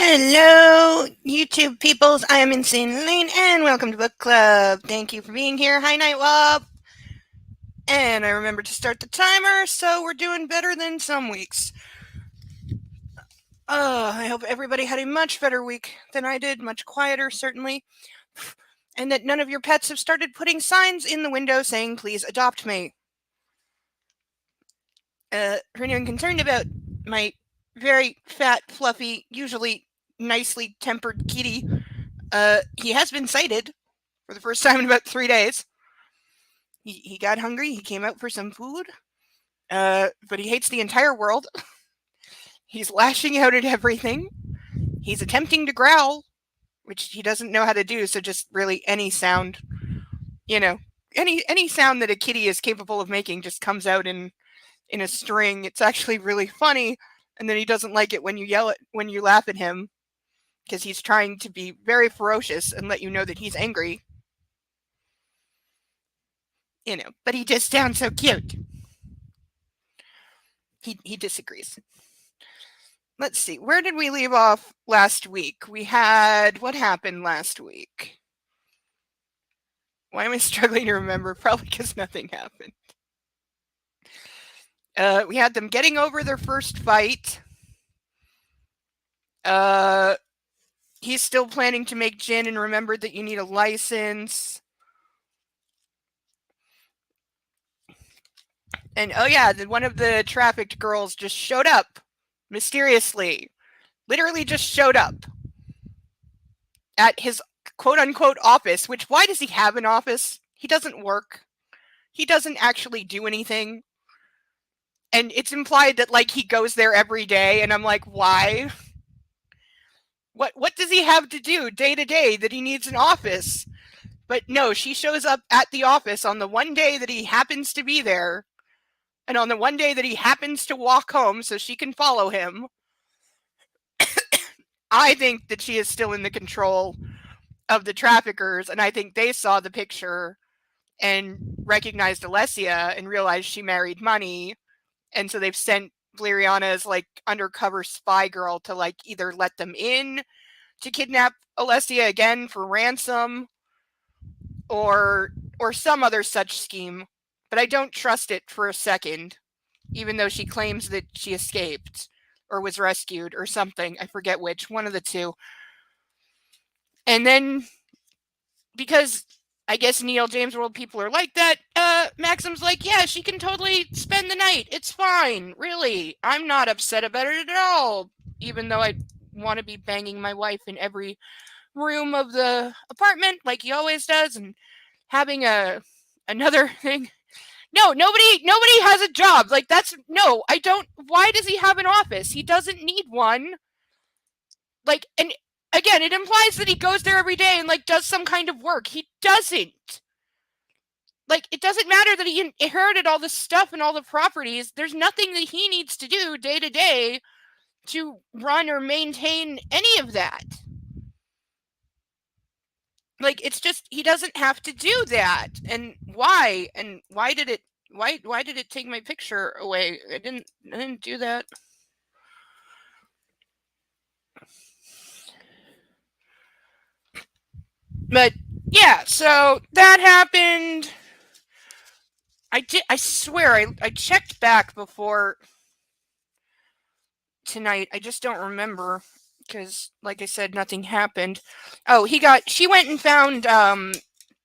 Hello, YouTube peoples. I am Insane Lane, and welcome to Book Club. Thank you for being here. Hi, Nightwalk. And I remembered to start the timer, so we're doing better than some weeks. I hope everybody had a much better week than I did, much quieter, certainly. And that none of your pets have started putting signs in the window saying, please adopt me. For anyone concerned about my very fat, fluffy, usually nicely tempered kitty, he has been sighted for the first time in about 3 days. He got hungry. He came out for some food, but he hates the entire world. He's lashing out at everything. He's attempting to growl, which he doesn't know how to do. So just really any sound, any sound that a kitty is capable of making just comes out in a string. It's actually really funny. And then he doesn't like it when you laugh at him, because he's trying to be very ferocious and let you know that he's angry. But he just sounds so cute. He disagrees. Let's see. Where did we leave off last week? What happened last week? Why am I struggling to remember? Probably because nothing happened. We had them getting over their first fight. He's still planning to make gin and remembered that you need a license. And one of the trafficked girls just showed up mysteriously. Literally just showed up at his quote-unquote office, which, why does he have an office? He doesn't work. He doesn't actually do anything. And it's implied that, he goes there every day, and I'm like, why? What does he have to do day to day that he needs an office? But no, she shows up at the office on the one day that he happens to be there, and on the one day that he happens to walk home so she can follow him. I think that she is still in the control of the traffickers, and I think they saw the picture and recognized Alessia and realized she married money, and so they've sent Bleriana as undercover spy girl to either let them in to kidnap Alessia again for ransom or some other such scheme. But I don't trust it for a second, even though she claims that she escaped or was rescued or something. I forget which, one of the two. And then, because I guess Neil James World people are like that, Maxim's like, yeah, she can totally spend the night. It's fine. Really. I'm not upset about it at all. Even though I want to be banging my wife in every room of the apartment like he always does, and having another thing. No, nobody has a job. No, I don't. Why does he have an office? He doesn't need one. And again, it implies that he goes there every day and does some kind of work. He doesn't. It doesn't matter that he inherited all the stuff and all the properties. There's nothing that he needs to do day to day to run or maintain any of that. It's just, he doesn't have to do that. And why? And why did it take my picture away? I didn't do that. But yeah, so that happened. I swear I checked back before tonight. I just don't remember, because like I said, nothing happened. Oh, she went and found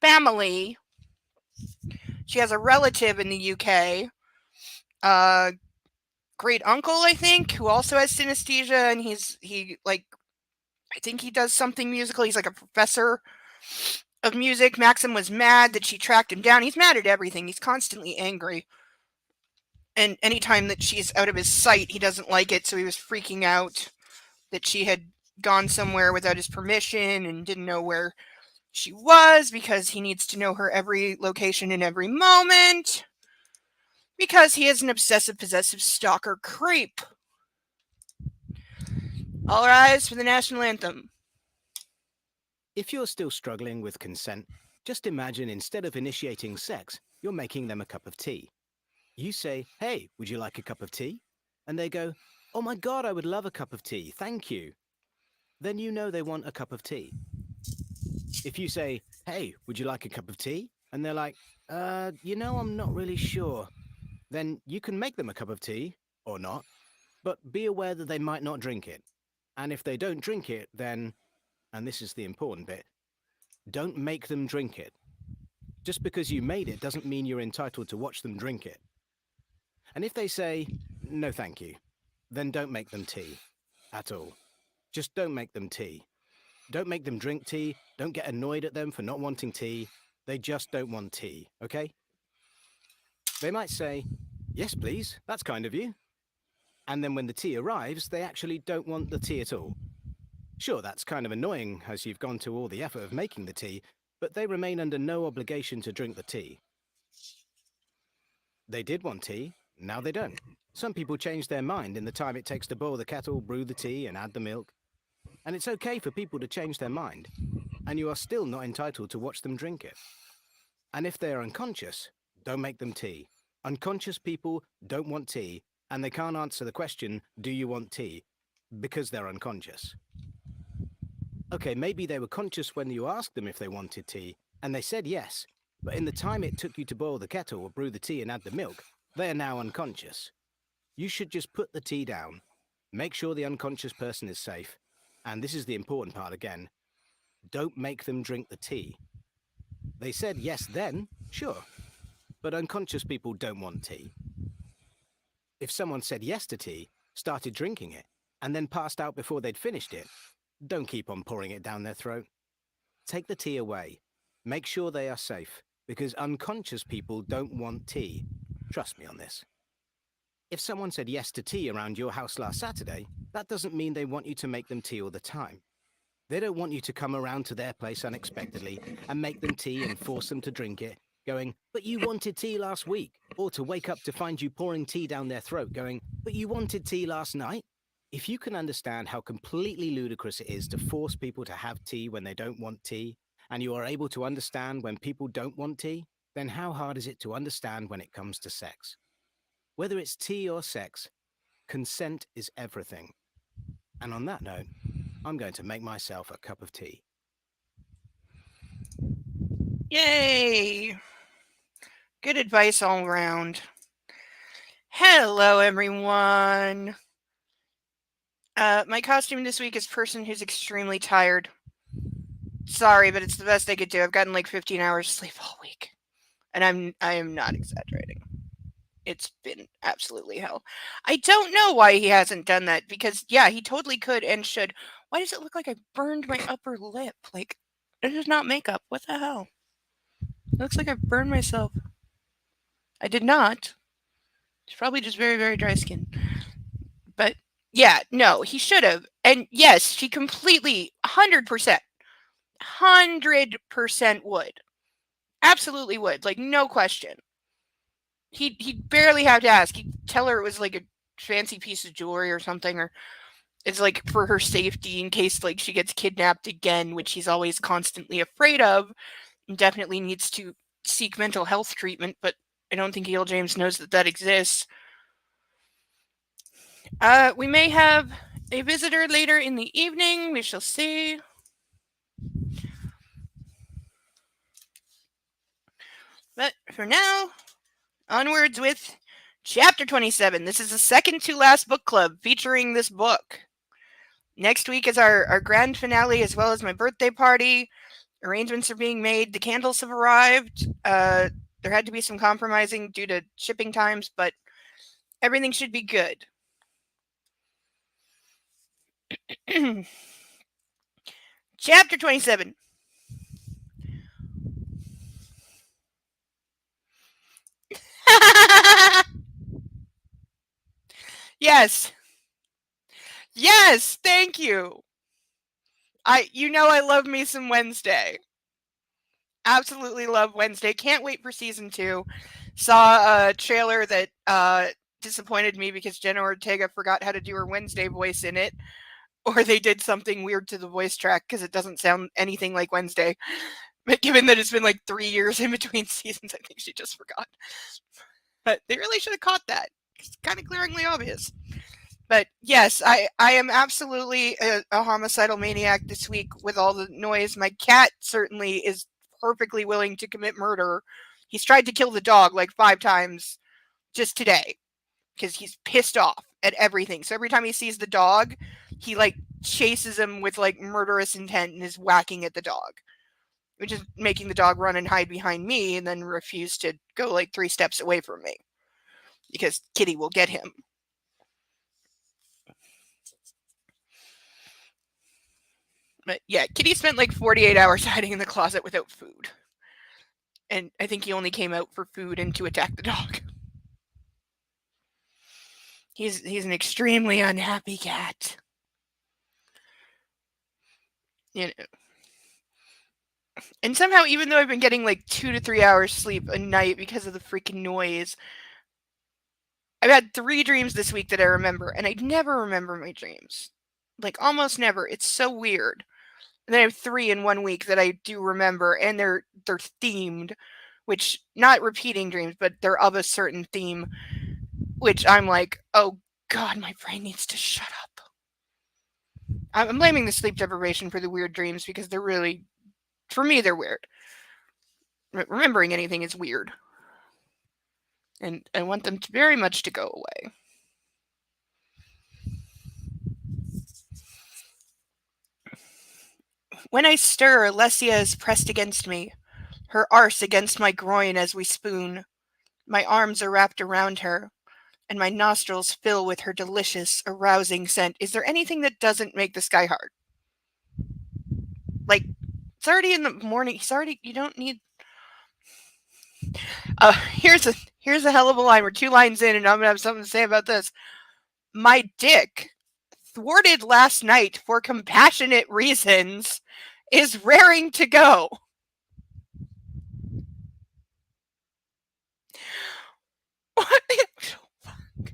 family. She has a relative in the UK, great uncle, I think, who also has synesthesia, and I think he does something musical. He's like a professor of music. Maxim was mad that she tracked him down. He's mad at everything. He's constantly angry. And anytime that she's out of his sight, he doesn't like it, so he was freaking out that she had gone somewhere without his permission and didn't know where she was, because he needs to know her every location and every moment, because he is an obsessive possessive stalker creep. All rise for the national anthem. If you're still struggling with consent, just imagine instead of initiating sex, you're making them a cup of tea. You say, hey, would you like a cup of tea? And they go, oh my God, I would love a cup of tea, thank you. then you know they want a cup of tea. If you say, hey, would you like a cup of tea? And they're like, I'm not really sure. Then you can make them a cup of tea, or not, but be aware that they might not drink it. And if they don't drink it, then, and this is the important bit, don't make them drink it. Just because you made it doesn't mean you're entitled to watch them drink it. And if they say, no thank you, then don't make them tea. At all. Just don't make them tea. Don't make them drink tea. Don't get annoyed at them for not wanting tea. They just don't want tea, okay? They might say, yes, please, that's kind of you. And then when the tea arrives, they actually don't want the tea at all. Sure, that's kind of annoying as you've gone to all the effort of making the tea, but they remain under no obligation to drink the tea. They did want tea, now they don't. Some people change their mind in the time it takes to boil the kettle, brew the tea, and add the milk. And it's okay for people to change their mind, and you are still not entitled to watch them drink it. And if they are unconscious, don't make them tea. Unconscious people don't want tea, and they can't answer the question, do you want tea? Because they're unconscious. Okay, maybe they were conscious when you asked them if they wanted tea, and they said yes, but in the time it took you to boil the kettle or brew the tea and add the milk, they are now unconscious. You should just put the tea down, make sure the unconscious person is safe, and this is the important part again, don't make them drink the tea. They said yes then, sure, but unconscious people don't want tea. If someone said yes to tea, started drinking it, and then passed out before they'd finished it, don't keep on pouring it down their throat. Take the tea away. Make sure they are safe, because unconscious people don't want tea. Trust me on this. If someone said yes to tea around your house last Saturday, that doesn't mean they want you to make them tea all the time. They don't want you to come around to their place unexpectedly and make them tea and force them to drink it, going, but you wanted tea last week, or to wake up to find you pouring tea down their throat, going, but you wanted tea last night. If you can understand how completely ludicrous it is to force people to have tea when they don't want tea, and you are able to understand when people don't want tea, then how hard is it to understand when it comes to sex? Whether it's tea or sex, consent is everything. And on that note, I'm going to make myself a cup of tea. Yay! Good advice all around. Hello, everyone. My costume this week is person who's extremely tired. Sorry, but it's the best I could do. I've gotten like 15 hours sleep all week. And I am not exaggerating. It's been absolutely hell. I don't know why he hasn't done that, because yeah, he totally could and should. Why does it look like I burned my upper lip? Like, it is not makeup. What the hell? It looks like I burned myself. I did not. It's probably just very, very dry skin. But yeah, no, he should have. And yes, she completely, 100%, 100% would. Absolutely would. Like, no question. He'd barely have to ask. He'd tell her it was like a fancy piece of jewelry or something, or it's like for her safety in case like she gets kidnapped again, which he's always constantly afraid of, and definitely needs to seek mental health treatment, but I don't think E.L. James knows that exists. We may have a visitor later in the evening. We shall see. But for now, onwards with Chapter 27. This is the second to last book club featuring this book. Next week is our grand finale, as well as my birthday party. Arrangements are being made. The candles have arrived. There had to be some compromising due to shipping times, but everything should be good. Chapter 27. Yes. Yes, thank you. I love me some Wednesday. Absolutely love Wednesday. Can't wait for season 2. Saw a trailer that disappointed me because Jenna Ortega forgot how to do her Wednesday voice in it, or they did something weird to the voice track because it doesn't sound anything like Wednesday. But given that it's been like 3 years in between seasons, I think she just forgot. But they really should have caught that. It's kind of glaringly obvious. But yes, I am absolutely a homicidal maniac this week with all the noise. My cat certainly is perfectly willing to commit murder. He's tried to kill the dog like 5 times just today because he's pissed off at everything. So every time he sees the dog, he like chases him with like murderous intent and is whacking at the dog, which is making the dog run and hide behind me and then refuse to go like 3 steps away from me because Kitty will get him. But yeah, Kitty spent like 48 hours hiding in the closet without food. And I think he only came out for food and to attack the dog. He's an extremely unhappy cat. You know. And somehow, even though I've been getting like 2 to 3 hours sleep a night because of the freaking noise, I've had 3 dreams this week that I remember, and I never remember my dreams. Like almost never. It's so weird. And then I have 3 in 1 week that I do remember, and they're themed, which not repeating dreams, but they're of a certain theme, which I'm like, oh God, my brain needs to shut up. I'm blaming the sleep deprivation for the weird dreams because they're really, for me, they're weird. Remembering anything is weird. And I want them to very much to go away. When I stir, Alessia is pressed against me, her arse against my groin as we spoon. My arms are wrapped around her, and my nostrils fill with her delicious, arousing scent. Is there anything that doesn't make this guy hard? Like, it's already in the morning. You don't need. Here's a hell of a line. We're 2 lines in, and I'm gonna have something to say about this. My dick, thwarted last night for compassionate reasons, is raring to go. What the fuck?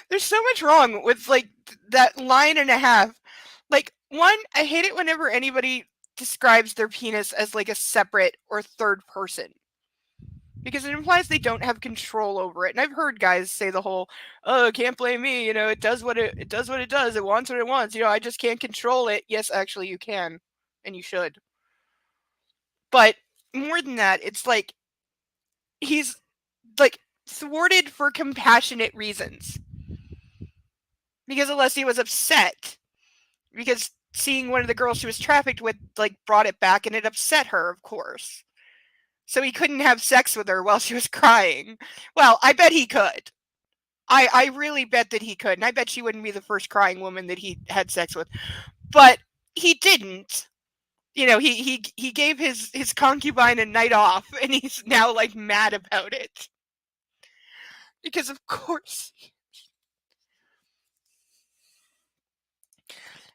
There's so much wrong with like that line and a half. Like, one, I hate it whenever anybody describes their penis as like a separate or third person, because it implies they don't have control over it. And I've heard guys say the whole, "Oh, can't blame me. It does what it does what it does. It wants what it wants. I just can't control it." Yes, actually, you can, and you should. But more than that, it's like he's like thwarted for compassionate reasons because Alessia was upset because seeing one of the girls she was trafficked with like brought it back, and it upset her, of course. So he couldn't have sex with her while she was crying. Well, I bet he could. I really bet that he could, and I bet she wouldn't be the first crying woman that he had sex with. But he didn't. He gave his concubine a night off, and he's now like mad about it. Because of course.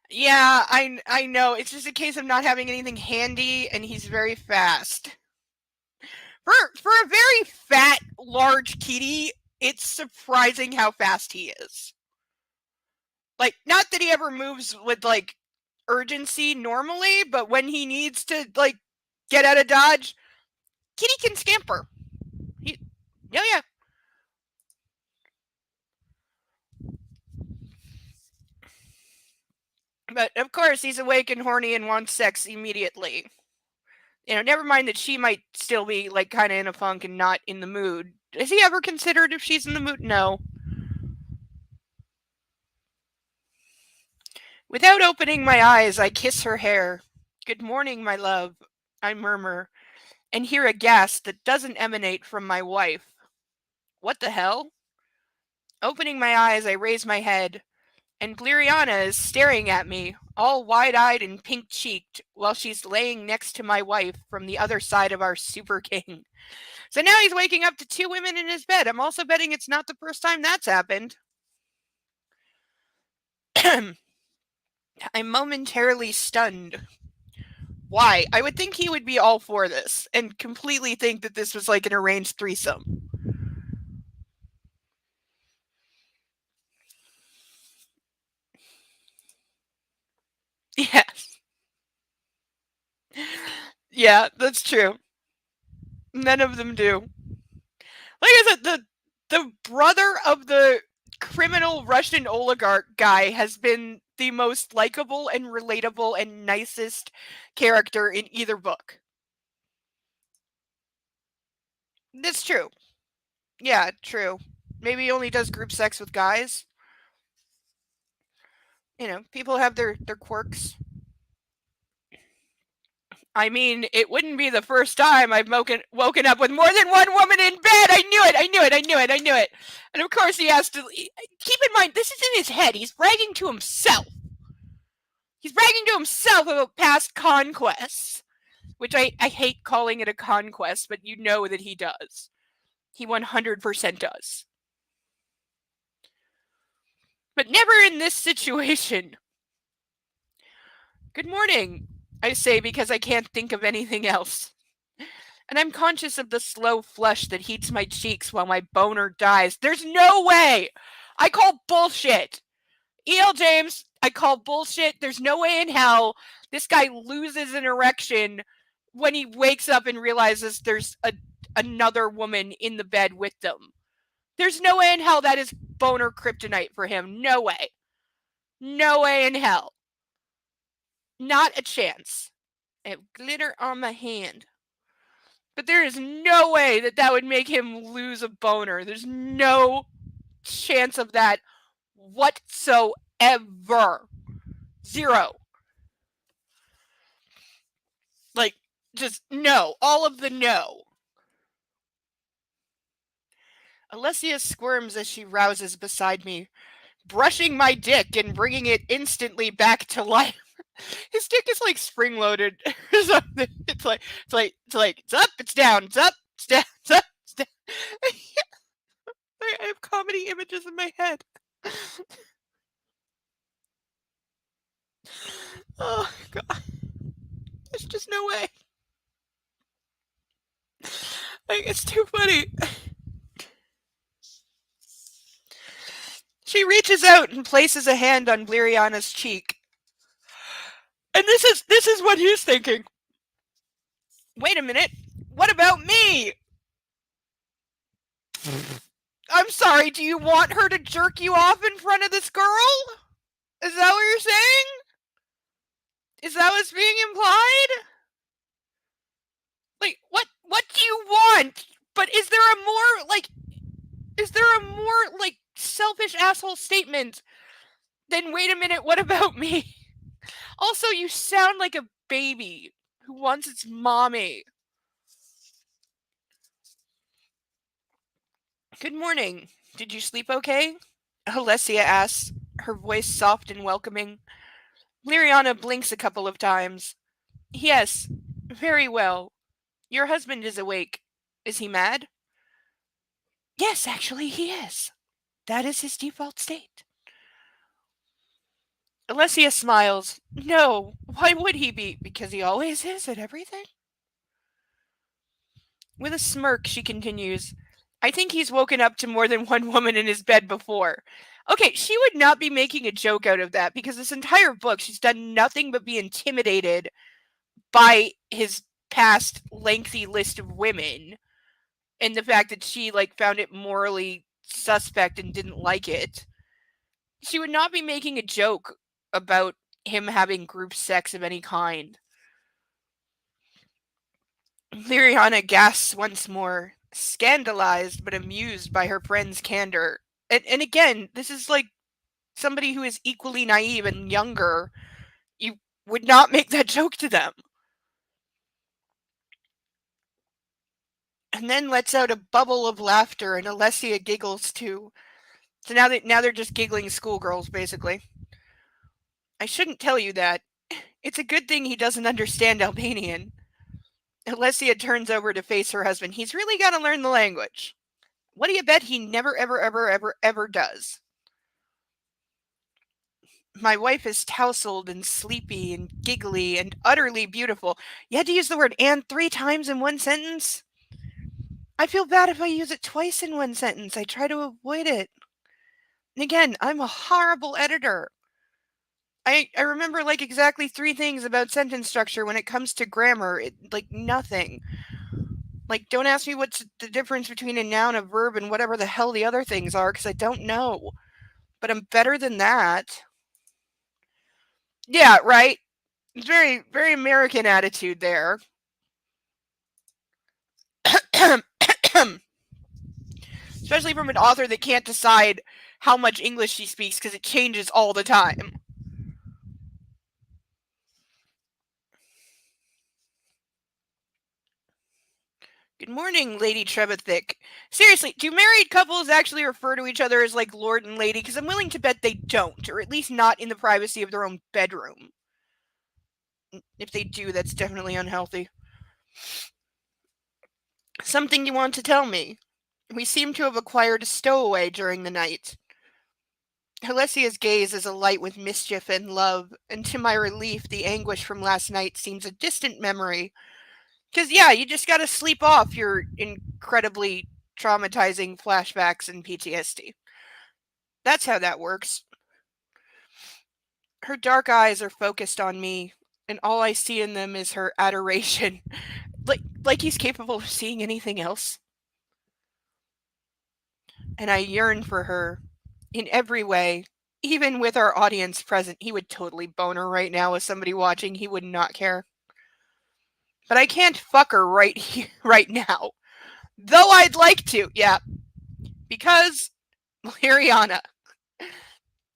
Yeah, I know. It's just a case of not having anything handy, and he's very fast. For a very fat, large kitty, it's surprising how fast he is. Like, not that he ever moves with like urgency normally, but when he needs to like get out of dodge, kitty can scamper. Yeah. But of course, he's awake and horny and wants sex immediately. Never mind that she might still be like kind of in a funk and not in the mood. Has he ever considered if she's in the mood? No. Without opening my eyes, I kiss her hair. "Good morning, my love," I murmur, and hear a gasp that doesn't emanate from my wife. What the hell? Opening my eyes, I raise my head, and Gliriana is staring at me, all wide-eyed and pink-cheeked, while she's laying next to my wife from the other side of our super king. So now he's waking up to 2 women in his bed. I'm also betting it's not the first time that's happened. I'm momentarily stunned. Why? I would think he would be all for this and completely think that this was like an arranged threesome. Yes. Yeah, that's true. None of them do. Like I said, the brother of the criminal Russian oligarch guy has been the most likable and relatable and nicest character in either book. That's true. Yeah, true. Maybe he only does group sex with guys. You know, people have their quirks. I mean, it wouldn't be the first time I've woken up with more than one woman in bed. I knew it. And of course he has to keep in mind, this is in his head. He's bragging to himself. He's bragging to himself about past conquests, which I hate calling it a conquest, but you know that he does. He 100% does. But never in this situation. Good morning, I say because I can't think of anything else. And I'm conscious of the slow flush that heats my cheeks while my boner dies. There's no way! I call bullshit! E.L. James, I call bullshit. There's no way in hell this guy loses an erection when he wakes up and realizes there's another woman in the bed with them. There's no way in hell that is boner kryptonite for him. No way. No way in hell. Not a chance. I have glitter on my hand. But there is no way that would make him lose a boner. There's no chance of that whatsoever. Zero. Like, just no. All of the no. Alessia squirms as she rouses beside me, brushing my dick and bringing it instantly back to life. His dick is like spring loaded or something. It's like it's up, it's down, it's up, it's down, it's up, it's down. I have comedy images in my head. Oh god. There's just no way. Like, it's too funny. She reaches out and places a hand on Bliriana's cheek. And this is what he's thinking. Wait a minute. What about me? I'm sorry, do you want her to jerk you off in front of this girl? Is that what you're saying? Is that what's being implied? Like, what do you want? But is there a more selfish asshole statement than wait a minute, what about me? Also, you sound like a baby who wants its mommy. Good morning. Did you sleep okay? Alessia asks, her voice soft and welcoming. Liriana blinks a couple of times. Yes, very well. Your husband is awake. Is he mad? Yes, actually he is. That is his default state. Alessia smiles. No, why would he be? Because he always is at everything. With a smirk, she continues, I think he's woken up to more than one woman in his bed before. Okay, she would not be making a joke out of that because this entire book, she's done nothing but be intimidated by his past lengthy list of women and the fact that she found it morally suspect and didn't like it. She would not be making a joke about him having group sex of any kind. Liriana gasps once more, scandalized but amused by her friend's candor. And again, this is like somebody who is equally naive and younger. You would not make that joke to them. And then lets out a bubble of laughter, and Alessia giggles too. So now they're just giggling schoolgirls, basically. I shouldn't tell you that. It's a good thing he doesn't understand Albanian. Alessia turns over to face her husband. He's really got to learn the language. What do you bet he never, ever does? My wife is tousled and sleepy and giggly and utterly beautiful. You had to use the word and 3 times in one sentence? I feel bad if I use it twice in one sentence. I try to avoid it. And again, I'm a horrible editor. I remember exactly 3 things about sentence structure when it comes to grammar. Nothing. Don't ask me what's the difference between a noun, a verb, and whatever the hell the other things are, because I don't know. but I'm better than that. Yeah, right? Very, very American attitude there. Especially from an author that can't decide how much English she speaks because it changes all the time. Good morning, Lady Trebethick. Seriously, do married couples actually refer to each other as like Lord and Lady? Because I'm willing to bet they don't, or at least not in the privacy of their own bedroom. If they do, that's definitely unhealthy. Something you want to tell me? We seem to have acquired a stowaway during the night. Helesia's gaze is alight with mischief and love, and to my relief, the anguish from last night seems a distant memory. Because, yeah, you just gotta sleep off your incredibly traumatizing flashbacks and PTSD. That's how that works. Her dark eyes are focused on me, and all I see in them is her adoration. like he's capable of seeing anything else. And I yearn for her in every way. Even with our audience present, he would totally bone her right now with somebody watching. He would not care. But I can't fuck her right here, right now. Though I'd like to, yeah. Because Liriana.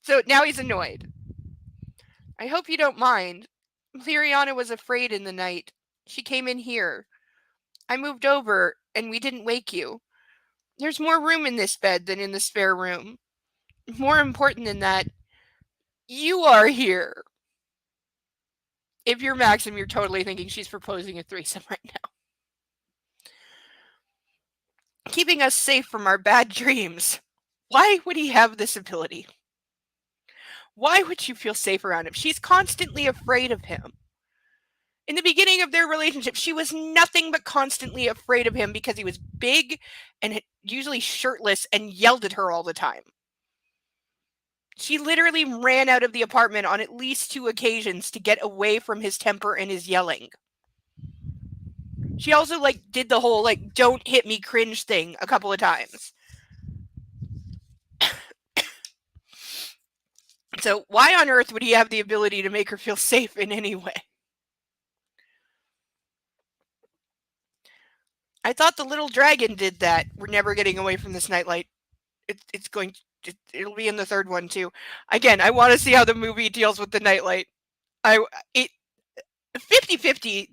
So now he's annoyed. I hope you don't mind. Liriana was afraid in the night. She came in here. I moved over, and we didn't wake you. There's more room in this bed than in the spare room. More important than that, you are here. If you're Maxim, you're totally thinking she's proposing a threesome right now. Keeping us safe from our bad dreams. Why would he have this ability? Why would you feel safe around him? She's constantly afraid of him. In the beginning of their relationship, she was nothing but constantly afraid of him because he was big and usually shirtless and yelled at her all the time. She literally ran out of the apartment on at least 2 occasions to get away from his temper and his yelling. She also did the whole don't hit me cringe thing a couple of times. So why on earth would he have the ability to make her feel safe in any way? I thought the little dragon did that. We're never getting away from this nightlight. It'll be in the third one too. Again, I want to see how the movie deals with the nightlight. 50-50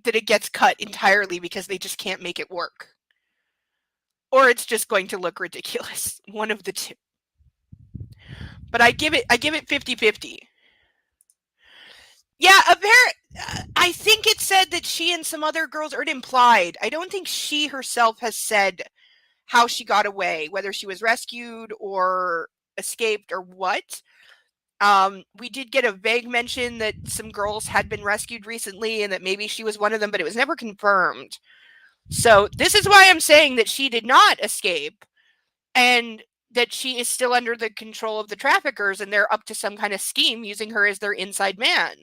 that it gets cut entirely because they just can't make it work. Or it's just going to look ridiculous. One of the two. But I give it 50-50. Yeah, I think it said that she and some other girls, or it implied. I don't think she herself has said how she got away, whether she was rescued or escaped or what. We did get a vague mention that some girls had been rescued recently and that maybe she was one of them, but it was never confirmed. So this is why I'm saying that she did not escape and that she is still under the control of the traffickers and they're up to some kind of scheme using her as their inside man.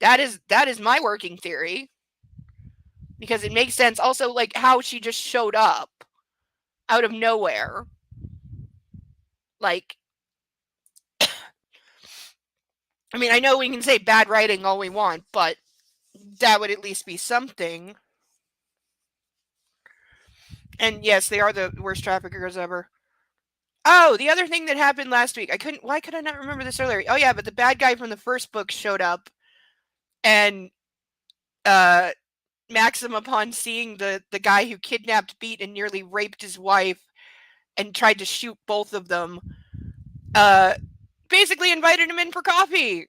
That is my working theory. Because it makes sense. Also, how she just showed up out of nowhere. I mean, I know we can say bad writing all we want, but that would at least be something. And yes, they are the worst traffickers ever. Oh, the other thing that happened last week. Why could I not remember this earlier? Oh yeah, but the bad guy from the first book showed up and Maxim, upon seeing the guy who kidnapped, beat, and nearly raped his wife and tried to shoot both of them, basically invited him in for coffee.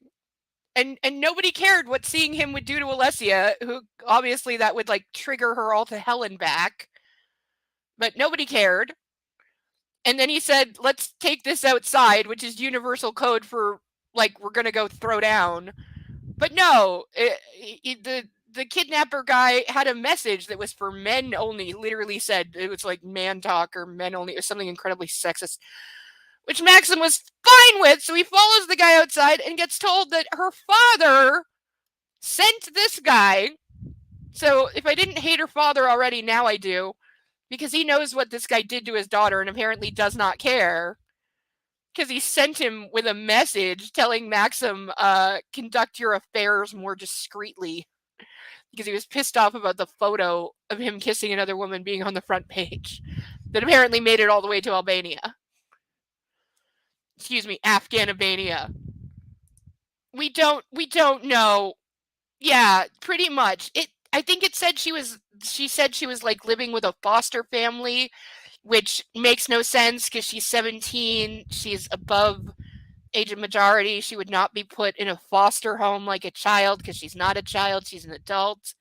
And nobody cared what seeing him would do to Alessia, who obviously that would trigger her all to hell and back. But nobody cared. And then he said, let's take this outside, which is universal code for we're going to go throw down. But no, the kidnapper guy had a message that was for men only. He literally said it was man talk or men only. It was something incredibly sexist, which Maxim was fine with. So he follows the guy outside and gets told that her father sent this guy. So if I didn't hate her father already, now I do. Because he knows what this guy did to his daughter and apparently does not care. because he sent him with a message telling Maxim, conduct your affairs more discreetly, because he was pissed off about the photo of him kissing another woman being on the front page that apparently made it all the way to Albania. Excuse me, Afghanabania. We don't know. Yeah, pretty much. I think it said she said she was like living with a foster family, which makes no sense because she's 17, she's above age of majority. She would not be put in a foster home like a child because she's not a child, she's an adult.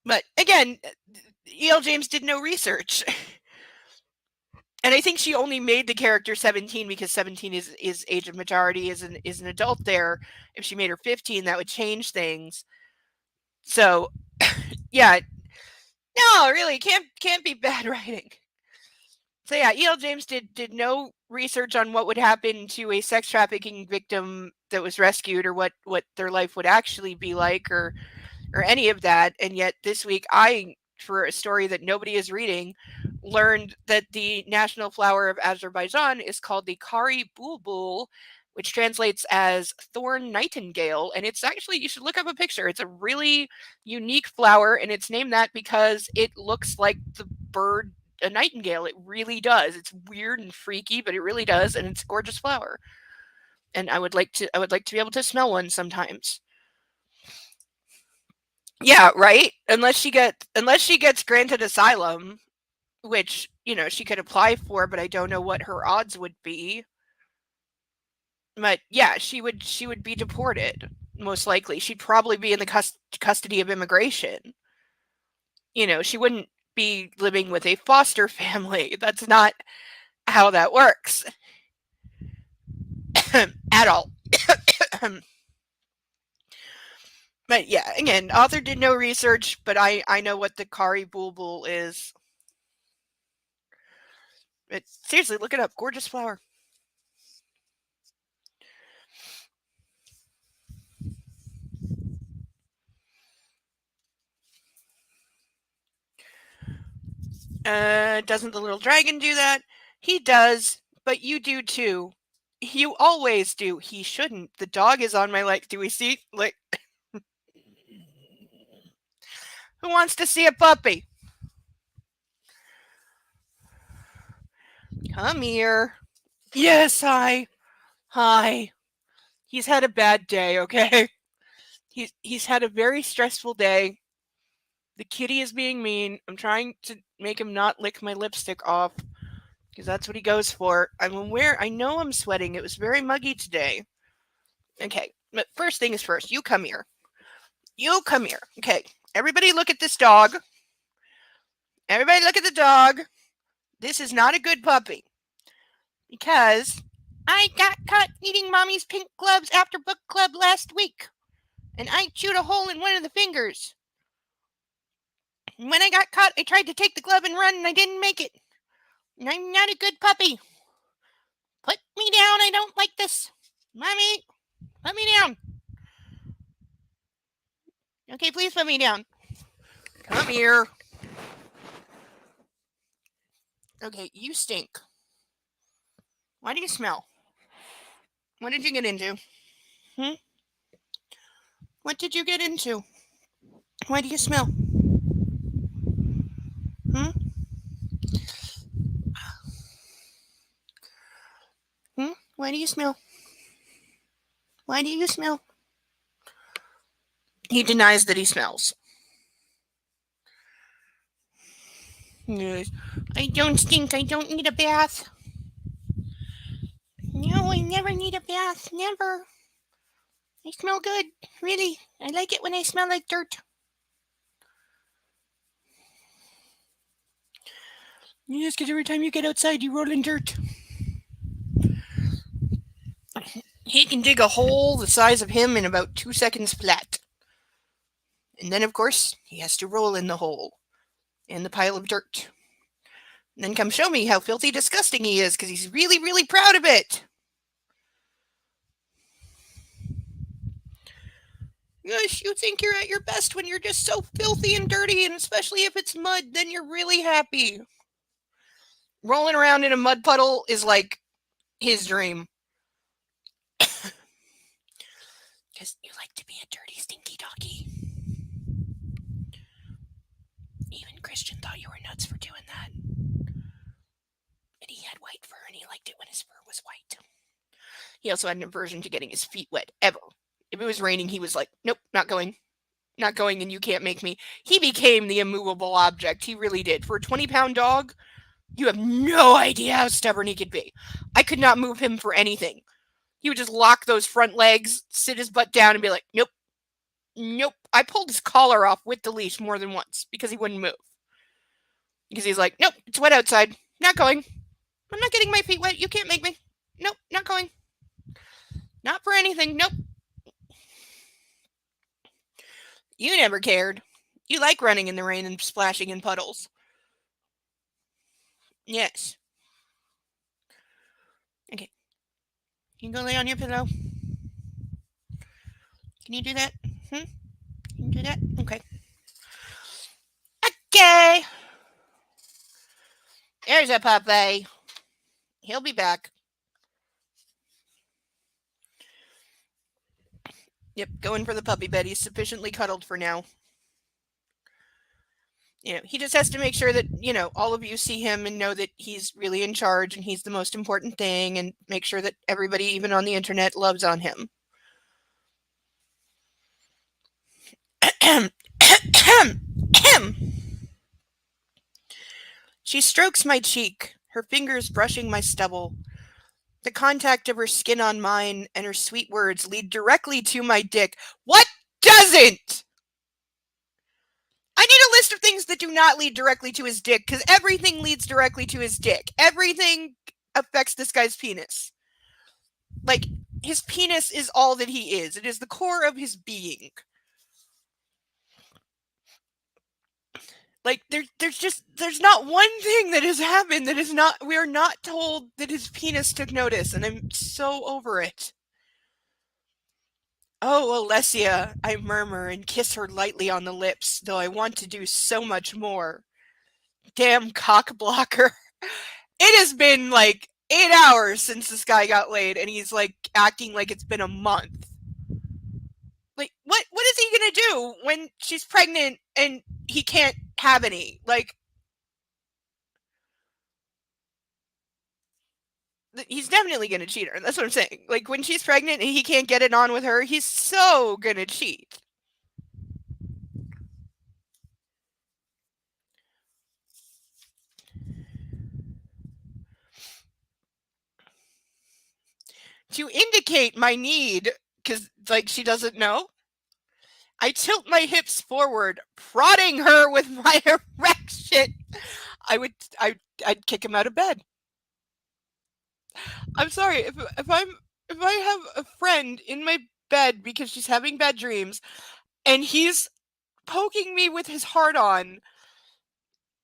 But again, E.L. James did no research. And I think she only made the character 17 because 17 is age of majority, is an adult there. If she made her 15, that would change things. So, yeah, no, really, can't be bad writing. So yeah, E.L. James did no research on what would happen to a sex trafficking victim that was rescued, or what their life would actually be like, or any of that. And yet this week, I, for a story that nobody is reading, learned that the national flower of Azerbaijan is called the Kari Bulbul, which translates as thorn nightingale. And it's actually, you should look up a picture. It's a really unique flower, and it's named that because it looks like the bird, a nightingale. It really does. It's weird and freaky, but it really does, and it's a gorgeous flower. And I would like to be able to smell one sometimes. Yeah, right? Unless she gets granted asylum, which, she could apply for, but I don't know what her odds would be. But yeah, she would be deported, most likely. She'd probably be in the custody of immigration. She wouldn't be living with a foster family. That's not how that works. At all. But yeah, again, author did no research, but I know what the Kari Bulbul is. But seriously, look it up. Gorgeous flower. Doesn't the little dragon do that? He does, but you do too. You always do. He shouldn't. The dog is on my leg. Do we see? Like, who wants to see a puppy? Come here. Yes, hi. Hi. He's had a bad day, okay? He's had a very stressful day. The kitty is being mean. I'm trying to make him not lick my lipstick off, because that's what he goes for. I'm aware. I know I'm sweating. It was very muggy today. Okay, but first thing is first. You come here. You come here. Okay, everybody look at this dog. Everybody look at the dog. This is not a good puppy. Because I got caught eating Mommy's pink gloves after book club last week. And I chewed a hole in one of the fingers. And when I got caught, I tried to take the glove and run, and I didn't make it. And I'm not a good puppy. Put me down. I don't like this. Mommy, put me down. Okay, please put me down. Come here. Okay, you stink. Why do you smell? What did you get into? What did you get into? Why do you smell? Why do you smell? Why do you smell? He denies that he smells. Yes. I don't stink. I don't need a bath. No, I never need a bath. Never. I smell good. Really. I like it when I smell like dirt. Yes, because every time you get outside, you roll in dirt. He can dig a hole the size of him in about 2 seconds flat. And then, of course, he has to roll in the hole, in the pile of dirt. And then come show me how filthy disgusting he is, because he's really, really proud of it. Gosh, you think you're at your best when you're just so filthy and dirty, and especially if it's mud, then you're really happy. rolling around in a mud puddle is like his dream. Because you like to be a dirty, stinky doggy. Even Christian thought you were nuts for doing that. And he had white fur, and he liked it when his fur was white. He also had an aversion to getting his feet wet, ever. If it was raining, he was like, nope, not going. Not going, and you can't make me. He became the immovable object. He really did. For a 20-pound dog, you have no idea how stubborn he could be. I could not move him for anything. He would just lock those front legs, sit his butt down, and be like, nope, nope. I pulled his collar off with the leash more than once because he wouldn't move. Because he's like, nope, it's wet outside. Not going. I'm not getting my feet wet. You can't make me. Nope, not going. Not for anything. Nope. You never cared. You like running in the rain and splashing in puddles. Yes. Okay. Can you go lay on your pillow? Can you do that? Can you do that? Okay. Okay. There's a puppy. He'll be back. Yep, going for the puppy bed. He's sufficiently cuddled for now. He just has to make sure that, all of you see him and know that he's really in charge and he's the most important thing, and make sure that everybody, even on the internet, loves on him. She strokes my cheek, her fingers brushing my stubble. The contact of her skin on mine and her sweet words lead directly to my dick. What doesn't? I need a list of things that do not lead directly to his dick, because everything leads directly to his dick. Everything affects this guy's penis. Like, his penis is all that he is. It is the core of his being. Like, there's not one thing that has happened that is not, we are not told that his penis took notice, and I'm so over it. Oh, Alessia, I murmur and kiss her lightly on the lips, though I want to do so much more. Damn cock blocker. It has been like 8 hours since this guy got laid, and he's like acting like it's been a month. Like, what is he gonna do when she's pregnant and he can't have any? Like, he's definitely gonna cheat her. That's what I'm saying. Like, when she's pregnant and he can't get it on with her, he's so gonna cheat. To indicate my need, because, like, she doesn't know, I tilt my hips forward, prodding her with my erection. I'd kick him out of bed. I'm sorry, if I have a friend in my bed because she's having bad dreams, and he's poking me with his heart on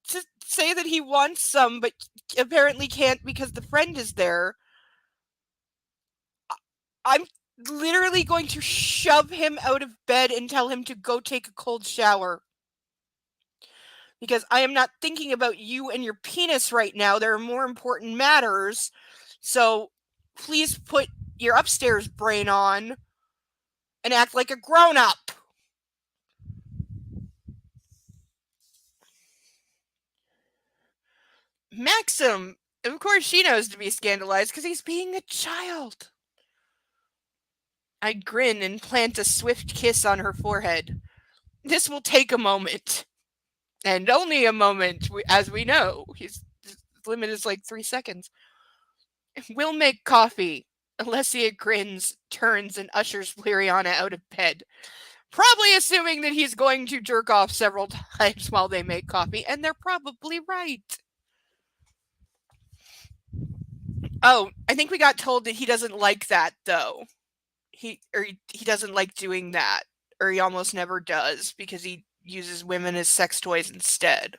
to say that he wants some, but apparently can't because the friend is there, I'm literally going to shove him out of bed and tell him to go take a cold shower. Because I am not thinking about you and your penis right now. There are more important matters. So please put your upstairs brain on and act like a grown-up. Maxim, of course she knows to be scandalized because he's being a child. I grin and plant a swift kiss on her forehead. This will take a moment. And only a moment, as we know. His limit is like 3 seconds. We'll make coffee. Alessia grins, turns, and ushers Liriana out of bed. Probably assuming that he's going to jerk off several times while they make coffee, and they're probably right. Oh, I think we got told that he doesn't like that, though. He doesn't like doing that, or he almost never does, because he uses women as sex toys instead.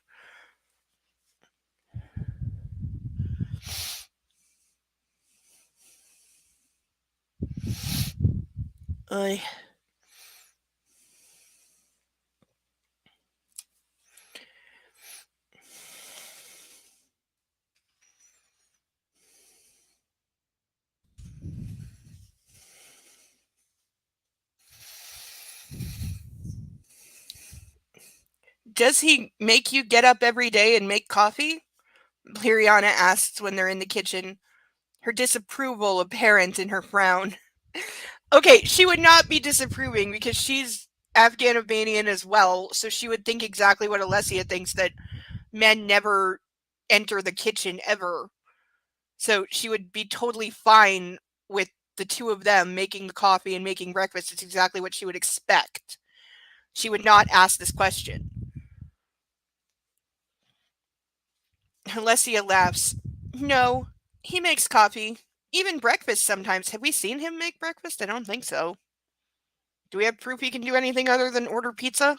Does he make you get up every day and make coffee? Bliriana asks when they're in the kitchen, her disapproval apparent in her frown. Okay, she would not be disapproving because she's Afghan-Albanian as well, so she would think exactly what Alessia thinks, that men never enter the kitchen ever. So she would be totally fine with the two of them making the coffee and making breakfast. It's exactly what she would expect. She would not ask this question. Alessia laughs. No, he makes coffee. Even breakfast sometimes. Have we seen him make breakfast? I don't think so. Do we have proof he can do anything other than order pizza?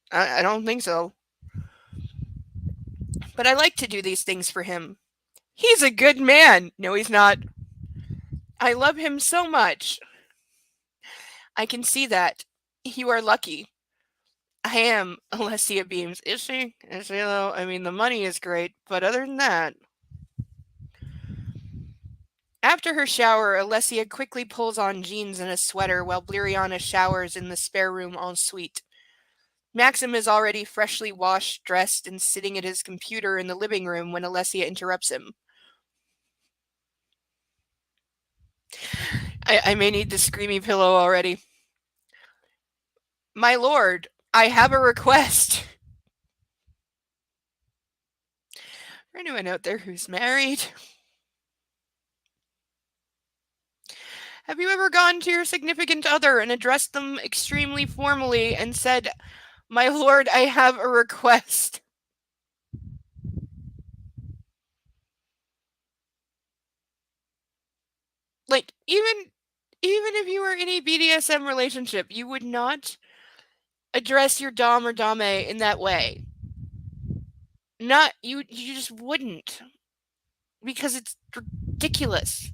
I don't think so. But I like to do these things for him. He's a good man. No, he's not. I love him so much. I can see that. You are lucky. I am, Alessia beams. Is she? Is she though? I mean, the money is great, but other than that. After her shower, Alessia quickly pulls on jeans and a sweater while Bliriana showers in the spare room ensuite. Maxim is already freshly washed, dressed, and sitting at his computer in the living room when Alessia interrupts him. I may need the screamy pillow already. My lord, I have a request. For anyone out there who's married, have you ever gone to your significant other and addressed them extremely formally and said, my lord, I have a request? Like, even if you were in a BDSM relationship, you would not address your dom or dame in that way. Not you just wouldn't, because it's ridiculous.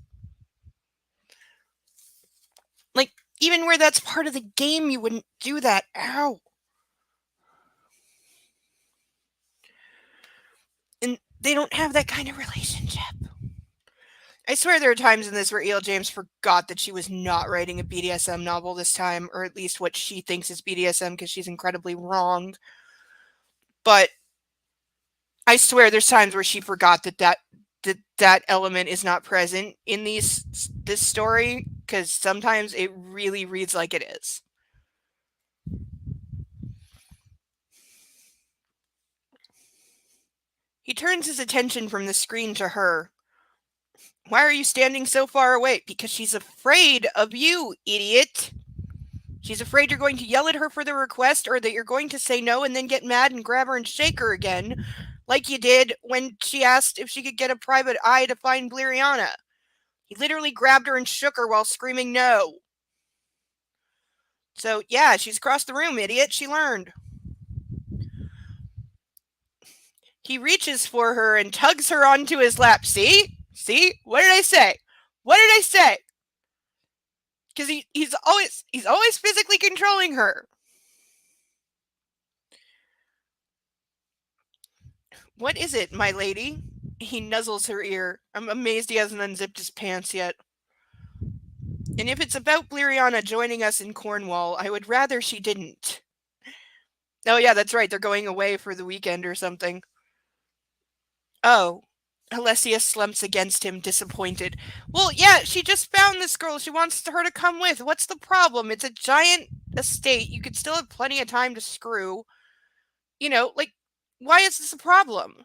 Like, even where that's part of the game, you wouldn't do that. Ow. And they don't have that kind of relationship. I swear there are times in this where E.L. James forgot that she was not writing a BDSM novel this time, or at least what she thinks is BDSM, because she's incredibly wrong. But I swear there's times where she forgot that element is not present in this story, because sometimes it really reads like it is. He turns his attention from the screen to her. Why are you standing so far away? Because she's afraid of you, idiot. She's afraid you're going to yell at her for the request, or that you're going to say no and then get mad and grab her and shake her again, like you did when she asked if she could get a private eye to find Bliriana. He literally grabbed her and shook her while screaming no. So, yeah, she's across the room, idiot. She learned. He reaches for her and tugs her onto his lap. See? See? What did I say? What did I say? Because he's always physically controlling her. What is it, my lady? He nuzzles her ear. I'm amazed he hasn't unzipped his pants yet. And if it's about Bliriana joining us in Cornwall, I would rather she didn't. Oh yeah, that's right. They're going away for the weekend or something. Oh. Alessia slumps against him, disappointed. Well, yeah, she just found this girl. She wants her to come with. What's the problem? It's a giant estate. You could still have plenty of time to screw. You know, like, why is this a problem?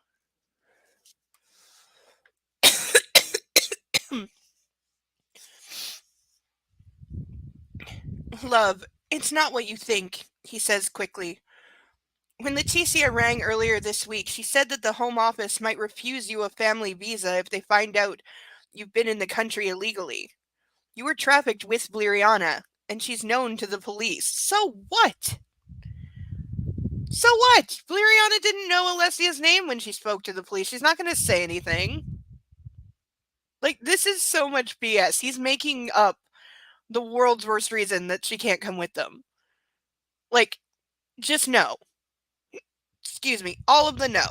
Love, it's not what you think, he says quickly. When Leticia rang earlier this week, she said that the Home Office might refuse you a family visa if they find out you've been in the country illegally. You were trafficked with Bliriana, and she's known to the police. So what? So what? Bliriana didn't know Alessia's name when she spoke to the police. She's not going to say anything. Like, this is so much BS. He's making up the world's worst reason that she can't come with them. Like, just no. Excuse me, all of the no.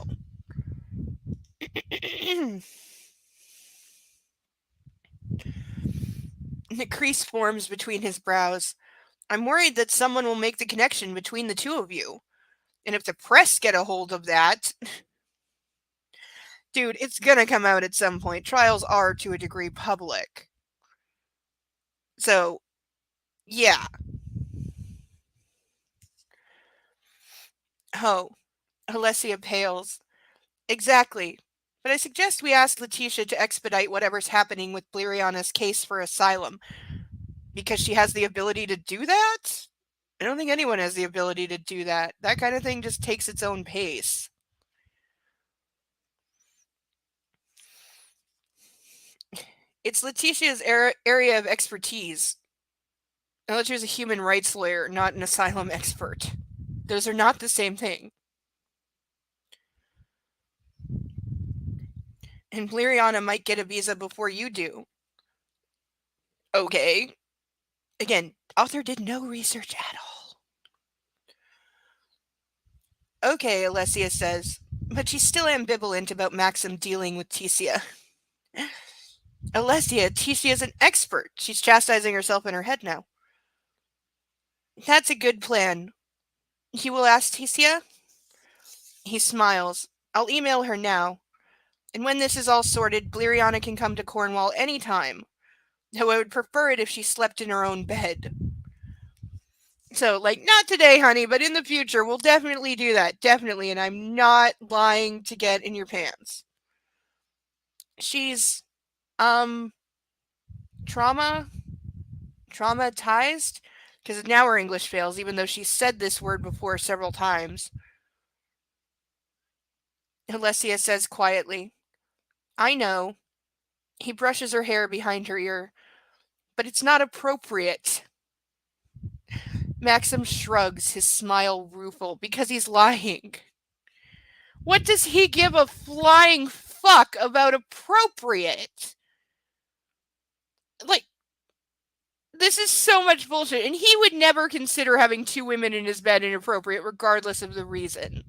The crease forms between his brows. I'm worried that someone will make the connection between the two of you. And if the press get a hold of that, dude, it's gonna come out at some point. Trials are, to a degree, public. So, yeah. Oh, Alessia pales. Exactly. But I suggest we ask Letitia to expedite whatever's happening with Bleriana's case for asylum. Because she has the ability to do that? I don't think anyone has the ability to do that. That kind of thing just takes its own pace. It's Letitia's area of expertise. Letitia's a human rights lawyer, not an asylum expert. Those are not the same thing. And Bleriana might get a visa before you do. Okay. Again, author did no research at all. Okay, Alessia says, but she's still ambivalent about Maxim dealing with Tecia. Alessia, Ticia's an expert. She's chastising herself in her head now. That's a good plan. He will ask Tecia? He smiles. I'll email her now. And when this is all sorted, Bleriana can come to Cornwall any time. Though I would prefer it if she slept in her own bed. So, like, not today, honey, but in the future, we'll definitely do that. Definitely. And I'm not lying to get in your pants. She's, traumatized? Because now her English fails, even though she said this word before several times. Alessia says quietly, I know. He brushes her hair behind her ear. But it's not appropriate. Maxim shrugs, his smile rueful, because he's lying. What does he give a flying fuck about appropriate? Like, this is so much bullshit, and he would never consider having two women in his bed inappropriate, regardless of the reason.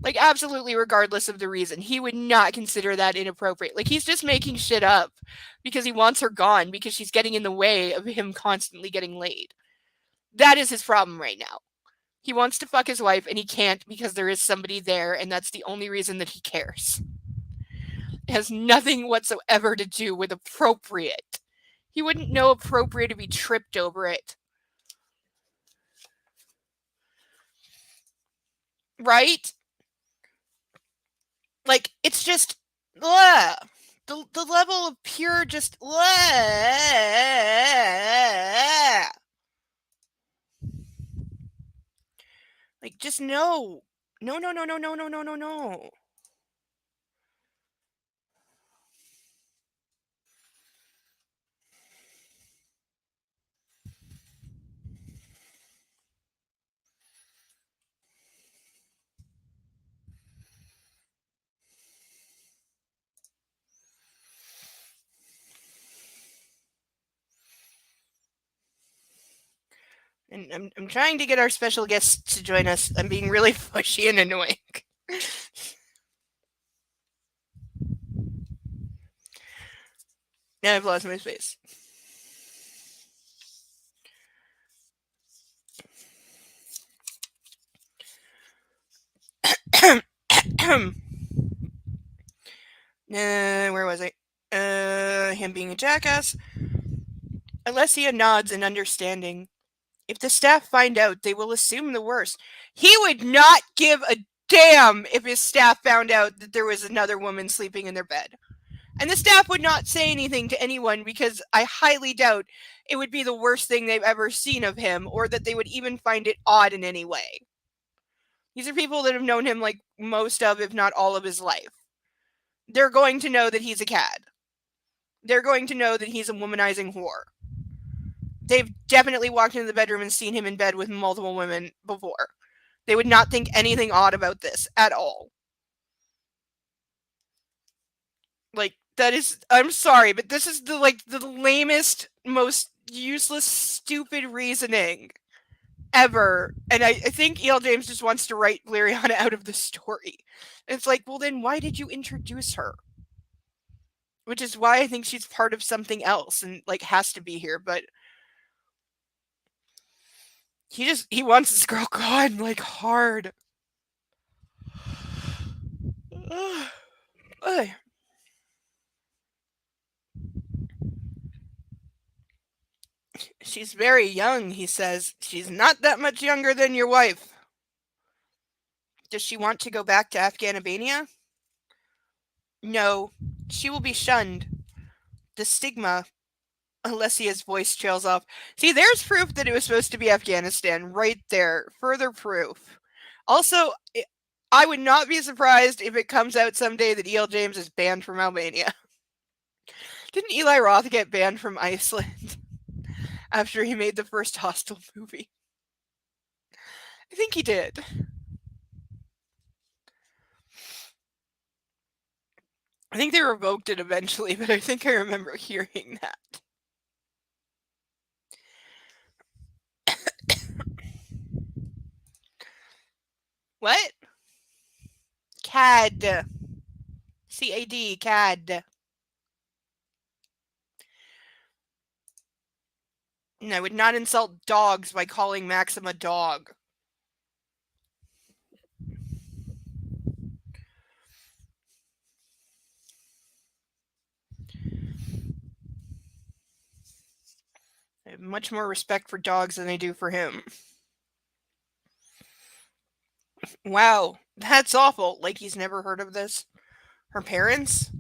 Like, absolutely regardless of the reason. He would not consider that inappropriate. Like, he's just making shit up because he wants her gone, because she's getting in the way of him constantly getting laid. That is his problem right now. He wants to fuck his wife, and he can't because there is somebody there, and that's the only reason that he cares. It has nothing whatsoever to do with appropriate. He wouldn't know appropriate if he tripped over it. Right? Like, it's just, ugh. The level of pure just, ugh. Like, just no. No, no, no, no, no, no, no, no, no. And I'm trying to get our special guest to join us. I'm being really pushy and annoying. Now I've lost my space. Where was I? Him being a jackass. Alessia nods in understanding. If the staff find out, they will assume the worst. He would not give a damn if his staff found out that there was another woman sleeping in their bed. And the staff would not say anything to anyone because I highly doubt it would be the worst thing they've ever seen of him, or that they would even find it odd in any way. These are people that have known him like most of, if not all of his life. They're going to know that he's a cad. They're going to know that he's a womanizing whore. They've definitely walked into the bedroom and seen him in bed with multiple women before. They would not think anything odd about this at all. Like, that is, I'm sorry, but this is the lamest, most useless, stupid reasoning ever. And I think E.L. James just wants to write Bleriana out of the story. And it's like, well, then why did you introduce her? Which is why I think she's part of something else and like has to be here. But he wants this girl gone, like, hard. Ugh. She's very young, he says. She's not that much younger than your wife. Does she want to go back to Afghanabania? No, she will be shunned. The stigma. Alessia's voice trails off. See, there's proof that it was supposed to be Afghanistan right there. Further proof. Also, I would not be surprised if it comes out someday that E.L. James is banned from Albania. Didn't Eli Roth get banned from Iceland after he made the first Hostel movie? I think he did. I think they revoked it eventually, but I think I remember hearing that. What? CAD. CAD. CAD. And I would not insult dogs by calling Maxim a dog. I have much more respect for dogs than I do for him. Wow, that's awful. Like he's never heard of this. Her parents?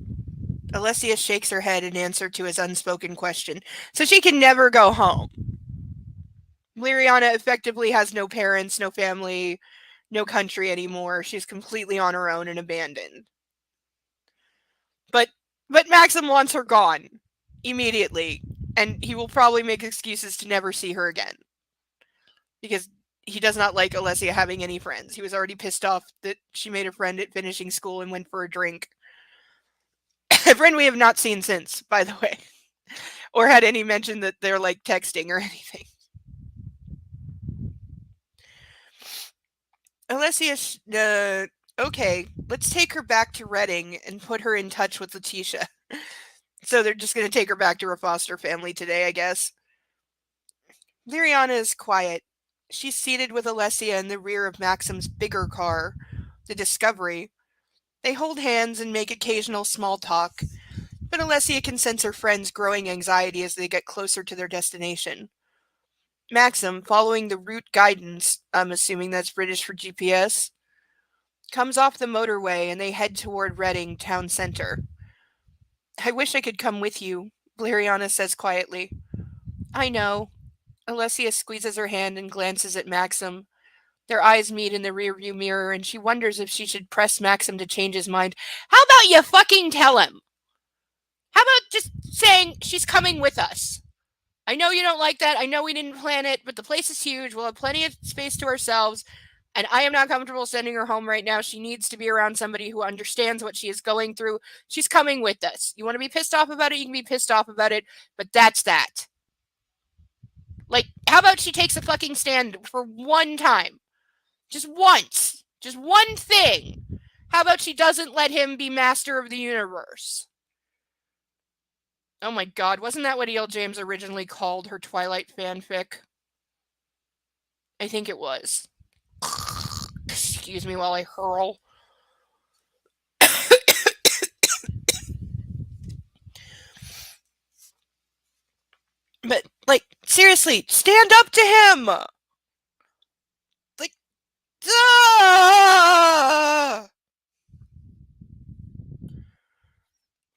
Alessia shakes her head in answer to his unspoken question. So she can never go home. Liriana effectively has no parents, no family, no country anymore. She's completely on her own and abandoned. But Maxim wants her gone immediately, and he will probably make excuses to never see her again. Because he does not like Alessia having any friends. He was already pissed off that she made a friend at finishing school and went for a drink. A friend we have not seen since, by the way. Or had any mention that they're like texting or anything. Alessia, okay, let's take her back to Reading and put her in touch with Letitia. So they're just going to take her back to her foster family today, I guess. Liriana is quiet. She's seated with Alessia in the rear of Maxim's bigger car, the Discovery. They hold hands and make occasional small talk, but Alessia can sense her friend's growing anxiety as they get closer to their destination. Maxim, following the route guidance, I'm assuming that's British for GPS, comes off the motorway and they head toward Reading town center. I wish I could come with you, Liriana says quietly. I know. Alessia squeezes her hand and glances at Maxim. Their eyes meet in the rearview mirror, and she wonders if she should press Maxim to change his mind. How about you fucking tell him? How about just saying she's coming with us? I know you don't like that. I know we didn't plan it, but the place is huge. We'll have plenty of space to ourselves. And I am not comfortable sending her home right now. She needs to be around somebody who understands what she is going through. She's coming with us. You want to be pissed off about it? You can be pissed off about it. But that's that. Like, how about she takes a fucking stand for one time? Just once. Just one thing. How about she doesn't let him be master of the universe? Oh my god, wasn't that what E.L. James originally called her Twilight fanfic? I think it was. Excuse me while I hurl. But, like, seriously, stand up to him! Like,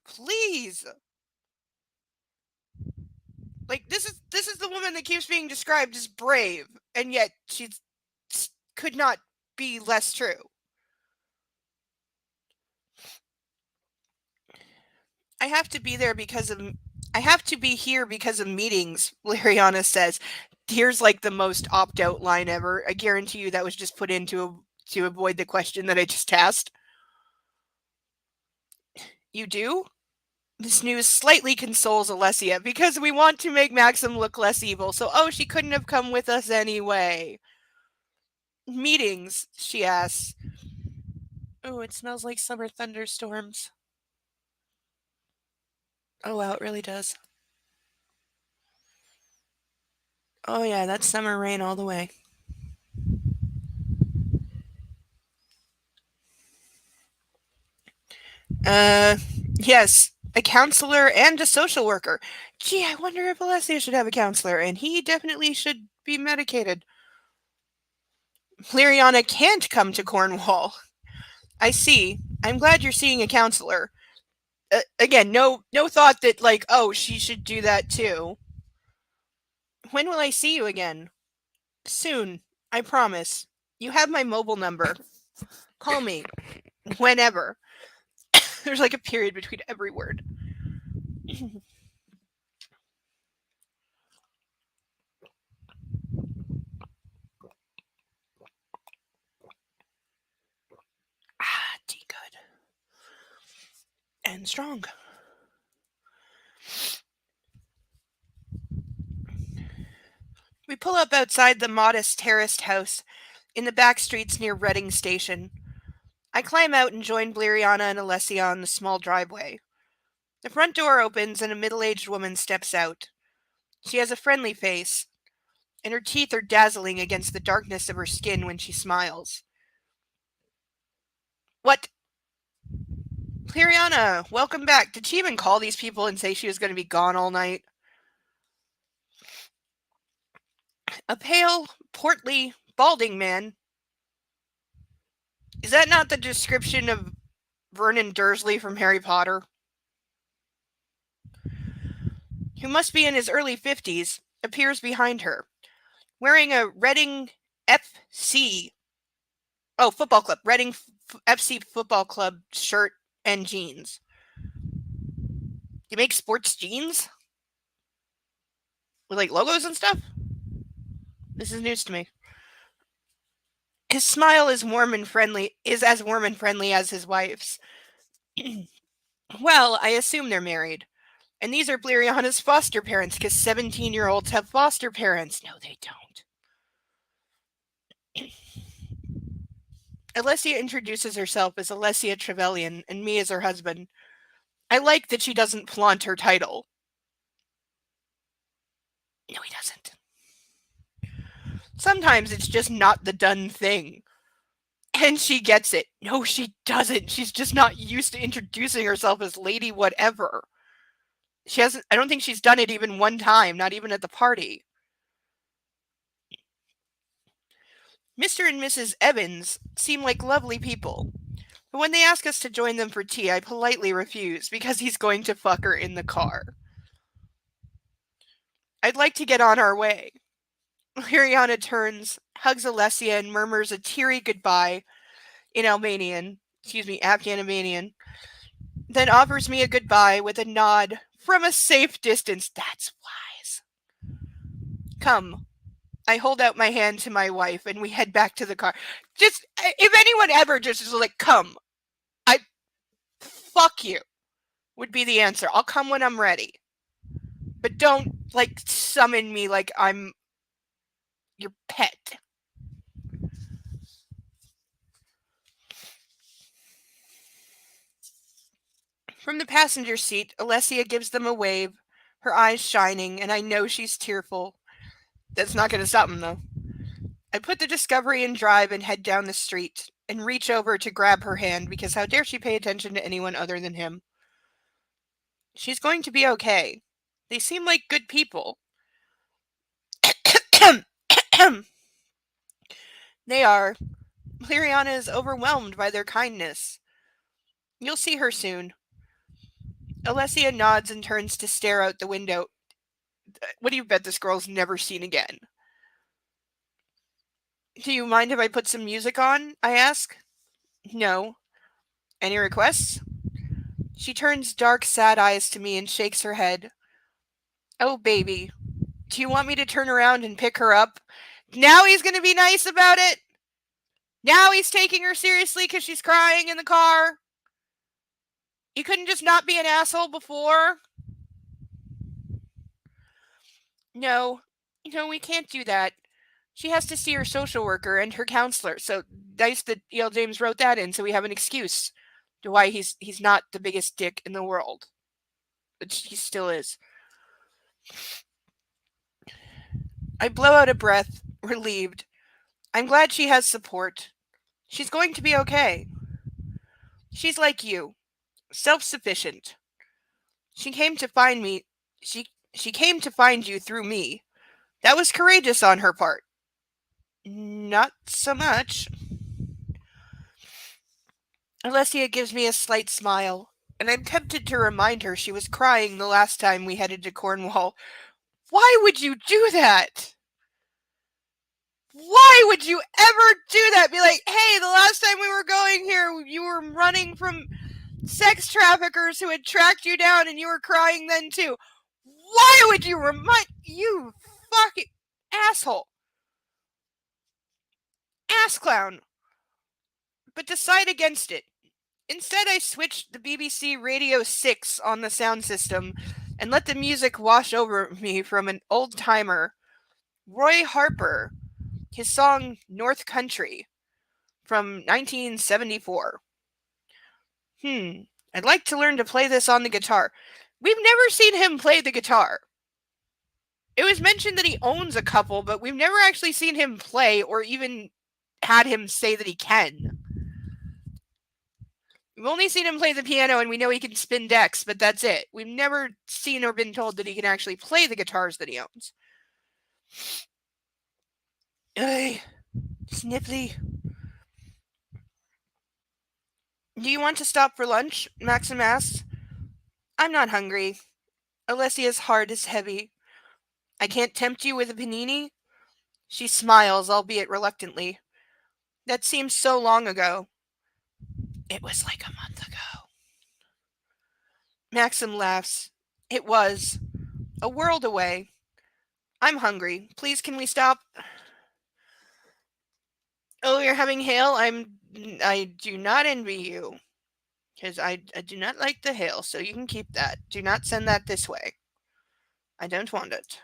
please. Like, this is the woman that keeps being described as brave, and yet she could not be less true. I have to be there because of I have to be here because of meetings, Liriana says. Here's like the most opt-out line ever. I guarantee you that was just put in to avoid the question that I just asked. You do? This news slightly consoles Alessia because we want to make Maxim look less evil. So, oh, she couldn't have come with us anyway. Meetings, she asks. Oh, it smells like summer thunderstorms. Oh, wow, it really does. Oh, yeah, that's summer rain all the way. Uh, yes, a counselor and a social worker. Gee, I wonder if Alessia should have a counselor, and he definitely should be medicated. Liriana can't come to Cornwall. I see. I'm glad you're seeing a counselor. Again, no thought that like, oh, she should do that too. When will I see you again? Soon, I promise. You have my mobile number. Call me whenever. There's like a period between every word. Tea good and strong. We pull up outside the modest terraced house in the back streets near Reading Station. I climb out and join Bleriana and Alessia on the small driveway. The front door opens and a middle-aged woman steps out. She has a friendly face, and her teeth are dazzling against the darkness of her skin when she smiles. What? Bleriana, welcome back. Did she even call these people and say she was going to be gone all night? A pale, portly, balding man. Is that not the description of Vernon Dursley from Harry Potter? Who must be in his early 50s, appears behind her, wearing a Reading FC, football club, Reading FC football club shirt and jeans. You make sports jeans? With like logos and stuff? This is news to me. His smile is as warm and friendly as his wife's. Well, I assume they're married. And these are Bleriana's foster parents, because 17-year-olds have foster parents. No, they don't. Alessia introduces herself as Alessia Trevelyan, and me as her husband. I like that she doesn't flaunt her title. No, he doesn't. Sometimes it's just not the done thing. And she gets it. No, she doesn't. She's just not used to introducing herself as Lady Whatever. I don't think she's done it even one time, not even at the party. Mr. and Mrs. Evans seem like lovely people. But when they ask us to join them for tea, I politely refuse because he's going to fuck her in the car. I'd like to get on our way. Liriana turns, hugs Alessia, and murmurs a teary goodbye in Afghan-Albanian, then offers me a goodbye with a nod from a safe distance. That's wise. Come. I hold out my hand to my wife and we head back to the car. Just, if anyone ever just is like, come, fuck you, would be the answer. I'll come when I'm ready. But don't, like, summon me like I'm your pet. From the passenger seat, Alessia gives them a wave, her eyes shining, and I know she's tearful. That's not going to stop him, though. I put the Discovery in drive and head down the street, and reach over to grab her hand because how dare she pay attention to anyone other than him. She's going to be okay. They seem like good people. They are. Liriana is overwhelmed by their kindness. You'll see her soon. Alessia nods and turns to stare out the window. What do you bet this girl's never seen again? Do you mind if I put some music on? I ask. No. Any requests? She turns dark, sad eyes to me and shakes her head. Oh, baby. Do you want me to turn around and pick her up? Now he's going to be nice about it? Now he's taking her seriously because she's crying in the car? You couldn't just not be an asshole before? No. We can't do that. She has to see her social worker and her counselor. So nice that E.L. James wrote that in so we have an excuse to why he's not the biggest dick in the world. But he still is. I blow out a breath, relieved. I'm glad she has support. She's going to be okay. She's like you. self-sufficient. She came to find me. She she came to find you through me. That was courageous on her part. Not so much. Alessia gives me a slight smile, and I'm tempted to remind her she was crying the last time we headed to Cornwall. Why would you do that? Why would you ever do that? Be like, hey, the last time we were going here, you were running from sex traffickers who had tracked you down and you were crying then too. Why would you remind you fucking asshole? Ass clown. But decide against it. Instead, I switched the BBC Radio 6 on the sound system and let the music wash over me from an old timer, Roy Harper, his song North Country from 1974. I'd like to learn to play this on the guitar. We've never seen him play the guitar. It was mentioned that he owns a couple, but we've never actually seen him play or even had him say that he can. We've only seen him play the piano and we know he can spin decks, but that's it. We've never seen or been told that he can actually play the guitars that he owns. Hey, Sniffly. Do you want to stop for lunch? Maxim asks. I'm not hungry. Alessia's heart is heavy. I can't tempt you with a panini? She smiles, albeit reluctantly. That seems so long ago. It was like a month ago. Maxim laughs. It was. A world away. I'm hungry. Please, can we stop? Oh, you're having hail? I do not envy you. Because I do not like the hail, so you can keep that. Do not send that this way. I don't want it.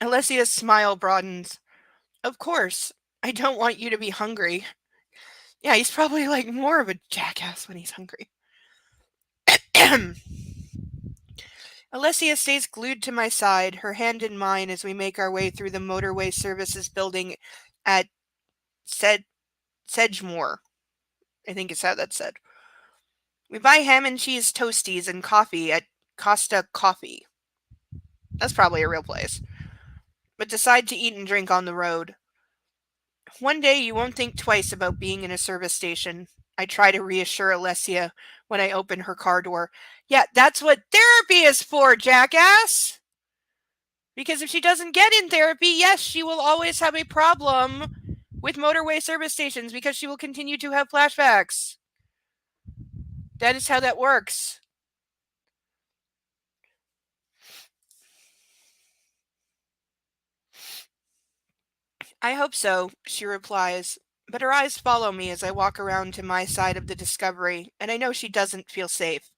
Alessia's smile broadens. Of course. I don't want you to be hungry. Yeah, he's probably like more of a jackass when he's hungry. Alessia stays glued to my side, her hand in mine as we make our way through the motorway services building at Sedgemoor. I think it's how that's said. We buy ham and cheese toasties and coffee at Costa Coffee. That's probably a real place. But decide to eat and drink on the road. One day you won't think twice about being in a service station. I try to reassure Alessia when I open her car door. Yeah, that's what therapy is for, jackass! Because if she doesn't get in therapy, yes, she will always have a problem with motorway service stations because she will continue to have flashbacks. That is how that works. I hope so, she replies, but her eyes follow me as I walk around to my side of the discovery, and I know she doesn't feel safe.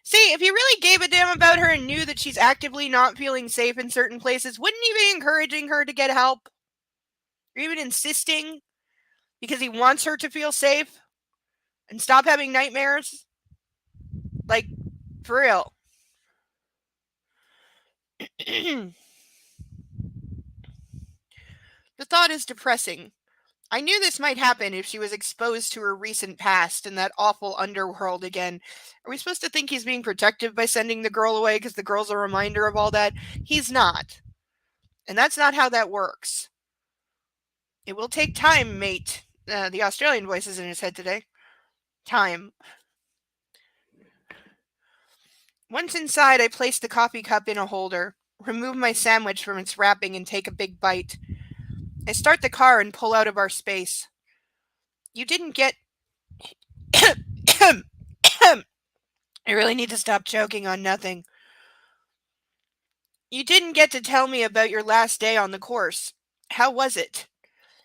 See, if you really gave a damn about her and knew that she's actively not feeling safe in certain places, wouldn't you be encouraging her to get help? Or even insisting? Because he wants her to feel safe? And stop having nightmares? Like, for real. The thought is depressing. I knew this might happen if she was exposed to her recent past and that awful underworld again. Are we supposed to think he's being protective by sending the girl away because the girl's a reminder of all that? He's not. And that's not how that works. It will take time, mate. The Australian voice is in his head today. Time. Once inside, I place the coffee cup in a holder, remove my sandwich from its wrapping, and take a big bite. I start the car and pull out of our space. You didn't get... I really need to stop choking on nothing. You didn't get to tell me about your last day on the course. How was it?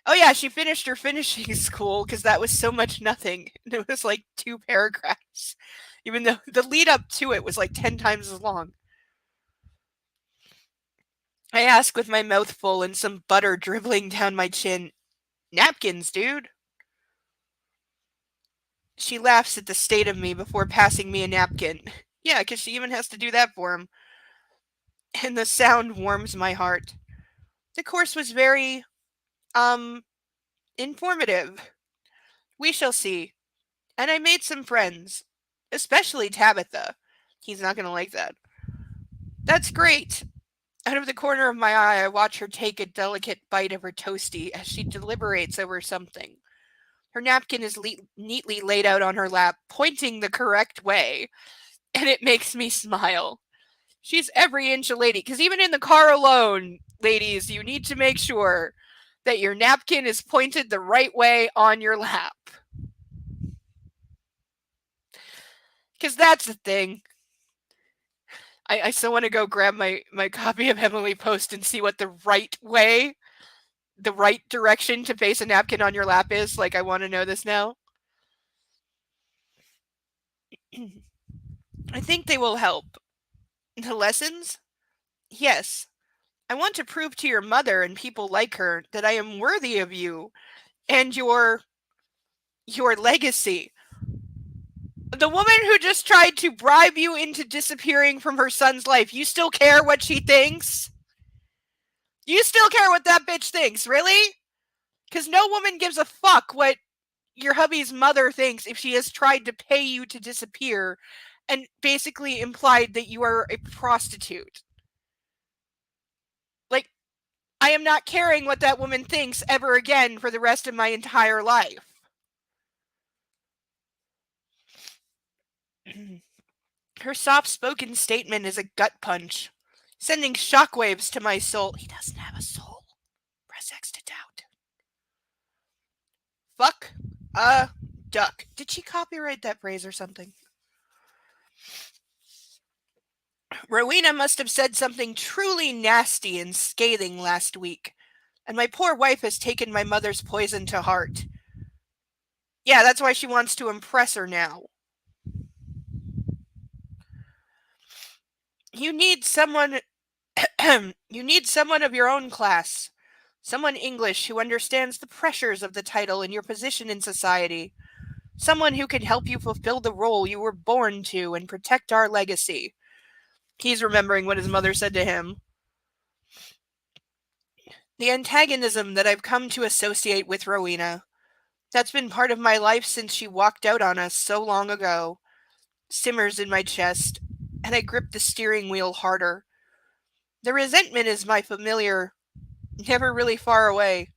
Oh yeah, she finished her finishing school because that was so much nothing. It was like 2 paragraphs. Even though the lead up to it was like 10 times as long. I ask with my mouth full and some butter dribbling down my chin. Napkins, dude. She laughs at the state of me before passing me a napkin. Yeah, because she even has to do that for him. And the sound warms my heart. The course was very, informative. We shall see. And I made some friends, especially Tabitha. He's not going to like that. That's great. Out of the corner of my eye, I watch her take a delicate bite of her toastie as she deliberates over something. Her napkin is neatly laid out on her lap, pointing the correct way, and it makes me smile. She's every inch a lady, because even in the car alone, ladies, you need to make sure that your napkin is pointed the right way on your lap. Because that's the thing. I still want to go grab my copy of Emily Post and see what the right way, the right direction to face a napkin on your lap is. Like, I want to know this now. I think they will help. The lessons? Yes. I want to prove to your mother and people like her that I am worthy of you and your legacy. The woman who just tried to bribe you into disappearing from her son's life, you still care what she thinks? You still care what that bitch thinks, really? Because no woman gives a fuck what your hubby's mother thinks if she has tried to pay you to disappear and basically implied that you are a prostitute. Like, I am not caring what that woman thinks ever again for the rest of my entire life. Her soft-spoken statement is a gut punch, sending shockwaves to my soul. He doesn't have a soul. Press X to doubt. Fuck a duck. Did she copyright that phrase or something? Rowena must have said something truly nasty and scathing last week, and my poor wife has taken my mother's poison to heart. Yeah, that's why she wants to impress her now. You need someone you need someone of your own class. Someone English who understands the pressures of the title and your position in society. Someone who can help you fulfill the role you were born to and protect our legacy. He's remembering what his mother said to him. The antagonism that I've come to associate with Rowena, that's been part of my life since she walked out on us so long ago, simmers in my chest, and I grip the steering wheel harder. The resentment is my familiar, never really far away.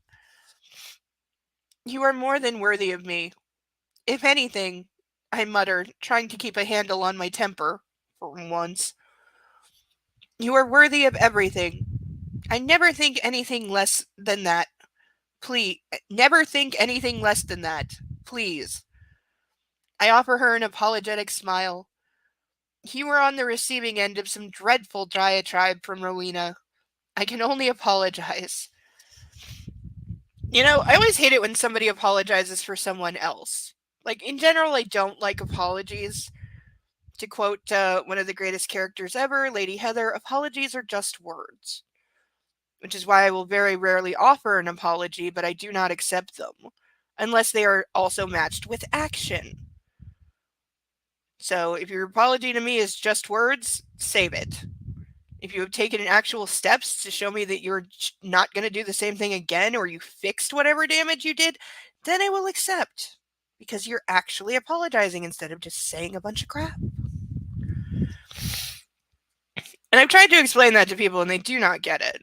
You are more than worthy of me. If anything, I muttered, trying to keep a handle on my temper, for once. You are worthy of everything. I never think anything less than that. Please, never think anything less than that. Please. I offer her an apologetic smile. You were on the receiving end of some dreadful diatribe from Rowena. I can only apologize. You know, I always hate it when somebody apologizes for someone else. Like, in general, I don't like apologies. To quote one of the greatest characters ever, Lady Heather, apologies are just words. Which is why I will very rarely offer an apology, but I do not accept them. Unless they are also matched with action. So, if your apology to me is just words, save it. If you have taken actual steps to show me that you're not going to do the same thing again, or you fixed whatever damage you did, then I will accept. Because you're actually apologizing instead of just saying a bunch of crap. And I've tried to explain that to people and they do not get it.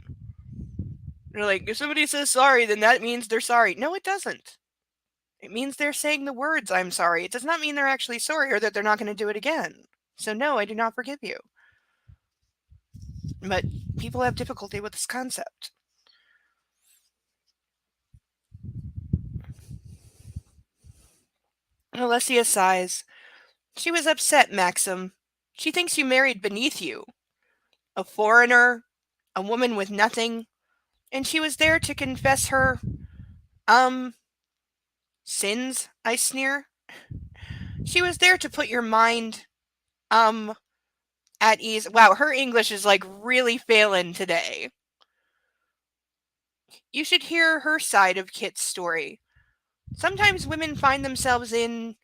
They're like, if somebody says sorry, then that means they're sorry. No, it doesn't. It means they're saying the words, I'm sorry. It does not mean they're actually sorry or that they're not going to do it again. So no, I do not forgive you. But people have difficulty with this concept. Alessia sighs. She was upset, Maxim. She thinks you married beneath you. A foreigner, a woman with nothing, and she was there to confess her, sins, I sneer. She was there to put your mind, at ease. Wow, her English is like really failing today. You should hear her side of Kit's story. Sometimes women find themselves in,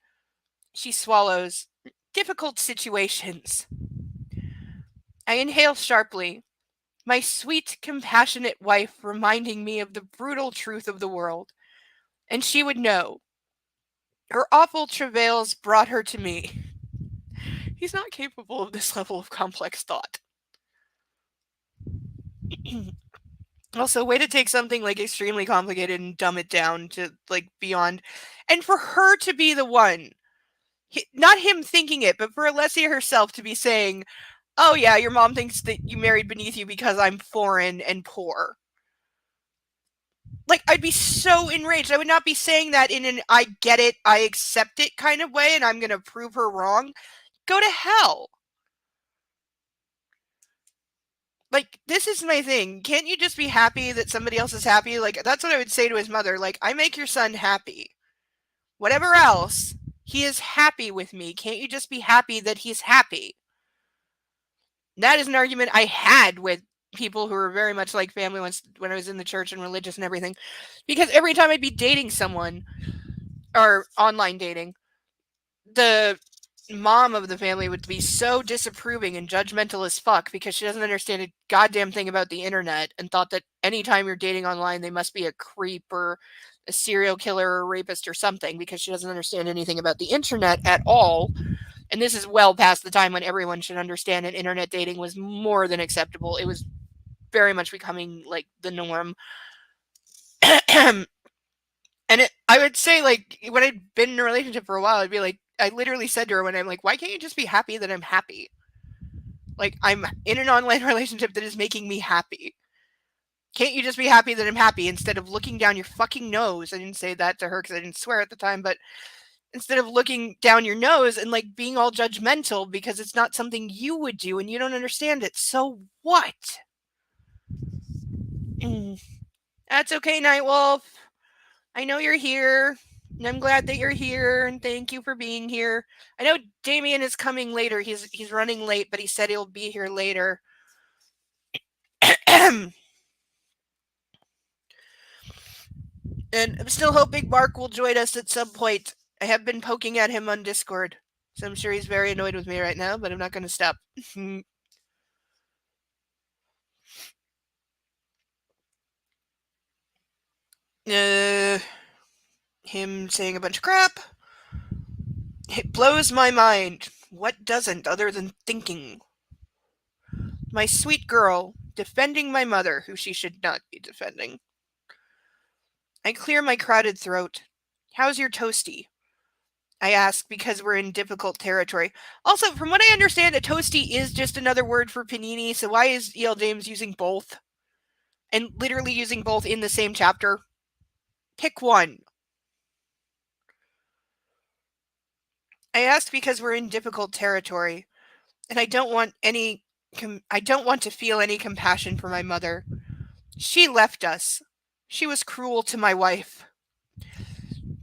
she swallows, difficult situations. I inhale sharply, my sweet, compassionate wife reminding me of the brutal truth of the world. And she would know. Her awful travails brought her to me. He's not capable of this level of complex thought. Also, way to take something like extremely complicated and dumb it down to like beyond, and for her to be the one, not him thinking it, but for Alessia herself to be saying, "Oh yeah, your mom thinks that you married beneath you because I'm foreign and poor." Like, I'd be so enraged. I would not be saying that in an "I get it, I accept it" kind of way, and I'm gonna prove her wrong. Go to hell. Like, this is my thing. Can't you just be happy that somebody else is happy? Like, that's what I would say to his mother. Like, I make your son happy. Whatever else, he is happy with me. Can't you just be happy that he's happy? That is an argument I had with people who were very much like family when I was in the church and religious and everything. Because every time I'd be dating someone, or online dating, the mom of the family would be so disapproving and judgmental as fuck because she doesn't understand a goddamn thing about the internet and thought that anytime you're dating online they must be a creep or a serial killer or a rapist or something because she doesn't understand anything about the internet at all. And this is well past the time when everyone should understand that internet dating was more than acceptable. It was very much becoming like the norm. And I would say, like, when I'd been in a relationship for a while, I'd be like, I literally said to her when I'm like, why can't you just be happy that I'm happy? Like, I'm in an online relationship that is making me happy. Can't you just be happy that I'm happy instead of looking down your fucking nose? I didn't say that to her because I didn't swear at the time, but instead of looking down your nose and, like, being all judgmental because it's not something you would do and you don't understand it. So what? That's okay, Nightwolf. I know you're here, and I'm glad that you're here, and thank you for being here. I know Damien is coming later. He's running late, but he said he'll be here later. And I'm still hoping Mark will join us at some point. I have been poking at him on Discord, so I'm sure he's very annoyed with me right now, but I'm not going to stop. Him saying a bunch of crap. It blows my mind. What doesn't, other than thinking? My sweet girl, defending my mother, who she should not be defending. I clear my crowded throat. How's your toasty? I ask because we're in difficult territory. Also, from what I understand, a toasty is just another word for panini, so why is E.L. James using both? And literally using both in the same chapter? Pick one. I ask because we're in difficult territory, and I don't want to feel any compassion for my mother. She left us. She was cruel to my wife.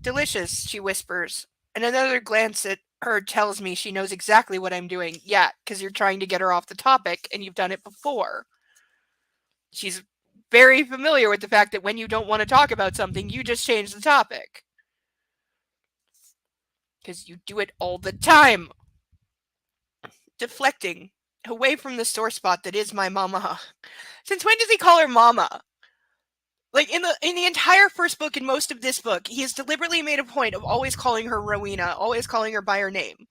Delicious, she whispers, and another glance at her tells me she knows exactly what I'm doing. Yeah, because you're trying to get her off the topic, and you've done it before. She's very familiar with the fact that when you don't want to talk about something, you just change the topic. Because you do it all the time. Deflecting away from the sore spot that is my mama. Since when does he call her mama? Like, in the entire first book and most of this book, he has deliberately made a point of always calling her Rowena, always calling her by her name.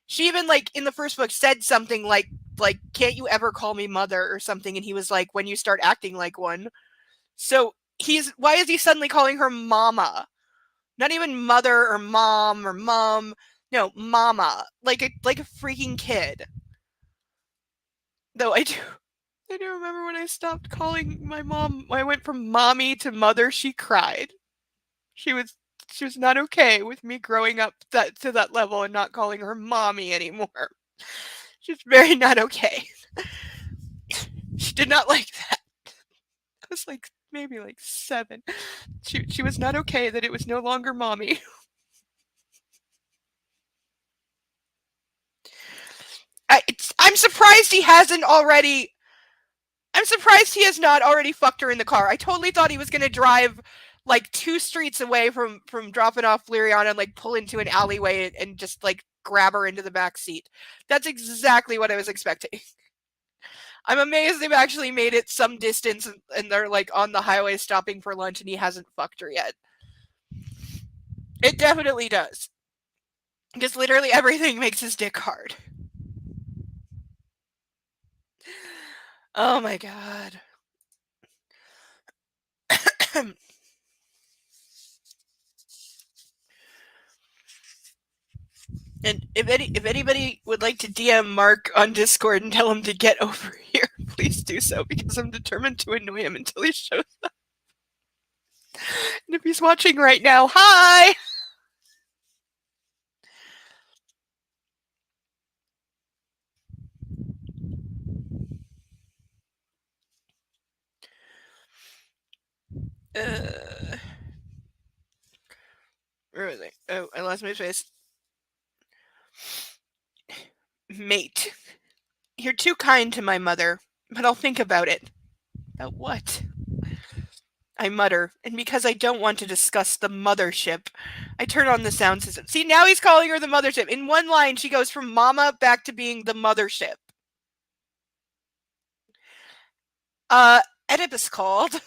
She even, like, in the first book said something like, can't you ever call me mother or something? And he was like, when you start acting like one. So why is he suddenly calling her mama? Not even mother or mom or mom. No, mama. Like a freaking kid. Though I do remember when I stopped calling my mom. When I went from mommy to mother, she cried. She was not okay with me growing up to that level and not calling her mommy anymore. She's very not okay. She did not like that. I was like maybe like 7. She was not okay that it was no longer mommy. I'm surprised he hasn't already. I'm surprised he has not already fucked her in the car. I totally thought he was going to drive like 2 streets away from dropping off Liriana and like pull into an alleyway and just like grab her into the back seat. That's exactly what I was expecting. I'm amazed they've actually made it some distance and they're like on the highway stopping for lunch and he hasn't fucked her yet. It definitely does. Because literally everything makes his dick hard. Oh my god. And if anybody would like to DM Mark on Discord and tell him to get over here, please do so, because I'm determined to annoy him until he shows up. And if he's watching right now, hi! Where was I? Oh, I lost my face. Mate, you're too kind to my mother, but I'll think about it. About what? I mutter, and because I don't want to discuss the mothership, I turn on the sound system. See, now he's calling her the mothership. In one line, she goes from mama back to being the mothership. Oedipus called.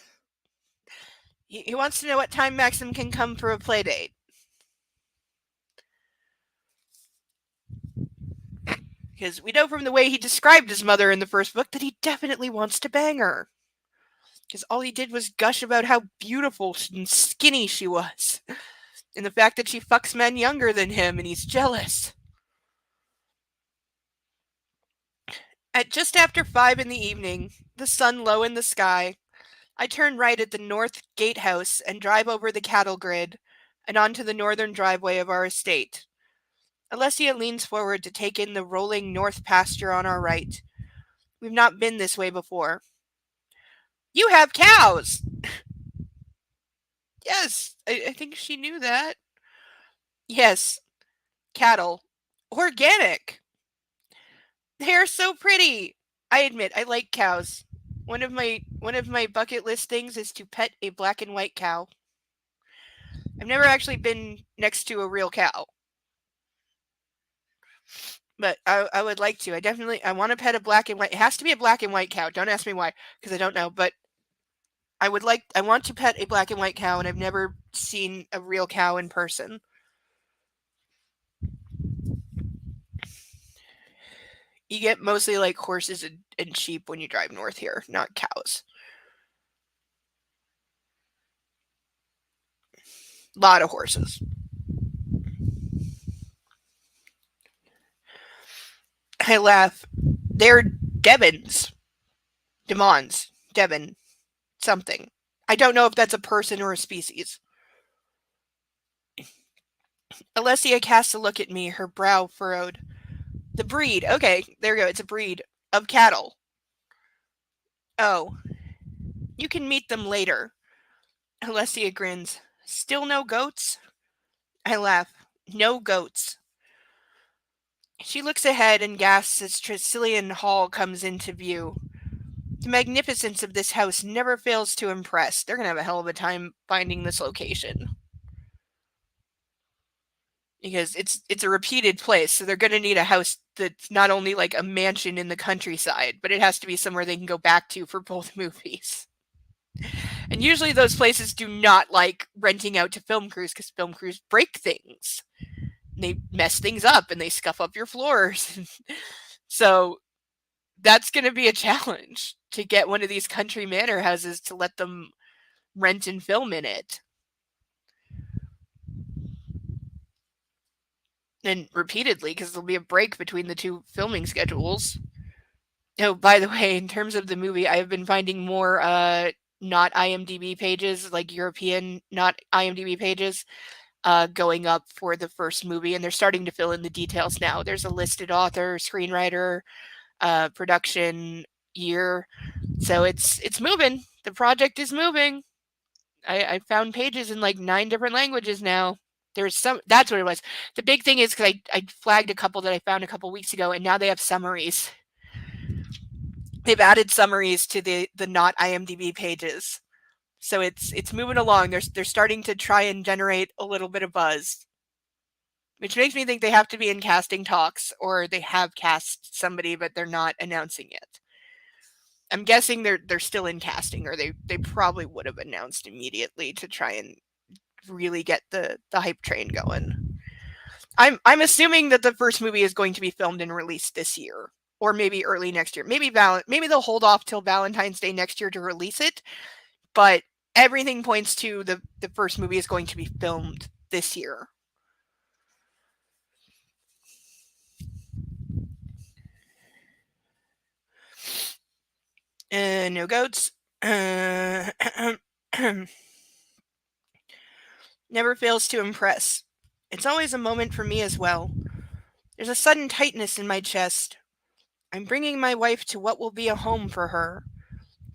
He wants to know what time Maxim can come for a play date. Because we know from the way he described his mother in the first book that he definitely wants to bang her. Because all he did was gush about how beautiful and skinny she was. And the fact that she fucks men younger than him and he's jealous. At just after 5 in the evening, the sun low in the sky, I turn right at the north gatehouse and drive over the cattle grid and onto the northern driveway of our estate. Alessia leans forward to take in the rolling north pasture on our right. We've not been this way before. You have cows! Yes, I think she knew that. Yes, cattle. Organic. They're so pretty. I admit, I like cows. One of my bucket list things is to pet a black and white cow. I've never actually been next to a real cow. But I would like to. I want to pet a black and white. It has to be a black and white cow. Don't ask me why, because I don't know. But I want to pet a black and white cow, and I've never seen a real cow in person. You get mostly like horses and sheep when you drive north here, not cows. A lot of horses. I laugh. They're Devons. Demons. Devon. Something. I don't know if that's a person or a species. Alessia casts a look at me, her brow furrowed. The breed. Okay, there we go. It's a breed of cattle. Oh. You can meet them later. Alessia grins. Still no goats? I laugh. No goats. She looks ahead and gasps as Tresillian Hall comes into view. The magnificence of this house never fails to impress. They're going to have a hell of a time finding this location. Because it's a repeated place, so they're going to need a house that's not only like a mansion in the countryside, but it has to be somewhere they can go back to for both movies. And usually those places do not like renting out to film crews because film crews break things. They mess things up and they scuff up your floors. So that's going to be a challenge to get one of these country manor houses to let them rent and film in it. And repeatedly, because there'll be a break between the two filming schedules. Oh, by the way, in terms of the movie, I have been finding more not IMDb pages, like European not IMDb pages, going up for the first movie, and they're starting to fill in the details now. There's a listed author, screenwriter, production year, so it's moving. The project is moving. I found pages in like 9 different languages now. There's some. That's what it was. The big thing is because I flagged a couple that I found a couple weeks ago, and now they have summaries. They've added summaries to the not IMDb pages. So it's moving along. They're starting to try and generate a little bit of buzz, which makes me think they have to be in casting talks, or they have cast somebody but they're not announcing it. I'm guessing they're still in casting, or they probably would have announced immediately to try and really get the hype train going. I'm assuming that the first movie is going to be filmed and released this year, or maybe early next year. Maybe they'll hold off till Valentine's Day next year to release it, but everything points to the first movie is going to be filmed this year. No goats. Never fails to impress. It's always a moment for me as well. There's a sudden tightness in my chest. I'm bringing my wife to what will be a home for her,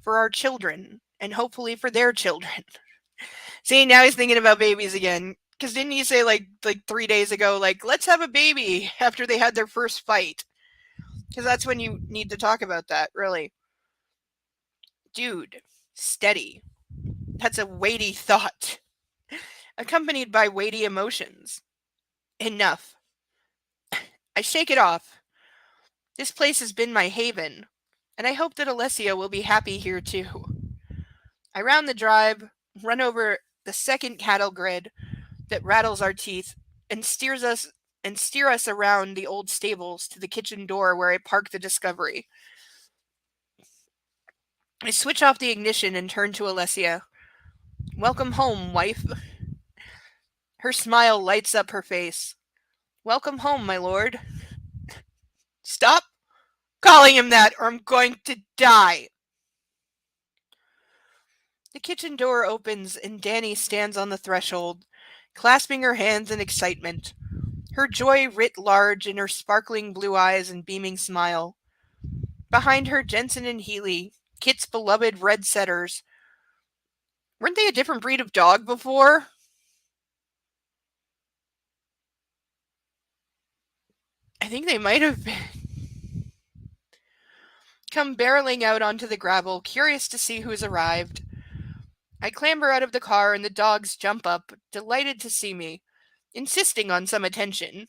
for our children, and hopefully for their children. See, now he's thinking about babies again. Because didn't he say like 3 days ago, like, let's have a baby after they had their first fight? Because that's when you need to talk about that, really. Dude, steady. That's a weighty thought, accompanied by weighty emotions. Enough. I shake it off. This place has been my haven, and I hope that Alessia will be happy here too. I round the drive, run over the second cattle grid that rattles our teeth, and steer us around the old stables to the kitchen door where I park the Discovery. I switch off the ignition and turn to Alessia. Welcome home, wife. Her smile lights up her face. Welcome home, my lord. Stop calling him that, or I'm going to die. The kitchen door opens and Danny stands on the threshold, clasping her hands in excitement, her joy writ large in her sparkling blue eyes and beaming smile. Behind her, Jensen and Healy, Kit's beloved red setters. Weren't they a different breed of dog before? I think they might have been. Come barreling out onto the gravel, curious to see who's arrived. I clamber out of the car and the dogs jump up, delighted to see me, insisting on some attention.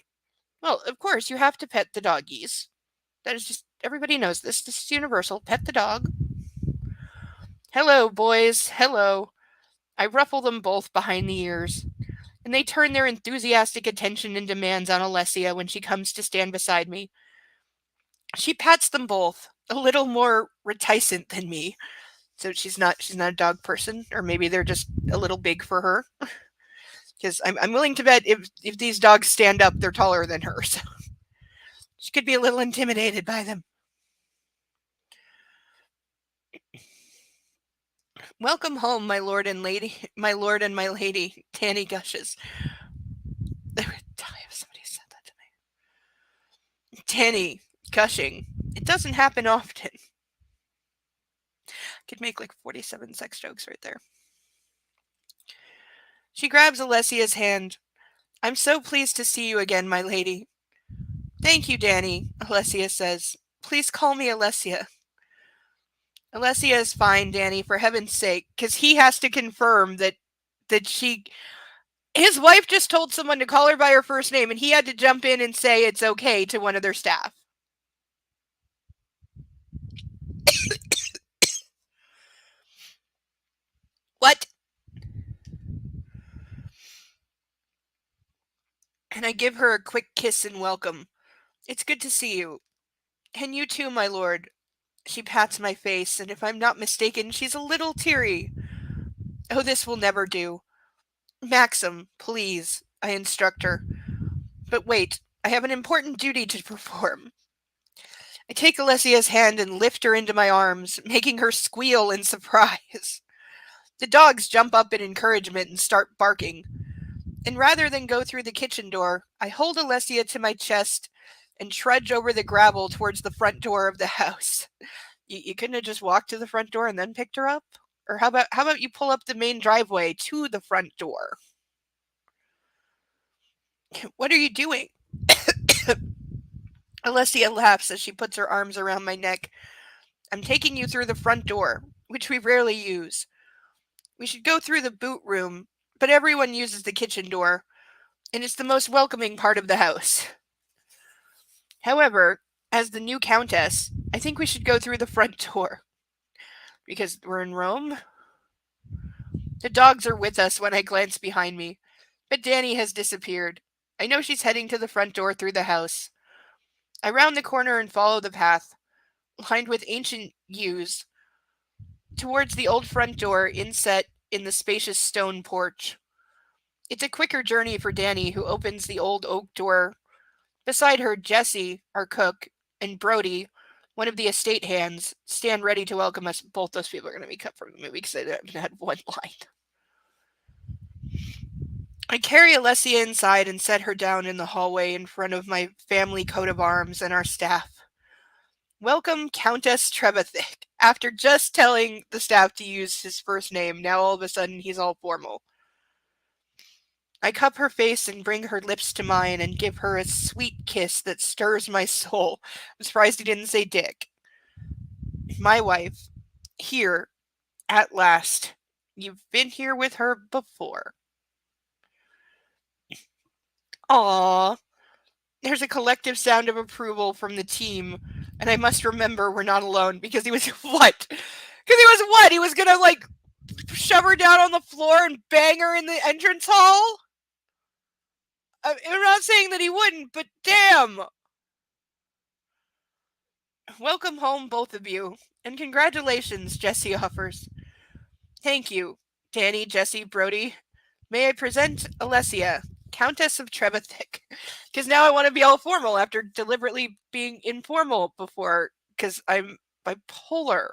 Well, of course, you have to pet the doggies. That is just, everybody knows this. This is universal. Pet the dog. Hello, boys. Hello. I ruffle them both behind the ears, and they turn their enthusiastic attention and demands on Alessia when she comes to stand beside me. She pats them both, a little more reticent than me. So she's not a dog person, or maybe they're just a little big for her. Because I'm willing to bet if these dogs stand up, they're taller than her, so she could be a little intimidated by them. Welcome home, my lord and lady, my lord and my lady, Danny gushes. I would die if somebody said that to me. Danny, gushing. It doesn't happen often. Could make like 47 sex jokes right there. She grabs Alessia's hand. I'm so pleased to see you again, my lady. Thank you, Danny, Alessia says. Please call me Alessia. Alessia is fine, Danny, for heaven's sake, because he has to confirm that she. His wife just told someone to call her by her first name, and he had to jump in and say it's okay to one of their staff. What? And I give her a quick kiss and welcome. It's good to see you. And you too, my lord. She pats my face, and if I'm not mistaken, she's a little teary. Oh, this will never do. Maxim, please, I instruct her. But wait, I have an important duty to perform. I take Alessia's hand and lift her into my arms, making her squeal in surprise. The dogs jump up in encouragement and start barking. And rather than go through the kitchen door, I hold Alessia to my chest and trudge over the gravel towards the front door of the house. You couldn't have just walked to the front door and then picked her up? Or how about you pull up the main driveway to the front door? What are you doing? Alessia laughs as she puts her arms around my neck. I'm taking you through the front door, which we rarely use. We should go through the boot room, but everyone uses the kitchen door, and it's the most welcoming part of the house. However, as the new countess, I think we should go through the front door. Because we're in Rome? The dogs are with us when I glance behind me, but Danny has disappeared. I know she's heading to the front door through the house. I round the corner and follow the path, lined with ancient yews, towards the old front door inset in the spacious stone porch. It's a quicker journey for Danny, who opens the old oak door. Beside her, Jesse, our cook, and Brody, one of the estate hands, stand ready to welcome us. Both those people are going to be cut from the movie because they haven't had one line. I carry Alessia inside and set her down in the hallway in front of my family coat of arms and our staff. Welcome, Countess Trevethick. After just telling the staff to use his first name, now all of a sudden he's all formal. I cup her face and bring her lips to mine and give her a sweet kiss that stirs my soul. I'm surprised he didn't say dick. My wife, here, at last. You've been here with her before. Aww. There's a collective sound of approval from the team, and I must remember we're not alone, because he was what? He was gonna, like, shove her down on the floor and bang her in the entrance hall? I'm not saying that he wouldn't, but damn! Welcome home, both of you, and congratulations, Jesse offers. Thank you, Danny, Jesse, Brody. May I present Alessia, Countess of Trevethick? Because now I want to be all formal after deliberately being informal before, because I'm bipolar.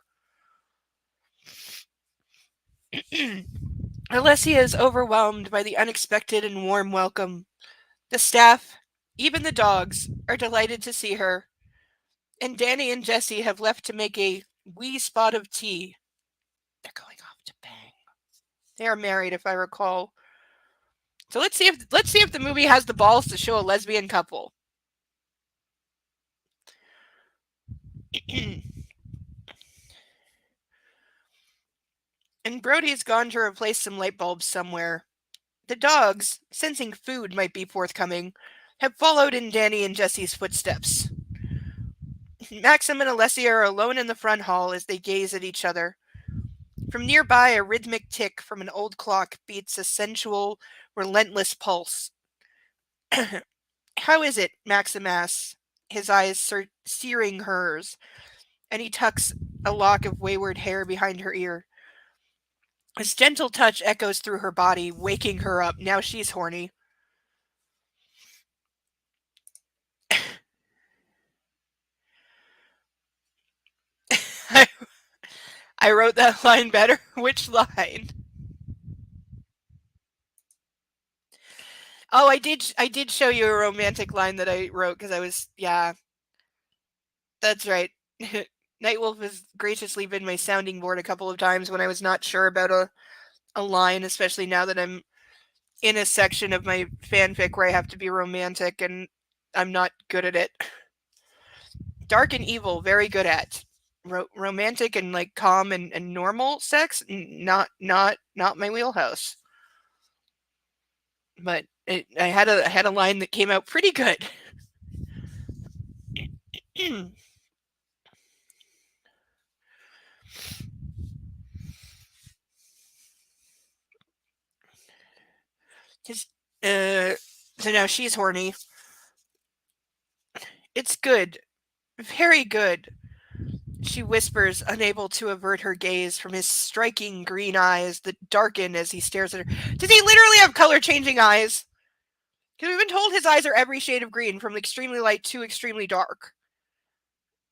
Alessia is overwhelmed by the unexpected and warm welcome. The staff, even the dogs, are delighted to see her. And Danny and Jesse have left to make a wee spot of tea. They're going off to bang. They are married, if I recall. So let's see if the movie has the balls to show a lesbian couple. And Brody's gone to replace some light bulbs somewhere. The dogs, sensing food might be forthcoming, have followed in Danny and Jesse's footsteps. Maxim and Alessia are alone in the front hall as they gaze at each other. From nearby, a rhythmic tick from an old clock beats a sensual, relentless pulse. How is it? Maxim asks, his eyes searing hers, and he tucks a lock of wayward hair behind her ear. His gentle touch echoes through her body, waking her up. Now she's horny. I wrote that line better. Which line? Oh, I did show you a romantic line that I wrote because I was, yeah. That's right. Nightwolf has graciously been my sounding board a couple of times when I was not sure about a line, especially now that I'm in a section of my fanfic where I have to be romantic and I'm not good at it. Dark and evil, very good at. Romantic and like calm and normal sex, not my wheelhouse. But I had a line that came out pretty good. So now she's horny. It's good. Very good. She whispers, unable to avert her gaze from his striking green eyes that darken as he stares at her. Does he literally have color-changing eyes? Because we've been told his eyes are every shade of green, from extremely light to extremely dark.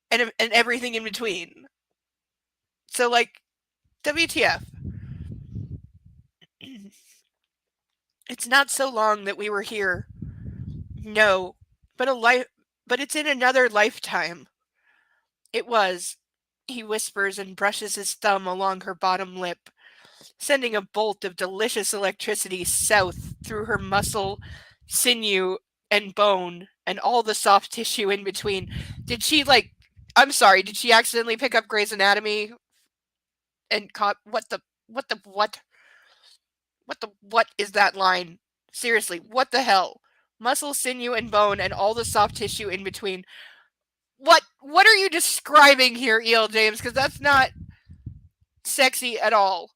And everything in between. So, like, WTF. It's not so long that we were here. No, but it's in another lifetime. It was, he whispers and brushes his thumb along her bottom lip, sending a bolt of delicious electricity south through her muscle, sinew, and bone, and all the soft tissue in between. Did she, like, I'm sorry, did she accidentally pick up Grey's Anatomy and caught, what is that line? Seriously, what the hell? Muscle, sinew, and bone, and all the soft tissue in between. What are you describing here, E.L. James? Because that's not sexy at all.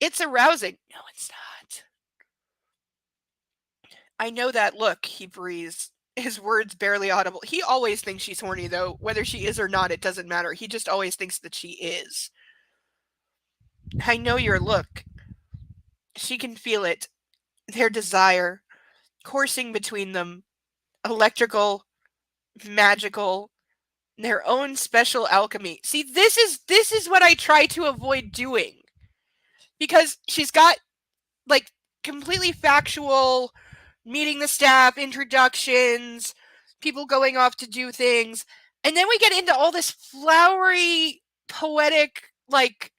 It's arousing. No, it's not. I know that look, he breathes, his words barely audible. He always thinks she's horny, though. Whether she is or not, it doesn't matter. He just always thinks that she is. I know your look. She can feel it. Their desire, coursing between them, electrical, magical, their own special alchemy. See, this is what I try to avoid doing. Because she's got like completely factual meeting the staff, introductions, people going off to do things, and then we get into all this flowery, poetic, like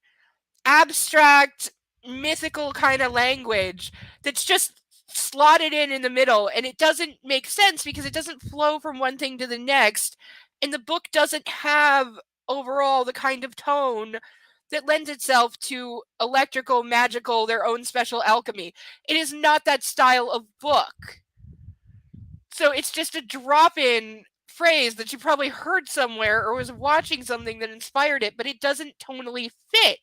abstract, mythical kind of language that's just slotted in the middle, and it doesn't make sense because it doesn't flow from one thing to the next, and the book doesn't have overall the kind of tone that lends itself to electrical, magical, their own special alchemy. It is not that style of book. So it's just a drop-in phrase that you probably heard somewhere or was watching something that inspired it, but it doesn't tonally fit.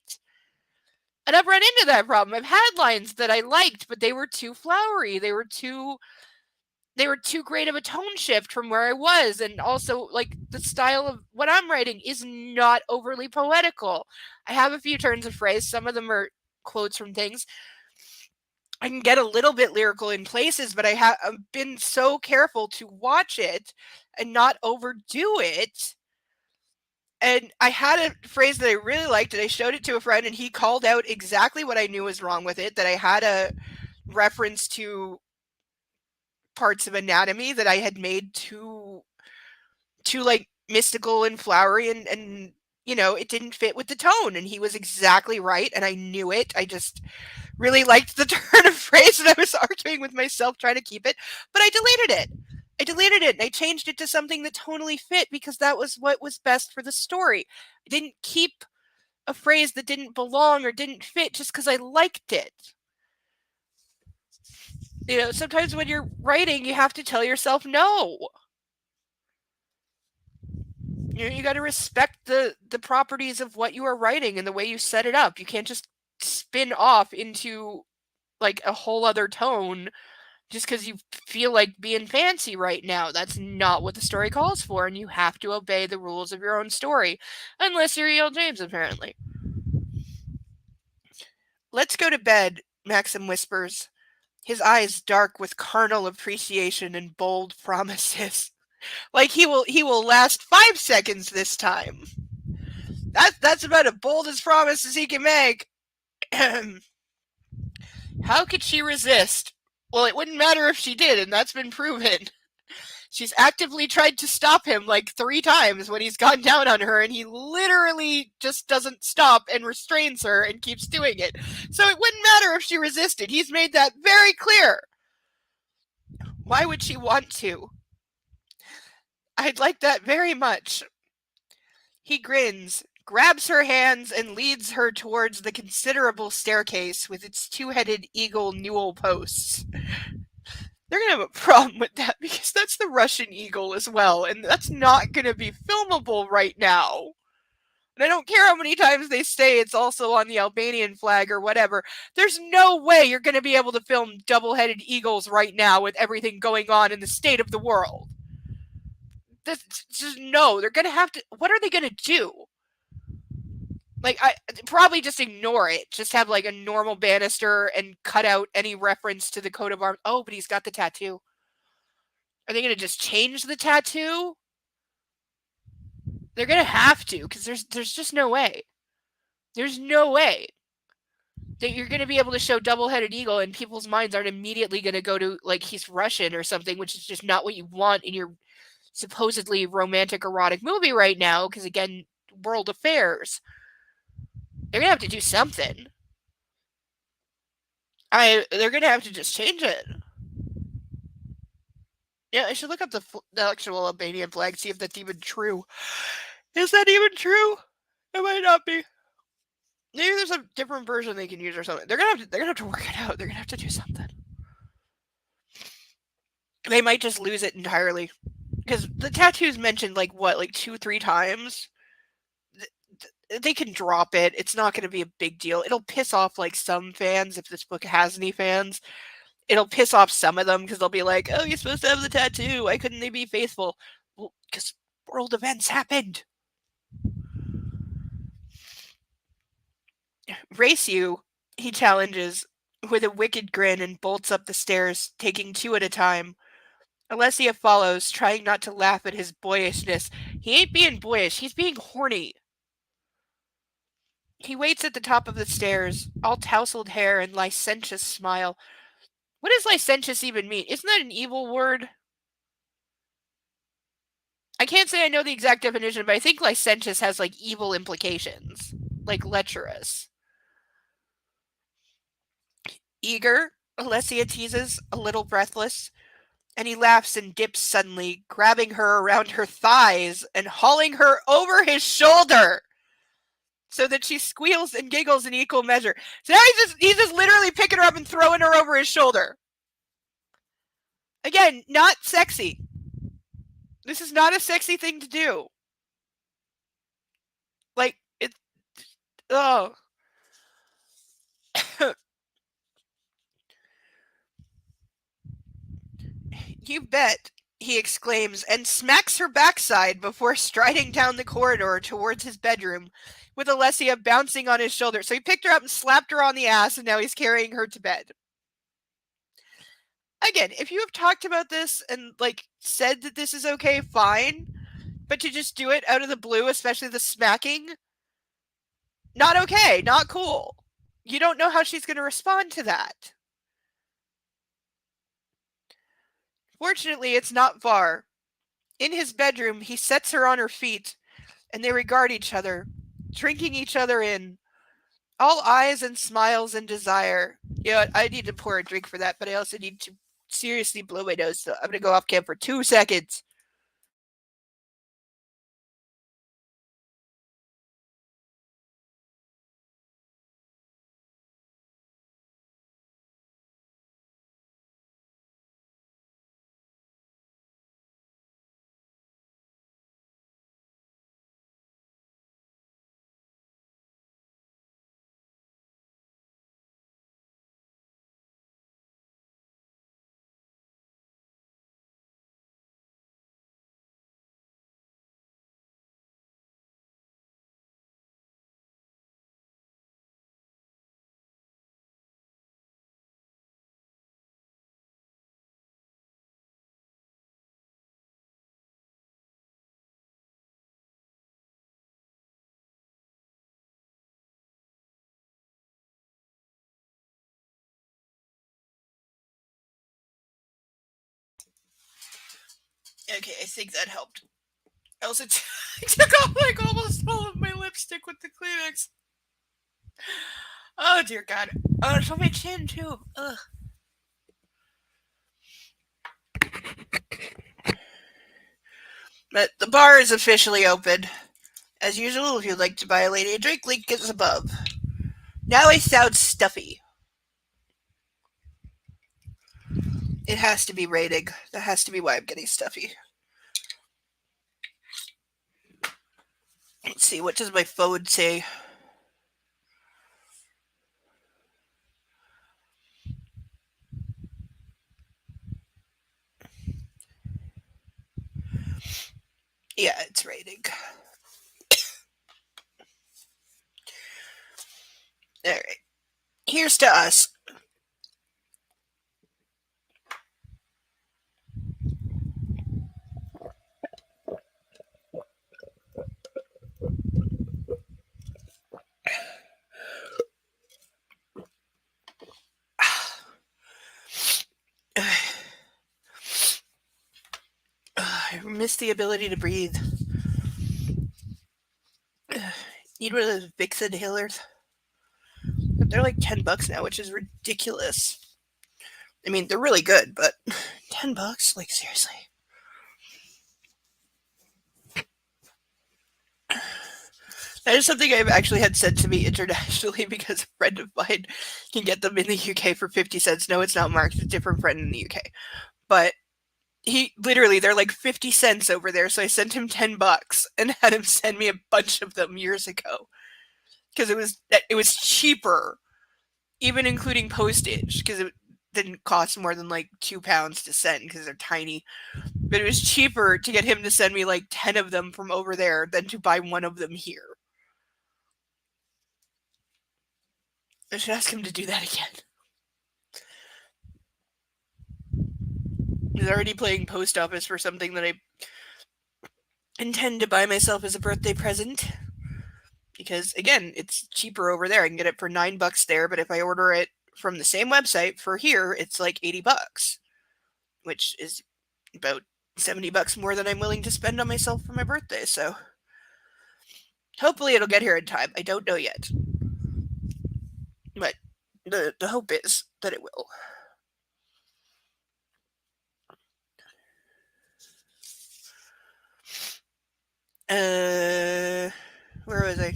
And I've run into that problem. I've had lines that I liked, but they were too flowery. They were too great of a tone shift from where I was. And also, like, the style of what I'm writing is not overly poetical. I have a few turns of phrase. Some of them are quotes from things. I can get a little bit lyrical in places, but I've been so careful to watch it and not overdo it. And I had a phrase that I really liked, and I showed it to a friend, and he called out exactly what I knew was wrong with it, that I had a reference to parts of anatomy that I had made too like mystical and flowery, and you know, it didn't fit with the tone, and he was exactly right, and I knew it. I just really liked the turn of phrase, and I was arguing with myself trying to keep it, but I deleted it. And I changed it to something that tonally fit because that was what was best for the story. I didn't keep a phrase that didn't belong or didn't fit just because I liked it. You know, sometimes when you're writing, you have to tell yourself no. You know, you got to respect the properties of what you are writing and the way you set it up. You can't just spin off into like a whole other tone just because you feel like being fancy right now. That's not what the story calls for, and you have to obey the rules of your own story, unless you're E.L. James, apparently. Let's go to bed, Maxim whispers, his eyes dark with carnal appreciation and bold promises. Like he will last 5 seconds this time. That's about as bold as promise as he can make. How could she resist? Well, it wouldn't matter if she did, and that's been proven. She's actively tried to stop him like 3 times when he's gone down on her, and he literally just doesn't stop and restrains her and keeps doing it. So it wouldn't matter if she resisted. He's made that very clear. Why would she want to? I'd like that very much. He grins, grabs her hands, and leads her towards the considerable staircase with its 2-headed eagle newel posts. They're going to have a problem with that because that's the Russian eagle as well, and that's not going to be filmable right now. And I don't care how many times they say it's also on the Albanian flag or whatever. There's no way you're going to be able to film double-headed eagles right now with everything going on in the state of the world. Just no, they're going to have to. What are they going to do? Like, I probably just ignore it. Just have like a normal banister and cut out any reference to the coat of arms. Oh, but he's got the tattoo. Are they going to just change the tattoo? They're going to have to, because there's just no way. There's no way that you're going to be able to show double-headed eagle and people's minds aren't immediately going to go to, like, he's Russian or something, which is just not what you want in your supposedly romantic erotic movie right now, because, again, world affairs. They're going to have to do something. They're going to have to just change it. Yeah, I should look up the actual Albanian flag, see if that's even true. Is that even true? It might not be. Maybe there's a different version they can use or something. They're gonna have to work it out. They're gonna have to do something. They might just lose it entirely. Because the tattoo's mentioned like 2-3 times. They can drop it. It's not gonna be a big deal. It'll piss off like some fans if this book has any fans. it'll piss off some of them because they'll be like, oh, you're supposed to have the tattoo. Why couldn't they be faithful? Well, because world events happened. Race you, he challenges with a wicked grin and bolts up the stairs, taking 2 at a time. Alessia follows, trying not to laugh at his boyishness. He ain't being boyish, he's being horny. He waits at the top of the stairs, all tousled hair and licentious smile. What does licentious even mean? Isn't that an evil word? I can't say I know the exact definition, but I think licentious has like evil implications, like lecherous. Eager, Alessia teases, a little breathless, and he laughs and dips suddenly, grabbing her around her thighs and hauling her over his shoulder so that she squeals and giggles in equal measure. So now he's just literally picking her up and throwing her over his shoulder. Again, not sexy. This is not a sexy thing to do. Like, it. Oh. You bet, he exclaims, and smacks her backside before striding down the corridor towards his bedroom, with Alessia bouncing on his shoulder. So he picked her up and slapped her on the ass, and now he's carrying her to bed. Again, if you have talked about this and, like, said that this is okay, fine. But to just do it out of the blue, especially the smacking, not okay, not cool. You don't know how she's going to respond to that. Fortunately, it's not far. In his bedroom, he sets her on her feet, and they regard each other, drinking each other in. All eyes and smiles and desire. You know what? I need to pour a drink for that, but I also need to seriously blow my nose, so I'm going to go off cam for 2 seconds. Okay, I think that helped. I also I took off like almost all of my lipstick with the Kleenex. Oh dear God. Oh, it's on my chin too. Ugh. But the bar is officially open. As usual, if you'd like to buy a lady a drink, link is above. Now I sound stuffy. It has to be raining. That has to be why I'm getting stuffy. Let's see, what does my phone say? Yeah, it's raining. Alright. Here's to us. I miss the ability to breathe. Need one of those Vicks inhalers. They're like $10 now, which is ridiculous. I mean, they're really good, but $10? Like, seriously. That is something I've actually had sent to me internationally because a friend of mine can get them in the UK for 50 cents. No, it's not Mark, it's a different friend in the UK. But he literally, they're like 50 cents over there, so I sent him $10 and had him send me a bunch of them years ago. Because it was cheaper, even including postage, because didn't cost more than like £2 to send because they're tiny. But it was cheaper to get him to send me like 10 of them from over there than to buy one of them here. I should ask him to do that again. He's already playing post office for something that I intend to buy myself as a birthday present. Because again, it's cheaper over there. I can get it for $9 there, but if I order it from the same website for here, it's like $80, which is about $70 more than I'm willing to spend on myself for my birthday. So hopefully it'll get here in time. I don't know yet, but the hope is that it will. Where was I?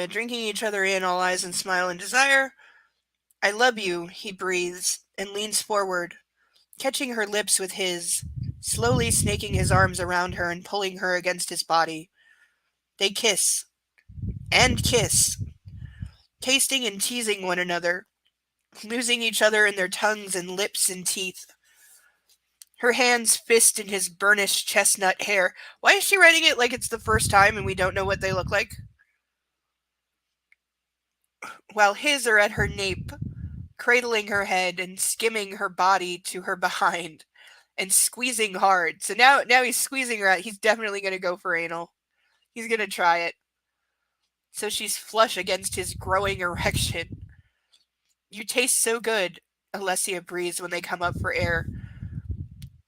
Drinking each other in, all eyes and smile and desire. I love you, he breathes and leans forward, catching her lips with his, slowly snaking his arms around her and pulling her against his body. They kiss. And kiss. Tasting and teasing one another, losing each other in their tongues and lips and teeth. Her hands fist in his burnished chestnut hair. Why is she writing it like it's the first time and we don't know what they look like? While his are at her nape, cradling her head and skimming her body to her behind and squeezing hard. So now he's squeezing her out. He's definitely going to go for anal. He's going to try it. So she's flush against his growing erection. You taste so good, Alessia breathes when they come up for air.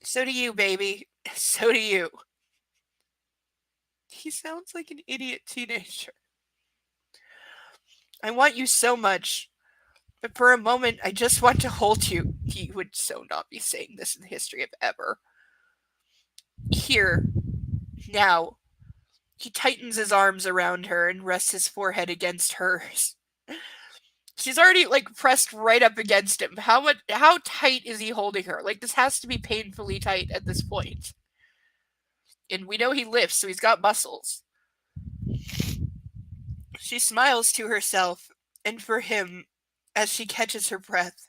So do you, baby. So do you. He sounds like an idiot teenager. I want you so much, but for a moment I just want to hold you. He would so not be saying this in the history of ever. Here, now. He tightens his arms around her and rests his forehead against hers. She's already like pressed right up against him. How tight is he holding her? Like this has to be painfully tight at this point. And we know he lifts, so he's got muscles. She smiles to herself and for him as she catches her breath,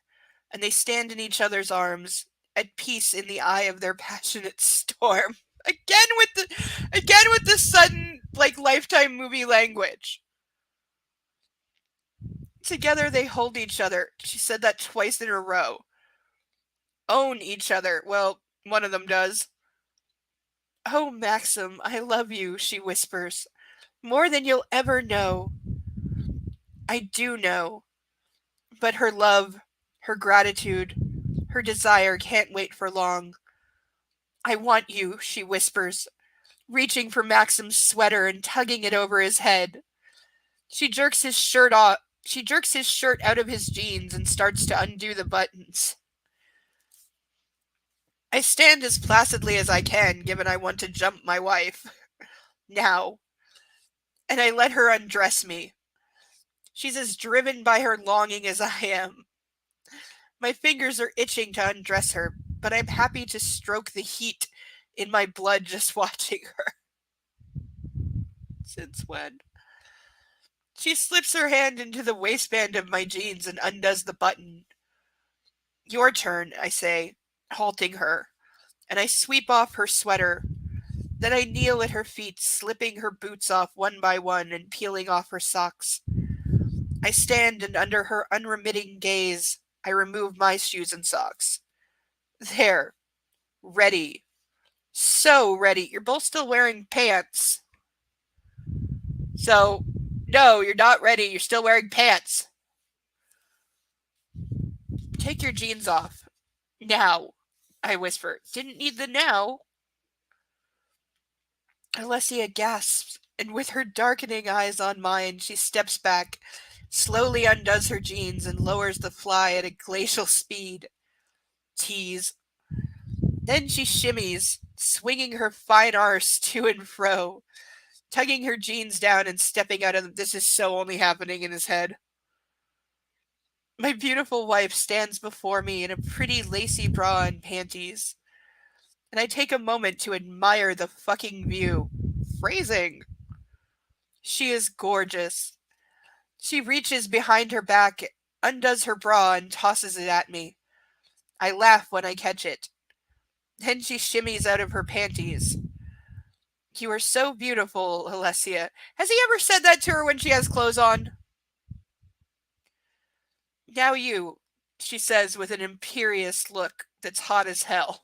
and they stand in each other's arms, at peace in the eye of their passionate storm. Again with the sudden like Lifetime movie language. Together they hold each other. She said that twice in a row. Own each other. Well, one of them does. Oh, Maxim, I love you, she whispers. More than you'll ever know. I do know. But her love, her gratitude, her desire can't wait for long. I want you, she whispers, reaching for Maxim's sweater and tugging it over his head. She jerks his shirt off. She jerks his shirt out of his jeans and starts to undo the buttons. I stand as placidly as I can, given I want to jump my wife. Now. And I let her undress me. She's as driven by her longing as I am. My fingers are itching to undress her, but I'm happy to stroke the heat in my blood just watching her. Since when? She slips her hand into the waistband of my jeans and undoes the button. Your turn, I say, halting her, and I sweep off her sweater. Then I kneel at her feet, slipping her boots off one by one and peeling off her socks. I stand, and under her unremitting gaze, I remove my shoes and socks. There. Ready. So ready. You're both still wearing pants. So, no, you're not ready. You're still wearing pants. Take your jeans off. Now, I whisper. Didn't need the now. Alessia gasps, and with her darkening eyes on mine, she steps back, slowly undoes her jeans, and lowers the fly at a glacial speed. Tease. Then she shimmies, swinging her fine arse to and fro, tugging her jeans down and stepping out of them. This is so only happening in his head. My beautiful wife stands before me in a pretty lacy bra and panties, and I take a moment to admire the fucking view. phrasing. She is gorgeous. She reaches behind her back, undoes her bra, and tosses it at me. I laugh when I catch it. Then she shimmies out of her panties. You are so beautiful, Alessia. Has he ever said that to her when she has clothes on? Now you, she says with an imperious look that's hot as hell.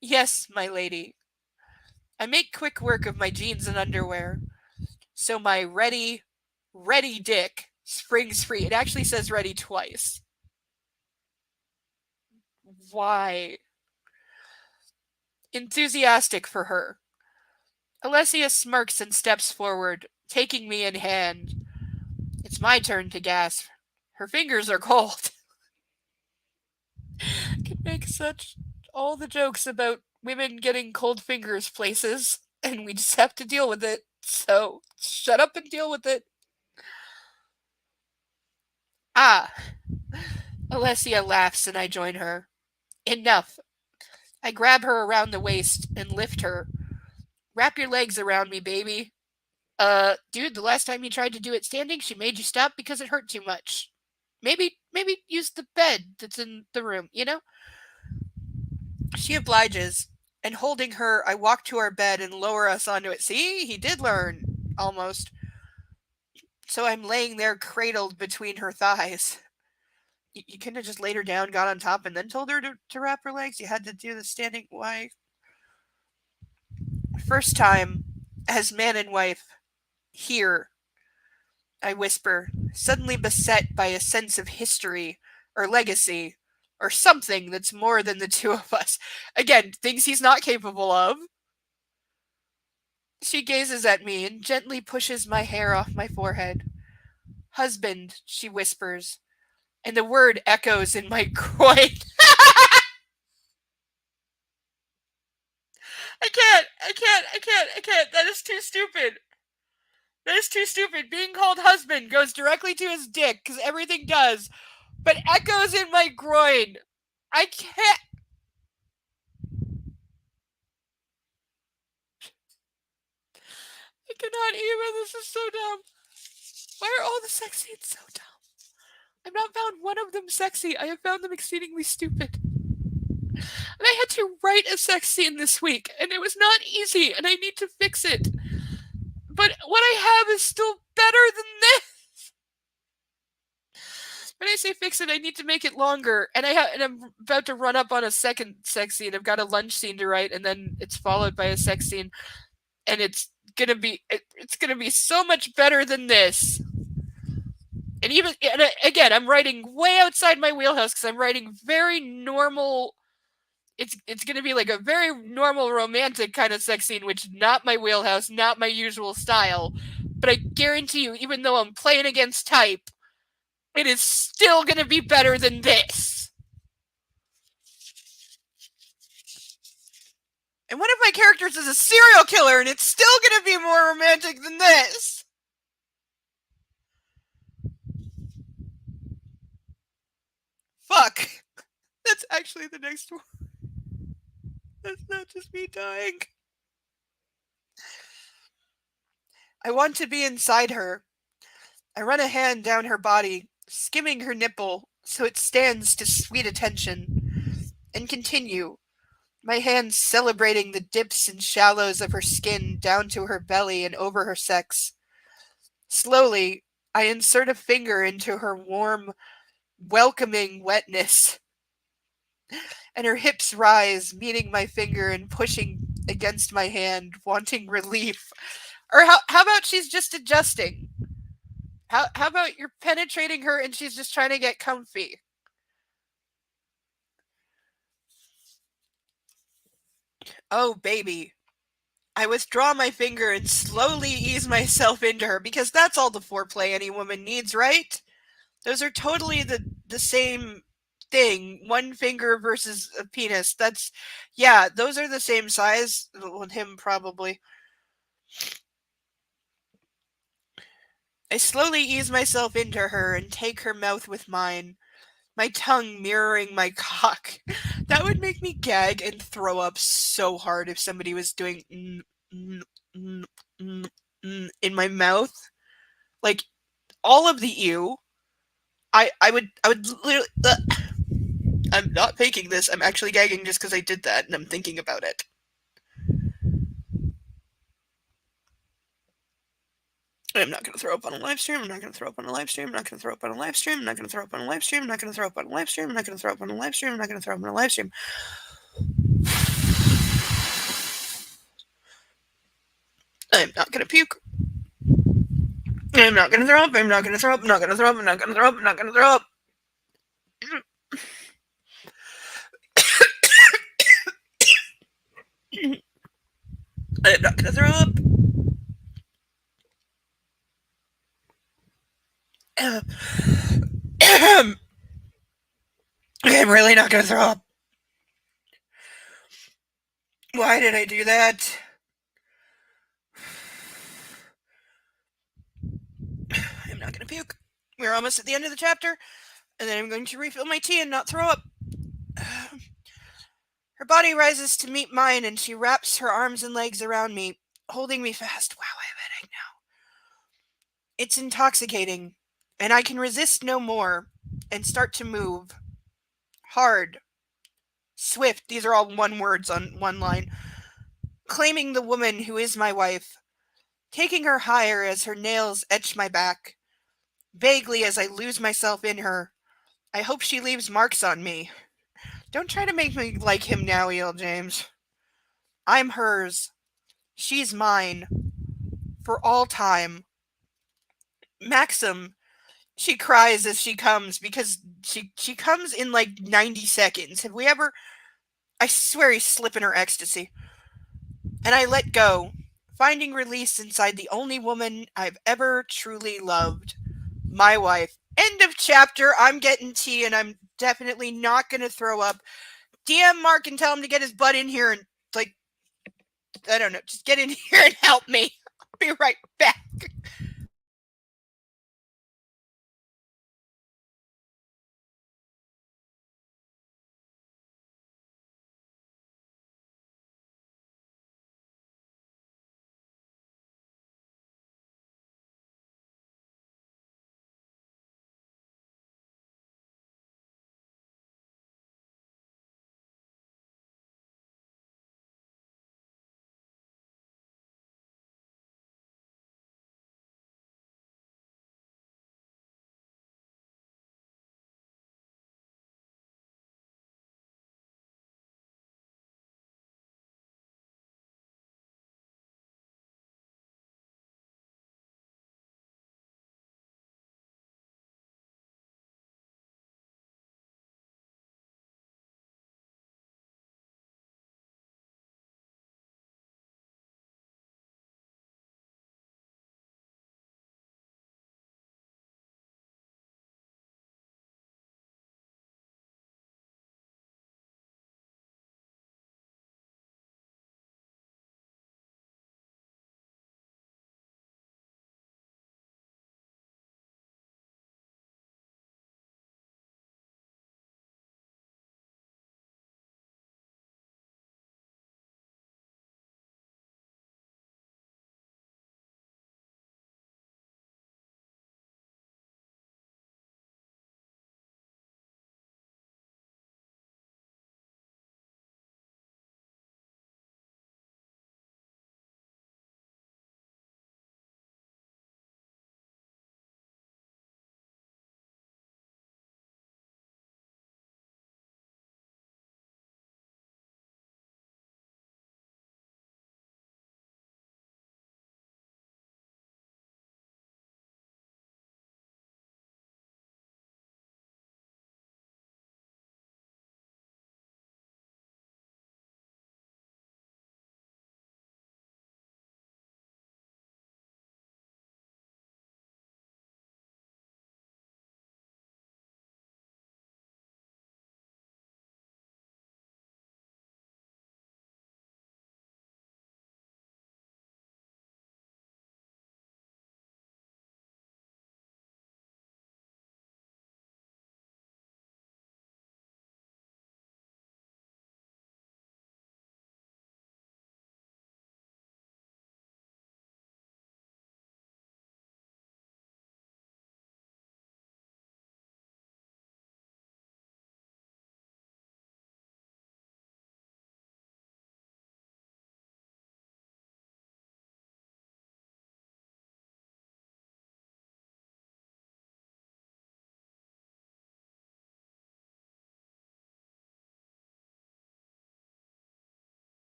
Yes, my lady. I make quick work of my jeans and underwear, so my ready dick springs free. It actually says ready twice. Why? Enthusiastic for her. Alessia smirks and steps forward, taking me in hand. It's my turn to gasp. Her fingers are cold. Could make such all the jokes about women getting cold fingers places, and we just have to deal with it. So shut up and deal with it. Ah. Alessia laughs and I join her. Enough. I grab her around the waist and lift her. Wrap your legs around me, baby. Dude, the last time you tried to do it standing, she made you stop because it hurt too much. Maybe use the bed that's in the room, you know? She obliges, and holding her, I walk to our bed and lower us onto it. See, he did learn, almost. So I'm laying there cradled between her thighs. You couldn't have just laid her down, got on top, and then told her to wrap her legs? You had to do the standing. Why? First time, as man and wife, here, I whisper, suddenly beset by a sense of history, or legacy, or something that's more than the two of us. Again, things he's not capable of. She gazes at me and gently pushes my hair off my forehead. Husband, she whispers, and the word echoes in my groin. I can't. That is too stupid. That is too stupid. Being called husband goes directly to his dick, because everything does, but echoes in my groin. I can't. I cannot even. This is so dumb. Why are all the sex scenes so dumb? I've not found one of them sexy. I have found them exceedingly stupid. And I had to write a sex scene this week, and it was not easy, and I need to fix it. But what I have is still better than this. When I say fix it, I need to make it longer, and I'm about to run up on a second sex scene. I've got a lunch scene to write, and then it's followed by a sex scene, and it's gonna be so much better than this. And again, I'm writing way outside my wheelhouse because I'm writing very normal. It's gonna be like a very normal romantic kind of sex scene, which is not my wheelhouse, not my usual style. But I guarantee you, even though I'm playing against type, it is still gonna be better than this. And one of my characters is a serial killer, and it's still gonna be more romantic than this. Fuck. That's actually the next one. That's not just me dying. I want to be inside her. I run a hand down her body, skimming her nipple so it stands to sweet attention, and continue, my hands celebrating the dips and shallows of her skin down to her belly and over her sex. Slowly, I insert a finger into her warm, welcoming wetness, and her hips rise, meeting my finger and pushing against my hand, wanting relief. Or how about she's just adjusting? How about you're penetrating her and she's just trying to get comfy? Oh, baby. I withdraw my finger and slowly ease myself into her, because that's all the foreplay any woman needs, right? Those are totally the same thing. One finger versus a penis. Those are the same size. With him, probably. I slowly ease myself into her and take her mouth with mine, my tongue mirroring my cock. That would make me gag and throw up so hard if somebody was doing in my mouth, like all of the ew. I would literally. I'm not faking this. I'm actually gagging just because I did that, and I'm thinking about it. I'm not going to throw up on a live stream. I'm not going to throw up on a live stream. I'm not going to throw up on a live stream. I'm not going to throw up on a live stream. I'm not going to throw up on a live stream. I'm not going to throw up on a live stream. I'm not going to throw up on a live stream. I'm not going to puke. I'm not going to throw up. I'm not going to throw up. I'm not going to throw up. I'm not going to throw up. I'm not going to throw up. I'm not going to throw up. I'm really not going to throw up. Why did I do that? I'm not going to puke. We're almost at the end of the chapter, and then I'm going to refill my tea and not throw up. Her body rises to meet mine, and she wraps her arms and legs around me, holding me fast. Wow, I have a headache now. It's intoxicating, and I can resist no more and start to move. Hard. Swift. These are all one words on one line. Claiming the woman who is my wife. Taking her higher as her nails etch my back. Vaguely as I lose myself in her. I hope she leaves marks on me. Don't try to make me like him now, E.L. James. I'm hers. She's mine. For all time. Maxim, she cries as she comes because she comes in like 90 seconds. Have we ever... I swear he's slipping her ecstasy. And I let go, finding release inside the only woman I've ever truly loved. My wife. End of chapter. I'm getting tea and I'm definitely not going to throw up. DM Mark and tell him to get his butt in here and, like, I don't know, just get in here and help me. I'll be right back.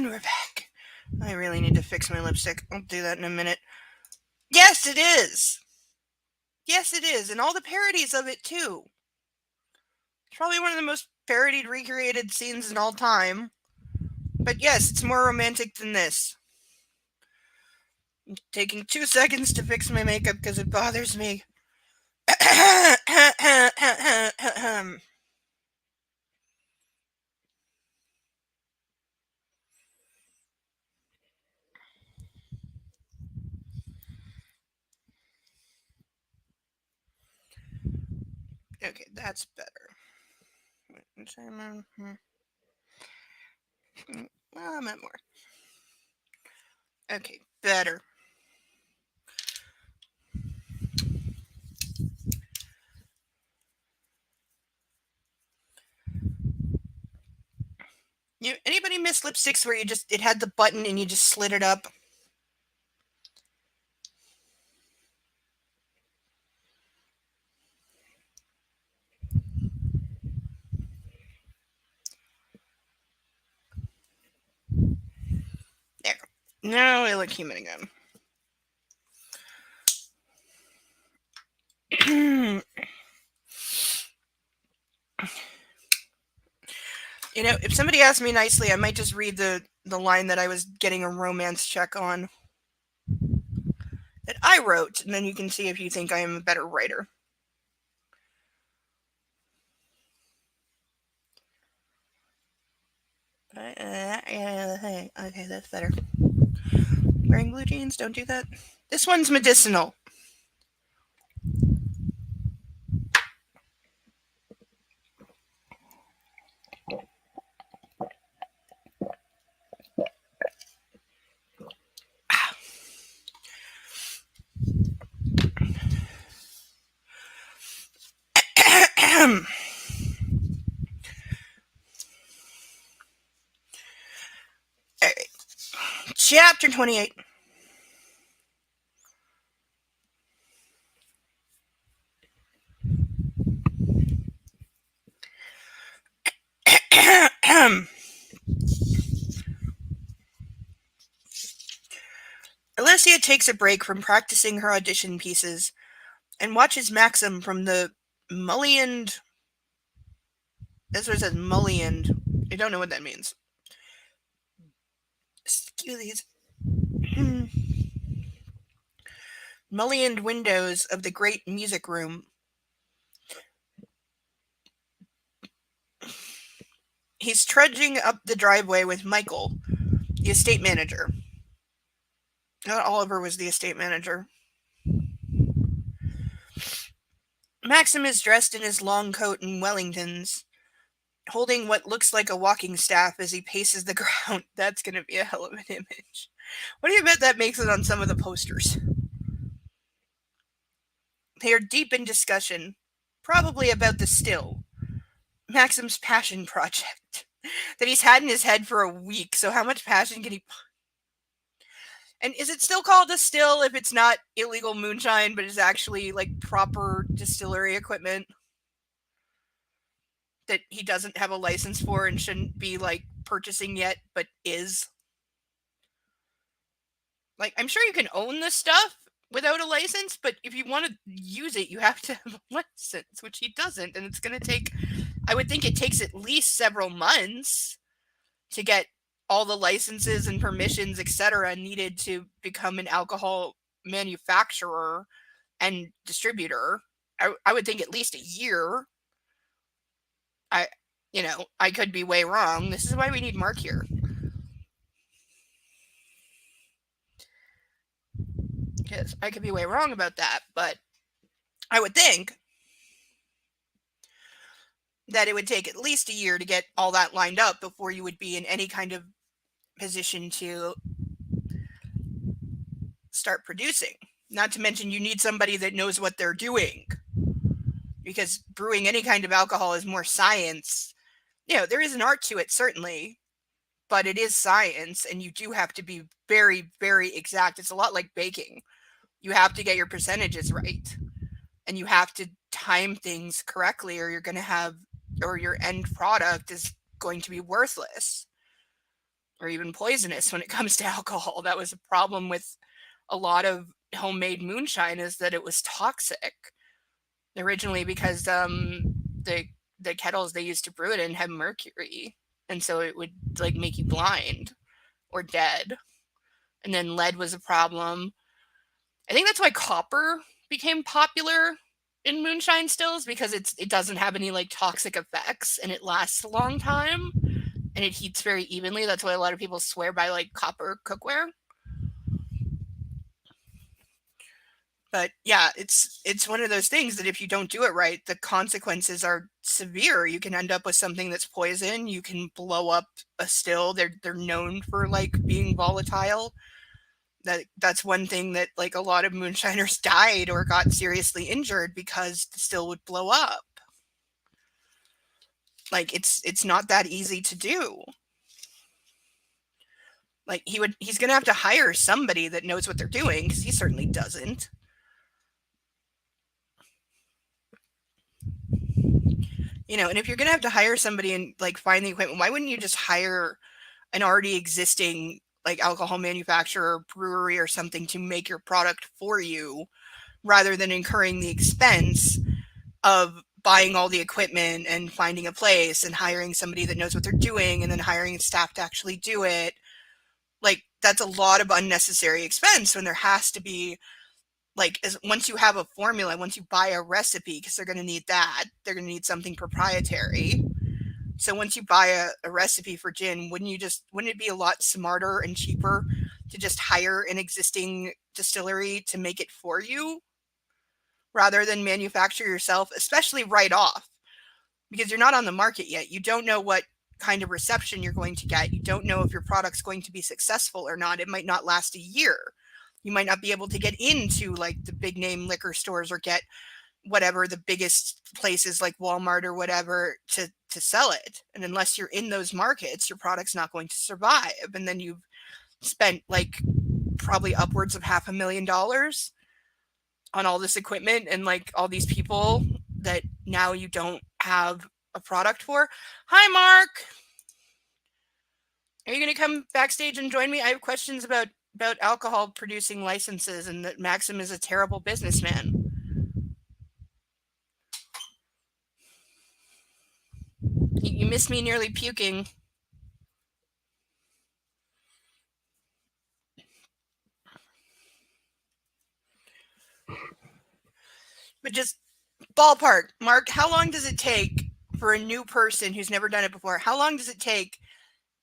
And we're back. I really need to fix my lipstick. I'll do that in a minute. Yes, it is. Yes, it is. And all the parodies of it, too. It's probably one of the most parodied, recreated scenes in all time. But yes, it's more romantic than this. I'm taking 2 seconds to fix my makeup because it bothers me. Okay, that's better. Well, I meant more. Okay, better. Anybody miss lipsticks where it had the button and you just slid it up? There. Now I look human again. If somebody asked me nicely, I might just read the line that I was getting a romance check on. That I wrote, and then you can see if you think I am a better writer. Okay, that's better. Wearing blue jeans, don't do that. This one's medicinal. Alright. Chapter 28. Alessia takes a break from practicing her audition pieces and watches Maxim from the mullioned. That's what it says, mullioned. I don't know what that means. Excuse these. Mullioned windows of the great music room. He's trudging up the driveway with Michael, the estate manager. Not Oliver was the estate manager. Maxim is dressed in his long coat and Wellingtons, holding what looks like a walking staff as he paces the ground. That's going to be a hell of an image. What do you bet that makes it on some of the posters? They are deep in discussion, probably about the still, Maxim's passion project, that he's had in his head for a week. So how much passion can he... And is it still called a still if it's not illegal moonshine, but is actually like proper distillery equipment that he doesn't have a license for and shouldn't be like purchasing yet, but is? Like, I'm sure you can own this stuff without a license, but if you want to use it, you have to have a license, which he doesn't. And it's going to take, I would think it takes at least several months to get all the licenses and permissions, etc., needed to become an alcohol manufacturer and distributor. I would think at least a year. I could be way wrong. This is why we need Mark here. Because I could be way wrong about that, but I would think that it would take at least a year to get all that lined up before you would be in any kind of position to start producing. Not to mention you need somebody that knows what they're doing, because brewing any kind of alcohol is more science. There is an art to it, certainly, but it is science, and you do have to be very, very exact. It's a lot like baking. You have to get your percentages right, and you have to time things correctly, or you're going to have, or your end product is going to be worthless. or even poisonous when it comes to alcohol. That was a problem with a lot of homemade moonshine, is that it was toxic originally because the kettles they used to brew it in had mercury, and so it would like make you blind or dead. And then lead was a problem. I think that's why copper became popular in moonshine stills, because it doesn't have any like toxic effects and it lasts a long time and it heats very evenly. That's why a lot of people swear by like copper cookware. But yeah, it's one of those things that if you don't do it right, the consequences are severe. You can end up with something that's poison. You can blow up a still. They're known for like being volatile. That's one thing that like a lot of moonshiners died or got seriously injured because the still would blow up. Like it's not that easy to do. Like he's gonna have to hire somebody that knows what they're doing, because he certainly doesn't. You know, and if you're gonna have to hire somebody and like find the equipment, why wouldn't you just hire an already existing like alcohol manufacturer, brewery, or something to make your product for you, rather than incurring the expense of buying all the equipment and finding a place and hiring somebody that knows what they're doing and then hiring staff to actually do it. Like that's a lot of unnecessary expense when there has to be like, once you have a formula, once you buy a recipe, because they're going to need that, they're going to need something proprietary. So once you buy a recipe for gin, wouldn't it be a lot smarter and cheaper to just hire an existing distillery to make it for you rather than manufacture yourself, especially right off, because you're not on the market yet. You don't know what kind of reception you're going to get. You don't know if your product's going to be successful or not. It might not last a year. You might not be able to get into like the big name liquor stores or get whatever the biggest places like Walmart or whatever to sell it. And unless you're in those markets, your product's not going to survive. And then you've spent like probably upwards of $500,000 on all this equipment and like all these people that now you don't have a product for. Hi, Mark. Are you going to come backstage and join me? I have questions about alcohol producing licenses and that Maxim is a terrible businessman. You missed me nearly puking. But just ballpark, Mark, how long does it take for a new person who's never done it before? How long does it take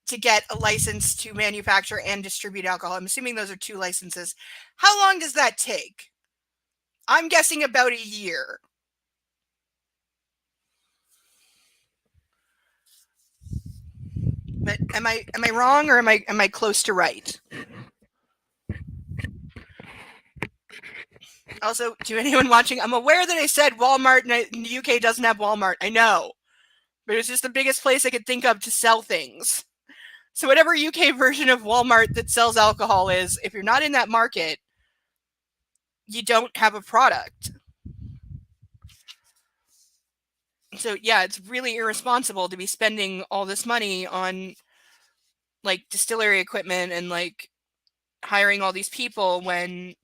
to get a license to manufacture and distribute alcohol? I'm assuming those are 2 licenses. How long does that take? I'm guessing about a year. But am I wrong, or am I close to right? Also, to anyone watching, I'm aware that I said Walmart in the UK doesn't have Walmart. I know. But it's just the biggest place I could think of to sell things. So whatever UK version of Walmart that sells alcohol is, if you're not in that market, you don't have a product. So yeah, it's really irresponsible to be spending all this money on like distillery equipment and like hiring all these people when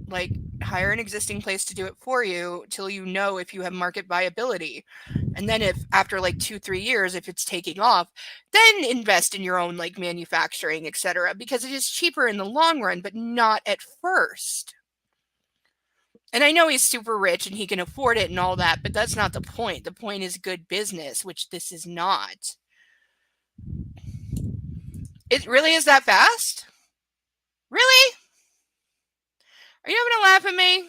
like hire an existing place to do it for you till you know if you have market viability. And then if after like 2-3 years, if it's taking off, then invest in your own like manufacturing, etc., because it is cheaper in the long run, but not at first. And I know he's super rich and he can afford it and all that, but that's not the point. The point is good business, which this is not. It really is that fast? Really? Are you having a laugh at me?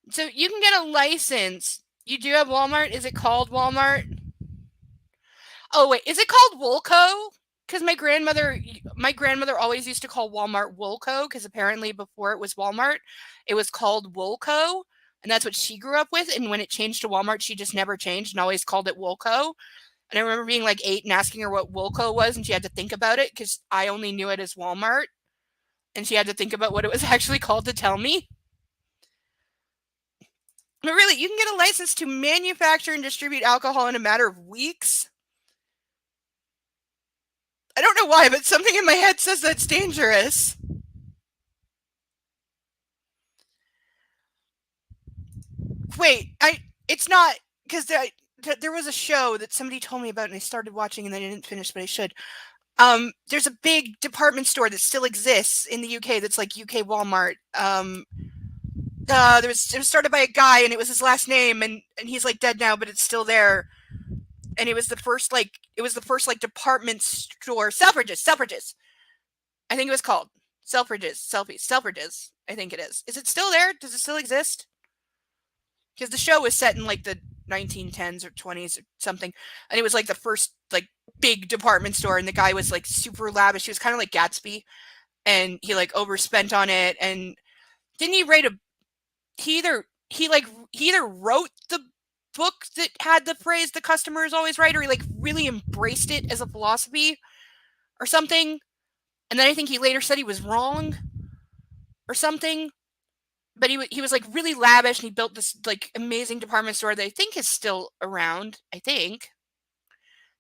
So you can get a license. You do have Walmart? Is it called Walmart? Oh, wait. Is it called Woolco? Because my grandmother always used to call Walmart Woolco, because apparently before it was Walmart, it was called Woolco. And that's what she grew up with. And when it changed to Walmart, she just never changed and always called it Woolco. And I remember being like 8 and asking her what Woolco was, and she had to think about it because I only knew it as Walmart. And she had to think about what it was actually called to tell me. But really, you can get a license to manufacture and distribute alcohol in a matter of weeks. I don't know why, but something in my head says that's dangerous. Wait, it's not, because there was a show that somebody told me about and I started watching and then I didn't finish, but I should. There's a big department store that still exists in the UK that's like UK Walmart. It was started by a guy and it was his last name and he's like dead now, but it's still there. And it was the first department store, Selfridges. I think it was called Selfridges. I think it is. Is it still there? Does it still exist? Because the show was set in like the 1910s or 20s or something, and it was like the first like big department store, and the guy was like super lavish. He was kind of like Gatsby, and he like overspent on it. And didn't he write a? He either wrote the book that had the phrase "the customer is always right," or he like really embraced it as a philosophy or something. And then I think he later said he was wrong or something. But he was like really lavish, and he built this like amazing department store that I think is still around. I think.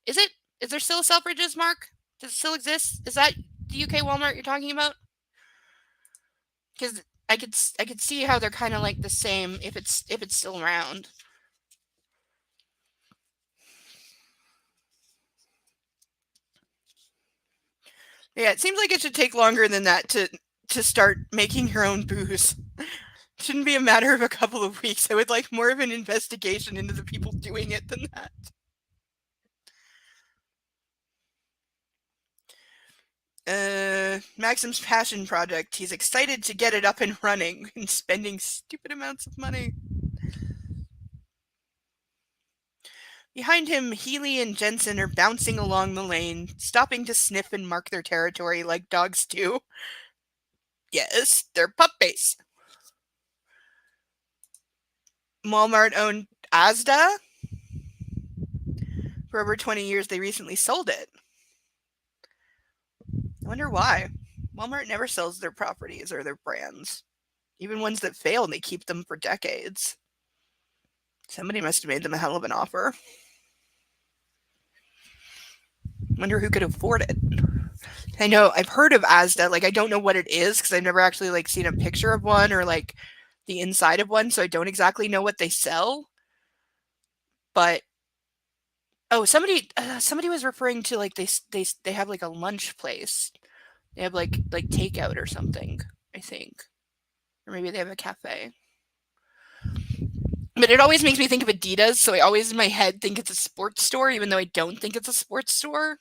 Is it? Is there still a Selfridges, Mark? Does it still exist? Is that the UK Walmart you're talking about? Because I could see how they're kind of like the same if it's still around. Yeah, it seems like it should take longer than that to start making your own booze. It shouldn't be a matter of a couple of weeks. I would like more of an investigation into the people doing it than that. Maxim's passion project. He's excited to get it up and running and spending stupid amounts of money. Behind him, Healy and Jensen are bouncing along the lane, stopping to sniff and mark their territory like dogs do. Yes, they're puppies. Walmart owned Asda. For over 20 years, they recently sold it. I wonder why. Walmart never sells their properties or their brands. Even ones that fail, and they keep them for decades. Somebody must have made them a hell of an offer. Wonder who could afford it. I know, I've heard of Asda. Like, I don't know what it is because I've never actually like seen a picture of one or like the inside of one, so I don't exactly know what they sell. But somebody was referring to like they have like a lunch place. They have like takeout or something, I think. Or maybe they have a cafe. But it always makes me think of Adidas, so I always in my head think it's a sports store, even though I don't think it's a sports store.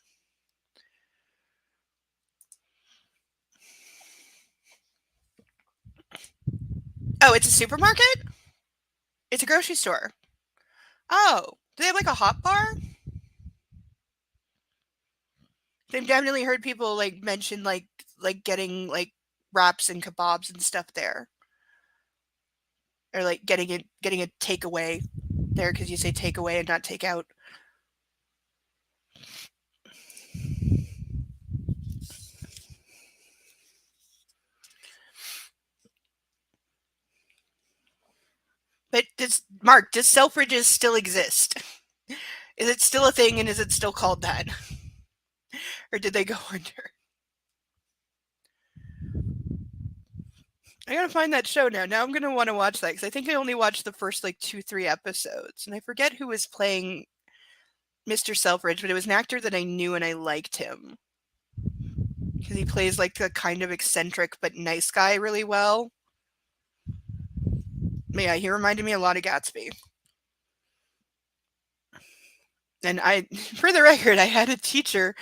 Oh, it's a supermarket? It's a grocery store. Oh, do they have like a hot bar? They've definitely heard people like mention like getting like wraps and kebabs and stuff there, or like getting a takeaway there because you say takeaway and not takeout. But does Selfridges still exist? Is it still a thing, and is it still called that, or did they go under? I gotta find that show now. Now I'm gonna want to watch that because I think I only watched the first like 2-3 episodes, and I forget who was playing Mr. Selfridge, but it was an actor that I knew and I liked him because he plays like the kind of eccentric but nice guy really well. Yeah, he reminded me a lot of Gatsby. And for the record, I had a teacher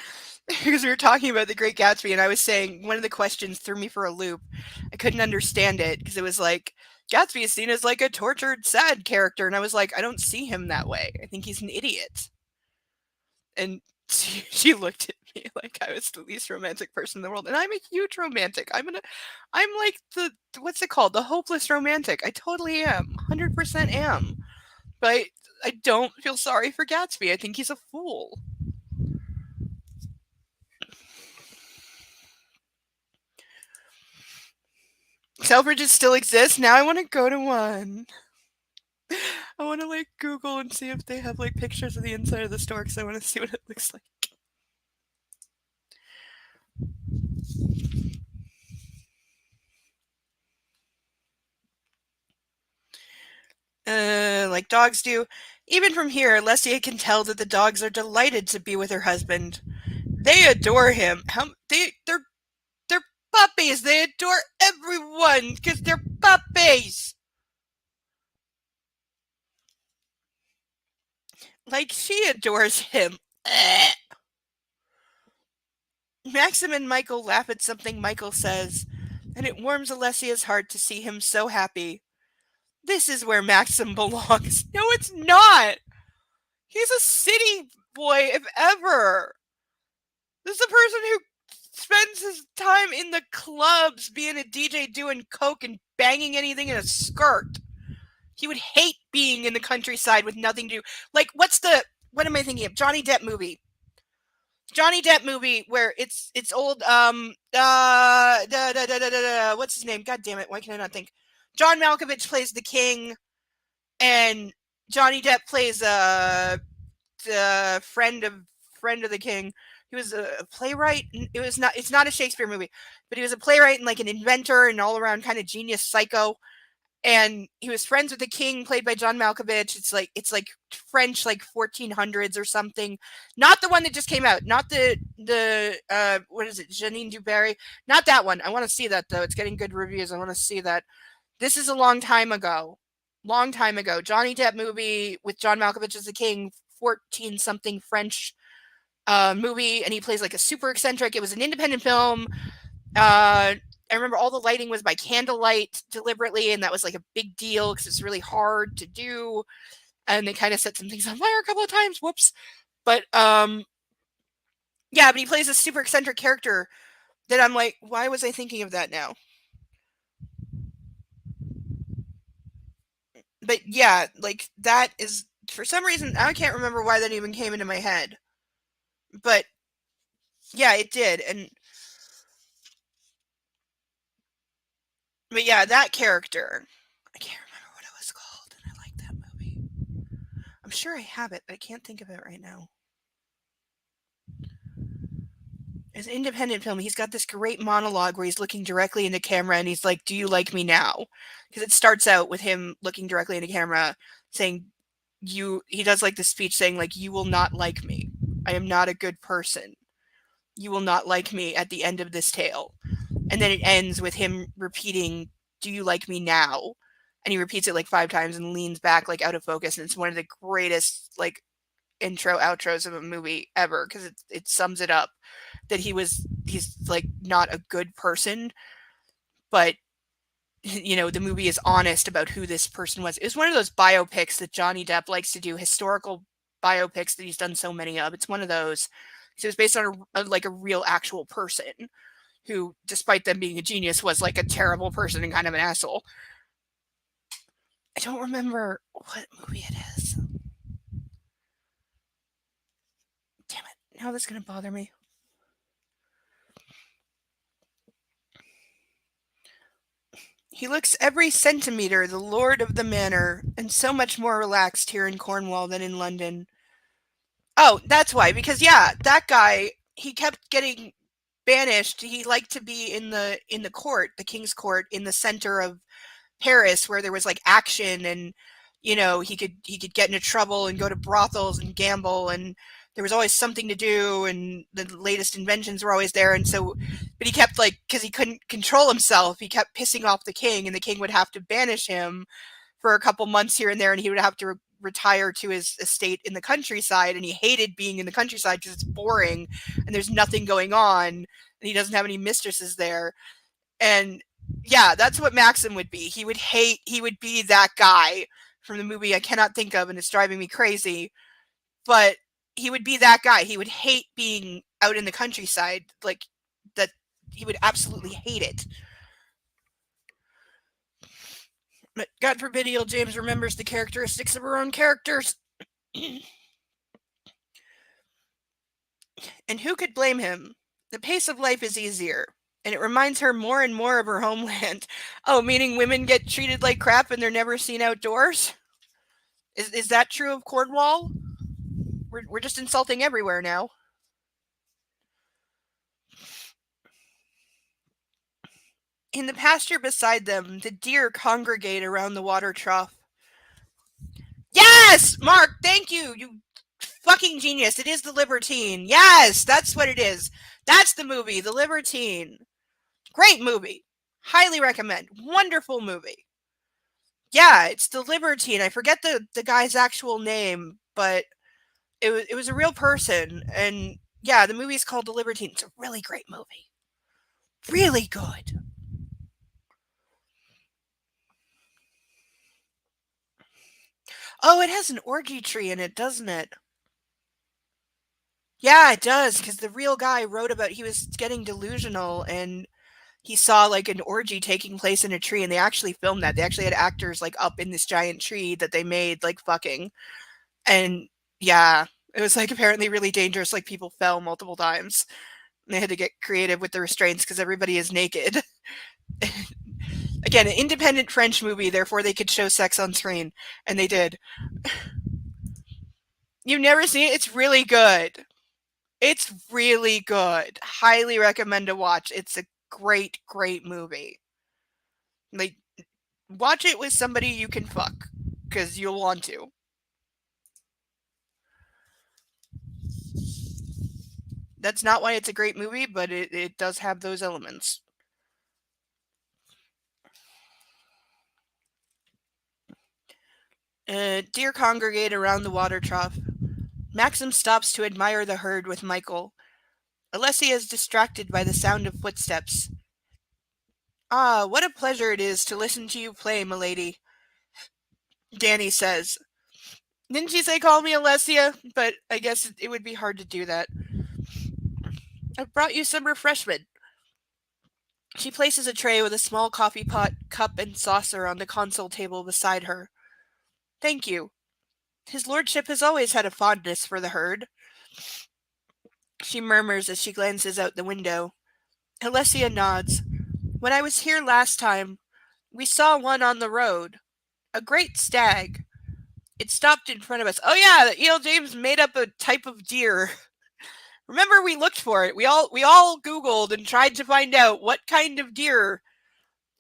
because we were talking about The Great Gatsby, and I was saying one of the questions threw me for a loop. I couldn't understand it because it was like, Gatsby is seen as like a tortured, sad character, and I was like, I don't see him that way. I think he's an idiot. And she looked at me like I was the least romantic person in the world, and I'm a huge romantic. I'm like the, what's it called? The hopeless romantic. I totally am, 100% am. But I don't feel sorry for Gatsby. I think he's a fool. Selfridges still exist. Now I want to go to one. I want to like Google and see if they have like pictures of the inside of the store because I want to see what it looks like. Like dogs do. Even from here, Lesia can tell that the dogs are delighted to be with her husband. They adore him. They're puppies. They adore everyone because they're puppies. Like she adores him. Maxim and Michael laugh at something Michael says, and it warms Alessia's heart to see him so happy. This is where Maxim belongs. No, it's not. He's a city boy, if ever. This is a person who spends his time in the clubs being a DJ doing coke and banging anything in a skirt. He would hate being in the countryside with nothing to do. Like, what am I thinking of? Johnny Depp movie. Johnny Depp movie where it's old what's his name? God damn it, why can I not think? John Malkovich plays the king and Johnny Depp plays the friend of the king. He was a playwright. It's not a Shakespeare movie, but he was a playwright and like an inventor and all around kind of genius psycho. And he was friends with the king, played by John Malkovich. It's like French, like 1400s or something. Not the one that just came out. Not the what is it, Janine Dubarry? Not that one. I want to see that though. It's getting good reviews. I want to see that. This is a long time ago. Johnny Depp movie with John Malkovich as the king. 14 something French movie, and he plays like a super eccentric. It was an independent film. I remember all the lighting was by candlelight deliberately, and that was like a big deal because it's really hard to do. And they kind of set some things on fire a couple of times. Whoops. But yeah, but he plays a super eccentric character that I'm like, why was I thinking of that now? But yeah, like that is for some reason I can't remember why that even came into my head. But yeah, it did. But yeah, that character, I can't remember what it was called, and I like that movie. I'm sure I have it, but I can't think of it right now. It's an independent film. He's got this great monologue where he's looking directly into camera and he's like, "Do you like me now?" Because it starts out with him looking directly into camera saying, he does like the speech saying like, "You will not like me. I am not a good person. You will not like me at the end of this tale." And then it ends with him repeating, "Do you like me now?" And he repeats it like 5 times and leans back like out of focus. And it's one of the greatest like intro outros of a movie ever because it sums it up that he's like not a good person, but you know, the movie is honest about who this person was. It was one of those biopics that Johnny Depp likes to do, historical biopics that he's done so many of. It's one of those. So it was based on like a real actual person who, despite them being a genius, was like a terrible person and kind of an asshole. I don't remember what movie it is. Damn it. Now this is going to bother me. He looks every centimeter the lord of the manor, and so much more relaxed here in Cornwall than in London. Oh, that's why. Because yeah, that guy, he kept getting banished. He liked to be in the court, the king's court, in the center of Paris, where there was like action, and you know he could get into trouble and go to brothels and gamble, and there was always something to do, and the latest inventions were always there. And so, but he kept like, because he couldn't control himself, he kept pissing off the king, and the king would have to banish him for a couple months here and there, and he would have to retire to his estate in the countryside. And he hated being in the countryside because it's boring and there's nothing going on, and he doesn't have any mistresses there. And yeah, that's what Maxim would be. He would be that guy from the movie I cannot think of, and it's driving me crazy. But he would be that guy. He would hate being out in the countryside, like that. He would absolutely hate it. But God forbid E.L. James remembers the characteristics of her own characters. And who could blame him? The pace of life is easier, and it reminds her more and more of her homeland. Oh, meaning women get treated like crap and they're never seen outdoors? Is that true of Cornwall? We're just insulting everywhere now. In the pasture beside them, the deer congregate around the water trough. Yes! Mark, thank you! You fucking genius. It is The Libertine. Yes, that's what it is. That's the movie, The Libertine. Great movie. Highly recommend. Wonderful movie. Yeah, it's The Libertine. I forget the guy's actual name, but it was a real person. And yeah, the movie's called The Libertine. It's a really great movie. Really good. Oh, it has an orgy tree in it, doesn't it? Yeah, it does, because the real guy wrote about he was getting delusional and he saw like an orgy taking place in a tree, and they actually filmed that. They actually had actors like up in this giant tree that they made like fucking. And yeah, it was like apparently really dangerous. Like people fell multiple times. And they had to get creative with the restraints because everybody is naked. Again, an independent French movie, therefore they could show sex on screen, and they did. You've never seen it? It's really good. It's really good. Highly recommend to watch. It's a great, great movie. Like, watch it with somebody you can fuck, because you'll want to. That's not why it's a great movie, but it does have those elements. Deer congregate around the water trough. Maxim stops to admire the herd with Michael. Alessia is distracted by the sound of footsteps. Ah, what a pleasure it is to listen to you play, milady, Danny says. Didn't she say call me Alessia? But I guess it would be hard to do that. I've brought you some refreshment. She places a tray with a small coffee pot, cup, and saucer on the console table beside her. Thank you. His lordship has always had a fondness for the herd, she murmurs as she glances out the window. Alessia nods. When I was here last time, we saw one on the road. A great stag. It stopped in front of us. Oh yeah, E.L. James made up a type of deer. Remember, we looked for it. We all Googled and tried to find out what kind of deer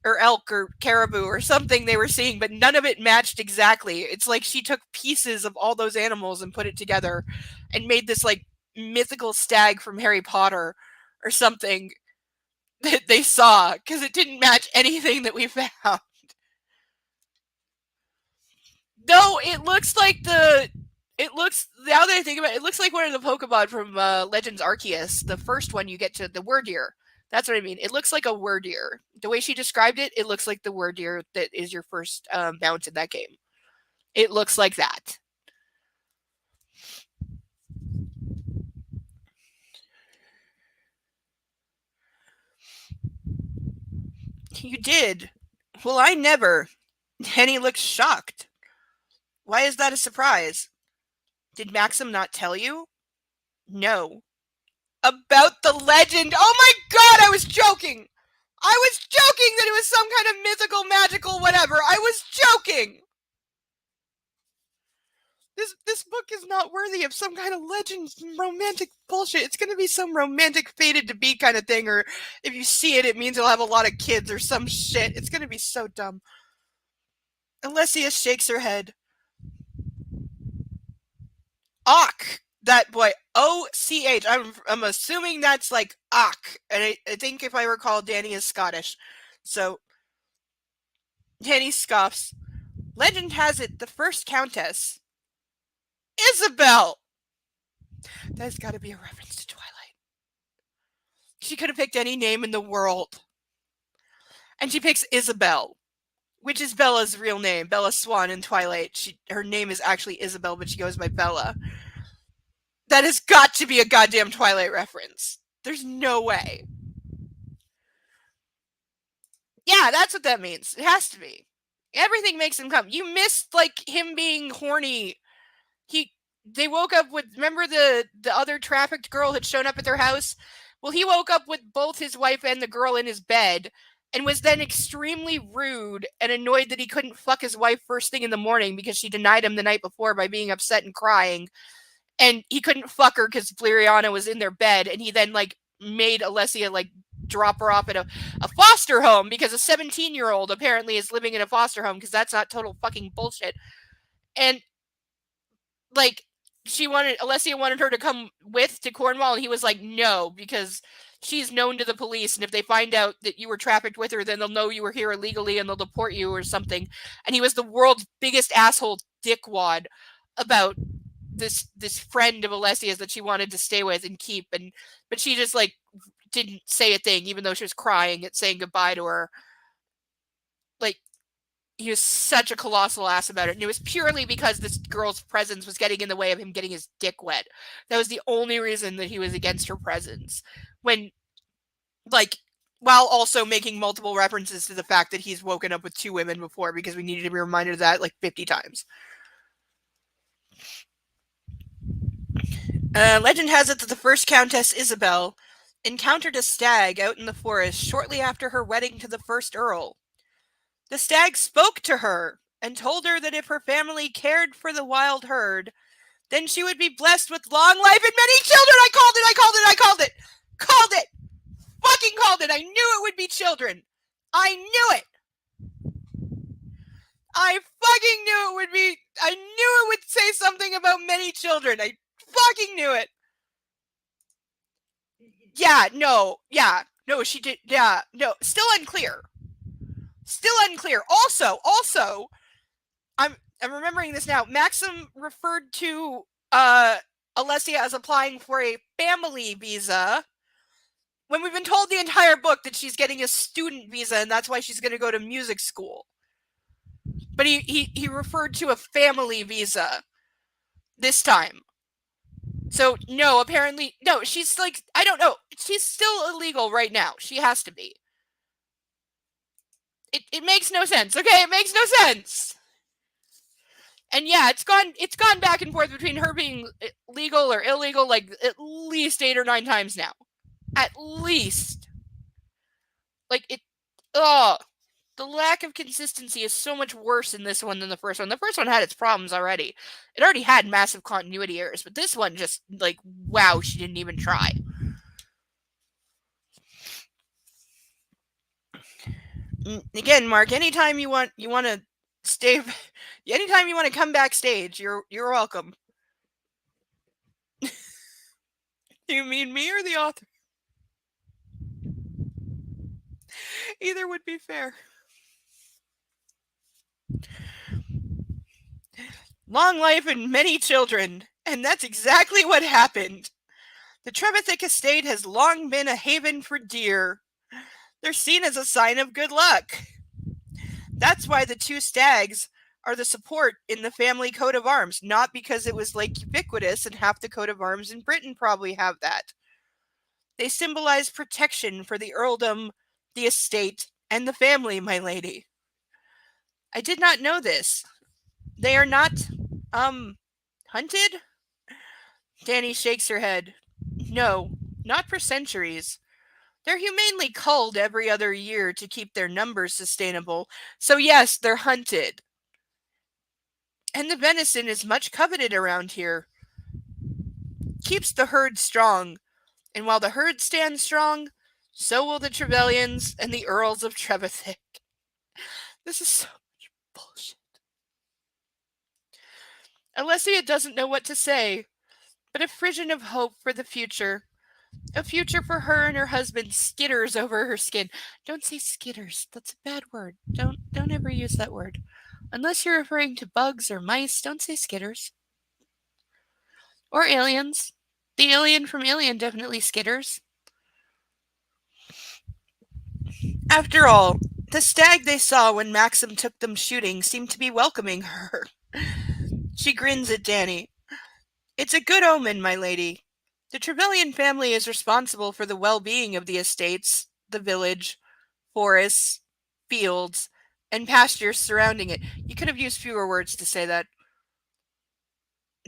or elk or caribou or something they were seeing, but none of it matched exactly. It's like she took pieces of all those animals and put it together and made this like mythical stag from Harry Potter or something that they saw because it didn't match anything that we found. No, it looks like now that I think about it, it looks like one of the Pokemon from Legends Arceus. The first one you get to the Wordeer. That's what I mean. It looks like a Wordeer. The way she described it, it looks like the Wordeer that is your first mount in that game. It looks like that. You did. Well, I never. Henny looks shocked. Why is that a surprise? Did Maxim not tell you? No. About the legend. Oh my god, I was joking! I was joking that it was some kind of mythical, magical, whatever. I was joking! This book is not worthy of some kind of legend, romantic bullshit. It's gonna be some romantic fated to be kind of thing, or if you see it, it means it'll have a lot of kids or some shit. It's gonna be so dumb. Alessia shakes her head. Och, that boy. O-C-H. I'm assuming that's like Och. And I think if I recall, Danny is Scottish. So, Danny scoffs. Legend has it the first countess. Isabel! That's gotta be a reference to Twilight. She could have picked any name in the world. And she picks Isabel, which is Bella's real name. Bella Swan in Twilight. Her name is actually Isabel, but she goes by Bella. That has got to be a goddamn Twilight reference. There's no way. Yeah, that's what that means. It has to be. Everything makes him come. You missed like him being horny. They woke up with, remember the other trafficked girl had shown up at their house? Well, he woke up with both his wife and the girl in his bed and was then extremely rude and annoyed that he couldn't fuck his wife first thing in the morning because she denied him the night before by being upset and crying. And he couldn't fuck her because Valeriana was in their bed, and he then like made Alessia like drop her off at a foster home because a 17-year-old apparently is living in a foster home, because that's not total fucking bullshit. And like, Alessia wanted her to come to Cornwall, and he was like, no, because she's known to the police, and if they find out that you were trafficked with her, then they'll know you were here illegally and they'll deport you or something. And he was the world's biggest asshole dickwad about this friend of Alessia's that she wanted to stay with and keep, but she just like didn't say a thing, even though she was crying at saying goodbye to her. Like, he was such a colossal ass about it, and it was purely because this girl's presence was getting in the way of him getting his dick wet. That was the only reason that he was against her presence. When, like, while also making multiple references to the fact that he's woken up with 2 women before, because we needed to be reminded of that like 50 times. Legend has it that the first Countess Isabel encountered a stag out in the forest shortly after her wedding to the first Earl. The stag spoke to her and told her that if her family cared for the wild herd, then she would be blessed with long life and many children. I called it! Fucking called it! I knew it would be children. I knew it! I fucking knew it would be... I knew it would say something about many children. I fucking knew it. No, she did. Still unclear. Also, I'm remembering this now. Maxim referred to Alessia as applying for a family visa, when we've been told the entire book that she's getting a student visa, and that's why she's going to go to music school. But he referred to a family visa this time. So, no, apparently, no, she's like, I don't know. She's still illegal right now. She has to be. It makes no sense. Okay, it makes no sense. And yeah, it's gone back and forth between her being legal or illegal like at least 8 or 9 times now. At least. Like, the lack of consistency is so much worse in this one than the first one. The first one had its problems already. It already had massive continuity errors, but this one just, like, wow, she didn't even try. Again, Mark, anytime you want to stay, anytime you want to come backstage, you're welcome. You mean me or the author? Either would be fair. Long life and many children, and that's exactly what happened. The Trevithick estate has long been a haven for deer. They're seen as a sign of good luck. That's why the 2 stags are the support in the family coat of arms, not because it was like ubiquitous and half the coat of arms in Britain probably have that. They symbolize protection for the earldom, the estate, and the family, my lady. I did not know this. They are not, hunted? Danny shakes her head. No, not for centuries. They're humanely culled every other year to keep their numbers sustainable. So yes, they're hunted. And the venison is much coveted around here. Keeps the herd strong. And while the herd stands strong, so will the Trevelyan's and the Earls of Trevithick. This is so much bullshit. Alessia doesn't know what to say, but a frisson of hope for the future. A future for her and her husband skitters over her skin. Don't say skitters. That's a bad word. Don't ever use that word. Unless you're referring to bugs or mice, don't say skitters. Or aliens. The alien from Alien definitely skitters. After all, the stag they saw when Maxim took them shooting seemed to be welcoming her. She grins at Danny. It's a good omen, my lady. The Trevelyan family is responsible for the well-being of the estates, the village, forests, fields, and pastures surrounding it. You could have used fewer words to say that.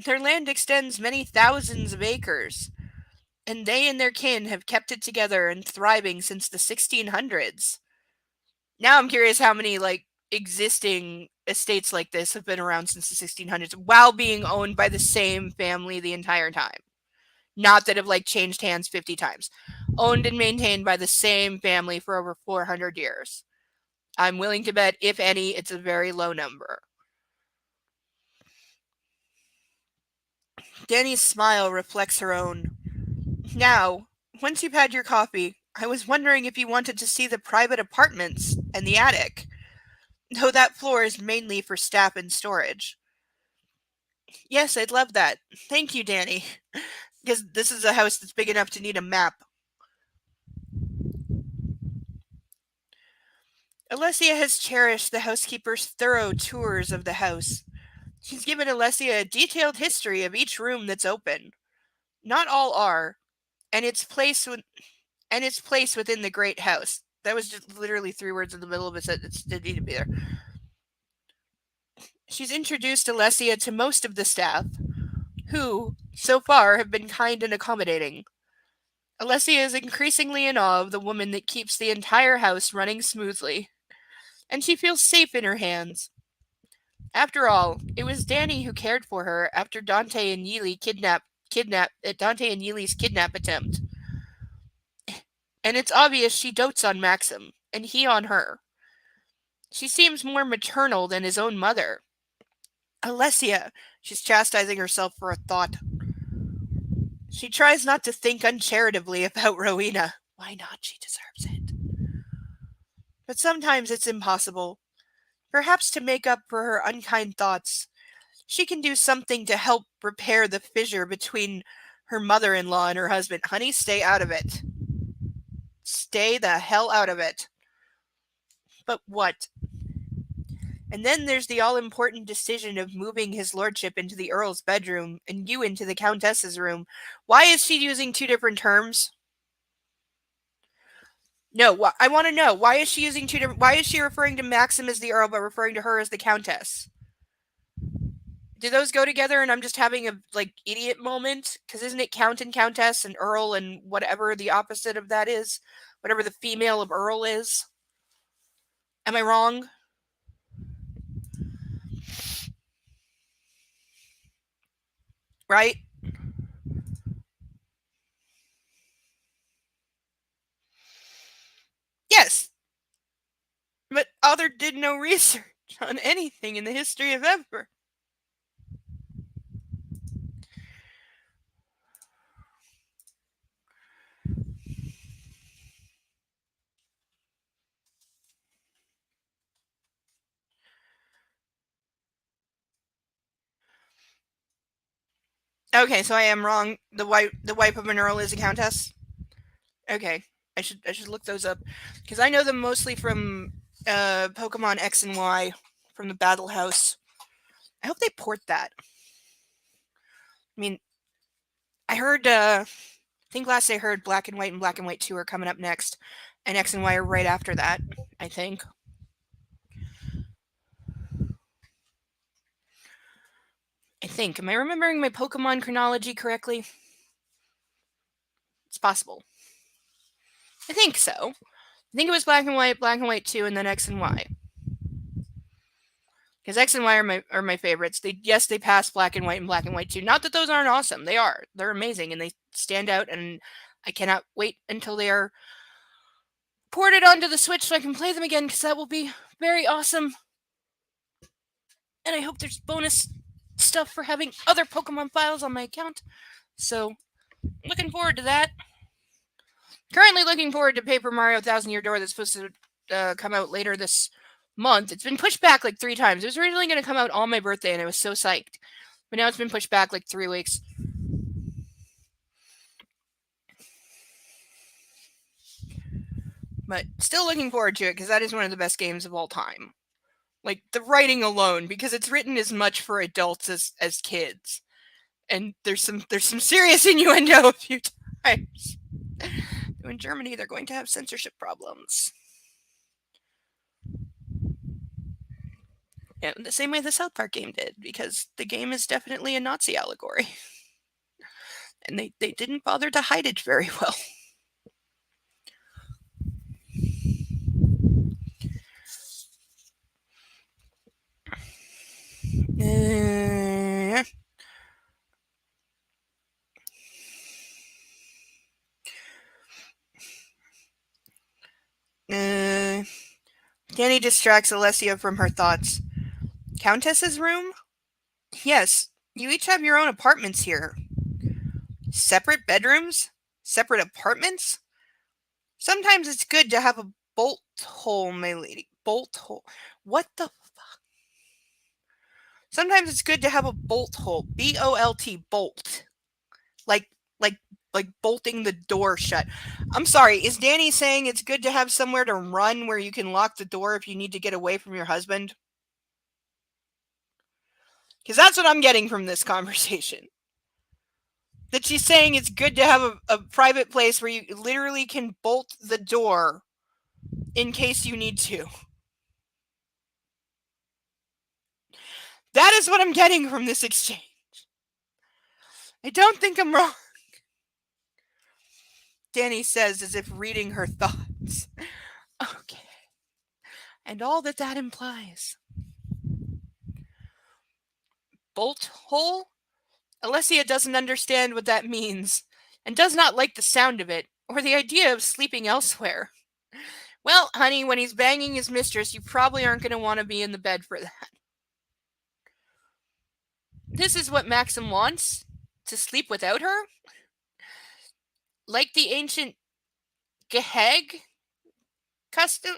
Their land extends many thousands of acres, and they and their kin have kept it together and thriving since the 1600s. Now I'm curious how many, like, existing estates like this have been around since the 1600s while being owned by the same family the entire time. Not that have, like, changed hands 50 times. owned and maintained by the same family for over 400 years. I'm willing to bet, if any, it's a very low number. Danny's smile reflects her own. Now, once you've had your coffee, I was wondering if you wanted to see the private apartments and the attic. Though that floor is mainly for staff and storage. Yes, I'd love that. Thank you, Danny. Because this is a house that's big enough to need a map. Alessia has cherished the housekeeper's thorough tours of the house. She's given Alessia a detailed history of each room that's open. Not all are, and its place within the great house. That was just literally 3 words in the middle of a sentence. Didn't need to be there. She's introduced Alessia to most of the staff, who, so far, have been kind and accommodating. Alessia is increasingly in awe of the woman that keeps the entire house running smoothly, and she feels safe in her hands. After all, it was Danny who cared for her after Dante and Yeely Dante and Yeely's kidnap attempt. And it's obvious she dotes on Maxim, and he on her. She seems more maternal than his own mother. Alessia, she's chastising herself for a thought. She tries not to think uncharitably about Rowena. Why not? She deserves it. But sometimes it's impossible. Perhaps to make up for her unkind thoughts, she can do something to help repair the fissure between her mother-in-law and her husband. Honey, stay out of it. Stay the hell out of it. But what? And then there's the all-important decision of moving his lordship into the Earl's bedroom and you into the Countess's room. Why is she using 2 different terms? No, I want to know. Why is she using 2 different... Why is she referring to Maxim as the Earl but referring to her as the Countess? Do those go together and I'm just having a, idiot moment? Because isn't it Count and Countess and Earl and whatever the opposite of that is? Whatever the female of Earl is? Am I wrong? Right? Yes. But author did no research on anything in the history of ever. Okay, so I am wrong. The wife of an earl is a countess. Okay, I should look those up because I know them mostly from Pokemon X and Y from the Battle House. I hope they port that. I mean, I heard. I think last I heard Black and White and Black and White 2 are coming up next, and X and Y are right after that. I think. Am I remembering my Pokemon chronology correctly? It's possible. I think so. I think it was Black and White 2, and then X and Y. Because X and Y are my favorites. They pass Black and White 2. Not that those aren't awesome. They are. They're amazing, and they stand out, and I cannot wait until they are ported onto the Switch so I can play them again, because that will be very awesome. And I hope there's bonus stuff for having other Pokemon files on my account. So, looking forward to that. Currently looking forward to Paper Mario Thousand Year Door that's supposed to come out later this month. It's been pushed back 3 times. It was originally going to come out on my birthday, and I was so psyched. But now it's been pushed back 3 weeks. But still looking forward to it, because that is one of the best games of all time. The writing alone, because it's written as much for adults as kids. And there's some serious innuendo a few times. In Germany, they're going to have censorship problems. Yeah, the same way the South Park game did, because the game is definitely a Nazi allegory. And they didn't bother to hide it very well. Danny distracts Alessia from her thoughts. Countess's room? Yes, you each have your own apartments here. Separate bedrooms? Separate apartments? Sometimes it's good to have a bolt hole, my lady. Bolt hole. What the fuck? Sometimes it's good to have a bolt hole. B-O-L-T, bolt. Like, like, like bolting the door shut. I'm sorry, is Danny saying it's good to have somewhere to run where you can lock the door if you need to get away from your husband? Because that's what I'm getting from this conversation. That she's saying it's good to have a private place where you literally can bolt the door in case you need to. That is what I'm getting from this exchange. I don't think I'm wrong. Danny says as if reading her thoughts. Okay. And all that implies. Bolt hole? Alessia doesn't understand what that means, and does not like the sound of it, or the idea of sleeping elsewhere. Well, honey, when he's banging his mistress, you probably aren't going to want to be in the bed for that. This is what Maxim wants? To sleep without her? Like the ancient Geheg custom?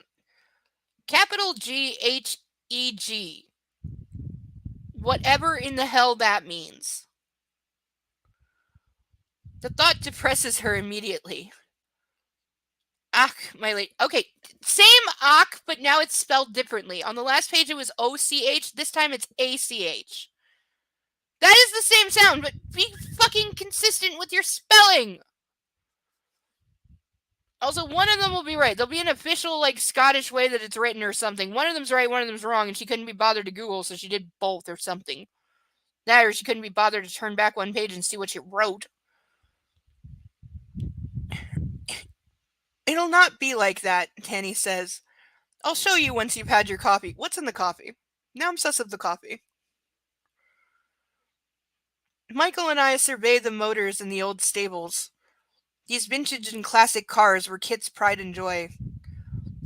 Capital G-H-E-G. Whatever in the hell that means. The thought depresses her immediately. Ach, my lady. Okay, same ach, but now it's spelled differently. On the last page it was O-C-H. This time it's A-C-H. That is the same sound, but be fucking consistent with your spelling. Also, one of them will be right. There'll be an official, like, Scottish way that it's written or something. One of them's right, one of them's wrong, and she couldn't be bothered to Google, so she did both or something. That, or she couldn't be bothered to turn back one page and see what she wrote. It'll not be like that, Tanny says. I'll show you once you've had your coffee. What's in the coffee? Now I'm sus of the coffee. Michael and I survey the motors in the old stables. These vintage and classic cars were Kit's pride and joy.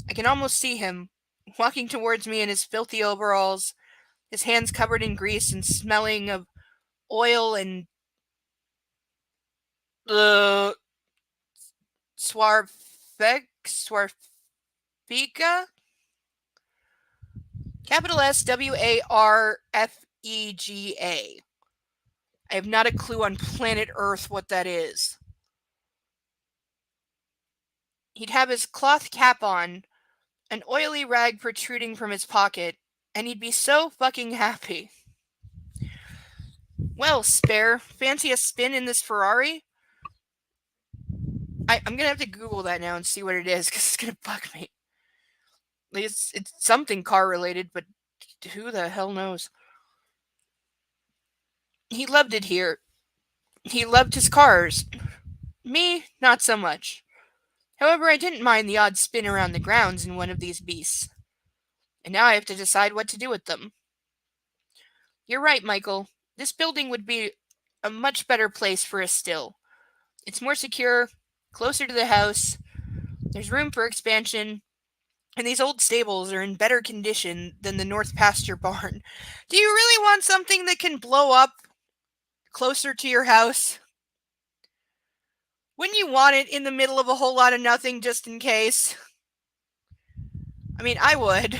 I can almost see him, walking towards me in his filthy overalls, his hands covered in grease and smelling of oil and Swarfega? Capital S-W-A-R-F-E-G-A. I have not a clue on planet Earth what that is. He'd have his cloth cap on, an oily rag protruding from his pocket, and he'd be so fucking happy. Well, Spare, fancy a spin in this Ferrari? I'm gonna have to Google that now and see what it is, because it's gonna bug me. It's something car related, but who the hell knows? He loved it here. He loved his cars. Me, not so much. However, I didn't mind the odd spin around the grounds in one of these beasts. And now I have to decide what to do with them. You're right, Michael. This building would be a much better place for a still. It's more secure, closer to the house, there's room for expansion, and these old stables are in better condition than the North Pasture barn. Do you really want something that can blow up closer to your house? Wouldn't you want it in the middle of a whole lot of nothing just in case? I mean, I would.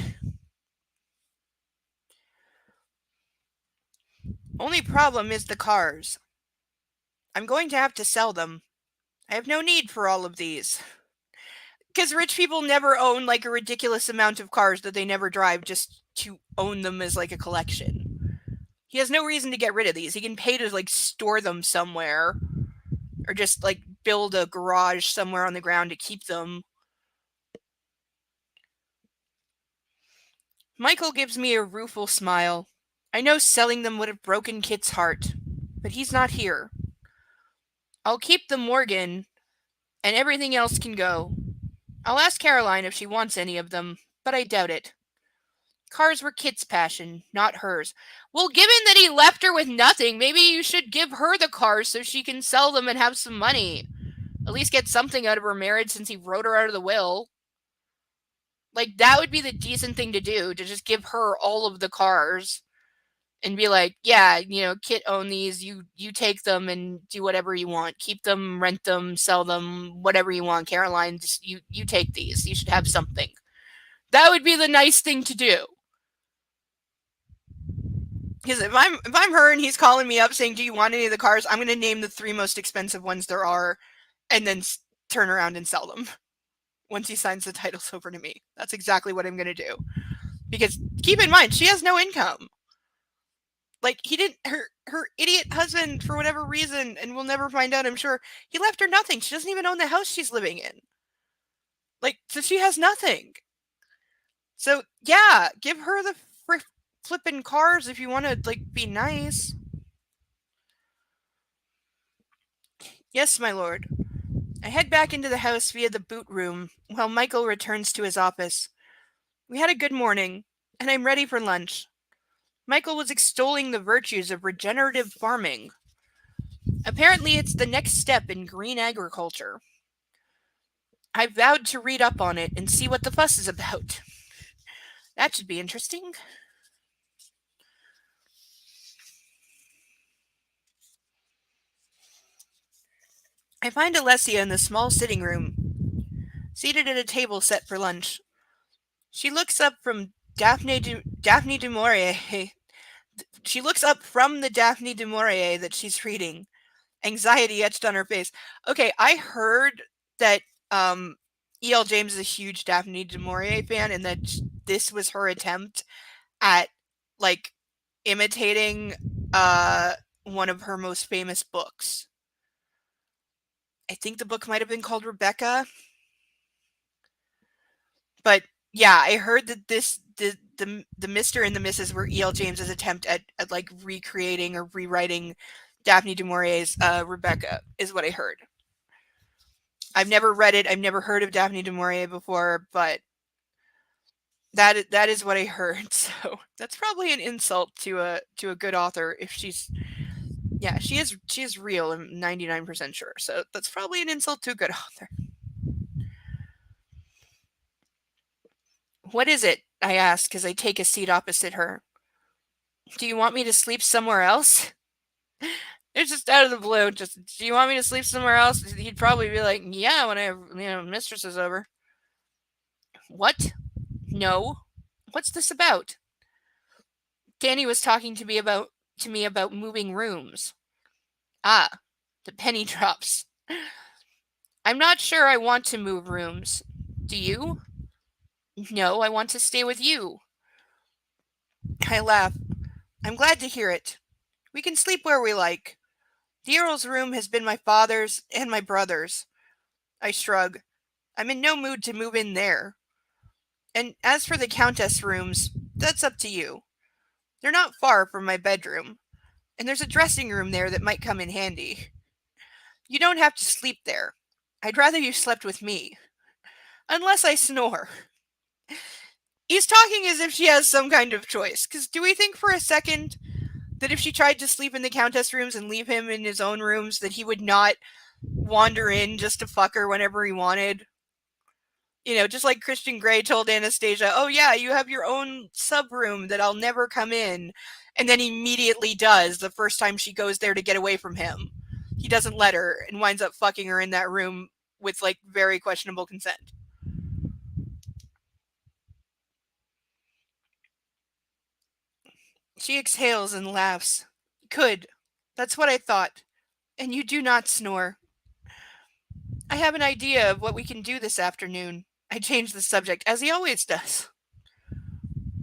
Only problem is the cars. I'm going to have to sell them. I have no need for all of these. Because rich people never own, like, a ridiculous amount of cars that they never drive just to own them as, like, a collection. He has no reason to get rid of these. He can pay to, like, store them somewhere. Or just, like, build a garage somewhere on the ground to keep them. Michael gives me a rueful smile. I know selling them would have broken Kit's heart, but he's not here. I'll keep the Morgan, and everything else can go. I'll ask Caroline if she wants any of them, but I doubt it. Cars were Kit's passion, not hers. Well, given that he left her with nothing, maybe you should give her the cars so she can sell them and have some money. At least get something out of her marriage since he wrote her out of the will. Like, that would be the decent thing to do, to just give her all of the cars and be like, yeah, Kit own these, you take them and do whatever you want. Keep them, rent them, sell them, whatever you want. Caroline, just you take these. You should have something. That would be the nice thing to do. Because if I'm her and he's calling me up saying, do you want any of the cars, I'm going to name the 3 most expensive ones there are and then turn around and sell them once he signs the titles over to me. That's exactly what I'm going to do. Because keep in mind, she has no income. Like, he didn't, her idiot husband, for whatever reason, and we'll never find out, I'm sure, he left her nothing. She doesn't even own the house she's living in. Like, so she has nothing. So, yeah, give her the flipping cars if you want to, like, be nice. Yes, my lord. I head back into the house via the boot room, while Michael returns to his office. We had a good morning, and I'm ready for lunch. Michael was extolling the virtues of regenerative farming. Apparently, it's the next step in green agriculture. I vowed to read up on it and see what the fuss is about. That should be interesting. I find Alessia in the small sitting room, seated at a table set for lunch. She looks up from Daphne du Maurier. She looks up from the Daphne du Maurier that she's reading, anxiety etched on her face. Okay, I heard that E.L. James is a huge Daphne du Maurier fan, and that this was her attempt at, like, imitating one of her most famous books. I think the book might have been called Rebecca. But yeah, I heard that the Mr. and the Mrs. were E.L. James's attempt at like recreating or rewriting Daphne du Maurier's Rebecca, is what I heard. I've never read it. I've never heard of Daphne du Maurier before, but that is what I heard. So that's probably an insult to a good author if she's. Yeah, she is real. I'm 99% sure. So that's probably an insult to a good author. What is it? I ask as I take a seat opposite her. Do you want me to sleep somewhere else? It's just out of the blue. Just, do you want me to sleep somewhere else? He'd probably be like, yeah, when I have, mistress is over. What? No. What's this about? Danny was talking to me about moving rooms. Ah, the penny drops. I'm not sure I want to move rooms. Do you? No, I want to stay with you. I laugh. I'm glad to hear it. We can sleep where we like. The Earl's room has been my father's and my brother's. I shrug. I'm in no mood to move in there. And as for the Countess rooms, that's up to you. They're not far from my bedroom, and there's a dressing room there that might come in handy. You don't have to sleep there. I'd rather you slept with me. Unless I snore. He's talking as if she has some kind of choice, because do we think for a second that if she tried to sleep in the Countess rooms and leave him in his own rooms, that he would not wander in just to fuck her whenever he wanted? Just like Christian Grey told Anastasia, oh yeah, you have your own sub-room that I'll never come in. And then immediately does the first time she goes there to get away from him. He doesn't let her and winds up fucking her in that room with, like, very questionable consent. She exhales and laughs. Good. That's what I thought. And you do not snore. I have an idea of what we can do this afternoon. I change the subject, as he always does.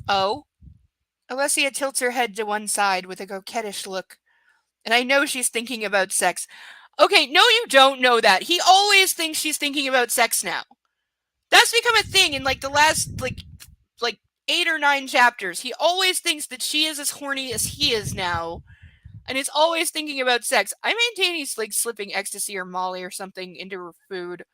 Oh? Alessia tilts her head to one side with a coquettish look, and I know she's thinking about sex. Okay, no, you don't know that. He always thinks she's thinking about sex now. That's become a thing in, like, the last, like 8 or 9 chapters. He always thinks that she is as horny as he is now, and is always thinking about sex. I maintain he's, like, slipping ecstasy or Molly or something into her food.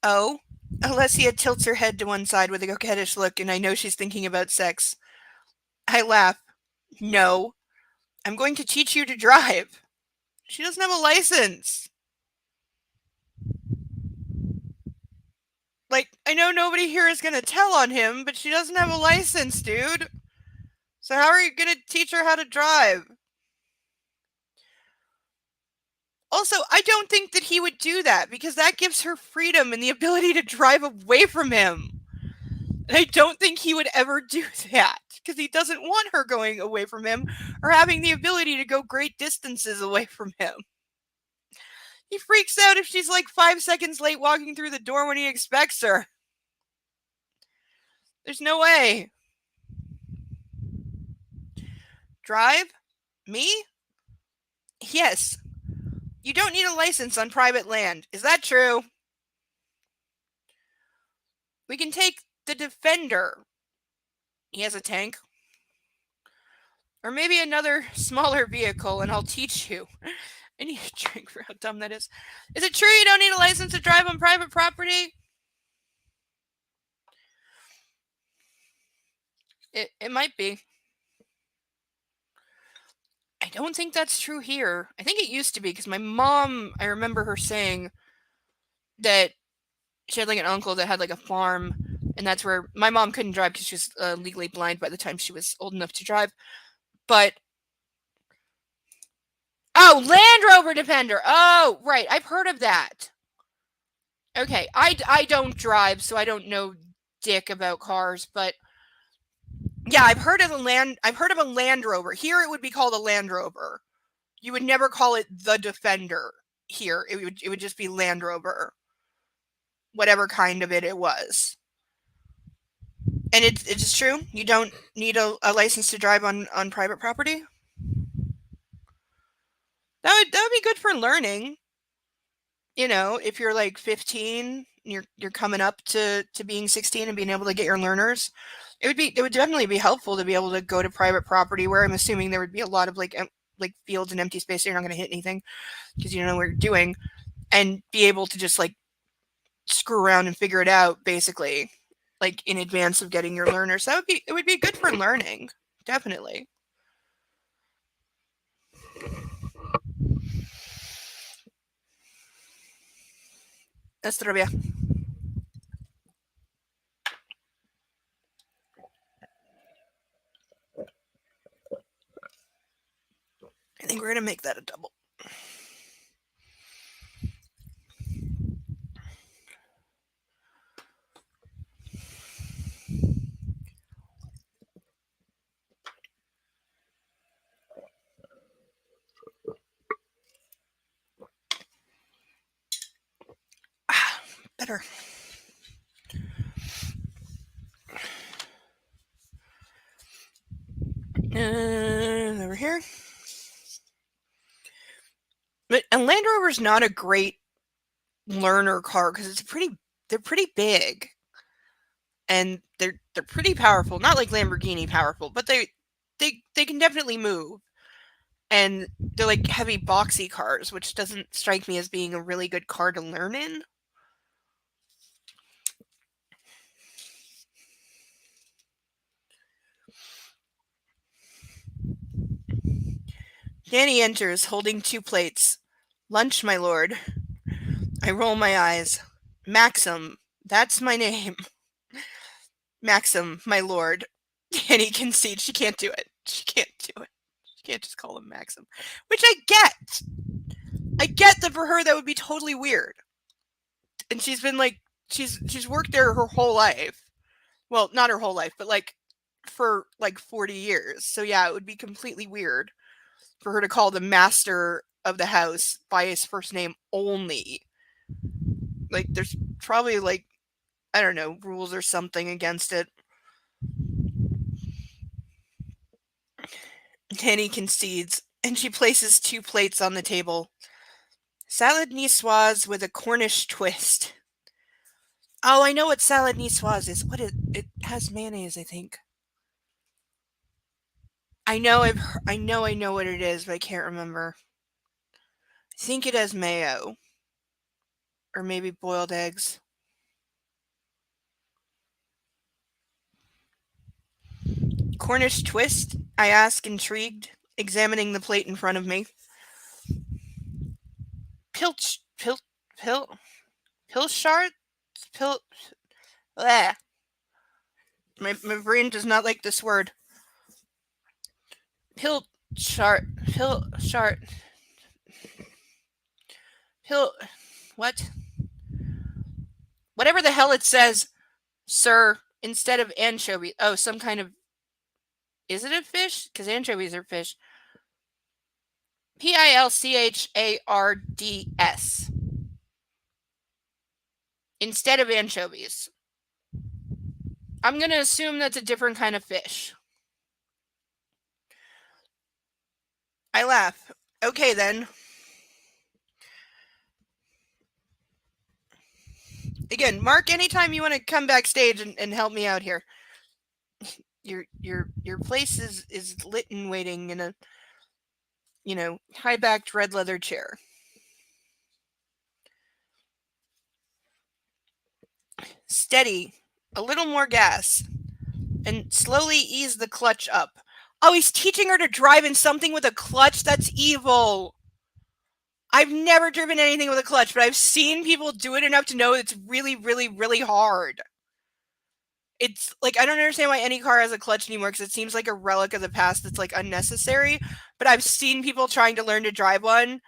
Oh? Alessia tilts her head to one side with a coquettish look, and I know she's thinking about sex. I laugh. No. I'm going to teach you to drive. She doesn't have a license. Like, I know nobody here is going to tell on him, but she doesn't have a license, dude. So how are you going to teach her how to drive? Also, I don't think that he would do that because that gives her freedom and the ability to drive away from him. And I don't think he would ever do that because he doesn't want her going away from him or having the ability to go great distances away from him. He freaks out if she's like 5 seconds late walking through the door when he expects her. There's no way. Drive? Me? Yes. You don't need a license on private land. Is that true? We can take the Defender. He has a tank. Or maybe another smaller vehicle, and I'll teach you. I need a drink for how dumb that is. Is it true you don't need a license to drive on private property? It might be. I don't think that's true here. I think it used to be because my mom, I remember her saying that she had like an uncle that had like a farm, and that's where my mom couldn't drive because she was legally blind by the time she was old enough to drive. But oh, Land Rover Defender. Oh, right. I've heard of that. Okay, I don't drive, so I don't know dick about cars, but yeah, I've heard of a Land Rover. Here it would be called a Land Rover. You would never call it the Defender here. It would just be Land Rover. Whatever kind of it was. And it's true? You don't need a license to drive on private property? That would be good for learning. You know, if you're like 15, you're coming up to being 16 and being able to get your learners, it would definitely be helpful to be able to go to private property where I'm assuming there would be a lot of like fields and empty space, so you're not going to hit anything because you don't know what you're doing, and be able to just like screw around and figure it out basically, like in advance of getting your learners. It would be good for learning, definitely. Estrabia. I think we're gonna make that a double. Better. Over here. But a Land Rover's not a great learner car because they're pretty big, and they're pretty powerful. Not like Lamborghini powerful, but they can definitely move, and they're like heavy boxy cars, which doesn't strike me as being a really good car to learn in. Danny enters, holding 2 plates. Lunch, my lord. I roll my eyes. Maxim, that's my name. Maxim, my lord. Danny concedes she can't do it. She can't do it. She can't just call him Maxim. Which I get. I get that for her that would be totally weird. And she's been like, she's worked there her whole life. Well, not her whole life, but like for like 40 years. So yeah, it would be completely weird for her to call the master of the house by his first name only. Like, there's probably like, I don't know, rules or something against it. Danny concedes, and she places 2 plates on the table. Salad niçoise with a Cornish twist. Oh, I know what salad niçoise is. What is it? Has mayonnaise, I think. I know what it is, but I can't remember. I think it has mayo. Or maybe boiled eggs. Cornish twist? I ask, intrigued. examining the plate in front of me. Pilch, pil, pil, pilchard, pil. Bleh. My brain does not like this word. Pilchard, pil. What? Whatever the hell it says, sir, instead of anchovy. Oh, some kind of. Is it a fish? Because anchovies are fish. Pilchards. Instead of anchovies. I'm going to assume that's a different kind of fish. I laugh. Okay, then. Again, Mark, anytime you want to come backstage and help me out here. Your place is lit and waiting in a, high-backed red leather chair. Steady. A little more gas. And slowly ease the clutch up. Oh, he's teaching her to drive in something with a clutch? That's evil. I've never driven anything with a clutch, but I've seen people do it enough to know it's really, really, really hard. It's like, I don't understand why any car has a clutch anymore, because it seems like a relic of the past that's like unnecessary. But I've seen people trying to learn to drive one,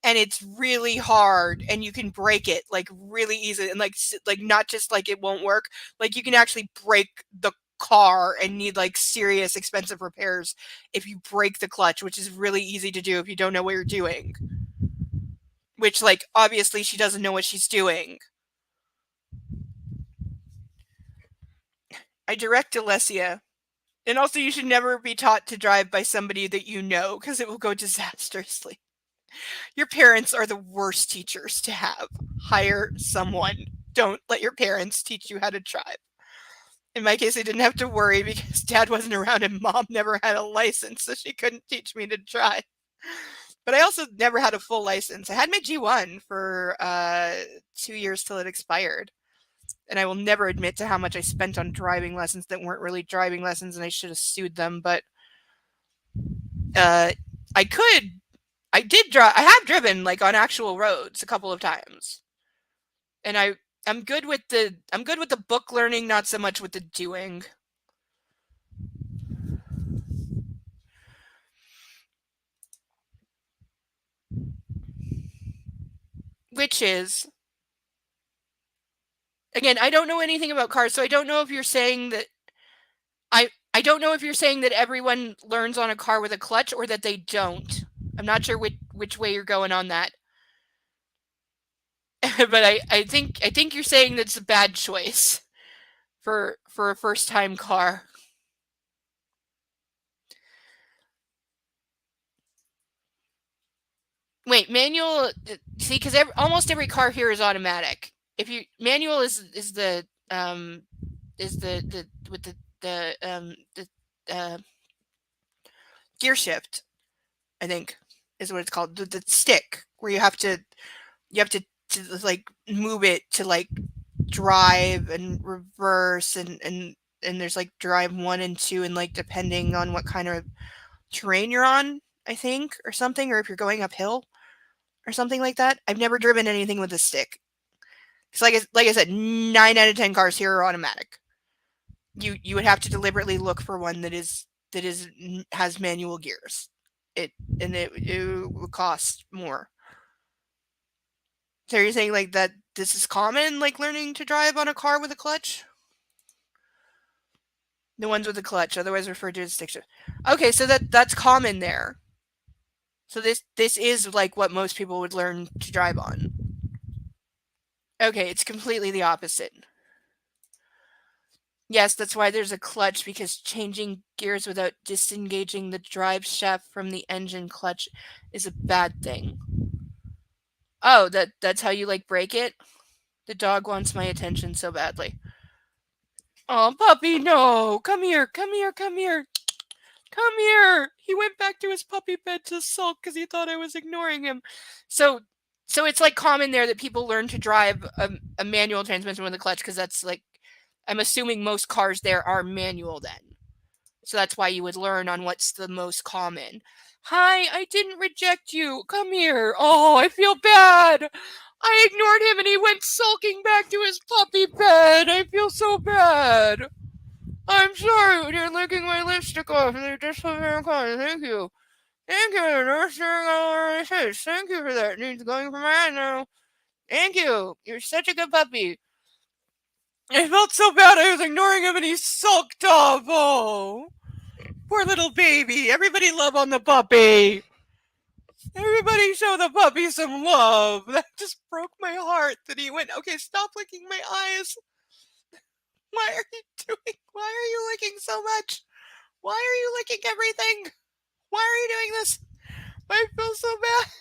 and it's really hard, and you can break it like really easily, and like not just like it won't work, like you can actually break the car and need like serious expensive repairs if you break the clutch, which is really easy to do if you don't know what you're doing. Which, like, obviously she doesn't know what she's doing. I direct Alessia. And also, you should never be taught to drive by somebody that you know, because it will go disastrously. Your parents are the worst teachers to have. Hire someone. Don't let your parents teach you how to drive. In my case, I didn't have to worry because Dad wasn't around and Mom never had a license, so she couldn't teach me to drive. But I also never had a full license. I had my G1 for 2 years till it expired. And I will never admit to how much I spent on driving lessons that weren't really driving lessons, and I should have sued them. But I have driven like on actual roads a couple of times, and I'm good with the book learning, not so much with the doing. Which is, again, I don't know anything about cars, so I don't know if you're saying that I don't know if you're saying that everyone learns on a car with a clutch or that they don't. I'm not sure which way you're going on that. But I think you're saying that's a bad choice for a first time car. Wait, manual. See, because almost every car here is automatic. If you manual is the with the gear shift, I think is what it's called. The stick where you have to like move it to like drive and reverse and there's like drive 1 and 2, and like depending on what kind of terrain you're on, I think, or something, or if you're going uphill or something like that. I've never driven anything with a stick. It's like I said, 9 out of 10 cars here are automatic. You would have to deliberately look for one that has manual gears. It would cost more. So you're saying like that this is common, like learning to drive on a car with a clutch? The ones with the clutch, otherwise referred to as stick shift. Okay, so that's common there. So this is like what most people would learn to drive on. Okay, it's completely the opposite. Yes, that's why there's a clutch, because changing gears without disengaging the drive shaft from the engine clutch is a bad thing. Oh, that's how you like break it? The dog wants my attention so badly. Oh, puppy, no. Come here. Come here. Come here. Come here. He went back to his puppy bed to sulk because he thought I was ignoring him. So it's like common there that people learn to drive a manual transmission with a clutch, because that's like, I'm assuming most cars there are manual then. So that's why you would learn on what's the most common. Hi, I didn't reject you. Come here. Oh, I feel bad. I ignored him and he went sulking back to his puppy bed. I feel so bad. I'm sorry when you're licking my lipstick off. You're just so very kind. Thank you. Thank you. Nurse Thank you for that. It needs going from my hand now. Thank you. You're such a good puppy. I felt so bad. I was ignoring him and he sulked off. Oh, poor little baby. Everybody love on the puppy. Everybody show the puppy some love. That just broke my heart that he went, okay, stop licking my eyes. Why are you doing? Why are you licking so much? Why are you licking everything? Why are you doing this? I feel so bad.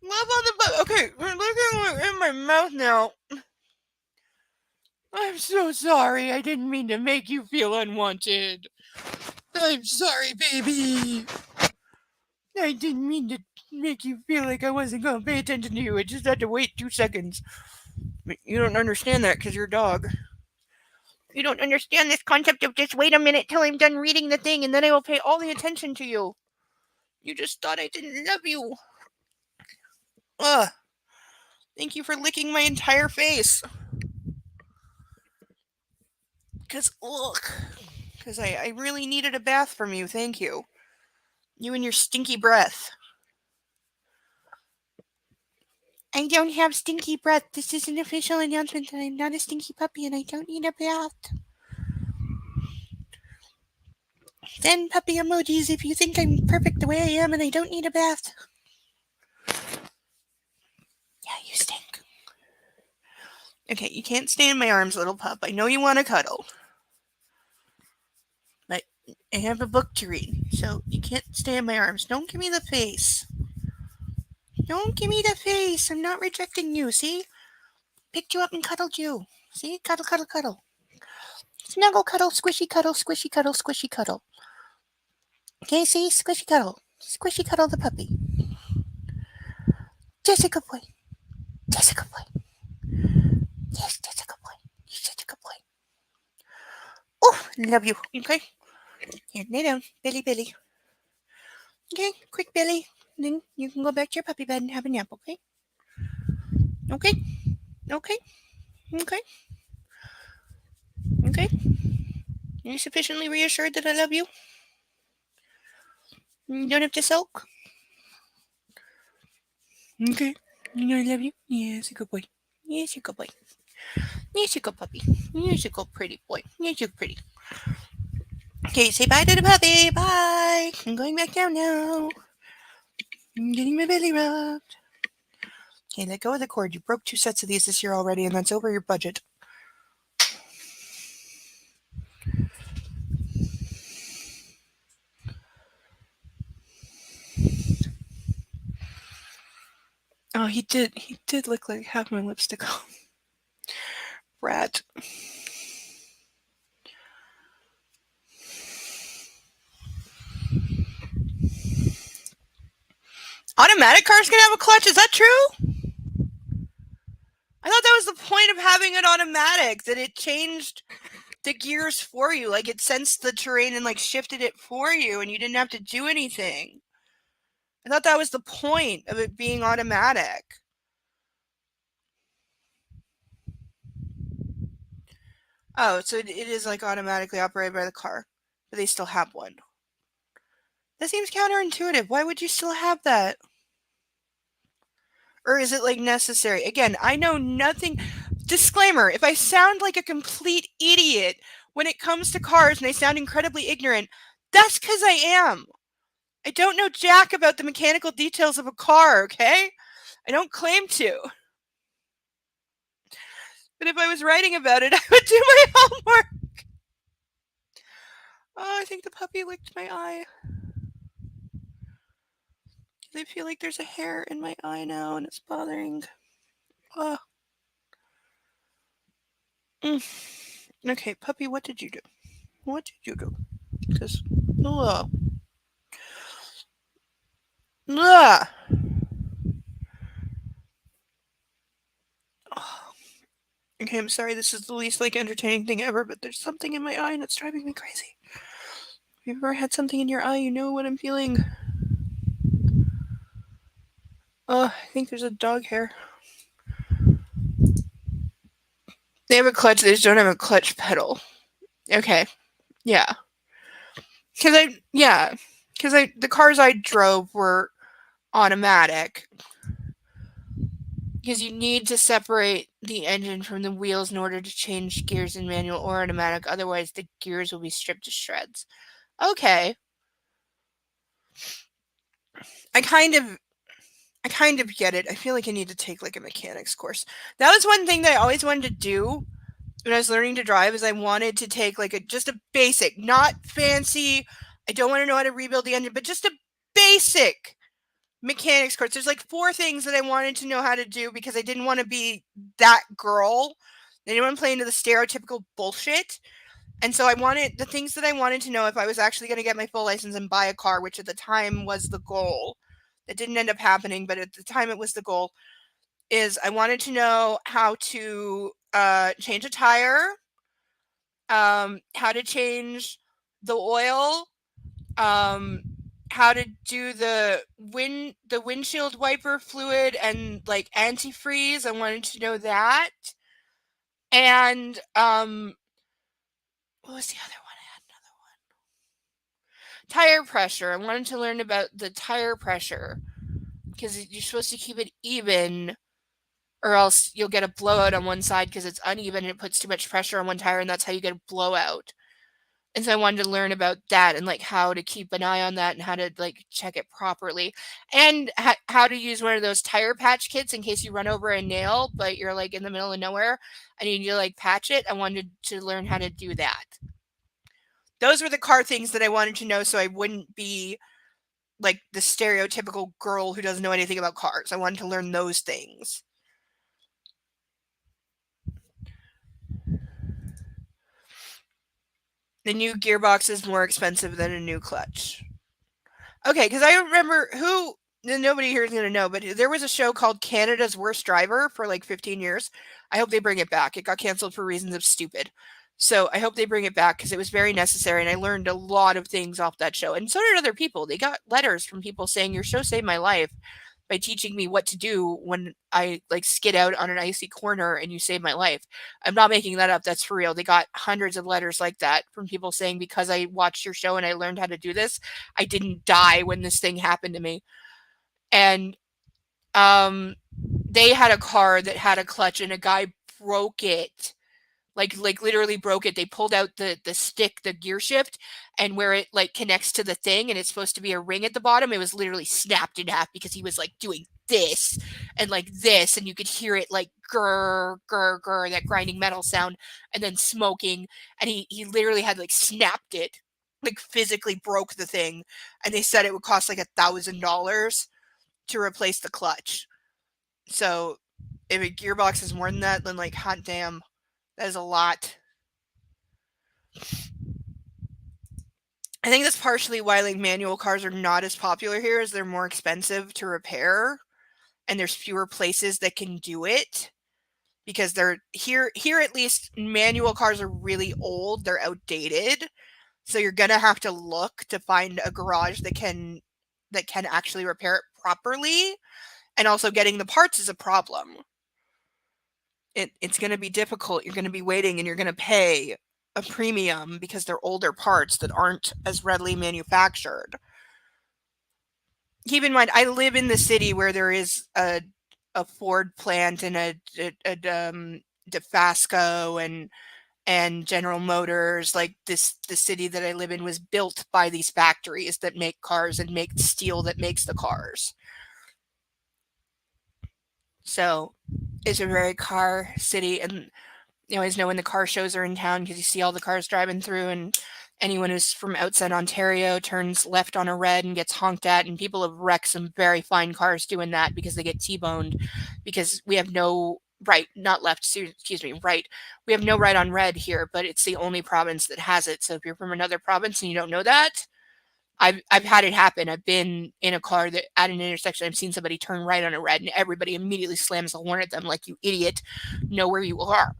Love on the butt. Okay, we're licking in my mouth now. I'm so sorry. I didn't mean to make you feel unwanted. I'm sorry, baby. I didn't mean to make you feel like I wasn't going to pay attention to you. I just had to wait 2 seconds. You don't understand that because you're a dog. You don't understand this concept of just wait a minute till I'm done reading the thing and then I will pay all the attention to you. You just thought I didn't love you. Ugh. Thank you for licking my entire face. Because I really needed a bath from you. Thank you. You and your stinky breath. I don't have stinky breath. This is an official announcement that I'm not a stinky puppy and I don't need a bath. Send puppy emojis if you think I'm perfect the way I am and I don't need a bath. Yeah, you stink. Okay, you can't stay in my arms, little pup. I know you want to cuddle. But I have a book to read, so you can't stay in my arms. Don't give me the face. Don't give me the face. I'm not rejecting you, see? Picked you up and cuddled you. See? Cuddle, cuddle, cuddle. Snuggle, cuddle, squishy, cuddle, squishy, cuddle, squishy, cuddle. Okay, see? Squishy, cuddle. Squishy, cuddle the puppy. Jessica boy. Jessica boy. Yes, Jessica boy. You're such a good boy. Oh, love you. Okay? Here, lay down. Billy, Billy. Okay, quick, Billy. Then you can go back to your puppy bed and have a nap, okay? Okay? Okay? Okay? Okay? Are you sufficiently reassured that I love you? You don't have to sulk? Okay. You know I love you? Yes, a good boy. Yes, you good boy. Yes, you good puppy. Yes, you good pretty boy. Yes, you pretty. Okay, say bye to the puppy. Bye. I'm going back down now. I'm getting my belly rubbed. Okay, let go of the cord. You broke 2 sets of these this year already, and that's over your budget. Oh, he did. He did look like half my lipstick off. Brat. Automatic cars can have a clutch. Is that true? I thought that was the point of having it automatic, that it changed the gears for you. Like it sensed the terrain and like shifted it for you and you didn't have to do anything. I thought that was the point of it being automatic. Oh, so it is like automatically operated by the car, but they still have one. That seems counterintuitive. Why would you still have that? Or is it like necessary? Again, I know nothing. Disclaimer, if I sound like a complete idiot when it comes to cars and I sound incredibly ignorant, that's because I am. I don't know jack about the mechanical details of a car, okay? I don't claim to. But if I was writing about it, I would do my homework. Oh, I think the puppy licked my eye. I feel like there's a hair in my eye now and it's bothering. Oh. Okay, puppy, what did you do? What did you do? Because, ugh. Ugh. Oh. Okay, I'm sorry this is the least like entertaining thing ever, but there's something in my eye and it's driving me crazy. If you've ever had something in your eye, you know what I'm feeling. I think there's a dog hair. They have a clutch, they just don't have a clutch pedal. Okay. Yeah. The cars I drove were automatic. Because you need to separate the engine from the wheels in order to change gears in manual or automatic. Otherwise, the gears will be stripped to shreds. Okay. I kind of get it. I feel like I need to take like a mechanics course. That was one thing that I always wanted to do when I was learning to drive is I wanted to take like just a basic, not fancy. I don't want to know how to rebuild the engine, but just a basic mechanics course. There's like 4 things that I wanted to know how to do because I didn't want to be that girl. I didn't want to play into the stereotypical bullshit. And so the things that I wanted to know if I was actually going to get my full license and buy a car, which at the time was the goal. It didn't end up happening, but at the time it was the goal, is I wanted to know how to change a tire, how to change the oil, how to do the windshield wiper fluid and like antifreeze. I wanted to know that. And what was the other one? I had another one. Tire pressure. I wanted to learn about the tire pressure because you're supposed to keep it even or else you'll get a blowout on one side because it's uneven and it puts too much pressure on one tire and that's how you get a blowout. And so I wanted to learn about that and like how to keep an eye on that and how to like check it properly and how to use one of those tire patch kits in case you run over a nail but you're like in the middle of nowhere and you need to like patch it. I wanted to learn how to do that. Those were the car things that I wanted to know so I wouldn't be like the stereotypical girl who doesn't know anything about cars. I wanted to learn those things. The new gearbox is more expensive than a new clutch. Okay, because I remember nobody here is going to know, but there was a show called Canada's Worst Driver for like 15 years. I hope they bring it back. It got canceled for reasons of stupid. So I hope they bring it back because it was very necessary and I learned a lot of things off that show. And so did other people. They got letters from people saying, your show saved my life by teaching me what to do when I like skid out on an icy corner and you saved my life. I'm not making that up. That's for real. They got hundreds of letters like that from people saying because I watched your show and I learned how to do this, I didn't die when this thing happened to me. And they had a car that had a clutch and a guy broke it. Like literally broke it. They pulled out the stick, the gear shift, and where it like connects to the thing and it's supposed to be a ring at the bottom, it was literally snapped in half because he was like doing this and like this and you could hear it like grr grr grr, that grinding metal sound, and then smoking, and he literally had like snapped it, like physically broke the thing, and they said it would cost like $1,000 to replace the clutch. So if a gearbox is more than that, then like hot damn, that is a lot. I think that's partially why like manual cars are not as popular here, is they're more expensive to repair and there's fewer places that can do it because they're here at least manual cars are really old, they're outdated. So you're going to have to look to find a garage that can actually repair it properly, and also getting the parts is a problem. It's going to be difficult. You're going to be waiting and you're going to pay a premium because they're older parts that aren't as readily manufactured. Keep in mind, I live in the city where there is a Ford plant and a DeFasco and General Motors. Like the city that I live in was built by these factories that make cars and make steel that makes the cars. So it's a very car city, and you always know when the car shows are in town because you see all the cars driving through, and anyone who's from outside Ontario turns left on a red and gets honked at, and people have wrecked some very fine cars doing that because they get T-boned because we have no right, not left, excuse me, right. We have no right on red here, but it's the only province that has it. So if you're from another province and you don't know that, I've had it happen. I've been in a car that at an intersection, I've seen somebody turn right on a red and everybody immediately slams the horn at them like, you idiot, know where you are.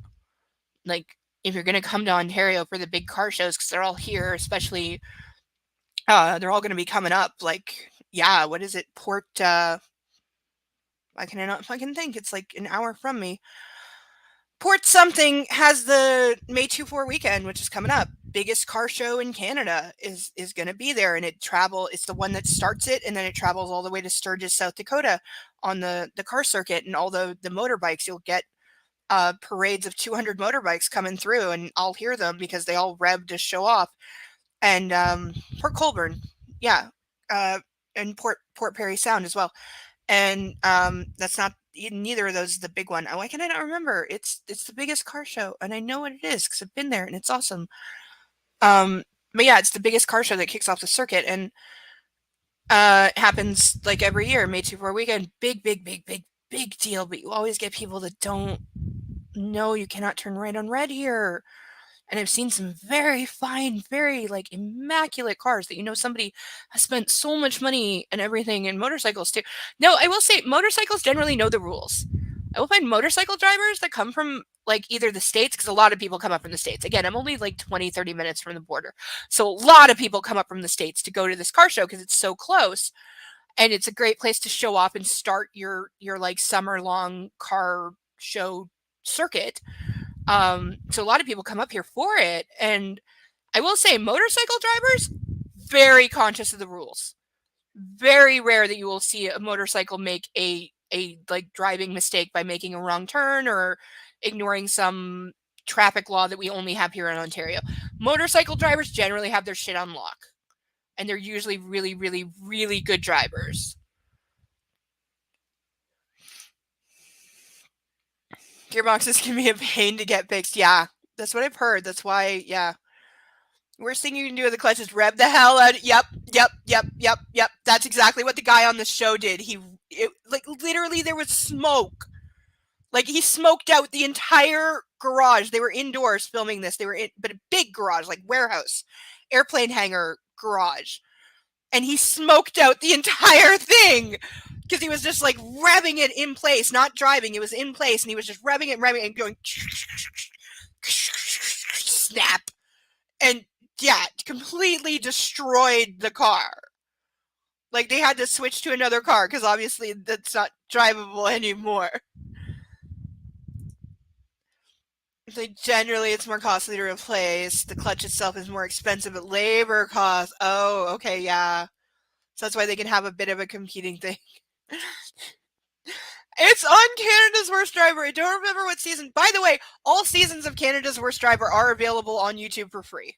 Like, if you're going to come to Ontario for the big car shows, because they're all here, especially They're all going to be coming up. Like, yeah, what is it? Port, why can I not fucking think? It's like an hour from me. Port something has the May 24 weekend, which is coming up. Biggest car show in Canada is going to be there, and it's the one that starts it, and then it travels all the way to Sturgis, South Dakota, on the car circuit, and all the motorbikes. You'll get parades of 200 motorbikes coming through, and I'll hear them because they all rev to show off. And Port Colborne, yeah, and Port Perry Sound as well. And that's not neither of those is the big one. Oh, why can I not remember? It's the biggest car show, and I know what it is because I've been there and it's awesome. But yeah, it's the biggest car show that kicks off the circuit, and it happens like every year, May 24 weekend. Big deal. But you always get people that don't know you cannot turn right on red here. And I've seen some very fine, very like immaculate cars that somebody has spent so much money and everything, and motorcycles too. No, I will say motorcycles generally know the rules. I will find motorcycle drivers that come from like either the States, because a lot of people come up from the States. Again, I'm only like 20-30 minutes from the border. So a lot of people come up from the States to go to this car show because it's so close. And it's a great place to show off and start your like summer long car show circuit. So a lot of people come up here for it. And I will say motorcycle drivers, very conscious of the rules. Very rare that you will see a motorcycle make a like driving mistake by making a wrong turn or ignoring some traffic law that we only have here in Ontario. Motorcycle drivers generally have their shit on lock, and they're usually really, really, really good drivers. Gearboxes can be a pain to get fixed. Yeah, that's what I've heard. That's why, yeah. Worst thing you can do with the clutch is rev the hell out. Yep. That's exactly what the guy on the show did. Like literally there was smoke. Like he smoked out the entire garage. They were indoors filming this. But a big garage, like warehouse, airplane hangar garage. And he smoked out the entire thing because he was just like revving it in place, not driving. It was in place, and he was just revving it and going snap. And yeah, completely destroyed the car. Like they had to switch to another car because obviously that's not drivable anymore. Like generally it's more costly to replace. The clutch itself is more expensive, but labor costs. Oh, okay, yeah. So that's why they can have a bit of a competing thing. It's on Canada's Worst Driver. I don't remember what season. By the way, all seasons of Canada's Worst Driver are available on YouTube for free.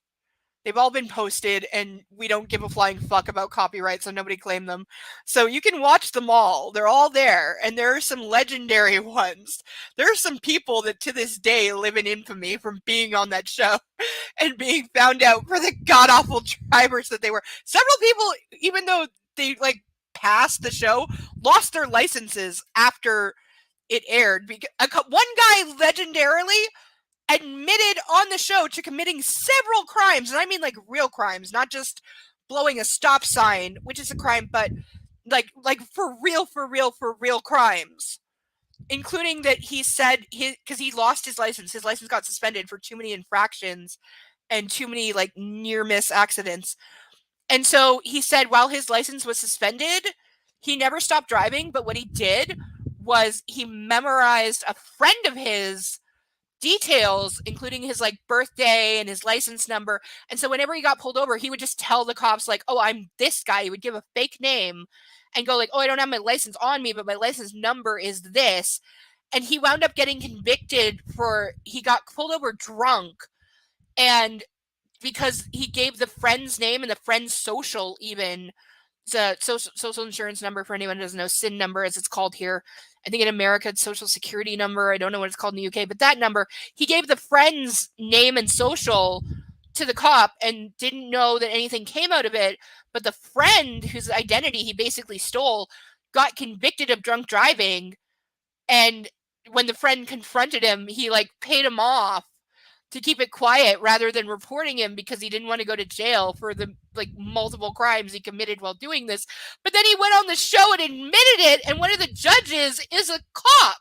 They've all been posted, and we don't give a flying fuck about copyright, so nobody claim them. So you can watch them all. They're all there, and there are some legendary ones. There are some people that to this day live in infamy from being on that show and being found out for the god-awful drivers that they were. Several people, even though they like passed the show, lost their licenses after it aired. One guy legendarily admitted on the show to committing several crimes, and I mean like real crimes, not just blowing a stop sign, which is a crime, but like for real crimes, including that he said because he lost his license got suspended for too many infractions and too many like near miss accidents. And so he said while his license was suspended, he never stopped driving, but what he did was he memorized a friend of his details, including his like birthday and his license number. And so whenever he got pulled over, he would just tell the cops like, oh, I'm this guy. He would give a fake name and go like, oh, I don't have my license on me, but my license number is this. And he wound up getting convicted he got pulled over drunk. And because he gave the friend's name and the friend's social, even the social insurance number, for anyone who doesn't know, SIN number as it's called here. I think in America it's social security number. I don't know what it's called in the UK, but that number, he gave the friend's name and social to the cop and didn't know that anything came out of it. But the friend whose identity he basically stole got convicted of drunk driving. And when the friend confronted him, he like paid him off to keep it quiet rather than reporting him because he didn't want to go to jail for the like multiple crimes he committed while doing this. But then he went on the show and admitted it, and one of the judges is a cop.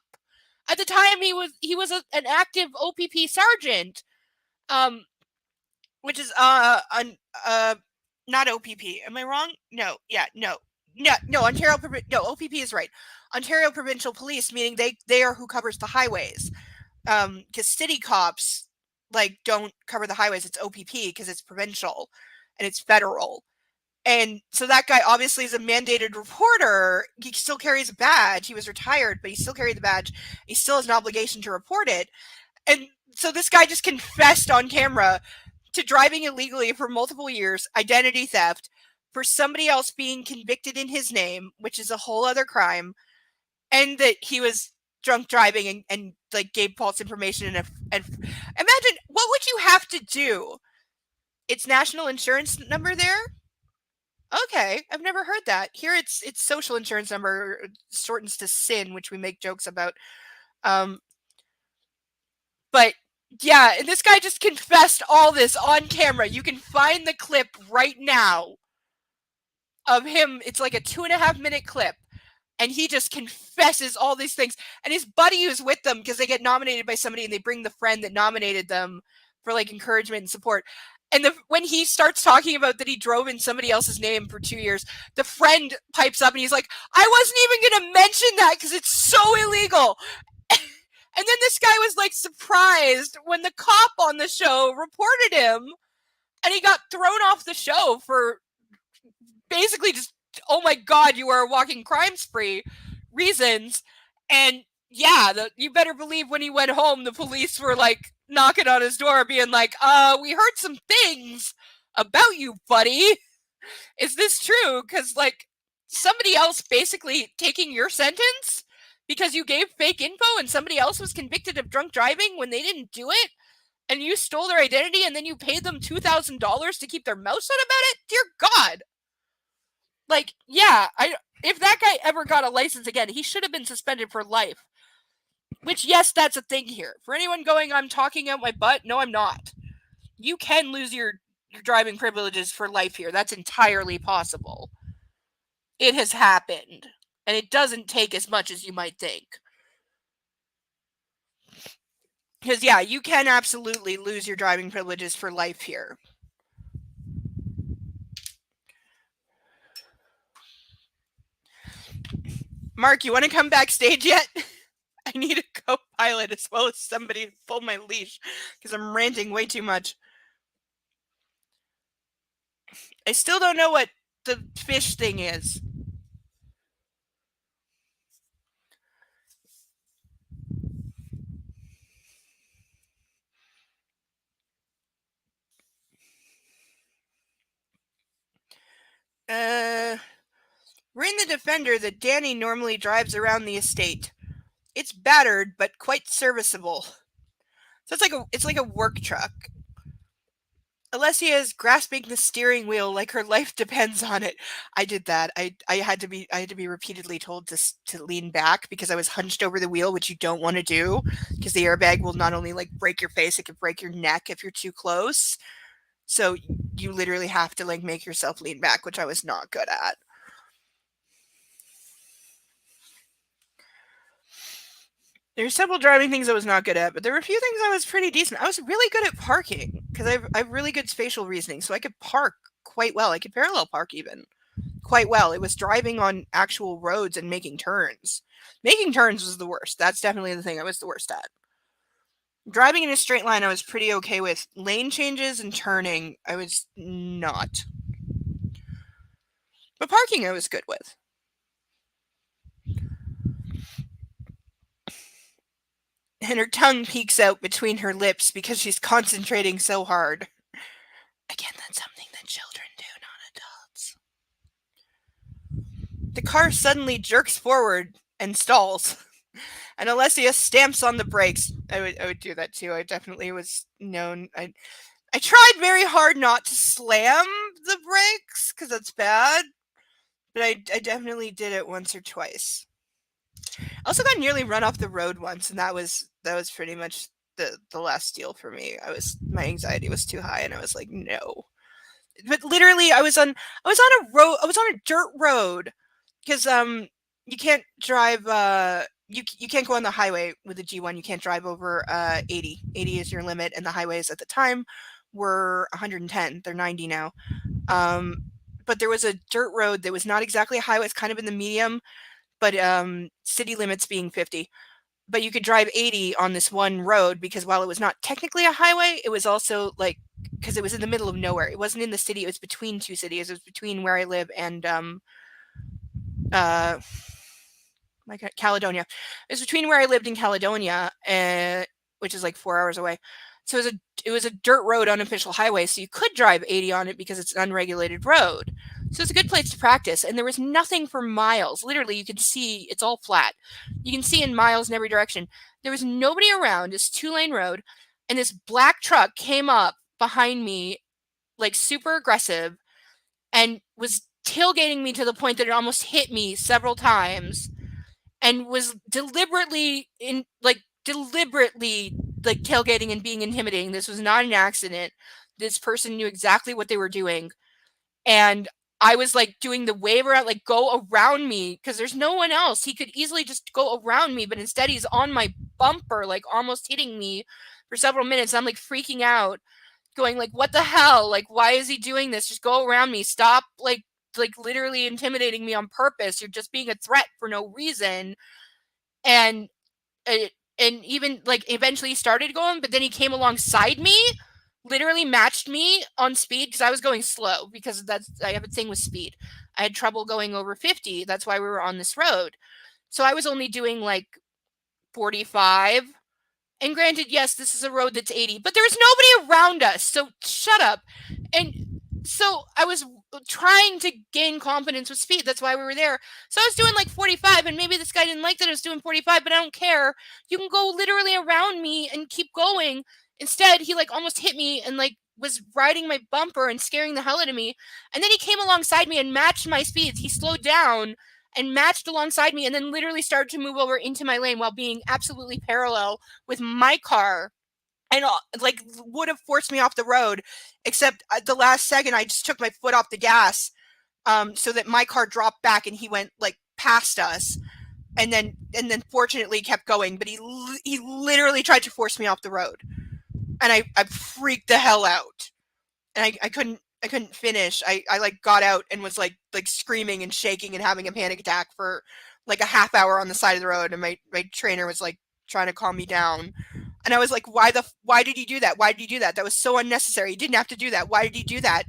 At the time he was an active OPP sergeant, which is not OPP. Am I wrong? No. Yeah. No. No. Ontario. No. OPP is right. Ontario Provincial Police, meaning they are who covers the highways. Because city cops like don't cover the highways. It's OPP because it's provincial, and it's federal. And so that guy obviously is a mandated reporter. He still carries a badge. He was retired, but he still carried the badge. He still has an obligation to report it. And so this guy just confessed on camera to driving illegally for multiple years, identity theft, for somebody else being convicted in his name, which is a whole other crime, and that he was drunk driving and like gave false information. And imagine, what would you have to do? It's national insurance number there? Okay, I've never heard that. Here it's social insurance number, shortens to SIN, which we make jokes about. But yeah, and this guy just confessed all this on camera. You can find the clip right now of him. It's like a 2.5-minute clip. And he just confesses all these things. And his buddy who's with them, because they get nominated by somebody and they bring the friend that nominated them for like encouragement and support. And when he starts talking about that he drove in somebody else's name for 2 years, the friend pipes up and he's like, I wasn't even going to mention that because it's so illegal. And then this guy was like surprised when the cop on the show reported him, and he got thrown off the show for basically just, oh my God, you are a walking crime spree reasons. And yeah, you better believe when he went home, the police were like knocking on his door being like, we heard some things about you, buddy. Is this true? Because like somebody else basically taking your sentence because you gave fake info and somebody else was convicted of drunk driving when they didn't do it, and you stole their identity and then you paid them $2,000 to keep their mouth shut about it? Dear God. Like, yeah, if that guy ever got a license again, he should have been suspended for life. Which, yes, that's a thing here. For anyone going, I'm talking out my butt, no, I'm not. You can lose your driving privileges for life here. That's entirely possible. It has happened. And it doesn't take as much as you might think. Because, yeah, you can absolutely lose your driving privileges for life here. Mark, you want to come backstage yet? I need a co-pilot as well as somebody to pull my leash because I'm ranting way too much. I still don't know what the fish thing is. We're in the Defender that Danny normally drives around the estate. It's battered, but quite serviceable. So it's like a work truck. Alessia is grasping the steering wheel like her life depends on it. I did that. I had to be repeatedly told to lean back because I was hunched over the wheel, which you don't want to do because the airbag will not only like break your face, it can break your neck if you're too close. So you literally have to like make yourself lean back, which I was not good at. There's several driving things I was not good at, but there were a few things I was pretty decent. I was really good at parking because I have really good spatial reasoning, so I could park quite well. I could parallel park even quite well. It was driving on actual roads and making turns. Making turns was the worst. That's definitely the thing I was the worst at. Driving in a straight line, I was pretty okay with. Lane changes and turning, I was not. But parking, I was good with. And her tongue peeks out between her lips because she's concentrating so hard. Again, that's something that children do, not adults. The car suddenly jerks forward and stalls. And Alessia stamps on the brakes. I would do that too. I definitely was known. I tried very hard not to slam the brakes because that's bad. But I definitely did it once or twice. I also got nearly run off the road once, and that was pretty much the last deal for me. My anxiety was too high, and I was like, no. But literally, I was on a dirt road because you can't drive you can't go on the highway with the G1. You can't drive over 80. 80 is your limit, and the highways at the time were 110. They're 90 now. But there was a dirt road that was not exactly a highway. It's kind of in the medium, but city limits being 50. But you could drive 80 on this one road because while it was not technically a highway, it was also like, because it was in the middle of nowhere. It wasn't in the city. It was between two cities. It was between where I live and Caledonia. It was between where I lived in Caledonia, which is like 4 hours away. So it was a dirt road, unofficial highway. So you could drive 80 on it because it's an unregulated road. So it's a good place to practice. And there was nothing for miles. Literally, you can see it's all flat. You can see in miles in every direction. There was nobody around. This 2-lane road, and this black truck came up behind me, like super aggressive, and was tailgating me to the point that it almost hit me several times, and was deliberately tailgating and being intimidating. This was not an accident. This person knew exactly what they were doing. And I was like doing the wave around, like go around me, because there's no one else. He could easily just go around me, but instead he's on my bumper, like almost hitting me for several minutes. I'm like freaking out, going like, what the hell? Like, why is he doing this? Just go around me. Stop like literally intimidating me on purpose. You're just being a threat for no reason. And and even like eventually started going, but then he came alongside me, literally matched me on speed, because I was going slow, because I have a thing with speed. I had trouble going over 50. That's why we were on this road. So I was only doing like 45. And granted, yes, this is a road that's 80, but there was nobody around us. So shut up. And so I was trying to gain confidence with speed. That's why we were there. So I was doing like 45, and maybe this guy didn't like that I was doing 45, but I don't care. You can go literally around me and keep going. Instead, he like almost hit me and like was riding my bumper and scaring the hell out of me. And then he came alongside me and matched my speeds. He slowed down and matched alongside me, and then literally started to move over into my lane while being absolutely parallel with my car, and like would have forced me off the road, except at the last second I just took my foot off the gas, so that my car dropped back and he went like past us, and then fortunately kept going. But he literally tried to force me off the road, and I freaked the hell out, and I couldn't finish. I like got out and was like screaming and shaking and having a panic attack for like a half hour on the side of the road, and my trainer was like trying to calm me down. And I was like, why did you do that? Why did you do that? That was so unnecessary. You didn't have to do that. Why did you do that?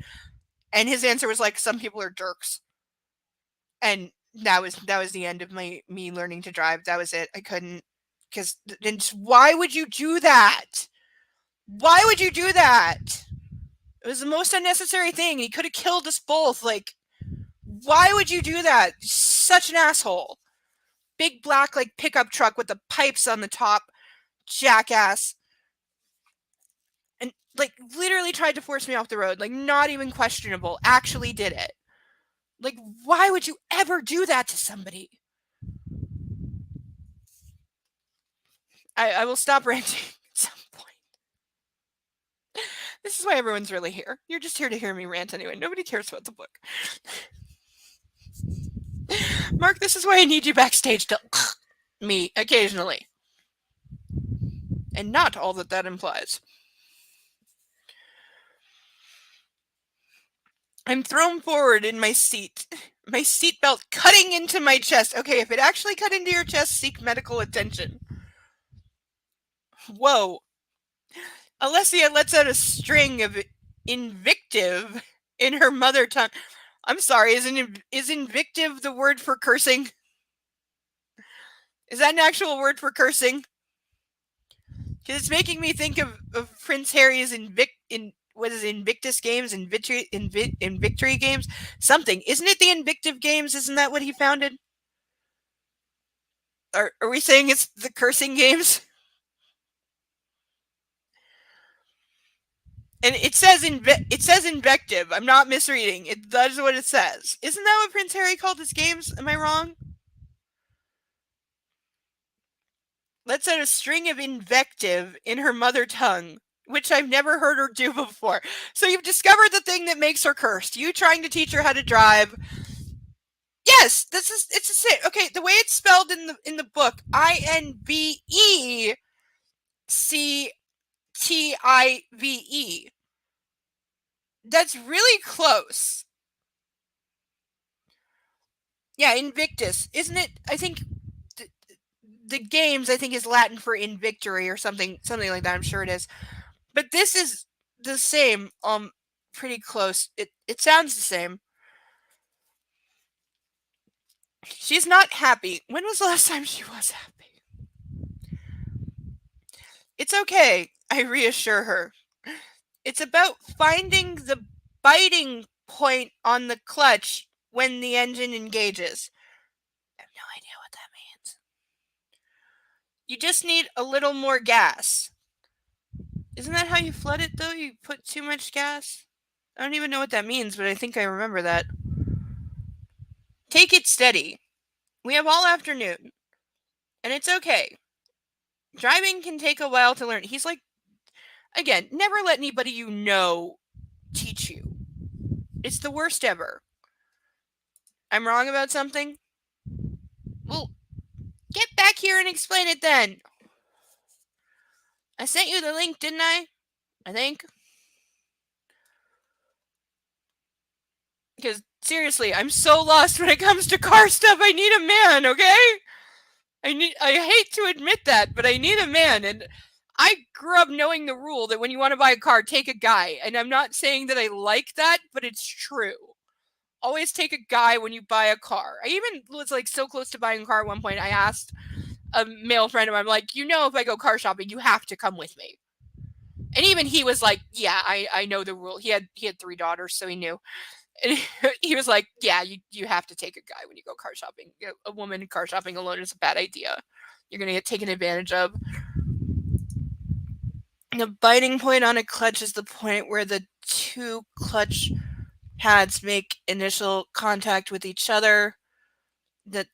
And his answer was like, some people are jerks. And that was the end of me learning to drive. That was it. I couldn't, because why would you do that? Why would you do that? It was the most unnecessary thing. He could have killed us both. Like, why would you do that? Such an asshole. Big black like pickup truck with the pipes on the top. Jackass. And like literally tried to force me off the road. Like, not even questionable. Actually did it. Like, why would you ever do that to somebody? I will stop ranting at some point. This is why everyone's really here. You're just here to hear me rant anyway. Nobody cares about the book. Mark, this is why I need you backstage to me occasionally. And not all that implies. I'm thrown forward in my seat. My seatbelt cutting into my chest. Okay, if it actually cut into your chest, seek medical attention. Whoa. Alessia lets out a string of invective in her mother tongue. I'm sorry, is invective the word for cursing? Is that an actual word for cursing? Because it's making me think of Prince Harry's Invictus games, in victory games, something. Isn't it the Invictive Games? Isn't that what he founded? Are we saying it's the cursing games? And it says invective. I'm not misreading. That is what it says. Isn't that what Prince Harry called his games? Am I wrong? Let's add a string of invective in her mother tongue, which I've never heard her do before. So you've discovered the thing that makes her cursed. You trying to teach her how to drive. Yes, it's a okay. The way it's spelled in the book, INVECTIVE. That's really close. Yeah, Invictus. Isn't it? I think the games, I think, is Latin for in victory or something like that. I'm sure it is. But this is the same, pretty close. It sounds the same. She's not happy. When was the last time she was happy? It's okay, I reassure her. It's about finding the biting point on the clutch when the engine engages. I have no idea what that means. You just need a little more gas. Isn't that how you flood it, though? You put too much gas? I don't even know what that means, but I think I remember that. Take it steady. We have all afternoon. And it's okay. Driving can take a while to learn. He's like, again, never let anybody you know teach you. It's the worst ever. I'm wrong about something? Well, get back here and explain it then. I sent you the link, didn't I? I think. Because, seriously, I'm so lost when it comes to car stuff. I need a man, okay? I hate to admit that, but I need a man. And I grew up knowing the rule that when you want to buy a car, take a guy. And I'm not saying that I like that, but it's true. Always take a guy when you buy a car. I even was like so close to buying a car at one point. I asked a male friend of mine, I'm like, if I go car shopping, you have to come with me. And even he was like, yeah, I know the rule. He had 3 daughters, so he knew. And he was like, yeah, you have to take a guy when you go car shopping. A woman car shopping alone is a bad idea. You're going to get taken advantage of. The biting point on a clutch is the point where the 2 clutch pads make initial contact with each other, that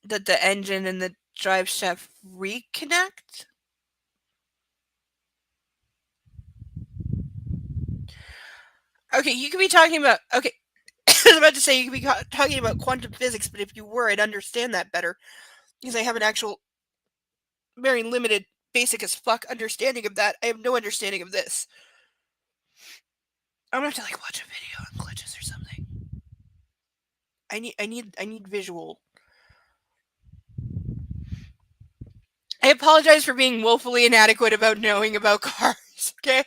the engine and the drive shaft reconnect. Okay, you could be talking about, okay, I was about to say you could be talking about quantum physics, but if you were, I'd understand that better, because I have an actual very limited, basic as fuck understanding of that. I have no understanding of this. I'm gonna have to watch a video on glitches or something. I need visual. I apologize for being woefully inadequate about knowing about cars. Okay,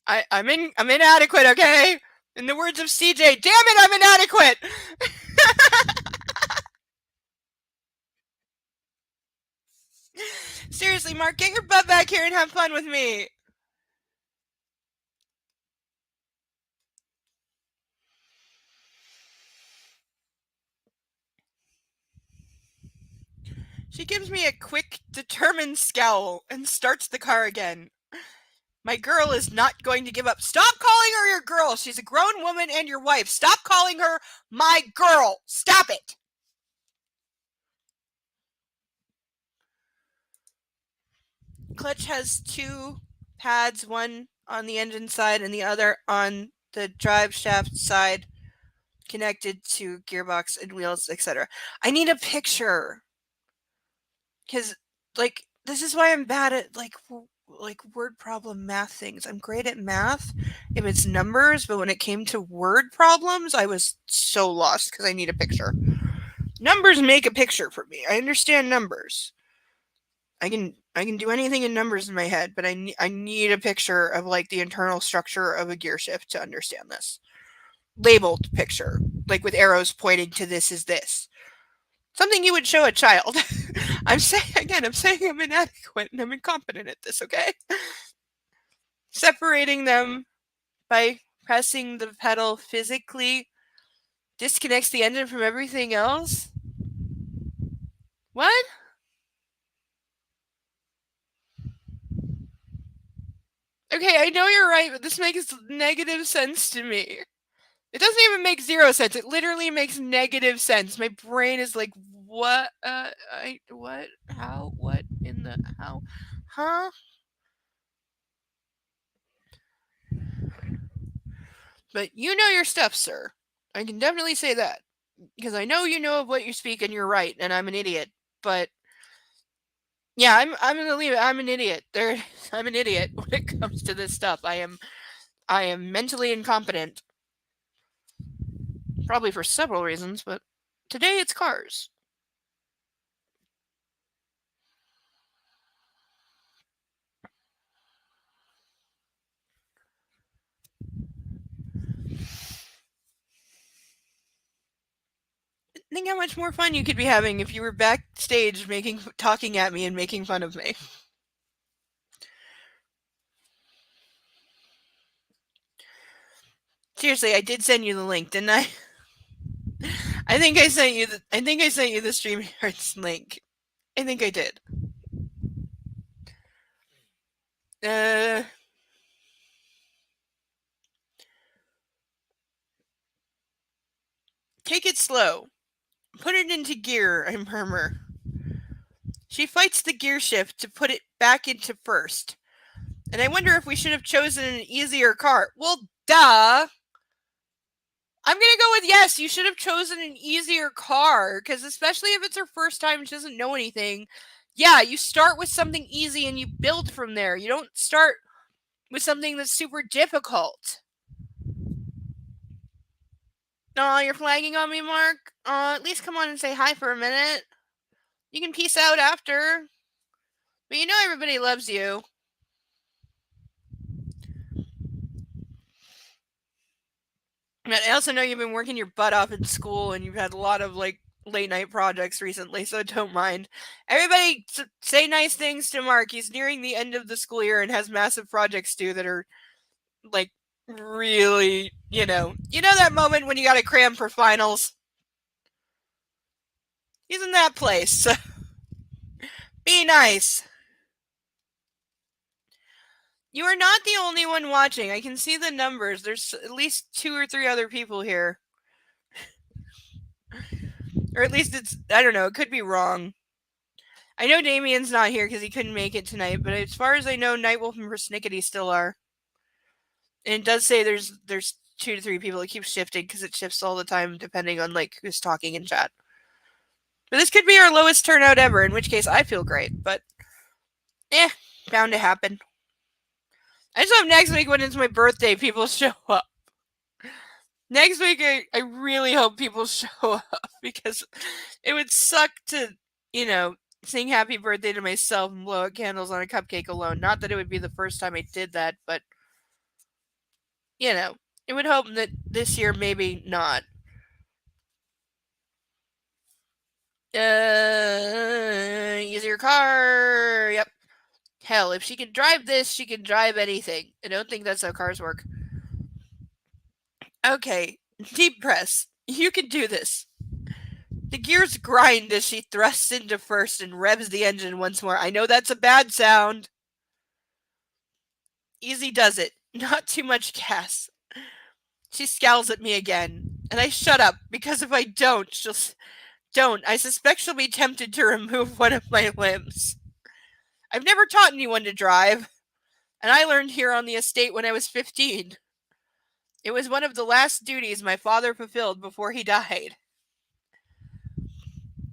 I'm inadequate. Okay, in the words of CJ, damn it, I'm inadequate. Seriously, Mark, get your butt back here and have fun with me. She gives me a quick, determined scowl and starts the car again. My girl is not going to give up. Stop calling her your girl. She's a grown woman and your wife. Stop calling her my girl. Stop it. Clutch has 2 pads, one on the engine side and the other on the drive shaft side, connected to gearbox and wheels, etc. I need a picture. Because, this is why I'm bad at, word problem math things. I'm great at math if it's numbers, but when it came to word problems, I was so lost because I need a picture. Numbers make a picture for me. I understand numbers. I can do anything in numbers in my head, but I need a picture of the internal structure of a gear shift to understand this. Labeled picture, with arrows pointing to this is this. Something you would show a child. I'm saying I'm inadequate and I'm incompetent at this, okay? Separating them by pressing the pedal physically disconnects the engine from everything else? What? Okay, I know you're right, but this makes negative sense to me. It doesn't even make 0 sense. It literally makes negative sense. My brain is like, what? What? How? What in the how? Huh? But you know your stuff, sir. I can definitely say that. Because I know you know of what you speak and you're right, and I'm an idiot. But yeah, I'm gonna leave it. I'm an idiot. I'm an idiot when it comes to this stuff. I am I am mentally incompetent. Probably for several reasons, but today it's cars. Think how much more fun you could be having if you were backstage talking at me and making fun of me. Seriously, I did send you the link, didn't I? I think I sent you the StreamYard's link. I think I did. Take it slow. Put it into gear, I murmur. She fights the gear shift to put it back into first. And I wonder if we should have chosen an easier car. Well, duh. I'm going to go with yes. You should have chosen an easier car. Because especially if it's her first time and she doesn't know anything. Yeah, you start with something easy and you build from there. You don't start with something that's super difficult. Aw, you're flagging on me, Mark? At least come on and say hi for a minute. You can peace out after. But you know everybody loves you. And I also know you've been working your butt off in school and you've had a lot of late night projects recently, so don't mind. Everybody say nice things to Mark. He's nearing the end of the school year and has massive projects due that are really, you know that moment when you gotta cram for finals? He's in that place, so be nice. You are not the only one watching. I can see the numbers. There's at least 2 or 3 other people here. Or at least I don't know, it could be wrong. I know Damien's not here because he couldn't make it tonight, but as far as I know, Nightwolf and Persnickety still are. And it does say there's 2 to 3 people. It keeps shifting because it shifts all the time depending on who's talking in chat. But this could be our lowest turnout ever, in which case I feel great, but bound to happen. I just hope next week when it's my birthday, people show up. Next week, I really hope people show up because it would suck to, sing happy birthday to myself and blow out candles on a cupcake alone. Not that it would be the first time I did that, but, it would hope that this year maybe not. Use your car. Yep. Hell, if she can drive this, she can drive anything. I don't think that's how cars work. Okay, deep press. You can do this. The gears grind as she thrusts into first and revs the engine once more. I know that's a bad sound. Easy does it. Not too much gas. She scowls at me again, and I shut up, because if I don't, I suspect she'll be tempted to remove one of my limbs. I've never taught anyone to drive, and I learned here on the estate when I was 15. It was one of the last duties my father fulfilled before he died.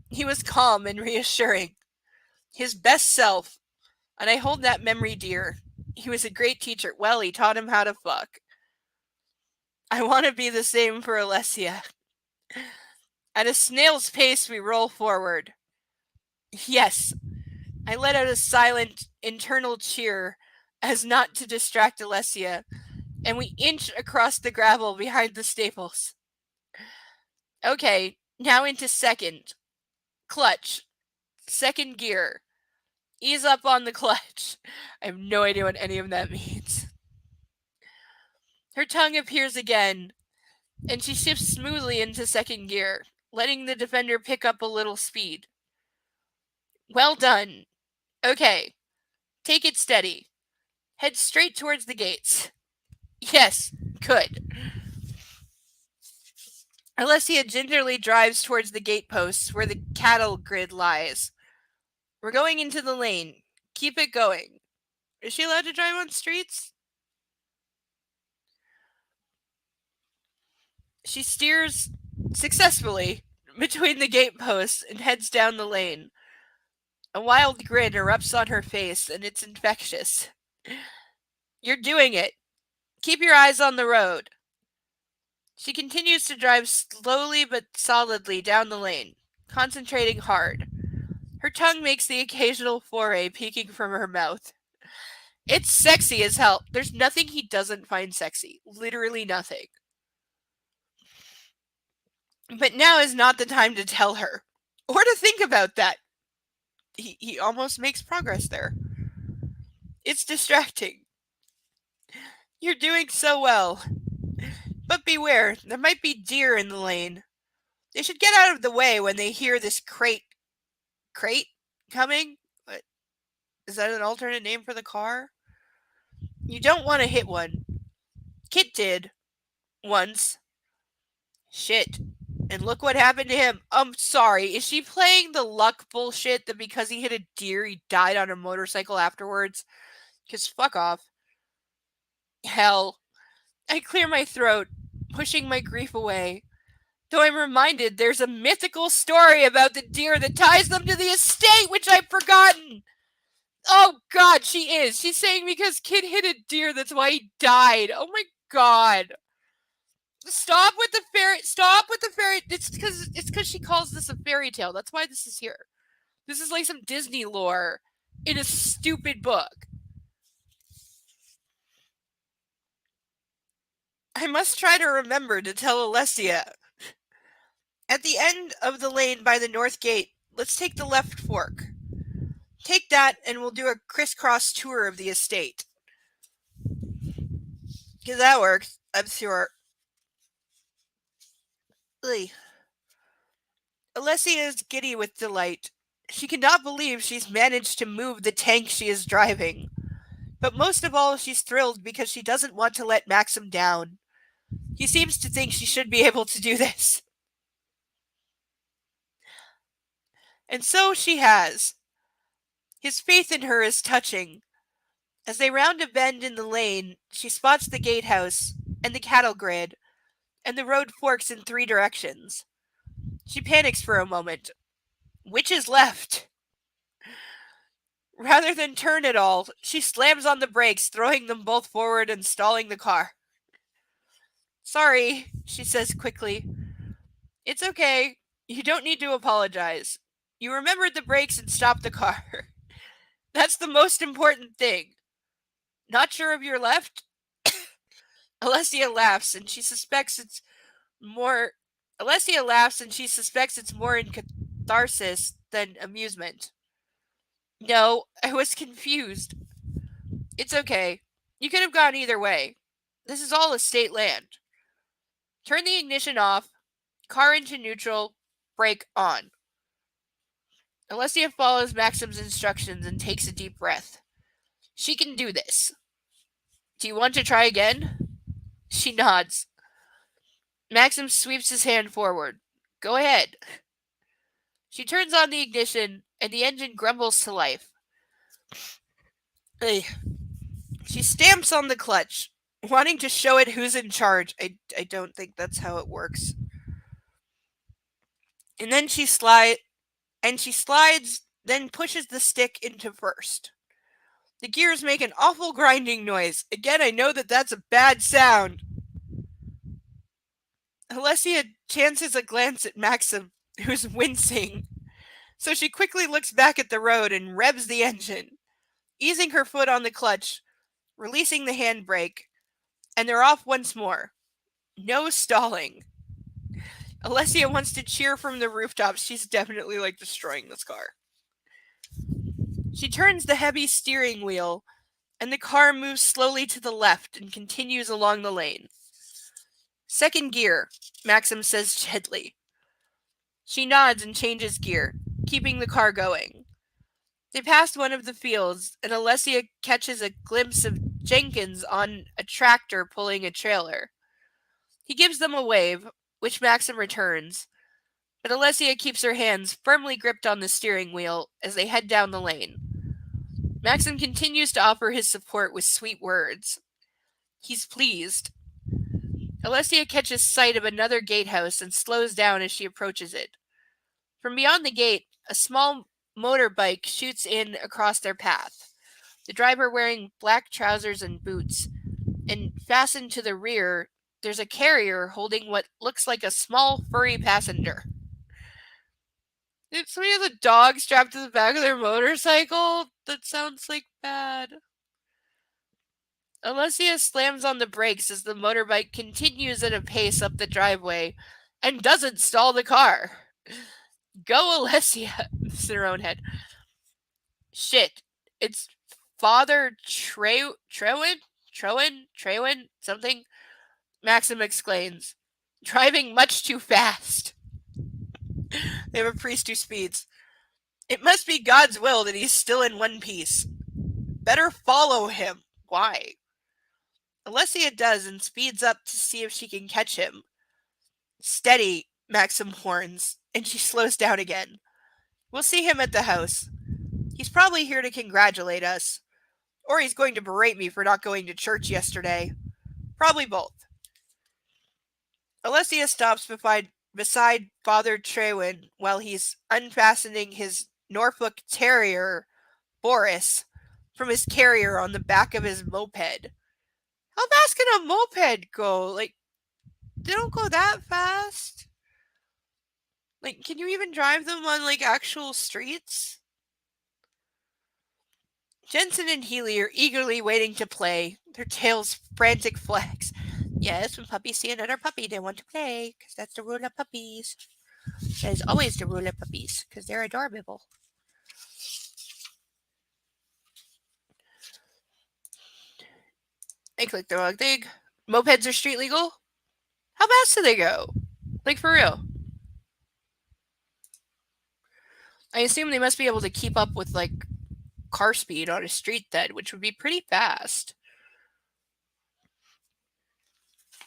He was calm and reassuring, his best self, and I hold that memory dear. He was a great teacher. Well, he taught him how to fuck. I want to be the same for Alessia. At a snail's pace, we roll forward. Yes, I let out a silent, internal cheer as not to distract Alessia, and we inch across the gravel behind the stables. Okay, now into second. Clutch. Second gear. Ease up on the clutch. I have no idea what any of that means. Her tongue appears again, and she shifts smoothly into second gear, letting the defender pick up a little speed. Well done. Okay, take it steady. Head straight towards the gates. Yes, good. Alessia gingerly drives towards the gateposts where the cattle grid lies. We're going into the lane. Keep it going. Is she allowed to drive on streets? She steers successfully between the gateposts and heads down the lane. A wild grin erupts on her face, and it's infectious. You're doing it. Keep your eyes on the road. She continues to drive slowly but solidly down the lane, concentrating hard. Her tongue makes the occasional foray peeking from her mouth. It's sexy as hell. There's nothing he doesn't find sexy. Literally nothing. But now is not the time to tell her. Or to think about that. He almost makes progress there. It's distracting. You're doing so well. But beware, there might be deer in the lane. They should get out of the way when they hear this crate coming? What? Is that an alternate name for the car? You don't want to hit one. Kit did. Once. Shit. And look what happened to him. I'm sorry. Is she playing the luck bullshit that because he hit a deer, he died on a motorcycle afterwards? Because fuck off. Hell. I clear my throat, pushing my grief away. Though I'm reminded there's a mythical story about the deer that ties them to the estate, which I've forgotten. Oh god, she is. She's saying because Kid hit a deer, that's why he died. Oh my god. Stop with the fairy. Stop with the fairy. It's because she calls this a fairy tale. That's why this is here. This is like some Disney lore in a stupid book. I must try to remember to tell Alessia. At the end of the lane by the north gate, let's take the left fork. Take that and we'll do a crisscross tour of the estate. Because that works, I'm sure. Ugh. Alessia is giddy with delight. She cannot believe she's managed to move the tank she is driving. But most of all, she's thrilled because she doesn't want to let Maxim down. He seems to think she should be able to do this. And so she has. His faith in her is touching. As they round a bend in the lane, she spots the gatehouse and the cattle grid, and the road forks in 3 directions. She panics for a moment. Which is left? Rather than turn at all, she slams on the brakes, throwing them both forward and stalling the car. Sorry, she says quickly. It's okay. You don't need to apologize. You remembered the brakes and stopped the car. That's the most important thing. Not sure of your left? Alessia laughs and she suspects it's more in catharsis than amusement. No, I was confused. It's okay. You could have gone either way. This is all estate land. Turn the ignition off, car into neutral, brake on. Alessia follows Maxim's instructions and takes a deep breath. She can do this. Do you want to try again? She nods. Maxim sweeps his hand forward. Go ahead. She turns on the ignition, and the engine grumbles to life. Ugh. She stamps on the clutch, wanting to show it who's in charge. I don't think that's how it works. And then she slides, then pushes the stick into first. The gears make an awful grinding noise. Again, I know that that's a bad sound. Alessia chances a glance at Maxim, who's wincing. So she quickly looks back at the road and revs the engine, easing her foot on the clutch, releasing the handbrake, and they're off once more. No stalling. Alessia wants to cheer from the rooftops. She's definitely destroying this car. She turns the heavy steering wheel, and the car moves slowly to the left and continues along the lane. Second gear, Maxim says gently. She nods and changes gear, keeping the car going. They pass one of the fields, and Alessia catches a glimpse of Jenkins on a tractor pulling a trailer. He gives them a wave, which Maxim returns, but Alessia keeps her hands firmly gripped on the steering wheel as they head down the lane. Maxim continues to offer his support with sweet words. He's pleased. Alessia catches sight of another gatehouse and slows down as she approaches it. From beyond the gate, a small motorbike shoots in across their path, the driver wearing black trousers and boots. and fastened to the rear, there's a carrier holding what looks like a small furry passenger. If somebody has a dog strapped to the back of their motorcycle, that sounds like bad. Alessia slams on the brakes as the motorbike continues at a pace up the driveway and doesn't stall the car. Go, Alessia, it's in her own head. Shit, it's Father Trewin, something? Maxim exclaims, driving much too fast. They have a priest who speeds. It must be God's will that he's still in one piece. Better follow him. Why? Alessia does and speeds up to see if she can catch him. Steady, Maxim horns, and she slows down again. We'll see him at the house. He's probably here to congratulate us. Or he's going to berate me for not going to church yesterday. Probably both. Alessia stops beside Father Trewin while he's unfastening his Norfolk Terrier, Boris, from his carrier on the back of his moped. How fast can a moped go? Like, they don't go that fast. Like, can you even drive them on, like, actual streets? Jensen and Healy are eagerly waiting to play, their tails frantic flags. Yes, when puppies see another puppy, they want to play, because that's the rule of puppies. That is always the rule of puppies, because they're adorable. I clicked the wrong thing. Mopeds are street legal? How fast do they go? Like, for real? I assume they must be able to keep up with, like, car speed on a street then, which would be pretty fast.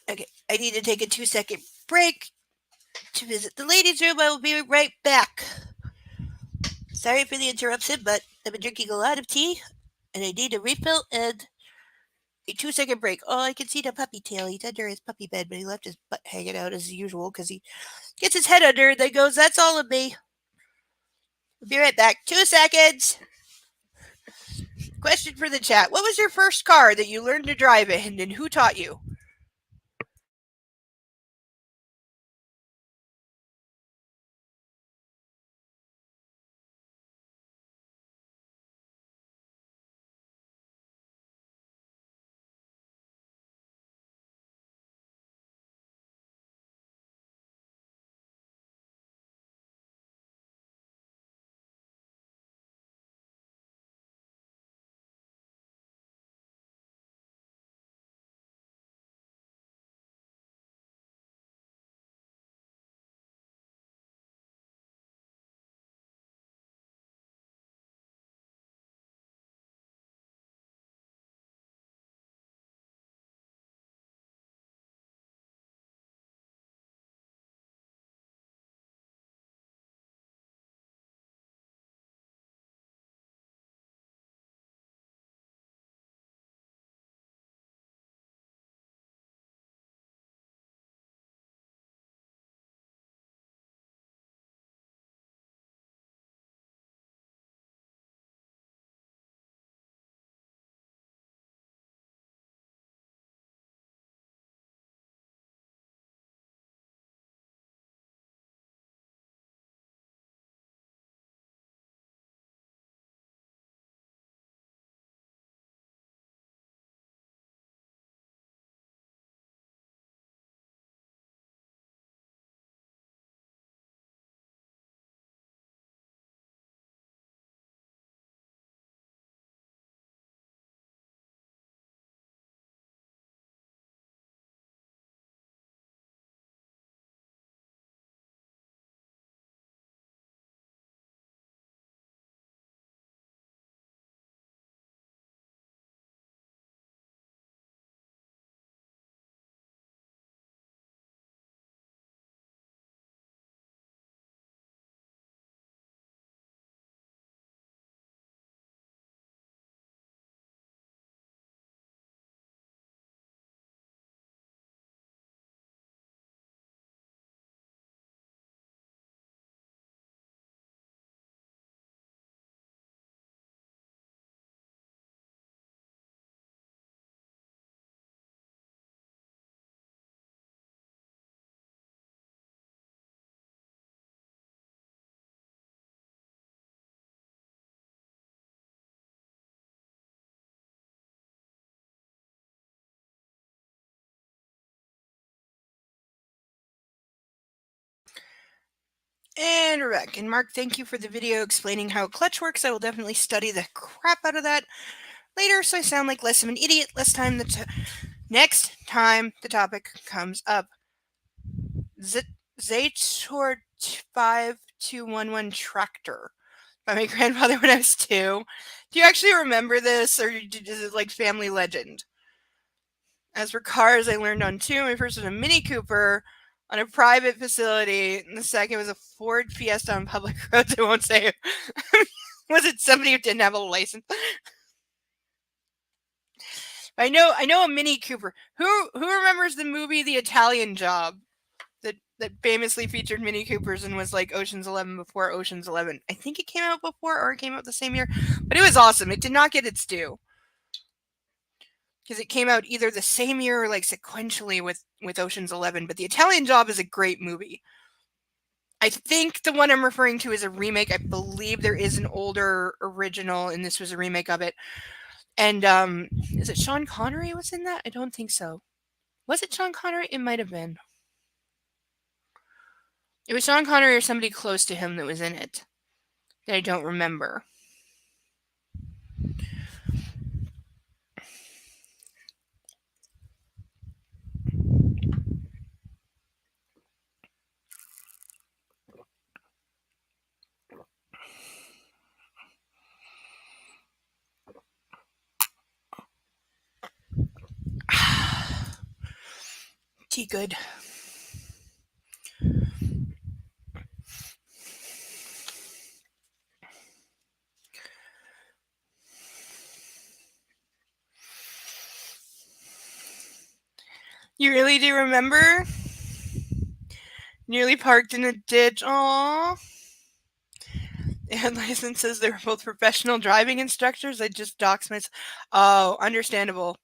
Okay, I need to take a 2-second break to visit the ladies' room. I will be right back. Sorry for the interruption, but I've been drinking a lot of tea, and I need a refill and a 2-second break. Oh, I can see the puppy tail. He's under his puppy bed, but he left his butt hanging out as usual because he gets his head under and then goes, "That's all of me." I'll be right back. 2 seconds. Question for the chat. What was your first car that you learned to drive in, and who taught you? And we're back. And Mark, thank you for the video explaining how clutch works. I will definitely study the crap out of that later so I sound like less of an idiot next time the topic comes up. Zator 5211 tractor by my grandfather when I was 2. Do you actually remember this, or is it like family legend? As for cars, I learned on 2. My first was a Mini Cooper on a private facility, and the second was a Ford Fiesta on public roads. I won't say it. Was it somebody who didn't have a license? I know a Mini Cooper. Who remembers the movie The Italian Job that famously featured Mini Coopers and was like Ocean's 11 before Ocean's 11? I think it came out before or it came out the same year, but it was awesome. It did not get its due because it came out either the same year or like sequentially with Ocean's 11. But The Italian Job is a great movie. I think the one I'm referring to is a remake. I believe there is an older original, and this was a remake of it. And is it Sean Connery was in that? I don't think so. Was it Sean Connery? It might have been. It was Sean Connery or somebody close to him that was in it that I don't remember. Tea good. You really do remember? Nearly parked in a ditch. Aww. They had licenses. They were both professional driving instructors. I just doxed myself. Oh, understandable.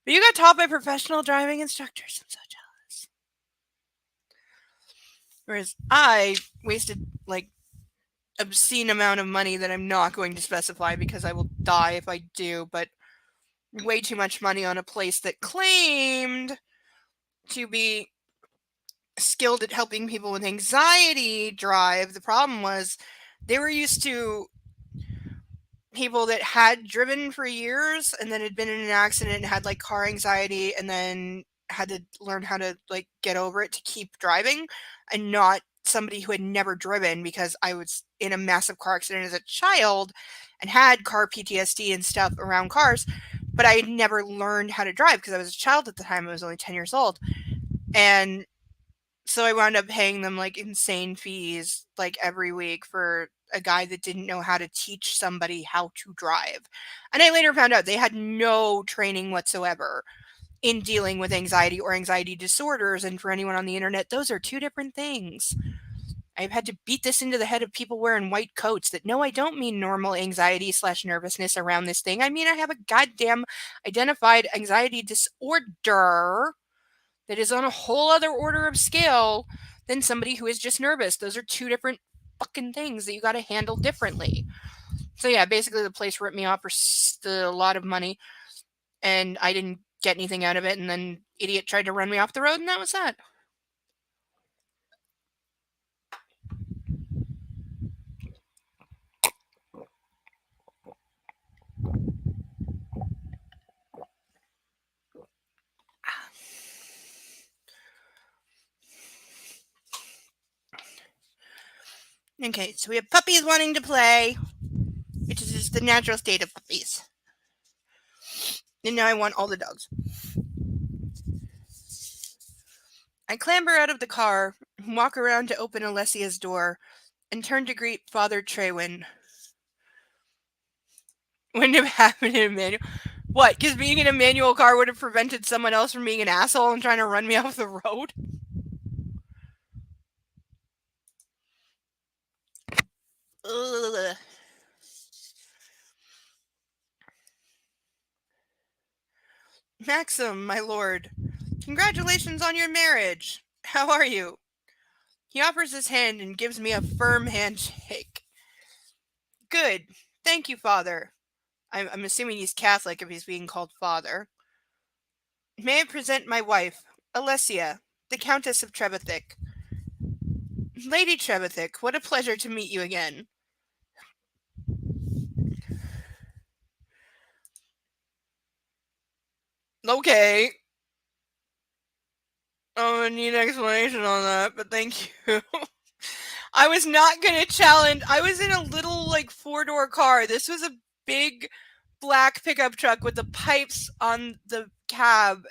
But you got taught by professional driving instructors. I'm so jealous. Whereas I wasted like obscene amount of money that I'm not going to specify because I will die if I do, but way too much money on a place that claimed to be skilled at helping people with anxiety drive. The problem was they were used to people that had driven for years and then had been in an accident and had like car anxiety and then had to learn how to like get over it to keep driving, and not somebody who had never driven, because I was in a massive car accident as a child and had car PTSD and stuff around cars, but I had never learned how to drive because I was a child at the time. I was only 10 years old. And so I wound up paying them like insane fees like every week for a guy that didn't know how to teach somebody how to drive. And I later found out they had no training whatsoever in dealing with anxiety or anxiety disorders. And for anyone on the internet, those are two different things. I've had to beat this into the head of people wearing white coats that no, I don't mean normal anxiety / nervousness around this thing. I mean, I have a goddamn identified anxiety disorder that is on a whole other order of scale than somebody who is just nervous. Those are two different fucking things that you got to handle differently. So yeah, basically the place ripped me off for a lot of money, and I didn't get anything out of it. And then idiot tried to run me off the road, and that was that. Okay, so we have puppies wanting to play, which is just the natural state of puppies. And now I want all the dogs. I clamber out of the car, walk around to open Alessia's door, and turn to greet Father Trewin. Wouldn't have happened in a manual. What? Because being in a manual car would have prevented someone else from being an asshole and trying to run me off the road? Ugh. Maxim, my lord, congratulations on your marriage. How are you? He offers his hand and gives me a firm handshake. Good. Thank you, Father. I'm assuming he's Catholic if he's being called Father. May I present my wife, Alessia, the Countess of Trebethick. Lady Trebethick, what a pleasure to meet you again. Okay. I'm gonna need an explanation on that, but thank you. I was not gonna challenge. I was in a little, like, 4-door car. This was a big black pickup truck with the pipes on the cab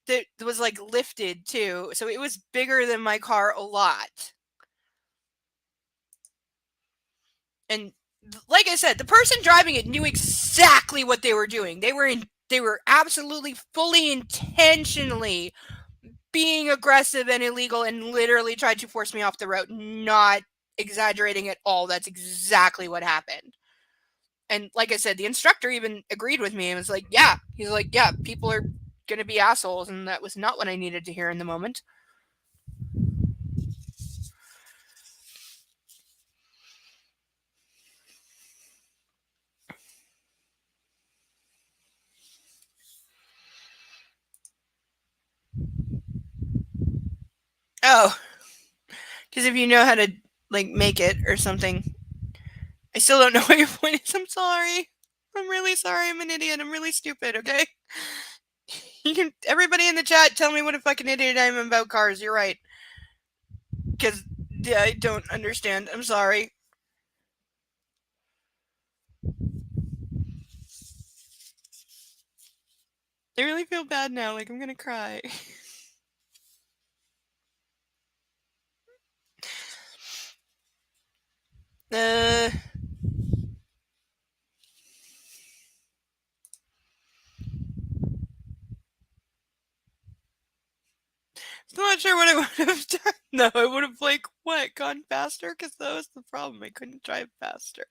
that was, like, lifted, too. So it was bigger than my car a lot. And like I said, the person driving it knew exactly what they were doing. They were absolutely, fully, intentionally being aggressive and illegal and literally tried to force me off the road. Not exaggerating at all. That's exactly what happened. And like I said, the instructor even agreed with me and was like, yeah. He's like, yeah, people are going to be assholes. And that was not what I needed to hear in the moment. Oh, because if you know how to, like, make it or something. I still don't know what your point is. I'm sorry. I'm really sorry. I'm an idiot. I'm really stupid, okay? You can, everybody in the chat, tell me what a fucking idiot I am about cars. You're right. Because yeah, I don't understand. I'm sorry. I really feel bad now. Like, I'm gonna cry. uh... I'm not sure what I would have done. No, I would have, like, what, gone faster? Because that was the problem. I couldn't drive faster.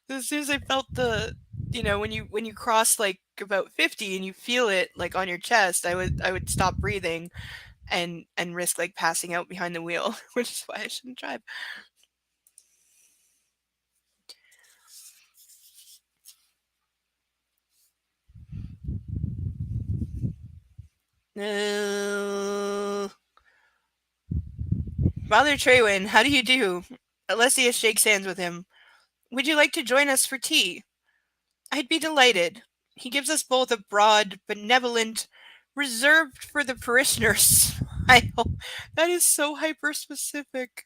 As soon as I felt the, when you cross, like, about 50 and you feel it, like, on your chest, I would stop breathing and risk, like, passing out behind the wheel, which is why I shouldn't drive. Father Treywin, how do you do? Alessia shakes hands with him. Would you like to join us for tea? I'd be delighted. He gives us both a broad, benevolent, reserved for the parishioners smile. That is so hyper-specific.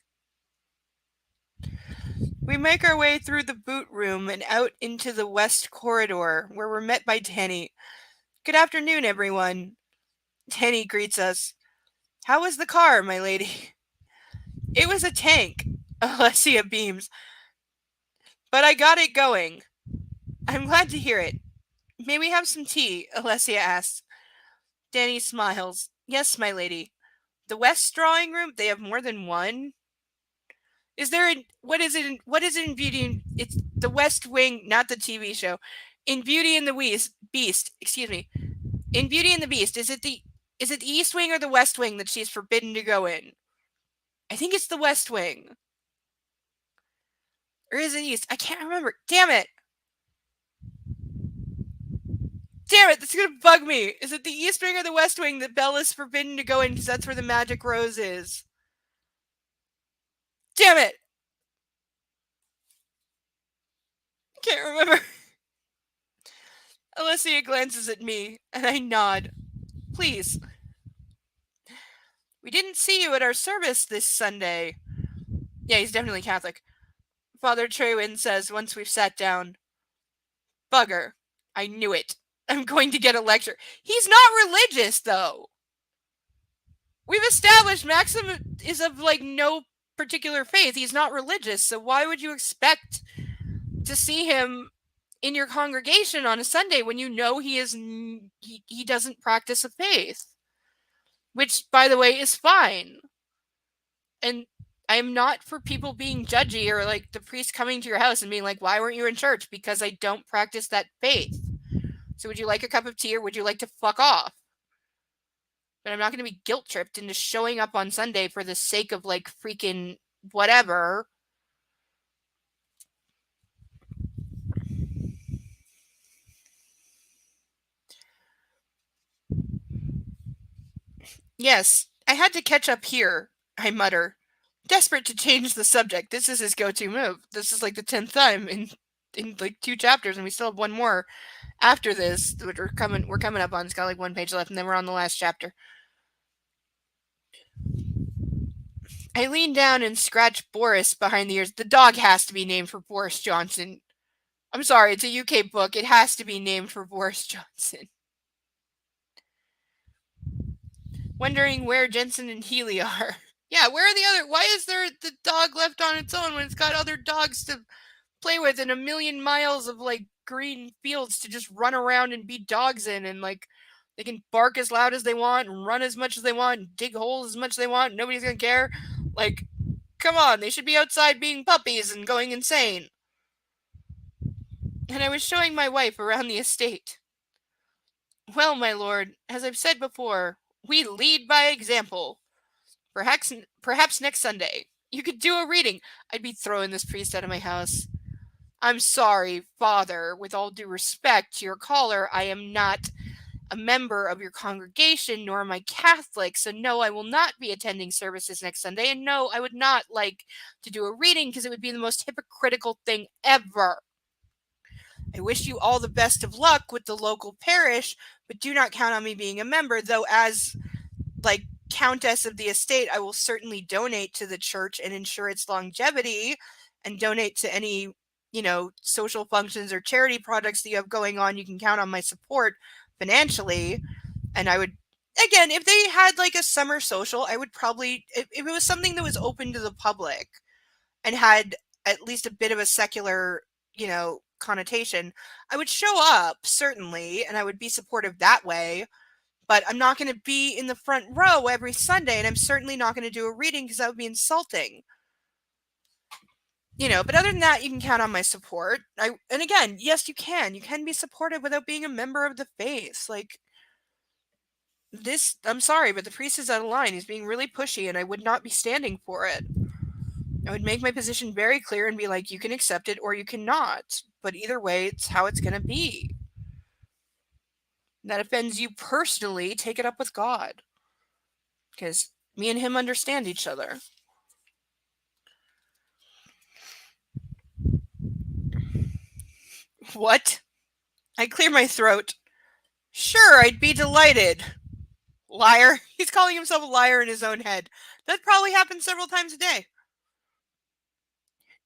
We make our way through the boot room and out into the west corridor, where we're met by Tanny. Good afternoon, everyone. Tanny greets us. How was the car, my lady? It was a tank, Alessia beams. But I got it going. I'm glad to hear it. May we have some tea? Alessia asks. Danny smiles. Yes, my lady. The West drawing room? They have more than one? Is there what is it in Beauty? It's the West Wing, not the TV show. In Beauty and the Beast, excuse me. In Beauty and the Beast, is it the East Wing or the West Wing that she's forbidden to go in? I think it's the West Wing. Or is it East? I can't remember. Damn it. Damn it, that's gonna bug me. Is it the East Wing or the West Wing that Bella's forbidden to go in because that's where the magic rose is? Damn it! I can't remember. Alessia glances at me, and I nod. Please. We didn't see you at our service this Sunday. Yeah, he's definitely Catholic. Father Treywin says once we've sat down. Bugger. I knew it. I'm going to get a lecture. He's not religious, though. We've established Maxim is of, like, no particular faith. He's not religious, so why would you expect to see him in your congregation on a Sunday when you know he doesn't practice a faith? Which, by the way, is fine. And I'm not for people being judgy or, like, the priest coming to your house and being like, why weren't you in church? Because I don't practice that faith. So would you like a cup of tea or would you like to fuck off? But I'm not going to be guilt-tripped into showing up on Sunday for the sake of, like, freaking whatever. Yes, I had to catch up here. I mutter, desperate to change the subject. This is his go-to move. This is like the 10th time in like 2 chapters, and we still have one more after this, which we're coming up on. It's got like 1 page left, and then we're on the last chapter. I lean down and scratch Boris behind the ears. The dog has to be named for Boris Johnson. I'm sorry, it's a UK book. It has to be named for Boris Johnson. Wondering where Jensen and Healy are. Yeah, where are the other? Why is there the dog left on its own when it's got other dogs to play with and a million miles of like green fields to just run around and be dogs in, and like they can bark as loud as they want and run as much as they want and dig holes as much as they want. Nobody's gonna care. Like, come on, they should be outside being puppies and going insane. And I was showing my wife around the estate. Well, my lord, as I've said before, we lead by example. Perhaps next Sunday you could do a reading. I'd be throwing this priest out of my house. I'm sorry, Father, with all due respect to your caller, I am not a member of your congregation, nor am I Catholic, so no, I will not be attending services next Sunday, and no, I would not like to do a reading because it would be the most hypocritical thing ever. I wish you all the best of luck with the local parish, but do not count on me being a member, though as, like, Countess of the estate, I will certainly donate to the church and ensure its longevity, and donate to any, social functions or charity projects that you have going on. You can count on my support financially. And I would, again, if they had like a summer social, I would probably, if it was something that was open to the public and had at least a bit of a secular, connotation, I would show up, certainly, and I would be supportive that way. But I'm not going to be in the front row every Sunday, and I'm certainly not going to do a reading because that would be insulting. But other than that, you can count on my support. And again, yes, you can. You can be supportive without being a member of the faith. Like, this, I'm sorry, but the priest is out of line. He's being really pushy, and I would not be standing for it. I would make my position very clear and be like, you can accept it or you cannot. But either way, it's how it's going to be. That offends you personally, take it up with God. Because me and him understand each other. What? I clear my throat. Sure, I'd be delighted. Liar. He's calling himself a liar in his own head. That probably happens several times a day.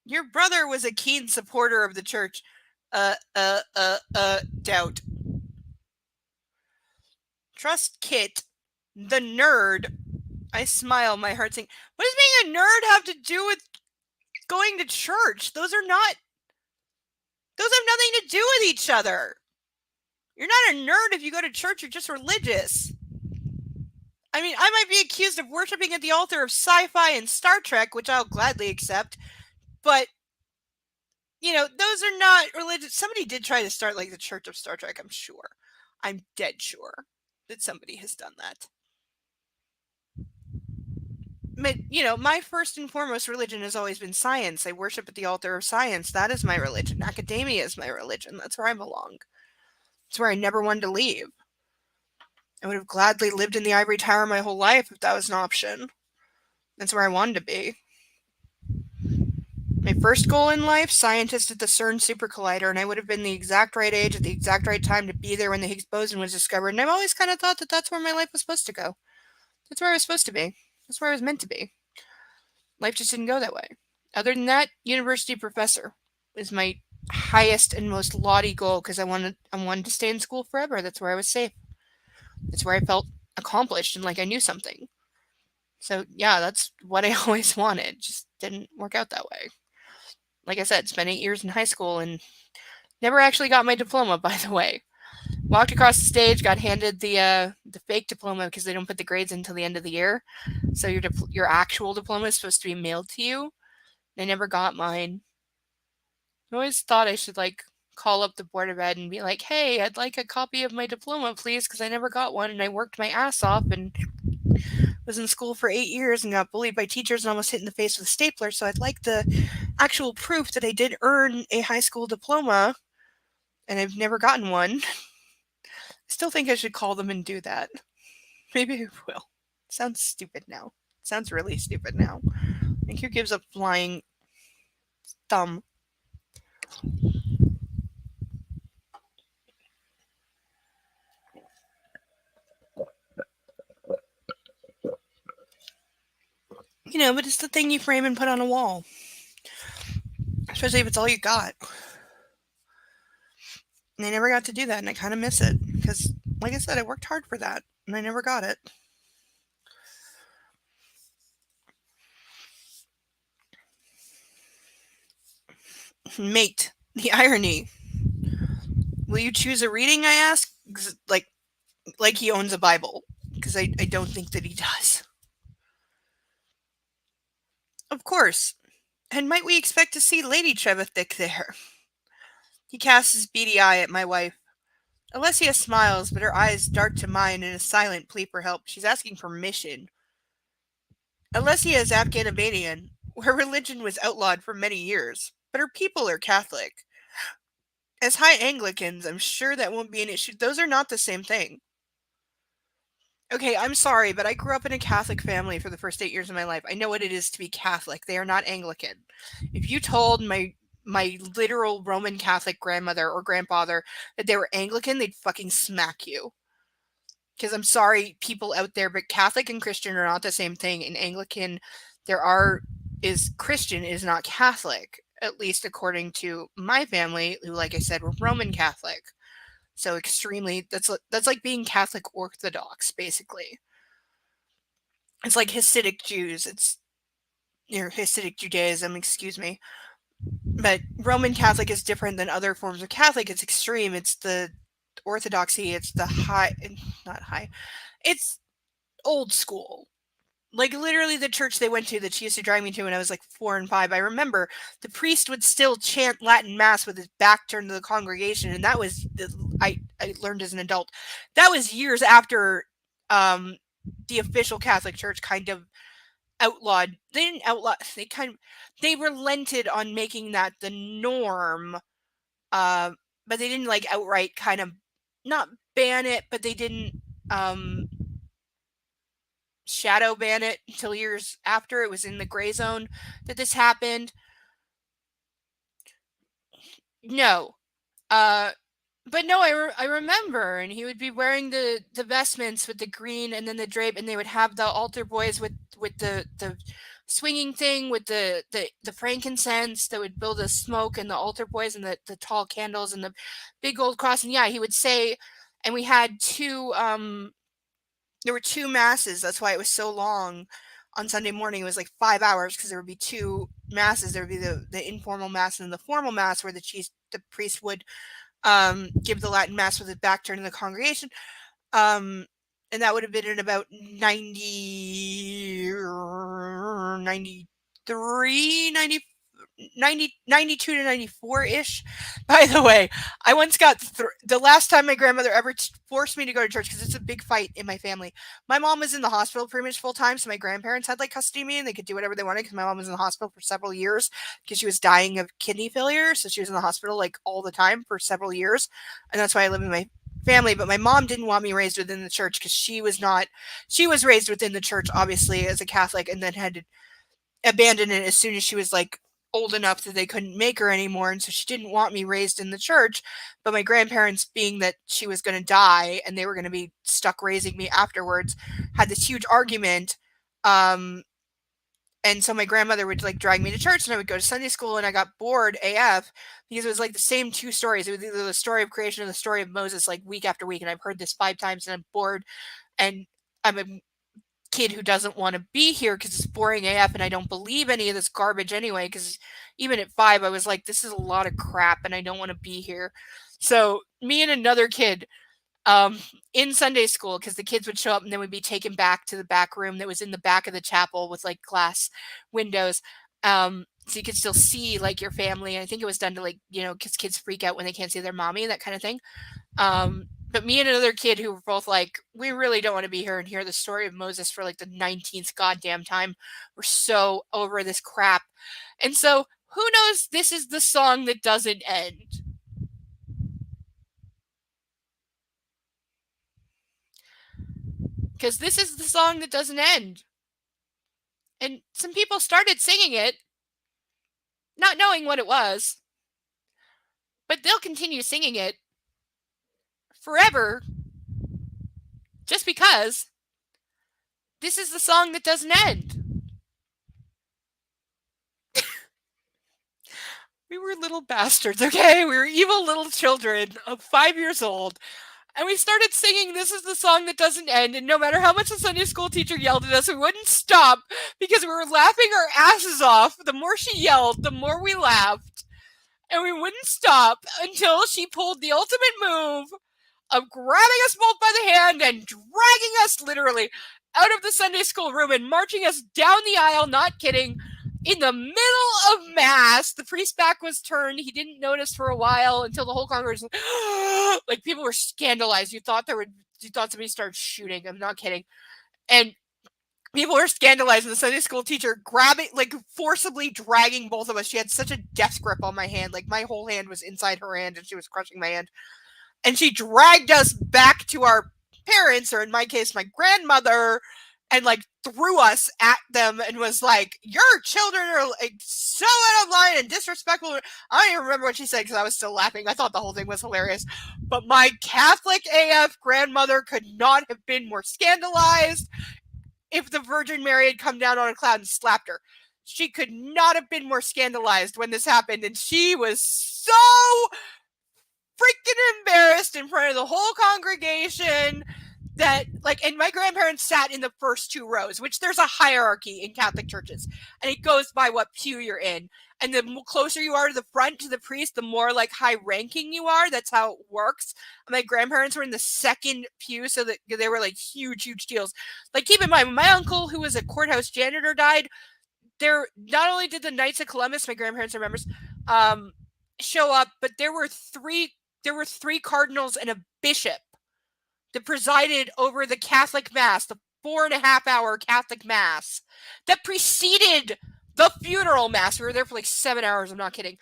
Your brother was a keen supporter of the church. Doubt. Trust Kit, the nerd. I smile, my heart saying, what does being a nerd have to do with going to church? Those have nothing to do with each other. You're not a nerd if you go to church, you're just religious. I mean, I might be accused of worshiping at the altar of sci-fi and Star Trek, which I'll gladly accept, but, those are not religious. Somebody did try to start, like, the Church of Star Trek, I'm sure. I'm dead sure that somebody has done that. But, my first and foremost religion has always been science. I worship at the altar of science. That is my religion. Academia is my religion. That's where I belong. It's where I never wanted to leave. I would have gladly lived in the ivory tower my whole life if that was an option. That's where I wanted to be. My first goal in life, scientist at the CERN Super Collider, and I would have been the exact right age at the exact right time to be there when the Higgs boson was discovered, and I've always kind of thought that that's where my life was supposed to go. That's where I was supposed to be. That's where I was meant to be. Life just didn't go that way. Other than that, university professor is my highest and most lofty goal because I wanted to stay in school forever. That's where I was safe. That's where I felt accomplished and like I knew something. So yeah, that's what I always wanted. Just didn't work out that way. Like I said, spent 8 years in high school and never actually got my diploma, by the way. Walked across the stage, got handed the fake diploma because they don't put the grades until the end of the year. So your actual diploma is supposed to be mailed to you. I never got mine. I always thought I should call up the board of ed and be like, hey, I'd like a copy of my diploma, please, because I never got one and I worked my ass off and was in school for 8 years and got bullied by teachers and almost hit in the face with a stapler. So I'd like the actual proof that I did earn a high school diploma, and I've never gotten one. I still think I should call them and do that. Maybe I will. Sounds stupid now. Sounds really stupid now. Like, who gives a flying thumb? But it's the thing you frame and put on a wall. Especially if it's all you got. And I never got to do that, and I kind of miss it. Because, like I said, I worked hard for that, and I never got it. Mate, the irony. Will you choose a reading, I ask? Like he owns a Bible. Because I don't think that he does. Of course. And might we expect to see Lady Trevithick there? He casts his beady eye at my wife. Alessia smiles, but her eyes dart to mine in a silent plea for help. She's asking permission. Alessia is Afghanabadian, where religion was outlawed for many years, but her people are Catholic. As High Anglicans, I'm sure that won't be an issue. Those are not the same thing. Okay, I'm sorry, but I grew up in a Catholic family for the first 8 years of my life. I know what it is to be Catholic. They are not Anglican. If you told my literal Roman Catholic grandmother or grandfather that they were Anglican, they'd fucking smack you. Because I'm sorry, people out there, but Catholic and Christian are not the same thing. In Anglican, Christian is not Catholic, at least according to my family, who, like I said, were Roman Catholic. So extremely, that's like being Catholic Orthodox, basically. It's like Hasidic Jews. It's Hasidic Judaism, excuse me. But Roman Catholic is different than other forms of Catholic. It's extreme. It's the orthodoxy. It's the not high. It's old school. Like literally the church they went to that she used to drive me to when I was like 4 and 5. I remember the priest would still chant Latin mass with his back turned to the congregation, and that was I learned as an adult. That was years after the official Catholic Church kind of outlawed. They didn't outlaw. They relented on making that the norm, but they didn't like outright kind of not ban it, but they didn't shadow ban it until years after. It was in the gray zone that this happened. No. But no, I remember, and he would be wearing the vestments with the green and then the drape, and they would have the altar boys with the swinging thing with the frankincense that would build the smoke, and the altar boys and the tall candles and the big gold cross. And yeah, he would say, and we had there were 2 masses. That's why it was so long on Sunday morning. It was like 5 hours because there would be 2 masses. There would be the informal mass and the formal mass where the priest would give the Latin mass with his back turned to the congregation. And that would have been in about 93, 92 to 94-ish. By the way, I once got the last time my grandmother ever forced me to go to church, because it's a big fight in my family. My mom was in the hospital pretty much full time, so my grandparents had like custody of me and they could do whatever they wanted, because my mom was in the hospital for several years because she was dying of kidney failure. So she was in the hospital like all the time for several years, and that's why I live in my family. But my mom didn't want me raised within the church because she was raised within the church, obviously, as a Catholic, and then had to abandon it as soon as she was like old enough that they couldn't make her anymore. And so she didn't want me raised in the church. But my grandparents, being that she was going to die and they were going to be stuck raising me afterwards, had this huge argument. And so my grandmother would like drag me to church, and I would go to Sunday school, and I got bored AF because it was like the same 2 stories. It was either the story of creation or the story of Moses, like week after week. And I've heard this 5 times and I'm bored, and I'm a kid who doesn't want to be here because it's boring AF, and I don't believe any of this garbage anyway, because even at 5 I was like, this is a lot of crap and I don't want to be here. So me and another kid in Sunday school, because the kids would show up and then we'd be taken back to the back room that was in the back of the chapel with like glass windows, so you could still see like your family. And I think it was done to like, because kids freak out when they can't see their mommy and that kind of thing. But me and another kid who were both like, we really don't want to be here and hear the story of Moses for like the 19th goddamn time. We're so over this crap. And so, who knows, this is the song that doesn't end. Because this is the song that doesn't end. And some people started singing it, not knowing what it was, but they'll continue singing it forever just because this is the song that doesn't end. We were little bastards, okay? We were evil little children of 5 years old. And we started singing This Is the Song That Doesn't End. And no matter how much the Sunday school teacher yelled at us, we wouldn't stop because we were laughing our asses off. The more she yelled, the more we laughed. And we wouldn't stop until she pulled the ultimate move of grabbing us both by the hand and dragging us literally out of the Sunday school room and marching us down the aisle, not kidding, in the middle of Mass. The priest's back was turned. He didn't notice for a while until the whole congregation, like, people were scandalized. You thought somebody started shooting. I'm not kidding. And people were scandalized, and the Sunday school teacher grabbing, like, forcibly dragging both of us. She had such a death grip on my hand. Like, my whole hand was inside her hand, and she was crushing my hand. And she dragged us back to our parents, or in my case, my grandmother, and, like, threw us at them and was like, your children are, like, so out of line and disrespectful. I don't even remember what she said because I was still laughing. I thought the whole thing was hilarious. But my Catholic AF grandmother could not have been more scandalized if the Virgin Mary had come down on a cloud and slapped her. She could not have been more scandalized when this happened, and she was so freaking embarrassed in front of the whole congregation that, like, and my grandparents sat in the first 2 rows, which there's a hierarchy in Catholic churches, and it goes by what pew you're in. And the closer you are to the front, to the priest, the more, like, high ranking you are. That's how it works. And my grandparents were in the second pew, so that they were, like, huge deals. Like, keep in mind, when my uncle, who was a courthouse janitor, died, there not only did the Knights of Columbus, my grandparents are members, show up, but there were three cardinals and a bishop that presided over the Catholic Mass, the 4.5-hour Catholic Mass that preceded the funeral Mass. We were there for like 7 hours, I'm not kidding,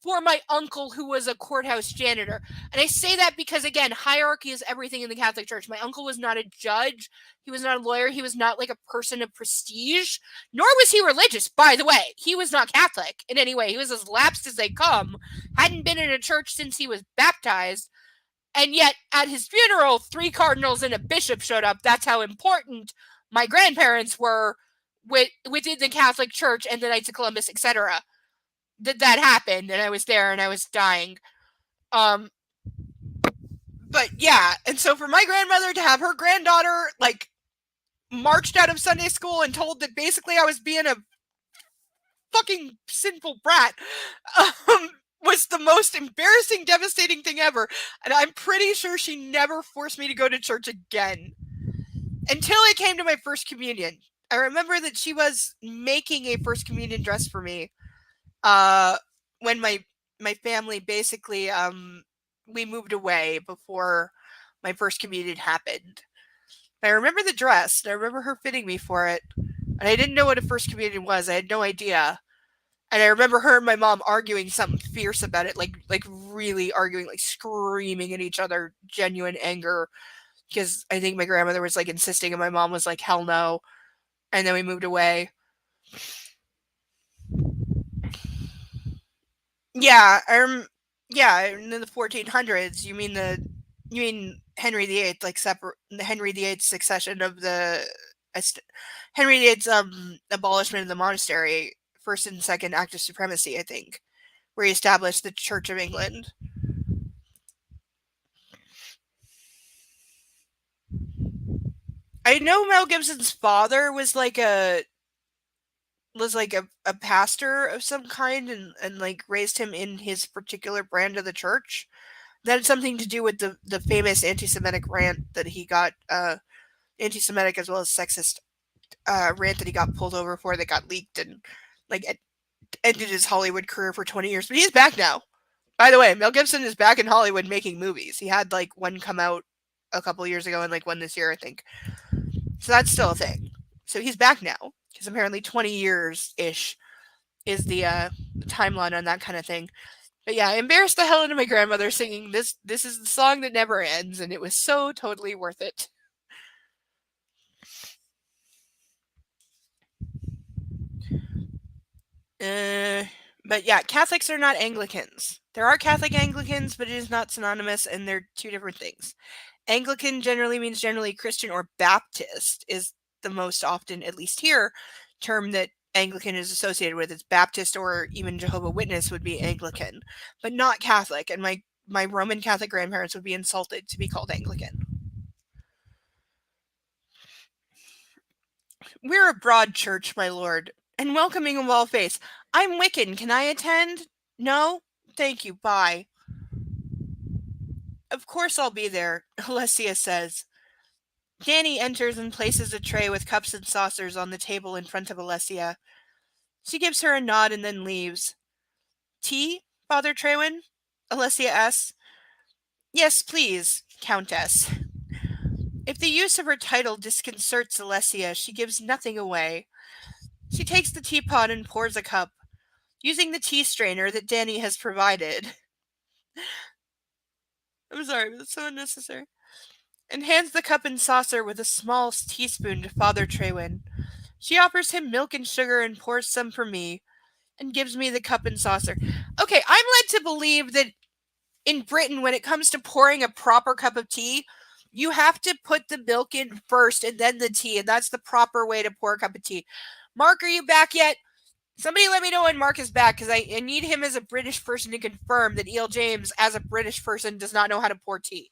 for my uncle, who was a courthouse janitor. And I say that because, again, hierarchy is everything in the Catholic Church. My uncle was not a judge. He was not a lawyer. He was not, like, a person of prestige, nor was he religious, by the way. He was not Catholic in any way. He was as lapsed as they come, hadn't been in a church since he was baptized. And yet, at his funeral, 3 cardinals and a bishop showed up. That's how important my grandparents were within the Catholic Church and the Knights of Columbus, etc. That happened, and I was there, and I was dying. But yeah, and so for my grandmother to have her granddaughter, like, marched out of Sunday school and told that basically I was being a fucking sinful brat, was the most embarrassing, devastating thing ever. And I'm pretty sure she never forced me to go to church again until I came to my first communion. I remember that she was making a first communion dress for me when my family basically we moved away before my first communion happened. I remember the dress, and I remember her fitting me for it, and I didn't know what a first communion was. I had no idea. And I remember her and my mom arguing something fierce about it, like really arguing, like screaming at each other, genuine anger, because I think my grandmother was, like, insisting, and my mom was like, hell no. And then we moved away. Yeah, in the 1400s. You mean Henry VIII, like, the Henry VIII's succession of the Henry VIII's abolishment of the monastery, first and second act of supremacy, I think, where he established the Church of England. I know Mel Gibson's father was like a pastor of some kind, and like raised him in his particular brand of the church. That had something to do with the famous anti-Semitic rant that he got, anti-Semitic as well as sexist rant that he got pulled over for, that got leaked and, like, ended his Hollywood career for 20 years. But he's back now. By the way, Mel Gibson is back in Hollywood making movies. He had, like, one come out a couple years ago and, like, one this year, I think. So that's still a thing. So he's back now, because apparently 20 years-ish is the timeline on that kind of thing. But yeah, I embarrassed the hell out of my grandmother singing this is the song that never ends, and it was so totally worth it. But yeah, Catholics are not Anglicans. There are Catholic Anglicans, but it is not synonymous, and they're two different things. Anglican generally means generally Christian, or Baptist is the most often, at least here, term that Anglican is associated with. It's Baptist, or even Jehovah Witness would be Anglican, but not Catholic. And my Roman Catholic grandparents would be insulted to be called Anglican. We're a broad church, my lord, and welcoming of all faiths. I'm Wiccan. Can I attend? No? Thank you. Bye. Of course I'll be there, Alessia says. Danny enters and places a tray with cups and saucers on the table in front of Alessia. She gives her a nod and then leaves. Tea, Father Trewin? Alessia asks. Yes, please, Countess. If the use of her title disconcerts Alessia, she gives nothing away. She takes the teapot and pours a cup, using the tea strainer that Danny has provided. I'm sorry, but it's so unnecessary. And hands the cup and saucer with a small teaspoon to Father Trewin. She offers him milk and sugar and pours some for me, and gives me the cup and saucer. Okay, I'm led to believe that in Britain, when it comes to pouring a proper cup of tea, you have to put the milk in first and then the tea, and that's the proper way to pour a cup of tea. Mark, are you back yet? Somebody let me know when Mark is back, because I need him as a British person to confirm that E.L. James, as a British person, does not know how to pour tea.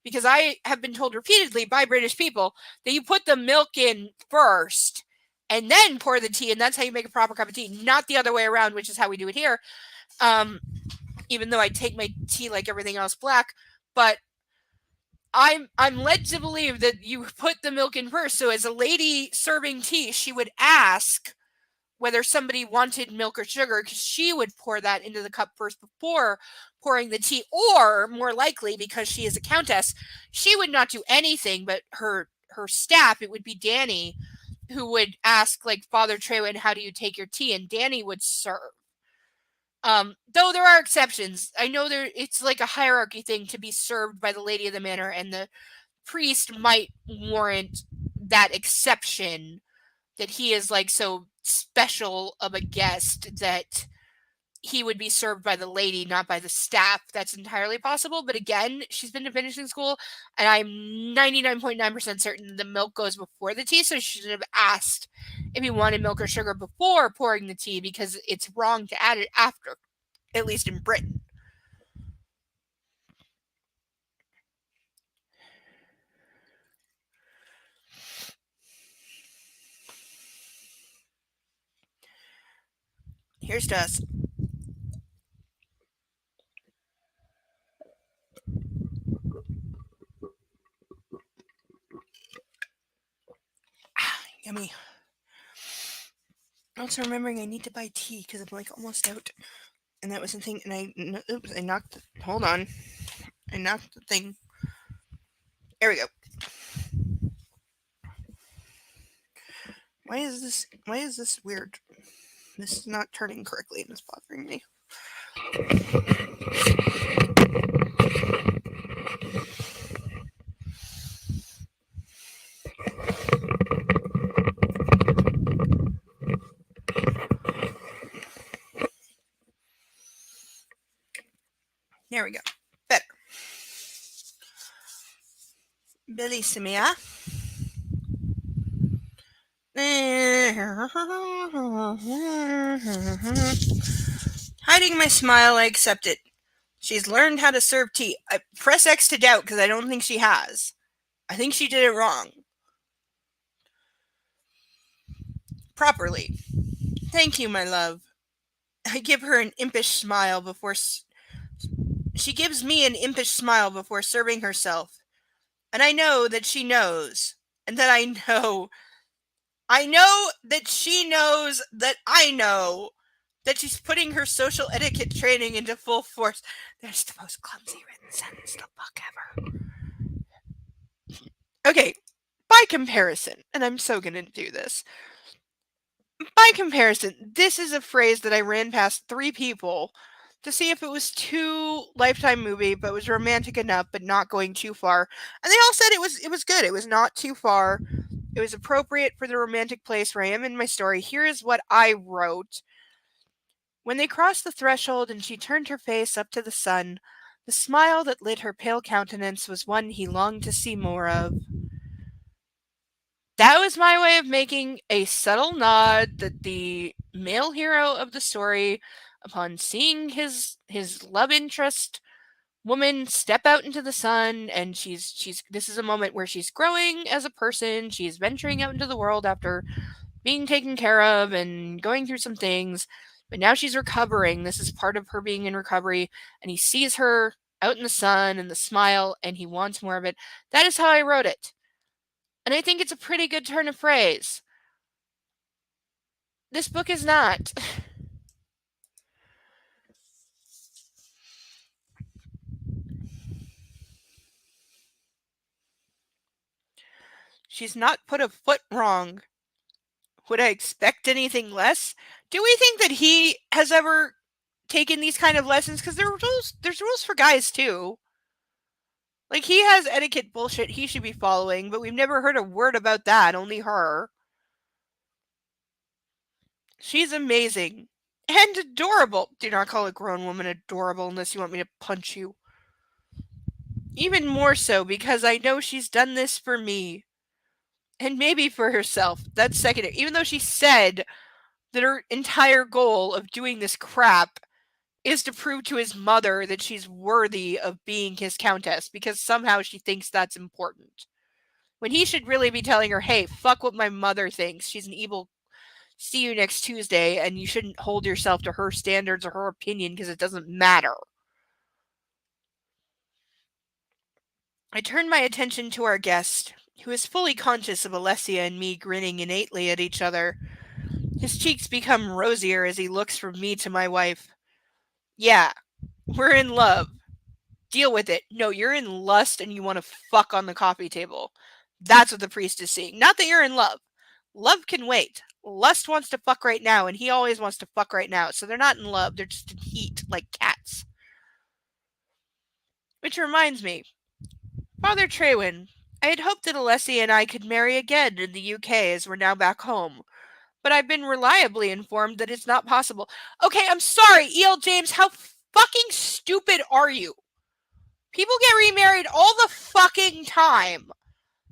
Because I have been told repeatedly by British people that you put the milk in first and then pour the tea, and that's how you make a proper cup of tea, not the other way around, which is how we do it here. Even though I take my tea like everything else black, but I'm led to believe that you put the milk in first. So as a lady serving tea, she would ask whether somebody wanted milk or sugar, because she would pour that into the cup first before pouring the tea. Or more likely, because she is a countess, she would not do anything, but her staff, it would be Danny, who would ask, like, Father Trewin, how do you take your tea? And Danny would serve. Though there are exceptions. I know it's like a hierarchy thing to be served by the lady of the manor, and the priest might warrant that exception, that he is like so special of a guest that he would be served by the lady, not by the staff. That's entirely possible. But again, she's been to finishing school, and I'm 99.9% certain the milk goes before the tea, so she should have asked if he wanted milk or sugar before pouring the tea, because it's wrong to add it after, at least in Britain. Here's to us. Yummy. Also remembering I need to buy tea because I'm like almost out. And that was the thing. And I knocked. Hold on. I knocked the thing. There we go. Why is this weird? This is not turning correctly and it's bothering me. There we go. Better. Bellissimia. Hiding my smile, I accept it. She's learned how to serve tea. I press X to doubt, because I don't think she has. I think she did it wrong. Properly. Thank you, my love. I give her an impish smile before... She gives me an impish smile before serving herself. And I know that she knows. And that I know that she knows that I know that she's putting her social etiquette training into full force. That's the most clumsy written sentence in the book ever. Okay, by comparison, and I'm so gonna do this. By comparison, this is a phrase that I ran past 3 people to see if it was too Lifetime movie, but was romantic enough, but not going too far. And they all said it was good. It was not too far. It was appropriate for the romantic place where I am in my story. Here is what I wrote. When they crossed the threshold and she turned her face up to the sun, the smile that lit her pale countenance was one he longed to see more of. That was my way of making a subtle nod that the male hero of the story, upon seeing his love interest woman step out into the sun, and she's this is a moment where she's growing as a person, she's venturing out into the world after being taken care of and going through some things, but now she's recovering. This is part of her being in recovery, and he sees her out in the sun and the smile, and he wants more of it. That is how I wrote it. And I think it's a pretty good turn of phrase. This book is not. She's not put a foot wrong. Would I expect anything less? Do we think that he has ever taken these kind of lessons? Because there's rules for guys too. Like, he has etiquette bullshit he should be following, but we've never heard a word about that, only her. She's amazing. And adorable. Do not call a grown woman adorable unless you want me to punch you. Even more so because I know she's done this for me. And maybe for herself. That's secondary. Even though she said that her entire goal of doing this crap is to prove to his mother that she's worthy of being his countess, because somehow she thinks that's important. When he should really be telling her, hey, fuck what my mother thinks. She's an evil. See you next Tuesday, and you shouldn't hold yourself to her standards or her opinion because it doesn't matter. I turned my attention to our guest, who is fully conscious of Alessia and me grinning innately at each other. His cheeks become rosier as he looks from me to my wife. Yeah, we're in love. Deal with it. No, you're in lust and you want to fuck on the coffee table. That's what the priest is seeing. Not that you're in love. Love can wait. Lust wants to fuck right now, and he always wants to fuck right now. So they're not in love, they're just in heat, like cats. Which reminds me, Father Trewin, I had hoped that Alessia and I could marry again in the UK as we're now back home. But I've been reliably informed that it's not possible. Okay, I'm sorry, E.L. James, how fucking stupid are you? People get remarried all the fucking time.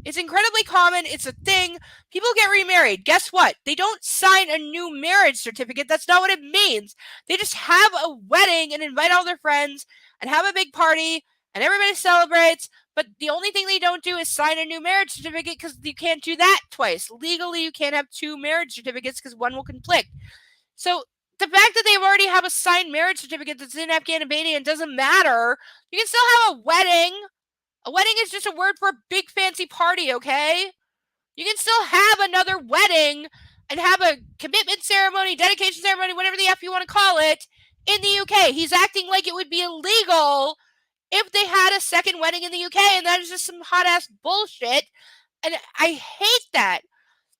It's incredibly common. It's a thing. People get remarried. Guess what? They don't sign a new marriage certificate. That's not what it means. They just have a wedding and invite all their friends and have a big party and everybody celebrates. But the only thing they don't do is sign a new marriage certificate because you can't do that twice. Legally, you can't have two marriage certificates because one will conflict. So the fact that they already have a signed marriage certificate that's in Afghanistan doesn't matter. You can still have a wedding. A wedding is just a word for a big fancy party, okay? You can still have another wedding and have a commitment ceremony, dedication ceremony, whatever the F you want to call it, in the UK. He's acting like it would be illegal if they had a second wedding in the UK, and that is just some hot-ass bullshit. And I hate that.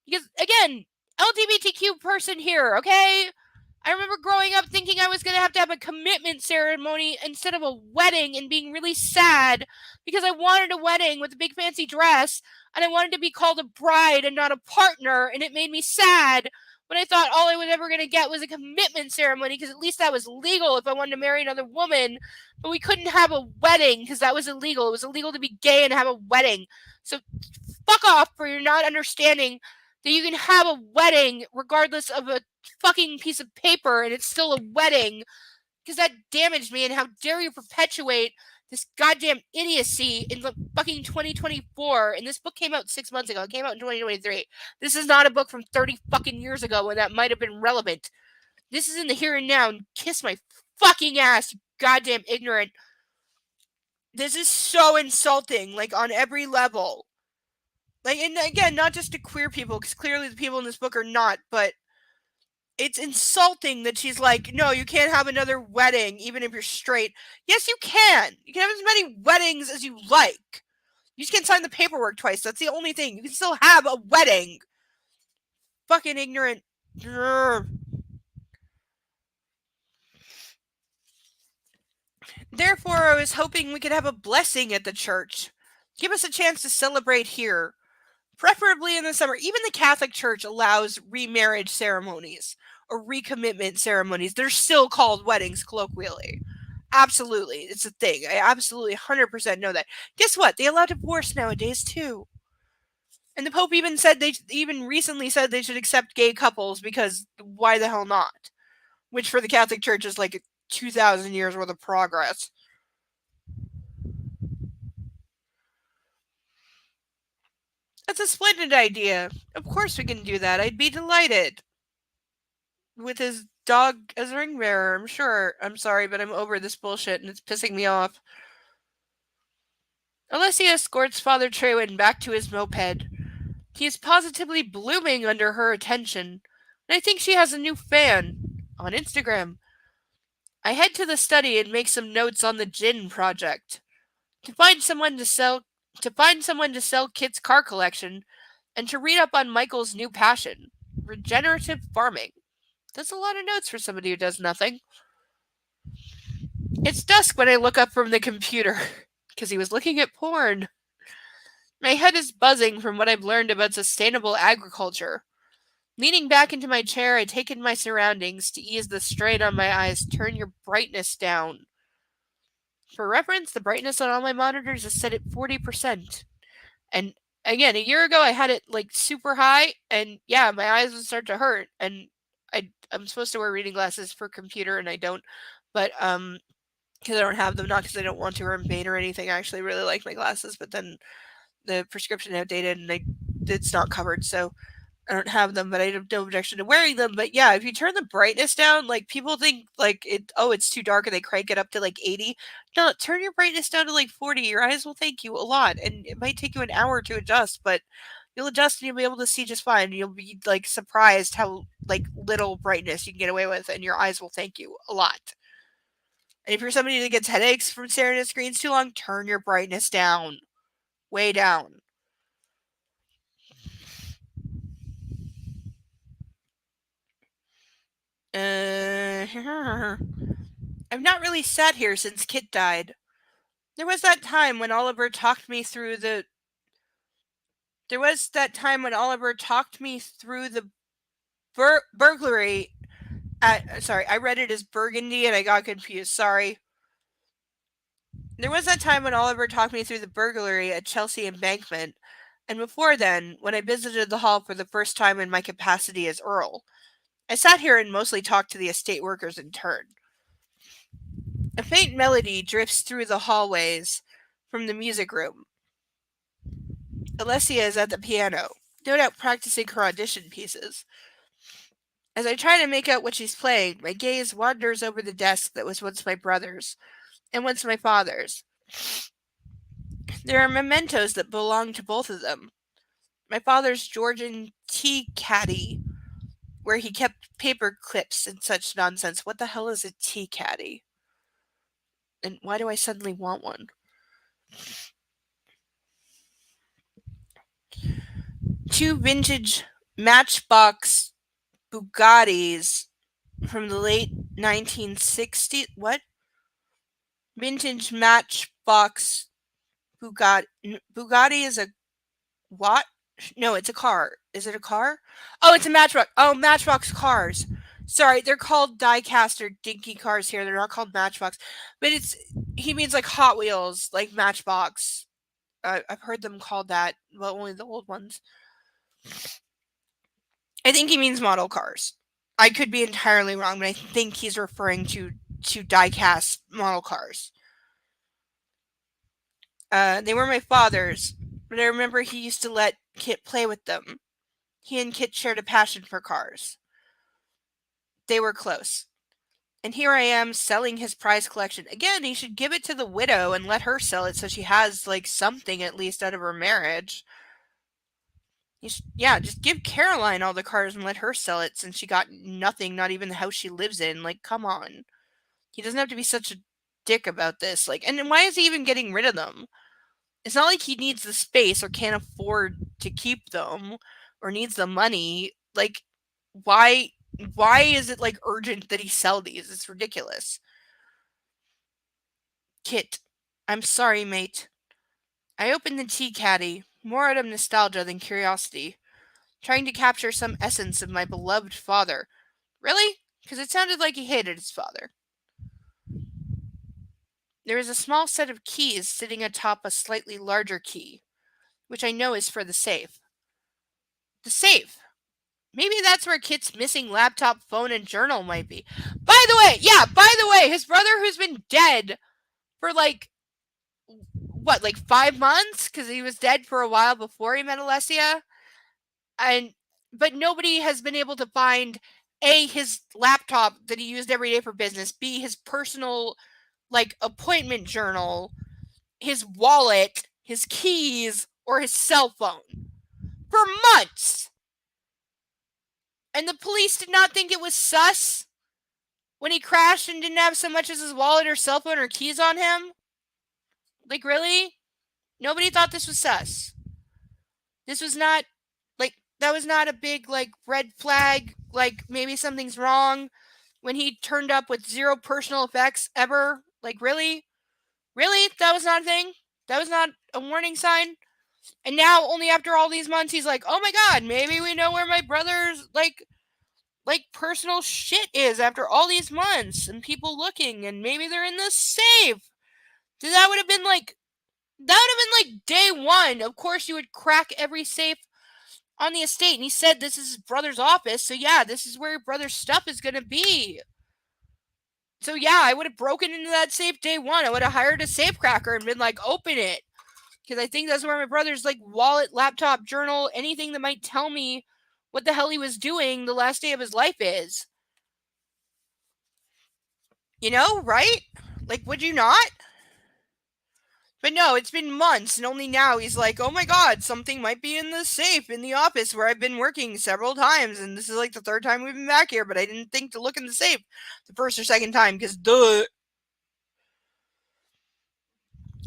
Because, again, LGBTQ person here, okay? I remember growing up thinking I was going to have a commitment ceremony instead of a wedding and being really sad because I wanted a wedding with a big fancy dress and I wanted to be called a bride and not a partner, and it made me sad when I thought all I was ever going to get was a commitment ceremony because at least that was legal if I wanted to marry another woman, but we couldn't have a wedding because that was illegal. It was illegal to be gay and have a wedding. So fuck off for your not understanding that you can have a wedding regardless of a fucking piece of paper and it's still a wedding, because that damaged me. And how dare you perpetuate this goddamn idiocy in the fucking 2024. And this book came out 6 months ago. It came out in 2023. This is not a book from 30 fucking years ago when that might have been relevant. This is in the here and now, and kiss my fucking ass, you goddamn ignorant. This is so insulting, like, on every level. Like, and again, not just to queer people, because clearly the people in this book are not, but it's insulting that she's like, no, you can't have another wedding, even if you're straight. Yes, you can. You can have as many weddings as you like. You just can't sign the paperwork twice. That's the only thing. You can still have a wedding. Fucking ignorant. Therefore, I was hoping we could have a blessing at the church. Give us a chance to celebrate here. Preferably in the summer. Even the Catholic Church allows remarriage ceremonies. or recommitment ceremonies. They're still called weddings colloquially. Absolutely. It's a thing. I absolutely 100% know that. Guess what? They allow divorce nowadays too. And the Pope even recently said they should accept gay couples because why the hell not? Which for the Catholic Church is like 2,000 years worth of progress. That's a splendid idea. Of course we can do that. I'd be delighted. With his dog as a ring bearer, I'm sure. I'm sorry, but I'm over this bullshit and it's pissing me off. Alessia escorts Father Trewin back to his moped. He is positively blooming under her attention, and I think she has a new fan on Instagram. I head to the study and make some notes on the gin project. To find someone to sell Kit's car collection, and to read up on Michael's new passion, regenerative farming. That's a lot of notes for somebody who does nothing. It's dusk when I look up from the computer, because he was looking at porn. My head is buzzing from what I've learned about sustainable agriculture. Leaning back into my chair, I take in my surroundings to ease the strain on my eyes. Turn your brightness down. For reference, the brightness on all my monitors is set at 40%. And again, a year ago I had it like super high, and yeah, my eyes would start to hurt. And I'm supposed to wear reading glasses for computer, and I don't. But because I don't have them, not because I don't want to or I'm vain or anything. I actually really like my glasses, but then the prescription outdated and it's not covered, so I don't have them. But I have no objection to wearing them. But yeah, if you turn the brightness down, like people think like it's too dark and they crank it up to like 80. No, turn your brightness down to like 40. Your eyes will thank you a lot, and it might take you an hour to adjust, but you'll adjust and you'll be able to see just fine. You'll be like surprised how like little brightness you can get away with, and your eyes will thank you a lot. And if you're somebody that gets headaches from staring at screens too long, turn your brightness down. Way down. I've not really sat here since Kit died. There was that time when Oliver talked me through the burglary sorry, I read it as Burgundy and I got confused. Sorry. There was that time when Oliver talked me through the burglary at Chelsea Embankment, and before then, when I visited the hall for the first time in my capacity as Earl. I sat here and mostly talked to the estate workers in turn. A faint melody drifts through the hallways from the music room. Alessia is at the piano, no doubt practicing her audition pieces. As I try to make out what she's playing, my gaze wanders over the desk that was once my brother's, and once my father's. There are mementos that belong to both of them. My father's Georgian tea caddy, where he kept paper clips and such nonsense. What the hell is a tea caddy? And why do I suddenly want one? Two vintage Matchbox Bugattis from the late 1960s. What? Vintage Matchbox Bugatti. Bugatti is a what? No, it's a car. Is it a car? Oh, it's a Matchbox. Oh, Matchbox cars. Sorry, they're called diecast or dinky cars here. They're not called Matchbox. But he means like Hot Wheels, like Matchbox. I've heard them called that, but only the old ones. I think he means model cars. I could be entirely wrong, but I think he's referring to diecast model cars. They were my father's, but I remember he used to let Kit play with them. He and Kit shared a passion for cars. They were close. And here I am selling his prize collection. Again, he should give it to the widow and let her sell it so she has like something at least out of her marriage. Just give Caroline all the cars and let her sell it since she got nothing, not even the house she lives in. Like, come on. He doesn't have to be such a dick about this. Like, and why is he even getting rid of them? It's not like he needs the space or can't afford to keep them or needs the money. Like, why is it like urgent that he sell these? It's ridiculous. Kit, I'm sorry, mate. I opened the tea caddy, more out of nostalgia than curiosity, trying to capture some essence of my beloved father. Really? Because it sounded like he hated his father. There is a small set of keys sitting atop a slightly larger key, which I know is for the safe. The safe. Maybe that's where Kit's missing laptop, phone, and journal might be. By the way, his brother who's been dead for like 5 months? Because he was dead for a while before he met Alessia. But nobody has been able to find A, his laptop that he used every day for business, B, his personal appointment journal, his wallet, his keys, or his cell phone. For months. And the police did not think it was sus when he crashed and didn't have so much as his wallet or cell phone or keys on him? Really? Nobody thought this was sus. This was not, that was not a big, red flag, maybe something's wrong when he turned up with zero personal effects ever. Really? Really? That was not a thing? That was not a warning sign? And now, only after all these months, he's like, oh my god, maybe we know where my brother's, personal shit is after all these months and people looking, and maybe they're in the safe. That would have been day one. Of course, you would crack every safe on the estate. And he said this is his brother's office. So, yeah, this is where your brother's stuff is going to be. So, yeah, I would have broken into that safe day one. I would have hired a safe cracker and been like, open it. Because I think that's where my brother's, wallet, laptop, journal, anything that might tell me what the hell he was doing the last day of his life is. You know, right? Would you not? But no, it's been months, and only now he's like, oh my god, something might be in the safe in the office where I've been working several times, and this is the third time we've been back here, but I didn't think to look in the safe the first or second time, because duh.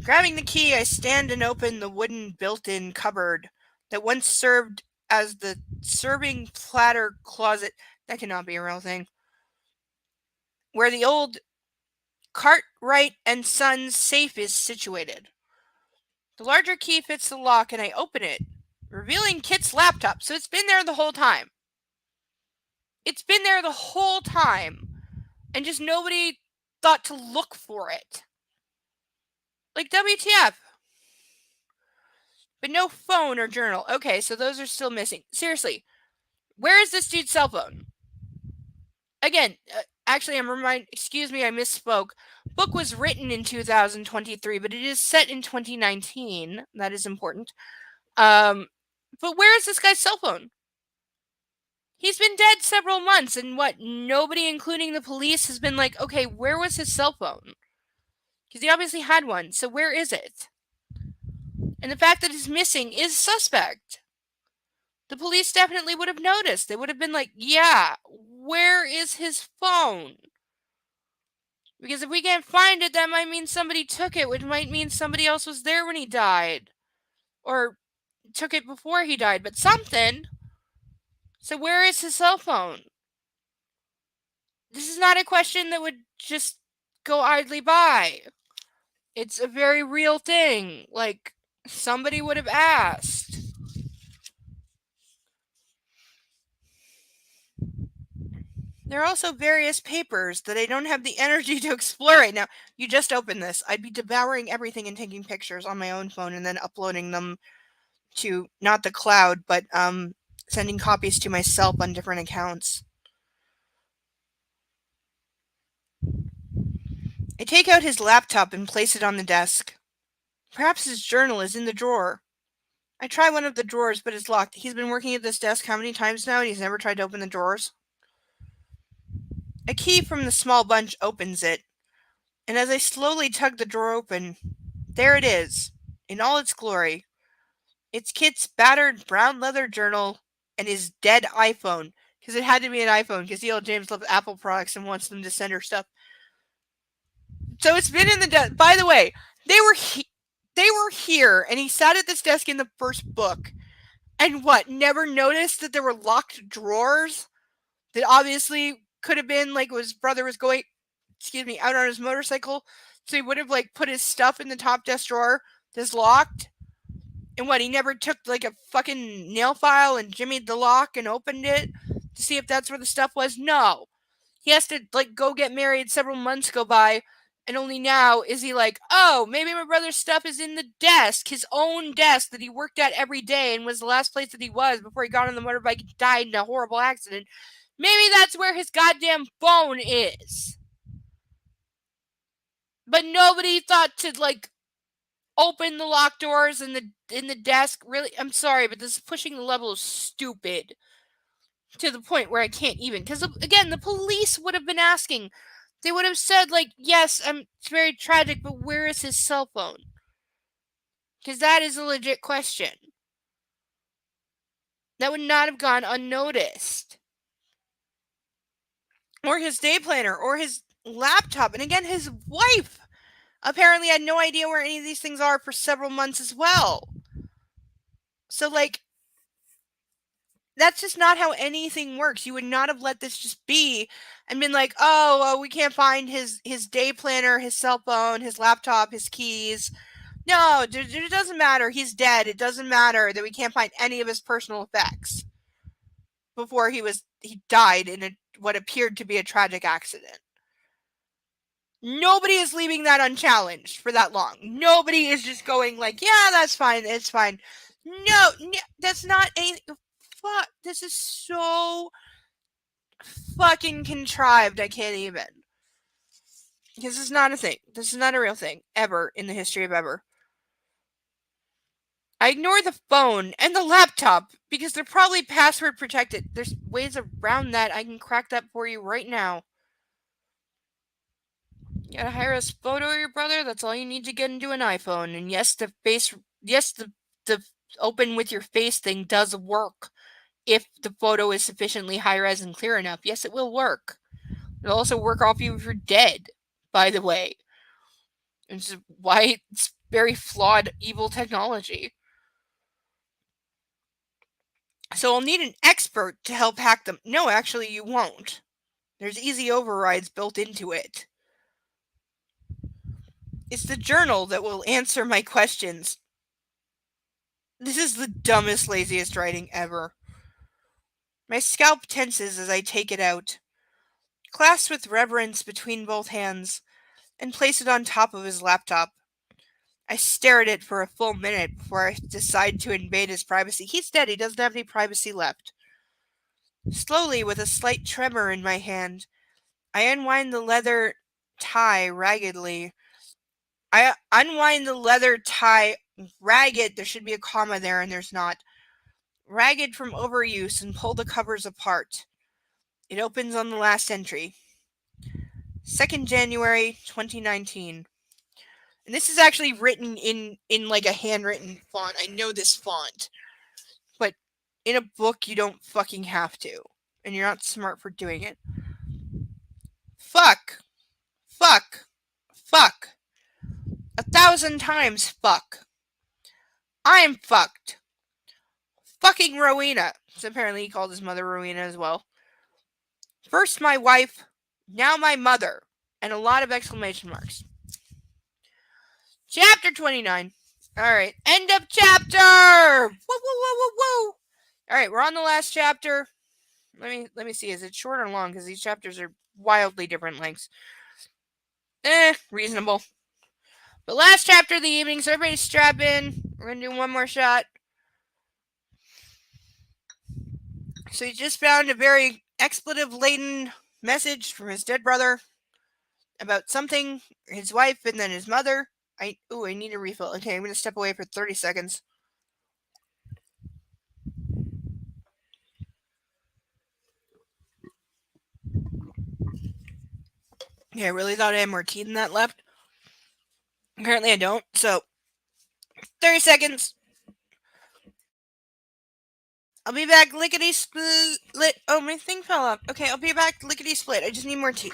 Grabbing the key, I stand and open the wooden built-in cupboard that once served as the serving platter closet. That cannot be a real thing. Where the old Cartwright and Sons safe is situated. The larger key fits the lock and I open it, revealing Kit's laptop. So it's been there the whole time. It's been there the whole time. And just nobody thought to look for it. WTF. But no phone or journal. Okay, so those are still missing. Seriously, where is this dude's cell phone? Again, actually, excuse me, I misspoke. Book was written in 2023, but it is set in 2019. That is important. But where is this guy's cell phone? He's been dead several months, and nobody, including the police, has been like, okay, where was his cell phone? Because he obviously had one, so where is it? And the fact that it's missing is suspect. The police definitely would have noticed. They would have been like, yeah, where is his phone? Because if we can't find it, that might mean somebody took it, which might mean somebody else was there when he died. Or took it before he died, but something. So where is his cell phone? This is not a question that would just go idly by. It's a very real thing. Somebody would have asked. There are also various papers that I don't have the energy to explore right now. You just opened this. I'd be devouring everything and taking pictures on my own phone and then uploading them to, not the cloud, but sending copies to myself on different accounts. I take out his laptop and place it on the desk. Perhaps his journal is in the drawer. I try one of the drawers, but it's locked. He's been working at this desk how many times now, and he's never tried to open the drawers? A key from the small bunch opens it, and as I slowly tug the drawer open, there it is, in all its glory. It's Kit's battered brown leather journal and his dead iPhone, because it had to be an iPhone, because James loves Apple products and wants them to send her stuff. So it's been in the desk. By the way, they were here, and he sat at this desk in the first book, and never noticed that there were locked drawers that obviously could have been his brother was going, out on his motorcycle, so he would have put his stuff in the top desk drawer that's locked. And he never took a fucking nail file and jimmied the lock and opened it? to see if that's where the stuff was? No. He has to, like, go get married, several months go by, and only now is he like, oh, maybe my brother's stuff is in the desk, his own desk that he worked at every day and was the last place that he was before he got on the motorbike and died in a horrible accident. Maybe that's where his goddamn phone is. But nobody thought to, like, open the locked doors in the desk. Really, I'm sorry, but this is pushing the level of stupid to the point where I can't even. Because, again, the police would have been asking. They would have said, like, yes, it's very tragic, but where is his cell phone? Because that is a legit question. That would not have gone unnoticed. Or his day planner, or his laptop. And again, his wife apparently had no idea where any of these things are for several months as well. So, like, that's just not how anything works. You would not have let this just be and been like, oh, well, we can't find his day planner, his cell phone, his laptop, his keys. No, it doesn't matter. He's dead. It doesn't matter that we can't find any of his personal effects before he died in what appeared to be a tragic accident. Nobody is leaving that unchallenged for that long. Nobody is just going like, yeah, that's fine. It's fine. No, that's not a... Fuck, this is so fucking contrived. I can't even. Because this is not a thing. This is not a real thing. Ever in the history of ever. I ignore the phone and the laptop because they're probably password protected. There's ways around that. I can crack that for you right now. You gotta hire a photo of your brother. That's all you need to get into an iPhone. And yes, the open with your face thing does work. If the photo is sufficiently high res and clear enough, yes, it will work. It'll also work off you if you're dead, by the way. It's why it's very flawed, evil technology. So I'll need an expert to help hack them. No, actually, you won't. There's easy overrides built into it. It's the journal that will answer my questions. This is the dumbest, laziest writing ever. My scalp tenses as I take it out, clasp with reverence between both hands, and place it on top of his laptop. I stare at it for a full minute before I decide to invade his privacy. He's dead. He doesn't have any privacy left. Slowly, with a slight tremor in my hand, I unwind the leather tie raggedly. I unwind the leather tie ragged. There should be a comma there, and there's not. Ragged from overuse, and pull the covers apart. It opens on the last entry. 2nd January 2019. And this is actually written in like a handwritten font. I know this font. But in a book, you don't fucking have to. And you're not smart for doing it. Fuck. Fuck. Fuck. 1,000 times fuck. I'm fucked. Fucking Rowena. So apparently he called his mother Rowena as well. First my wife, now my mother. And a lot of exclamation marks. Chapter 29. Alright, end of chapter! Woo, woo, woo, woo, woo! Alright, we're on the last chapter. Let me see, is it short or long? Because these chapters are wildly different lengths. Reasonable. But last chapter of the evening, so everybody strap in. We're gonna do one more shot. So he just found a very expletive-laden message from his dead brother about something, his wife, and then his mother. I need a refill. Okay, I'm gonna step away for 30 seconds. Yeah, I really thought I had more tea than that left. Apparently I don't, so 30 seconds. I'll be back lickety split. Oh, my thing fell off. Okay, I'll be back lickety split. I just need more tea.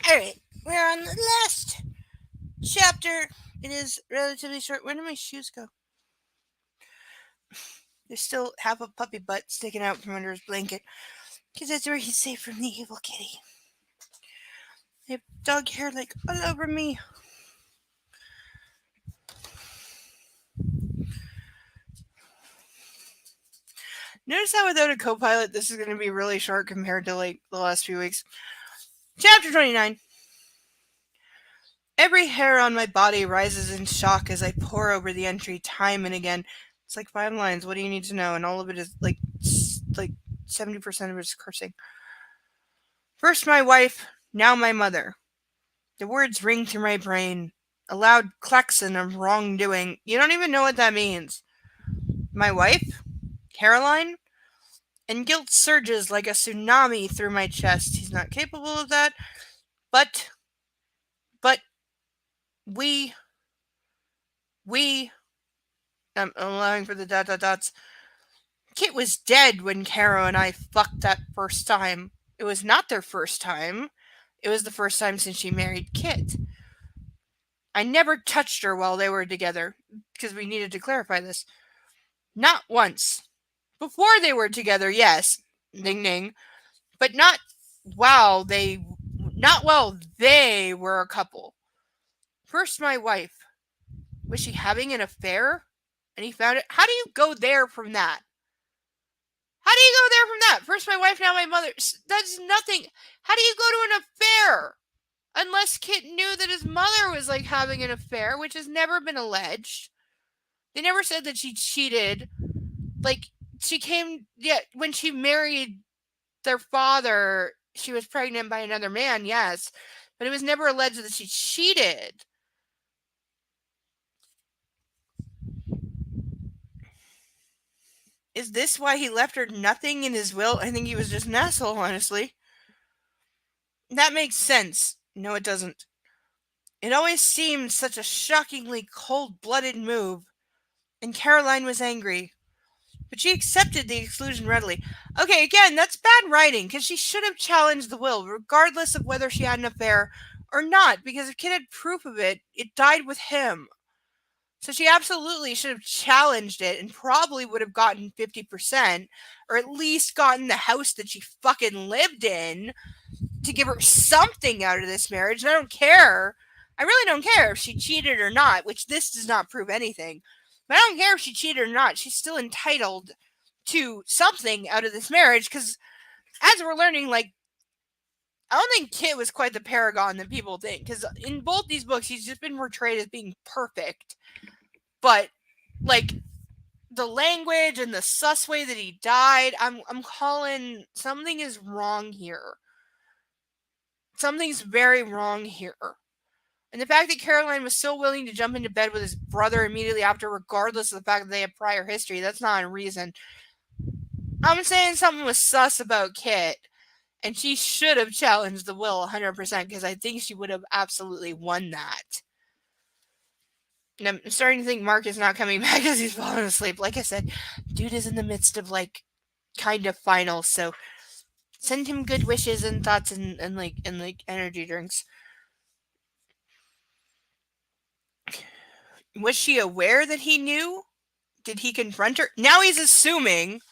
Alright, we're on the last chapter. It is relatively short. Where did my shoes go? There's still half a puppy butt sticking out from under his blanket, because that's where he's safe from the evil kitty. I have dog hair like all over me. Notice how without a co-pilot, this is going to be really short compared to like the last few weeks. Chapter 29. Every hair on my body rises in shock as I pore over the entry time and again. It's like 5 lines. What do you need to know? And all of it is like 70% of it is cursing. First my wife, now my mother. The words ring through my brain. A loud klaxon of wrongdoing. You don't even know what that means. My wife? Caroline? And guilt surges like a tsunami through my chest. He's not capable of that. But we, I'm allowing for the ... Kit was dead when Caro and I fucked that first time. It was not their first time. It was the first time since she married Kit. I never touched her while they were together, because we needed to clarify this. Not once. Before they were together, yes. Ding ding. But not while they were a couple. First my wife. Was she having an affair? And he found it. How do you go there from that? How do you go there from that? First my wife, now my mother. That's nothing. How do you go to an affair? Unless Kit knew that his mother was like having an affair, which has never been alleged. They never said that she cheated. Like, she came, yeah, when she married their father, she was pregnant by another man, yes. But it was never alleged that she cheated. Is this why he left her nothing in his will? I think he was just an asshole, honestly. That makes sense. No, it doesn't. It always seemed such a shockingly cold-blooded move. And Caroline was angry. But she accepted the exclusion readily. Okay, again, that's bad writing, because she should have challenged the will, regardless of whether she had an affair or not, because if Kit had proof of it, it died with him. So she absolutely should have challenged it and probably would have gotten 50%, or at least gotten the house that she fucking lived in to give her something out of this marriage. And I don't care. I really don't care if she cheated or not, which this does not prove anything. But I don't care if she cheated or not. She's still entitled to something out of this marriage, because as we're learning, like, I don't think Kit was quite the paragon that people think, because in both these books, he's just been portrayed as being perfect. But, like, the language and the sus way that he died, I'm calling something is wrong here. Something's very wrong here. And the fact that Caroline was so willing to jump into bed with his brother immediately after, regardless of the fact that they had prior history, that's not a reason. I'm saying something was sus about Kit, and she should have challenged the will 100%, because I think she would have absolutely won that. And I'm starting to think Mark is not coming back because he's falling asleep. Like I said, dude is in the midst of, like, kind of finals, so send him good wishes and thoughts and energy drinks. Was she aware that he knew? Did he confront her? Now he's assuming.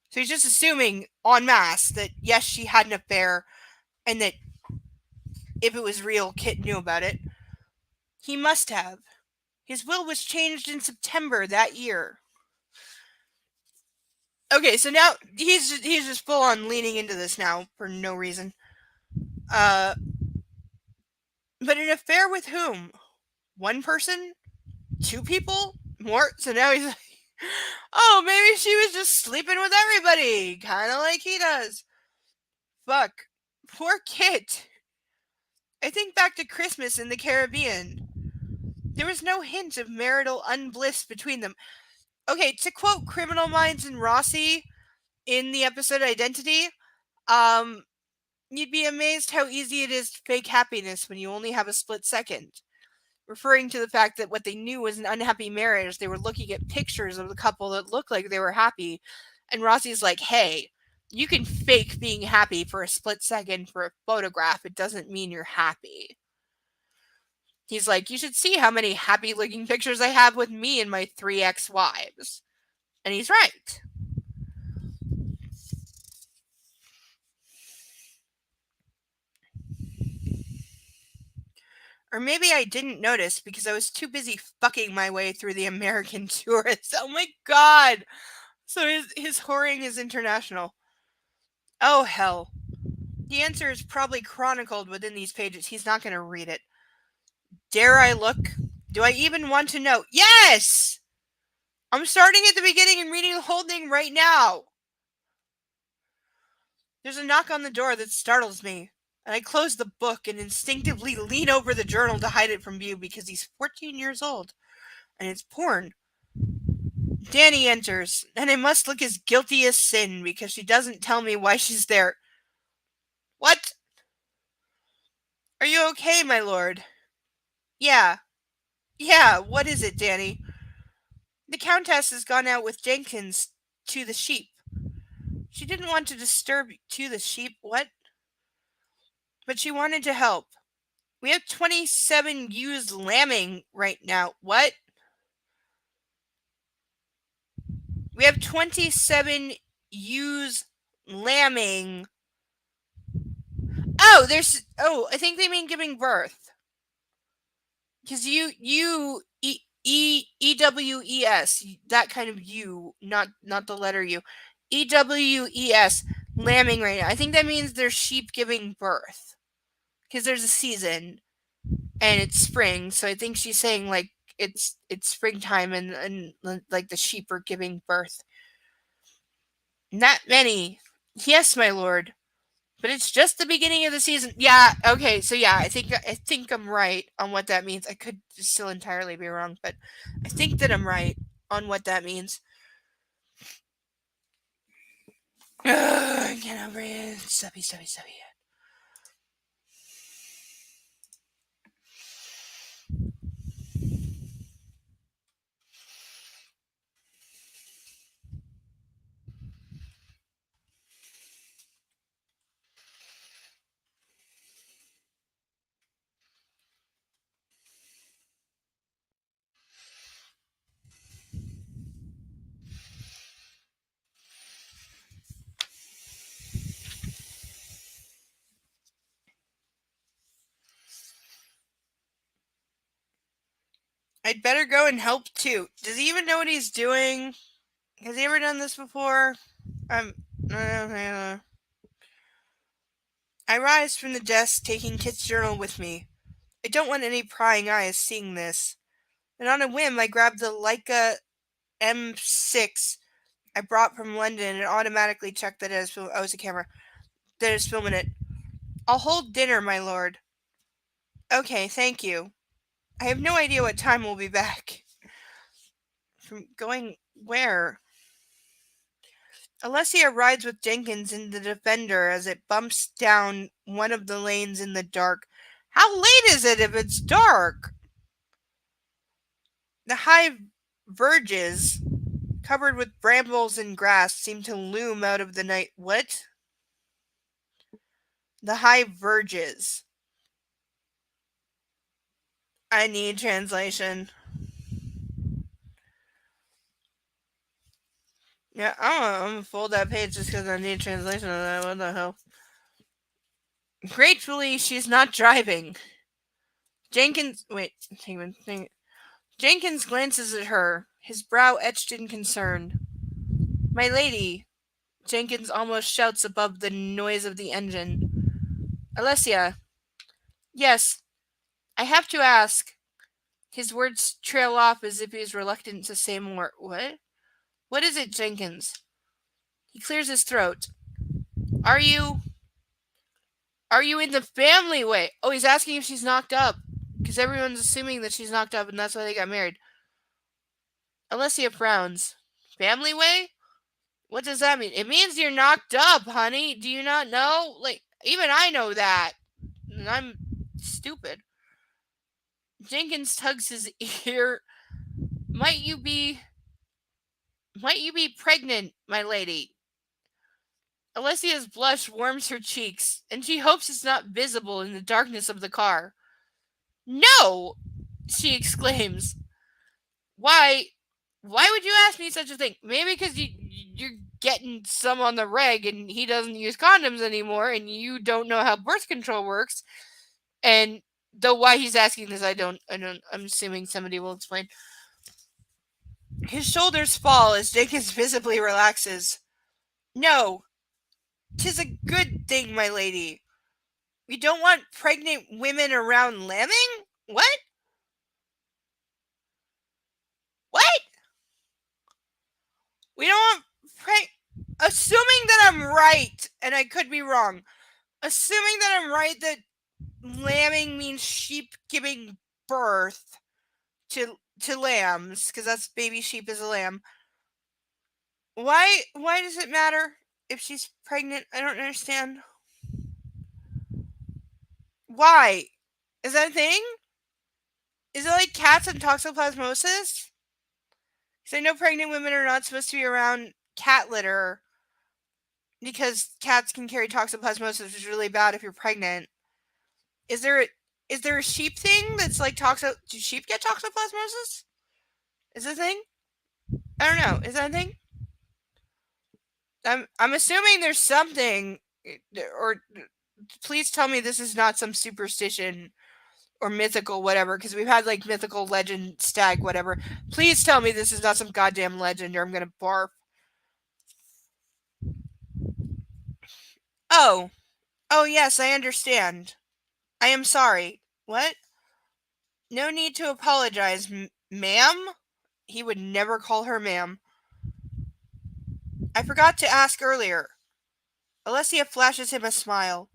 So he's just assuming en masse that yes, she had an affair, and that if it was real, Kit knew about it. He must have. His will was changed in September that year. Okay, so now he's just full on leaning into this now for no reason. But an affair with whom? One person? 2 people? More? So now he's like, oh, maybe she was just sleeping with everybody, kind of like he does. Fuck. Poor Kit. I think back to Christmas in the Caribbean. There was no hint of marital unbliss between them. Okay, to quote Criminal Minds and Rossi in the episode Identity, you'd be amazed how easy it is to fake happiness when you only have a split second. Referring to the fact that what they knew was an unhappy marriage, they were looking at pictures of the couple that looked like they were happy. And Rossi's like, hey, You can fake being happy for a split second for a photograph. It doesn't mean you're happy. He's like, you should see how many happy-looking pictures I have with me and my 3 ex-wives. And he's right. Or maybe I didn't notice because I was too busy fucking my way through the American tourists. Oh my god! So his whoring is international. Oh hell. The answer is probably chronicled within these pages. He's not going to read it. Dare I look? Do I even want to know? Yes! I'm starting at the beginning and reading the whole thing right now. There's a knock on the door that startles me, and I close the book and instinctively lean over the journal to hide it from view because he's 14 years old, and it's porn. Danny enters, and I must look as guilty as sin because she doesn't tell me why she's there. What? Are you okay, my lord? Yeah. Yeah, what is it, Danny? The Countess has gone out with Jenkins to the sheep. She didn't want to disturb to the sheep, what? But she wanted to help. We have 27 ewes lambing right now. What? We have 27 ewes lambing. Oh, I think they mean giving birth. Because EWES, that kind of U, not the letter U. EWES, lambing right now. I think that means there's sheep giving birth. Because there's a season and it's spring, so I think she's saying like it's springtime and like the sheep are giving birth. Not many. Yes, my lord. But it's just the beginning of the season. Yeah, okay, so yeah, I think I'm right on what that means. I could still entirely be wrong, but I think that I'm right on what that means. I cannot breathe. Stubby. I'd better go and help too. Does he even know what he's doing? Has he ever done this before? I rise from the desk, taking Kit's journal with me. I don't want any prying eyes seeing this. And on a whim, I grabbed the Leica M6 I brought from London and automatically checked that it was a camera. That is filming it. I'll hold dinner, my lord. Okay, thank you. I have no idea what time we'll be back. From going where? Alessia rides with Jenkins in the Defender as it bumps down one of the lanes in the dark. How late is it if it's dark? The high verges, covered with brambles and grass, seem to loom out of the night. What? The high verges. I need translation. Yeah, I'm gonna fold that page just because I need translation of that. What the hell? Gratefully, she's not driving. Jenkins glances at her, his brow etched in concern. My lady, Jenkins almost shouts above the noise of the engine. Alessia. Yes, I have to ask. His words trail off as if he is reluctant to say more. What? What is it, Jenkins? He clears his throat. Are you in the family way? Oh, he's asking if she's knocked up. Because everyone's assuming that she's knocked up and that's why they got married. Alessia frowns. Family way? What does that mean? It means you're knocked up, honey. Do you not know? Like, even I know that. And I'm stupid. Jenkins tugs his ear. Might you be pregnant, my lady? Alessia's blush warms her cheeks, and she hopes it's not visible in the darkness of the car. No! She exclaims. Why? Why would you ask me such a thing? Maybe because you're getting some on the reg and he doesn't use condoms anymore and you don't know how birth control works. And though why he's asking this, I don't, I'm assuming somebody will explain. His shoulders fall as Jenkins visibly relaxes. No, 'tis a good thing, my lady. We don't want pregnant women around lambing? What? What? We don't want assuming that I'm right, and I could be wrong. Assuming that I'm right that lambing means sheep giving birth to lambs, because that's baby sheep is a lamb. Why does it matter if she's pregnant? I don't understand. Why? Is that a thing? Is it like cats and toxoplasmosis? Because I know pregnant women are not supposed to be around cat litter because cats can carry toxoplasmosis, which is really bad if you're pregnant. Is there a sheep thing that's like do sheep get toxoplasmosis? Is that a thing? I don't know. Is that a thing? I'm assuming there's something, or please tell me this is not some superstition or mythical whatever, because we've had like mythical legend stag whatever. Please tell me this is not some goddamn legend or I'm gonna barf. Oh yes, I understand. I am sorry. What? No need to apologize, ma'am? He would never call her ma'am. I forgot to ask earlier. Alessia flashes him a smile.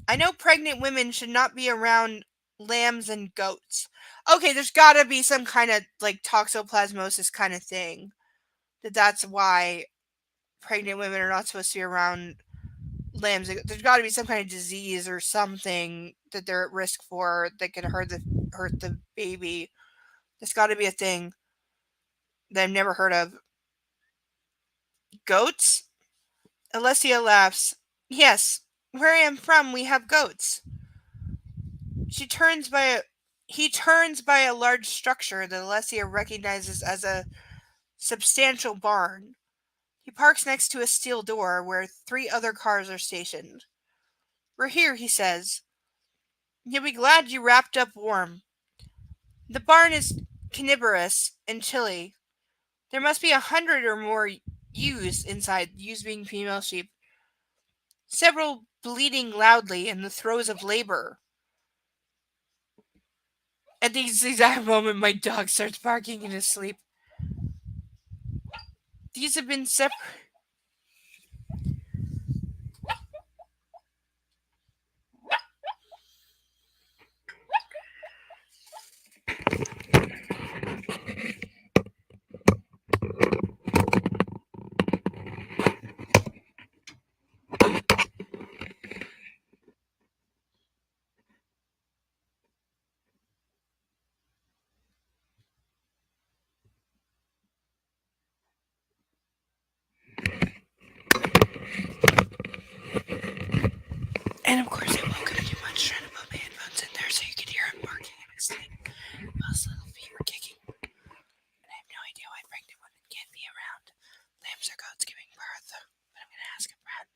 I know pregnant women should not be around lambs and goats. Okay, there's gotta be some kind of like toxoplasmosis kind of thing. That's why pregnant women are not supposed to be around lambs. There's gotta be some kind of disease or something that they're at risk for that could hurt the baby. There's gotta be a thing that I've never heard of. Goats? Alessia laughs. Yes, where I am from, we have goats. He turns by a large structure that Alessia recognizes as a substantial barn. He parks next to a steel door where 3 other cars are stationed. We're here, he says. You'll be glad you wrapped up warm. The barn is carnivorous and chilly. There must be 100 or more ewes inside, ewes being female sheep. Several bleating loudly in the throes of labor. At the exact moment, my dog starts barking in his sleep. These have been separate. And of course, I won't go too much trying to put my headphones in there so you can hear him barking in his sleep while his little feet were kicking. And I have no idea why pregnant women can't be around lambs or goats giving birth, but I'm going to ask a friend.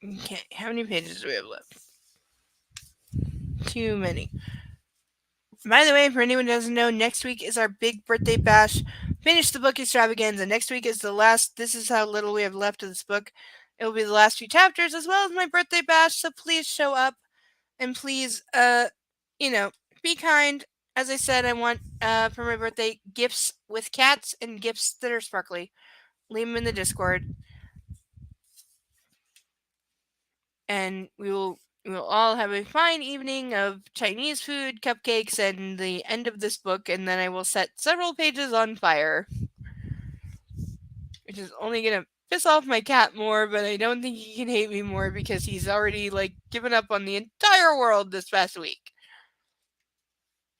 Okay, how many pages do we have left? Too many. By the way, for anyone who doesn't know, next week is our big birthday bash. Finish the book extravaganza. Next week is the last. This is how little we have left of this book. It will be the last few chapters as well as my birthday bash. So please show up and please, be kind As I said, I want for my birthday gifts with cats and gifts that are sparkly. Leave them in the Discord, and we will all have a fine evening of Chinese food, cupcakes, and the end of this book. And then I will set several pages on fire, which is only gonna piss off my cat more. But I don't think he can hate me more because he's already given up on the entire world this past week.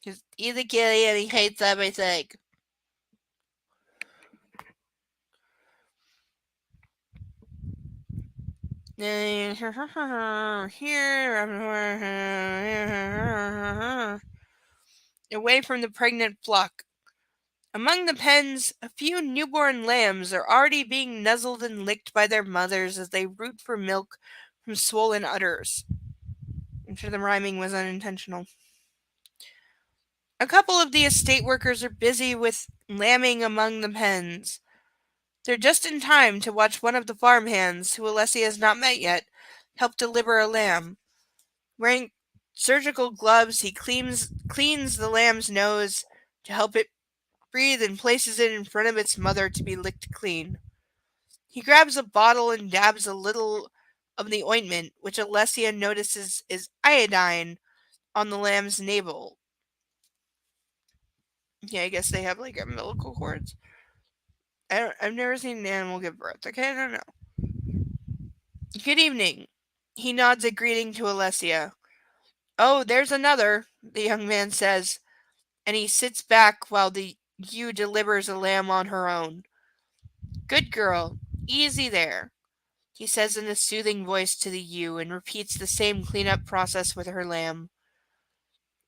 Because he's a kitty and he hates everything. Away from the pregnant flock. Among the pens, a few newborn lambs are already being nuzzled and licked by their mothers as they root for milk from swollen udders. I'm sure the rhyming was unintentional. A couple of the estate workers are busy with lambing among the pens. They're just in time to watch one of the farm hands, who Alessia has not met yet, help deliver a lamb. Wearing surgical gloves, he cleans the lamb's nose to help it breathe and places it in front of its mother to be licked clean. He grabs a bottle and dabs a little of the ointment, which Alessia notices is iodine, on the lamb's navel. Yeah, I guess they have umbilical cords. I've never seen an animal give birth. Okay, I don't know. Good evening. He nods a greeting to Alessia. Oh, there's another, the young man says, and he sits back while the ewe delivers a lamb on her own. Good girl. Easy there, he says in a soothing voice to the ewe and repeats the same cleanup process with her lamb.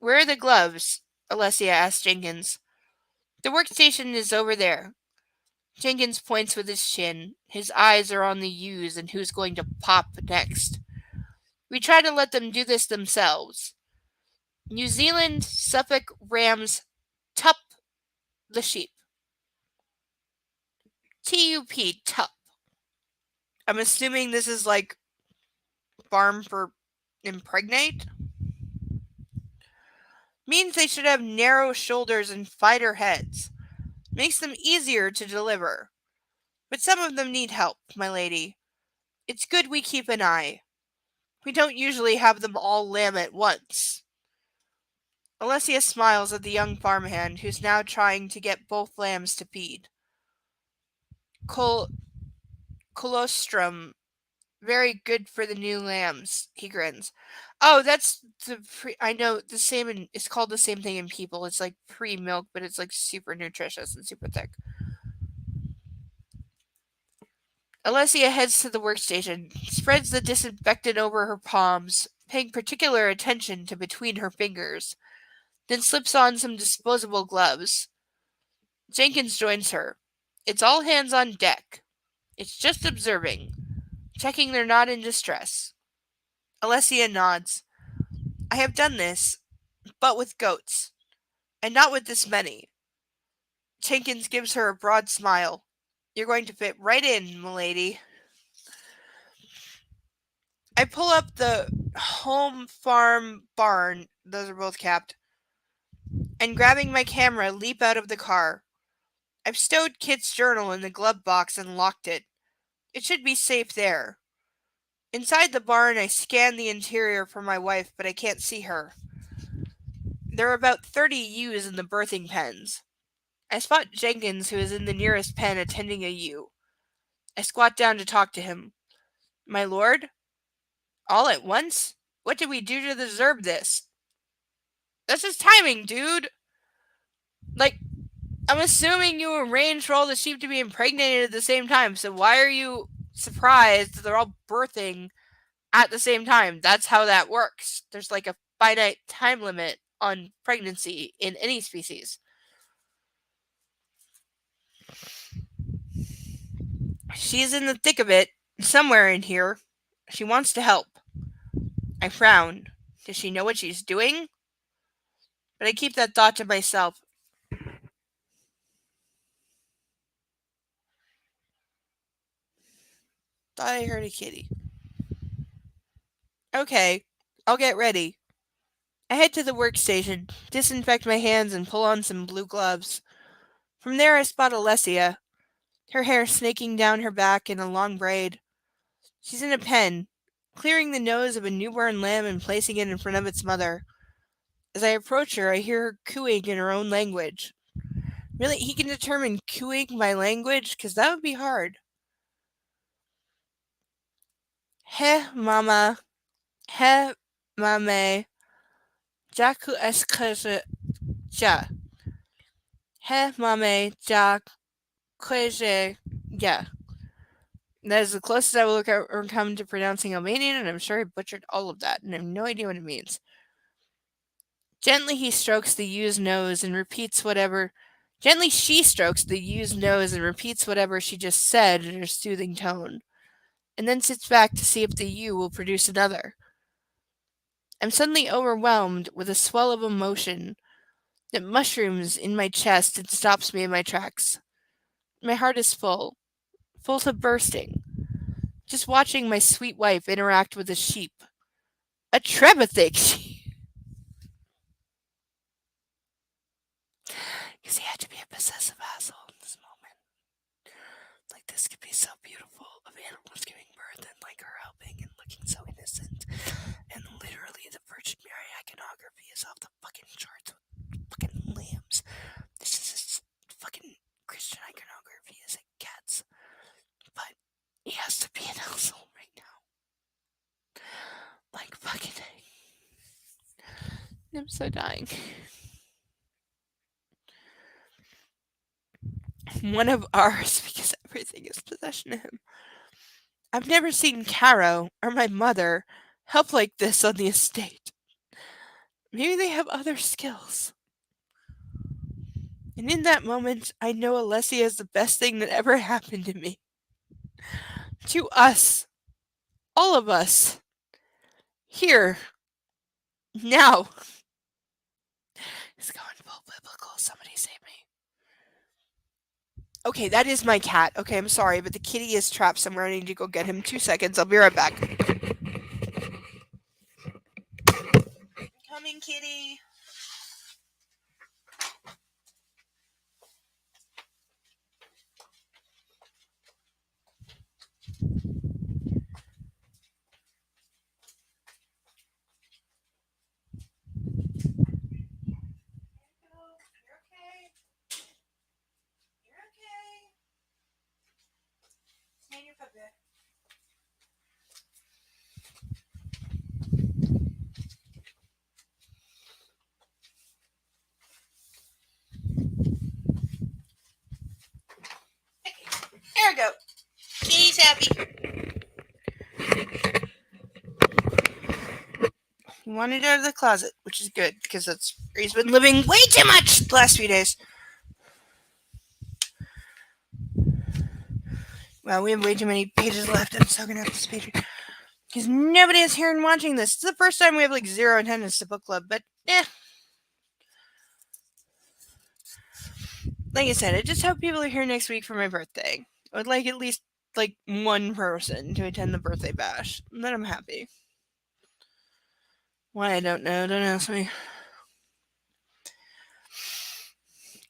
Where are the gloves? Alessia asks Jenkins. The workstation is over there. Jenkins points with his chin. His eyes are on the ewes and who's going to pop next. We try to let them do this themselves. New Zealand Suffolk Rams Tup the sheep. T-U-P, Tup. I'm assuming this is farm for impregnate? Means they should have narrow shoulders and fighter heads. Makes them easier to deliver. But some of them need help, my lady. It's good we keep an eye. We don't usually have them all lamb at once. Alessia smiles at the young farmhand, who's now trying to get both lambs to feed. Colostrum. Very good for the new lambs, he grins. Oh, that's I know the same it's called the same thing in people. It's like pre-milk, but it's super nutritious and super thick. Alessia heads to the workstation, spreads the disinfectant over her palms, paying particular attention to between her fingers, then slips on some disposable gloves. Jenkins joins her. It's all hands on deck. It's just observing, checking they're not in distress. Alessia nods. I have done this, but with goats, and not with this many. Jenkins gives her a broad smile. You're going to fit right in, milady. I pull up the home farm barn, those are both capped, and grabbing my camera, leap out of the car. I've stowed Kit's journal in the glove box and locked it. It should be safe there. Inside the barn, I scan the interior for my wife, but I can't see her. There are about 30 ewes in the birthing pens. I spot Jenkins, who is in the nearest pen attending a ewe. I squat down to talk to him. My lord? All at once? What did we do to deserve this? That's just timing, dude! I'm assuming you arranged for all the sheep to be impregnated at the same time, so why are you surprised that they're all birthing at the same time? That's how that works. There's a finite time limit on pregnancy in any species. She's in the thick of it, somewhere in here. She wants to help. I frown. Does she know what she's doing? But I keep that thought to myself. Thought I heard a kitty. Okay, I'll get ready. I head to the workstation, disinfect my hands, and pull on some blue gloves. From there, I spot Alessia, her hair snaking down her back in a long braid. She's in a pen, clearing the nose of a newborn lamb and placing it in front of its mother. As I approach her, I hear her cooing in her own language. Really, he can determine cooing my language? Because that would be hard. He, mama. He, mame. Jaku eskaje ja. He, mame. Jak. Kweje. Yeah. That is the closest I will ever come to pronouncing Albanian, and I'm sure I butchered all of that, and I have no idea what it means. Gently he strokes the ewe's nose and repeats whatever. Gently she strokes the ewe's nose and repeats whatever she just said in her soothing tone, and then sits back to see if the ewe will produce another. I'm suddenly overwhelmed with a swell of emotion that mushrooms in my chest and stops me in my tracks. My heart is full, full to bursting, just watching my sweet wife interact with a sheep. A Trebethick sheep. Because he had to be a possessive asshole in this moment. Like, this could be so beautiful of animals giving birth and, like, her helping and looking so innocent. And literally, the Virgin Mary iconography is off the fucking charts with fucking lambs. This is as fucking Christian iconography as it gets. But he has to be an asshole right now. Like, fucking. I'm so dying. One of ours, because everything is possession of him. I've never seen Caro or my mother help like this on the estate. Maybe they have other skills. And in that moment, I know Alessia is the best thing that ever happened to me. To us. All of us. Here. Now. It's going full biblical. Somebody save me. Okay, that is my cat. Okay, I'm sorry, but the kitty is trapped somewhere. I need to go get him. 2 seconds. I'll be right back. Coming, kitty. There we go. Kitty's happy. He wanted out of the closet, which is good because that's where he's been living way too much the last few days. Well, we have way too many pages left. I'm so gonna have to speed because nobody is here and watching this. It's the first time we have like 0 attendance to book club, but like I said, I just hope people are here next week for my birthday. I would like at least like one person to attend the birthday bash, and then I'm happy. Why, I don't know. Don't ask me.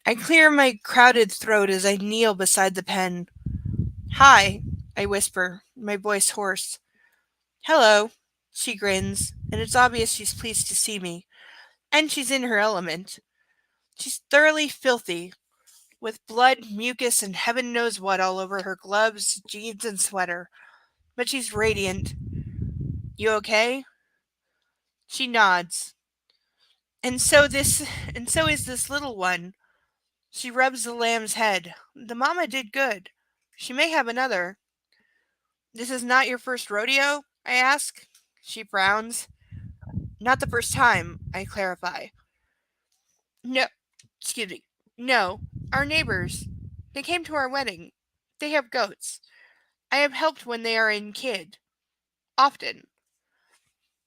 I clear my crowded throat as I kneel beside the pen. Hi, I whisper, my voice hoarse. Hello, she grins, and it's obvious she's pleased to see me. And she's in her element. She's thoroughly filthy, with blood, mucus, and heaven knows what all over her gloves, jeans, and sweater. But she's radiant. You okay? She nods. And so is this little one. She rubs the lamb's head. The mama did good. She may have another. This is not your first rodeo? I ask. She frowns. Not the first time, I clarify. No, excuse me. No, our neighbors. They came to our wedding. They have goats. I have helped when they are in kid. Often.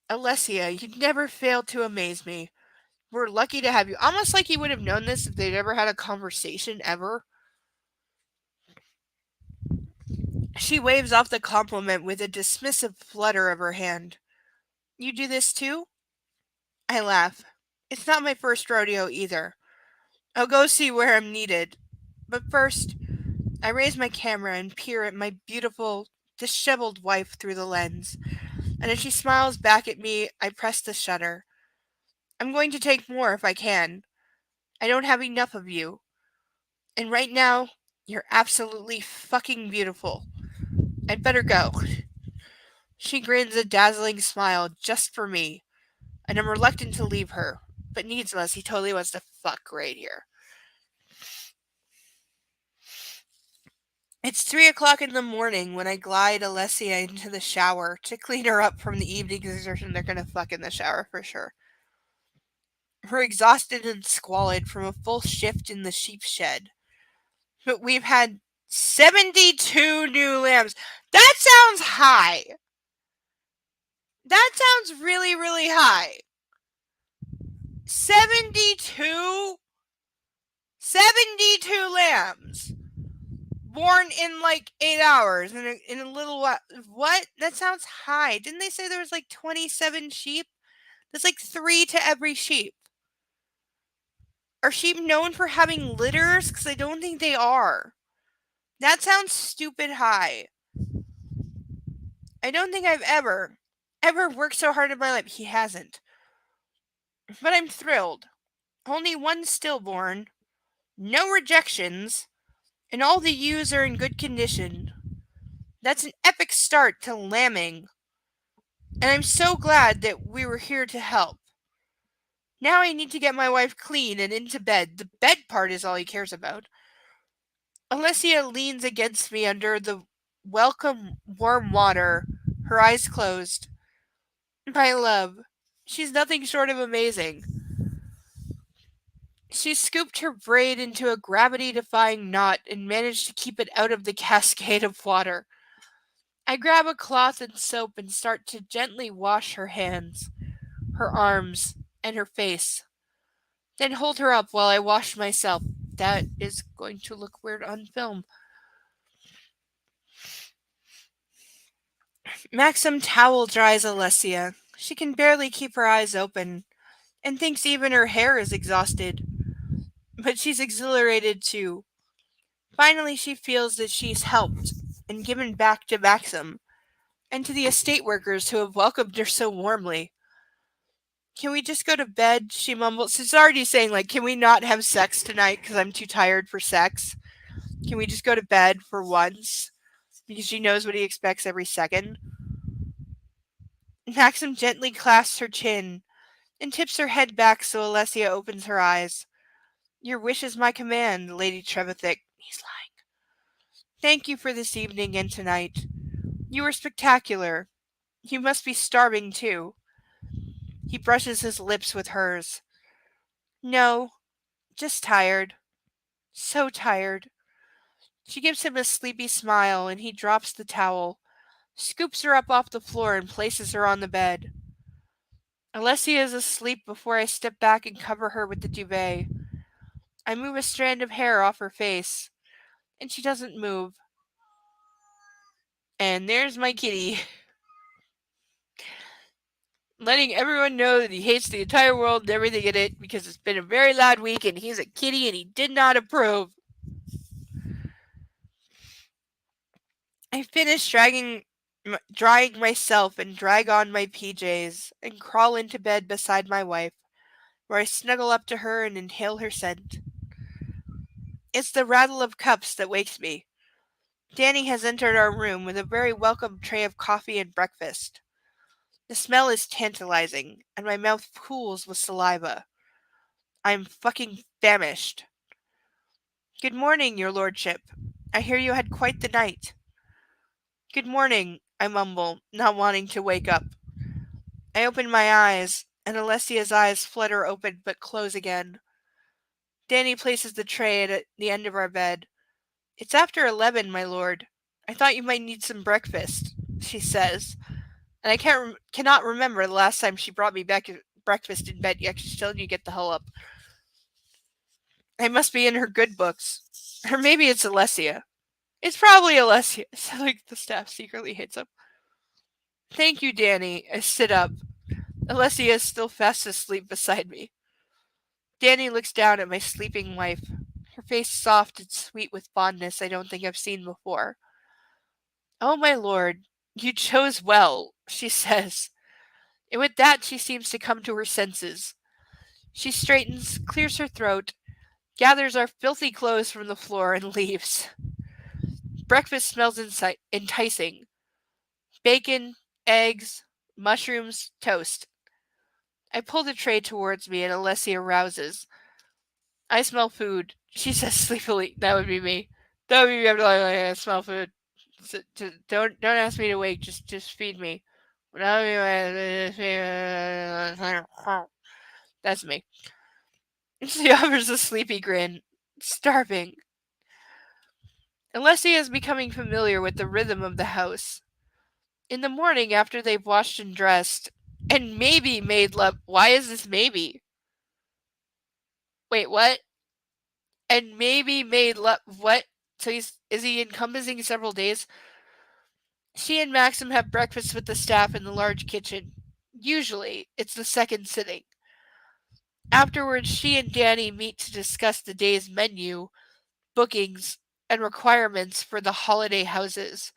Alessia, you never fail to amaze me. We're lucky to have you. Almost like you would have known this if they'd ever had a conversation ever. She waves off the compliment with a dismissive flutter of her hand. You do this too? I laugh. It's not my first rodeo either. I'll go see where I'm needed. But first, I raise my camera and peer at my beautiful, disheveled wife through the lens. And as she smiles back at me, I press the shutter. I'm going to take more if I can. I don't have enough of you. And right now, you're absolutely fucking beautiful. I'd better go. She grins a dazzling smile just for me, and I'm reluctant to leave her, but needless, he totally wants to fuck right here. It's 3 o'clock in the morning when I glide Alessia into the shower to clean her up from the evening exertion. They're gonna fuck in the shower for sure. We're exhausted and squalid from a full shift in the sheep shed. But we've had 72 new lambs. That sounds high. That sounds really, really high. 72? 72 lambs. Born in like 8 hours in a little while. What? That sounds high. Didn't they say there was like 27 sheep? That's like 3 to every sheep. Are sheep known for having litters? Because I don't think they are. That sounds stupid high. I don't think I've ever worked so hard in my life. He hasn't. But I'm thrilled. Only one stillborn, no rejections, and all the ewes are in good condition. That's an epic start to lambing. And I'm so glad that we were here to help. Now I need to get my wife clean and into bed. The bed part is all he cares about. Alessia leans against me under the welcome warm water, her eyes closed. My love, she's nothing short of amazing. She scooped her braid into a gravity-defying knot and managed to keep it out of the cascade of water. I grab a cloth and soap and start to gently wash her hands, her arms, and her face. Then hold her up while I wash myself. That is going to look weird on film. Maxim towel dries Alessia. She can barely keep her eyes open and thinks even her hair is exhausted. But she's exhilarated too. Finally, she feels that she's helped and given back to Maxim and to the estate workers who have welcomed her so warmly. Can we just go to bed? She mumbles. She's already saying, like, can we not have sex tonight because I'm too tired for sex? Can we just go to bed for once? Because she knows what he expects every second. Maxim gently clasps her chin and tips her head back so Alessia opens her eyes. Your wish is my command, Lady Trevithick. He's lying. Thank you for this evening and tonight. You were spectacular. You must be starving too. He brushes his lips with hers. No, just tired. So tired. She gives him a sleepy smile and he drops the towel, scoops her up off the floor and places her on the bed. Alessia is asleep before I step back and cover her with the duvet. I move a strand of hair off her face, and she doesn't move. And there's my kitty. Letting everyone know that he hates the entire world and everything in it because it's been a very loud week and he's a kitty and he did not approve. I finish drying myself and drag on my PJs and crawl into bed beside my wife, where I snuggle up to her and inhale her scent. It's the rattle of cups that wakes me. Danny has entered our room with a very welcome tray of coffee and breakfast. The smell is tantalizing, and my mouth pools with saliva. I'm fucking famished. Good morning, your lordship. I hear you had quite the night. Good morning, I mumble, not wanting to wake up. I open my eyes, and Alessia's eyes flutter open but close again. Danny places the tray at the end of our bed. It's after 11, my lord. I thought you might need some breakfast, she says. And I cannot remember the last time she brought me back breakfast in bed. Yeah, she's telling you to get the hell up. I must be in her good books. Or maybe it's Alessia. It's probably Alessia. So, like, the staff secretly hates him. Thank you, Danny. I sit up. Alessia is still fast asleep beside me. Danny looks down at my sleeping wife, her face soft and sweet with fondness I don't think I've seen before. Oh, my lord, you chose well, she says, and with that she seems to come to her senses. She straightens, clears her throat, gathers our filthy clothes from the floor, and leaves. Breakfast smells enticing. Bacon, eggs, mushrooms, toast. I pull the tray towards me and Alessia rouses. I smell food, she says sleepily. That would be me. That would be me. I smell food. So, don't ask me to wake. Just feed me. That's me. She offers a sleepy grin. Starving. Alessia is becoming familiar with the rhythm of the house. In the morning, after they've washed and dressed, and maybe made love. Why is this maybe? Wait, what? And maybe made love. What? So is he encompassing several days? She and Maxim have breakfast with the staff in the large kitchen. Usually, it's the second sitting. Afterwards, she and Danny meet to discuss the day's menu, bookings, and requirements for the holiday houses,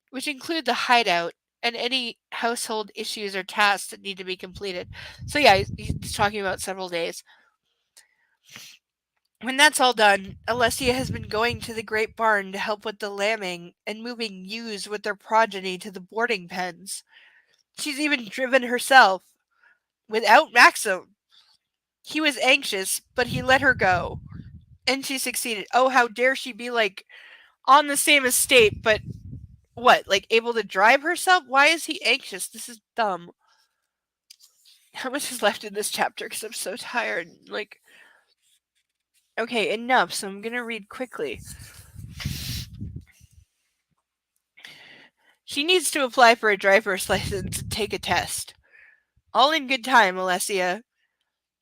which include the hideout and any household issues or tasks that need to be completed. So yeah, he's talking about several days. When that's all done, Alessia has been going to the great barn to help with the lambing and moving ewes with their progeny to the boarding pens. She's even driven herself, without Maxim. He was anxious, but he let her go, and she succeeded. Oh, how dare she be like on the same estate, but what, like able to drive herself? Why is he anxious? This is dumb. How much is left in this chapter? Because I'm so tired. Like, okay, enough. So I'm gonna read quickly. She needs to apply for a driver's license and take a test. All in good time, Alessia.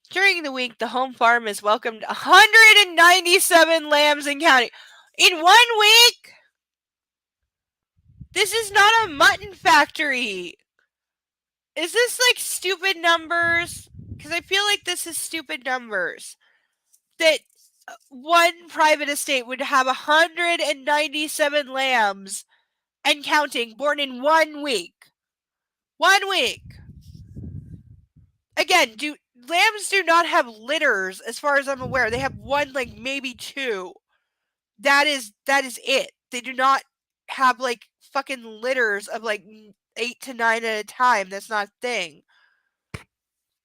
During the week, the home farm has welcomed 197 lambs and counting. In 1 week? This is not a mutton factory. Is this like stupid numbers? Because I feel like this is stupid numbers. That one private estate would have 197 lambs and counting born in 1 week. 1 week. Again, lambs do not have litters as far as I'm aware. They have one, like maybe two. That is it. They do not have like fucking litters of like 8 to 9 at a time. That's not a thing.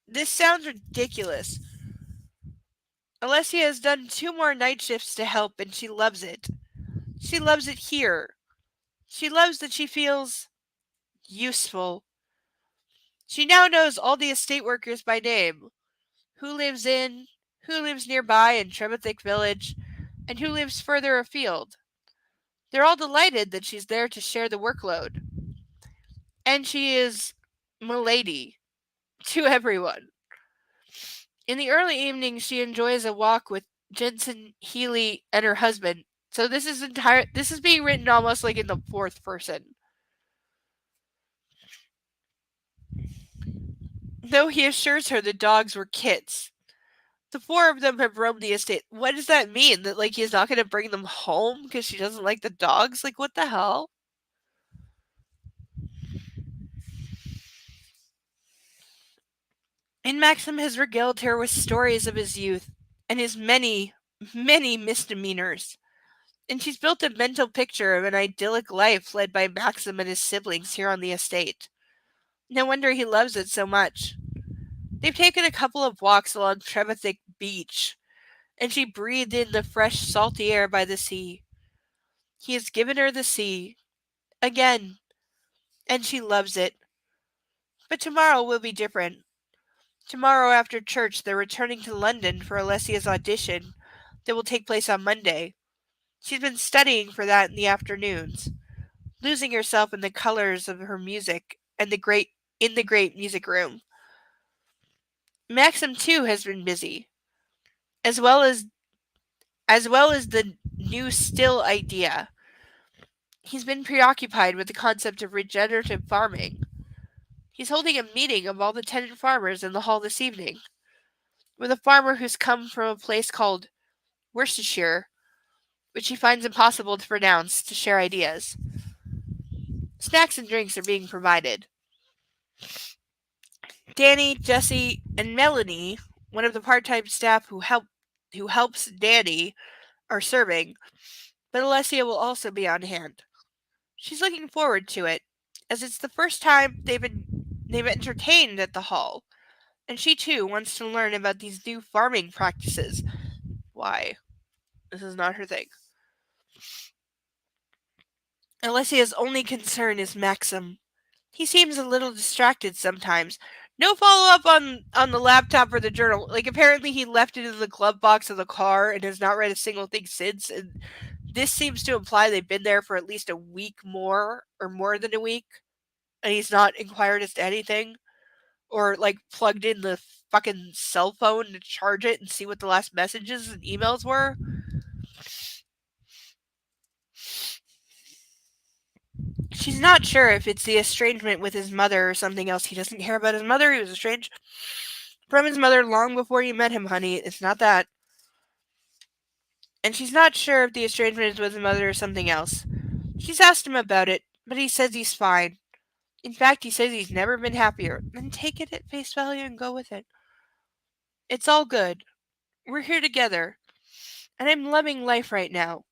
This sounds ridiculous. Alessia has done 2 more night shifts to help and she loves it. She loves it here. She loves that she feels useful. She now knows all the estate workers by name. Who lives nearby in Trebethick Village, and who lives further afield. They're all delighted that she's there to share the workload. And she is milady to everyone. In the early evening, she enjoys a walk with Jensen Healy and her husband. So this is being written almost like in the fourth person. Though he assures her the dogs were kits. The 4 of them have roamed the estate. What does that mean? That like he's not going to bring them home because she doesn't like the dogs? Like what the hell? And Maxim has regaled her with stories of his youth and his many, many misdemeanors. And she's built a mental picture of an idyllic life led by Maxim and his siblings here on the estate. No wonder he loves it so much. They've taken a couple of walks along Trebethick Beach, and she breathed in the fresh, salty air by the sea. He has given her the sea, again, and she loves it. But tomorrow will be different. Tomorrow after church, they're returning to London for Alessia's audition that will take place on Monday. She's been studying for that in the afternoons, losing herself in the colors of her music and in the great music room. Maxim too has been busy, as well as the new still idea. He's been preoccupied with the concept of regenerative farming. He's holding a meeting of all the tenant farmers in the hall this evening, with a farmer who's come from a place called Worcestershire, which he finds impossible to pronounce, to share ideas. Snacks and drinks are being provided. Danny, Jesse, and Melanie, one of the part-time staff who helps Danny, are serving, but Alessia will also be on hand. She's looking forward to it, as it's the first time they've entertained at the hall, and she too wants to learn about these new farming practices. Why? This is not her thing. Alessia's only concern is Maxim. He seems a little distracted sometimes. No follow up on the laptop or the journal. Like, apparently he left it in the glove box of the car and has not read a single thing since. And this seems to imply they've been there for at least a week more, or more than a week, and he's not inquired as to anything, or like plugged in the fucking cell phone to charge it and see what the last messages and emails were. She's not sure if it's the estrangement with his mother or something else. He doesn't care about his mother. He was estranged from his mother long before you met him, honey. It's not that. And she's not sure if the estrangement is with his mother or something else. She's asked him about it, but he says he's fine. In fact, he says he's never been happier. Then take it at face value and go with it. It's all good. We're here together. And I'm loving life right now.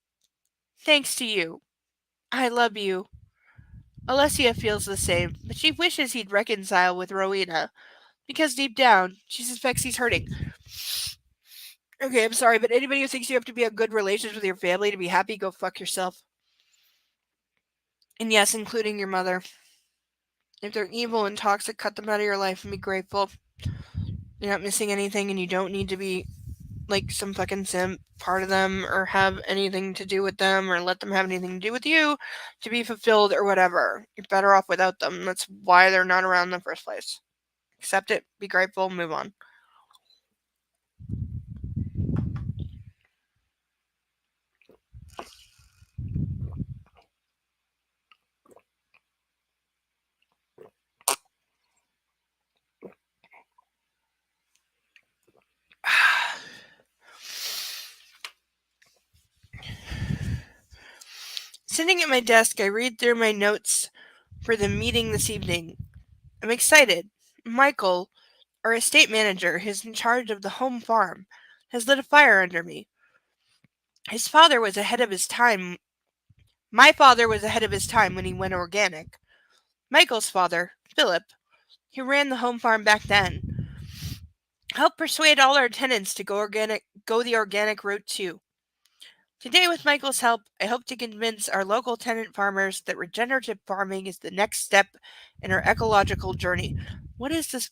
Thanks to you. I love you. Alessia feels the same, but she wishes he'd reconcile with Rowena, because deep down, she suspects he's hurting. Okay, I'm sorry, but anybody who thinks you have to be in good relations with your family to be happy, go fuck yourself. And yes, including your mother. If they're evil and toxic, cut them out of your life and be grateful. You're not missing anything, and you don't need to be like some fucking simp part of them or have anything to do with them or let them have anything to do with you to be fulfilled or whatever. You're better off without them. That's why they're not around in the first place. Accept it, be grateful, move on. Sitting at my desk, I read through my notes for the meeting this evening. I'm excited. Michael, our estate manager, who's in charge of the home farm, has lit a fire under me. His father was ahead of his time. My father was ahead of his time when he went organic. Michael's father, Philip, who ran the home farm back then, helped persuade all our tenants to go the organic route too. Today, with Michael's help, I hope to convince our local tenant farmers that regenerative farming is the next step in our ecological journey. What is this,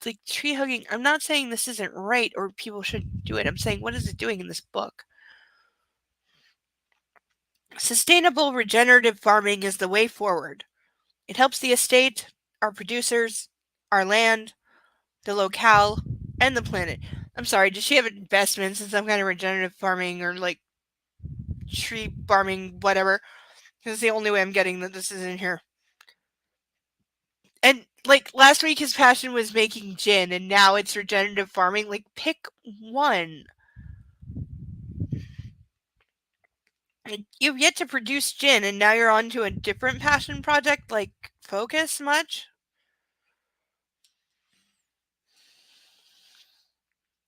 like, tree hugging? I'm not saying this isn't right or people shouldn't do it. I'm saying, what is it doing in this book? Sustainable regenerative farming is the way forward. It helps the estate, our producers, our land, the locale, and the planet. I'm sorry, does she have investments in some kind of regenerative farming or like tree farming, whatever? This is the only way I'm getting that this is in here. And like last week his passion was making gin and now it's regenerative farming. Like, pick one. You've yet to produce gin and now you're on to a different passion project. Like, focus much?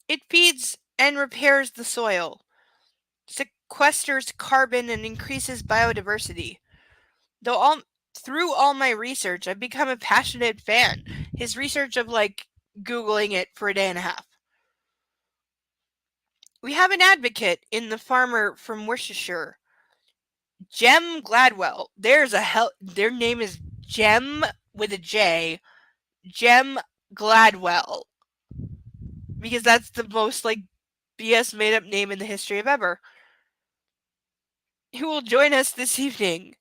It feeds and repairs the soil, sequesters carbon, and increases biodiversity. Through all my research, I've become a passionate fan. His research of like Googling it for a day and a half. We have an advocate in the farmer from Worcestershire, Jem Gladwell. Their name is Jem with a J. Jem Gladwell. Because that's the most like BS made up name in the history of ever. Who will join us this evening.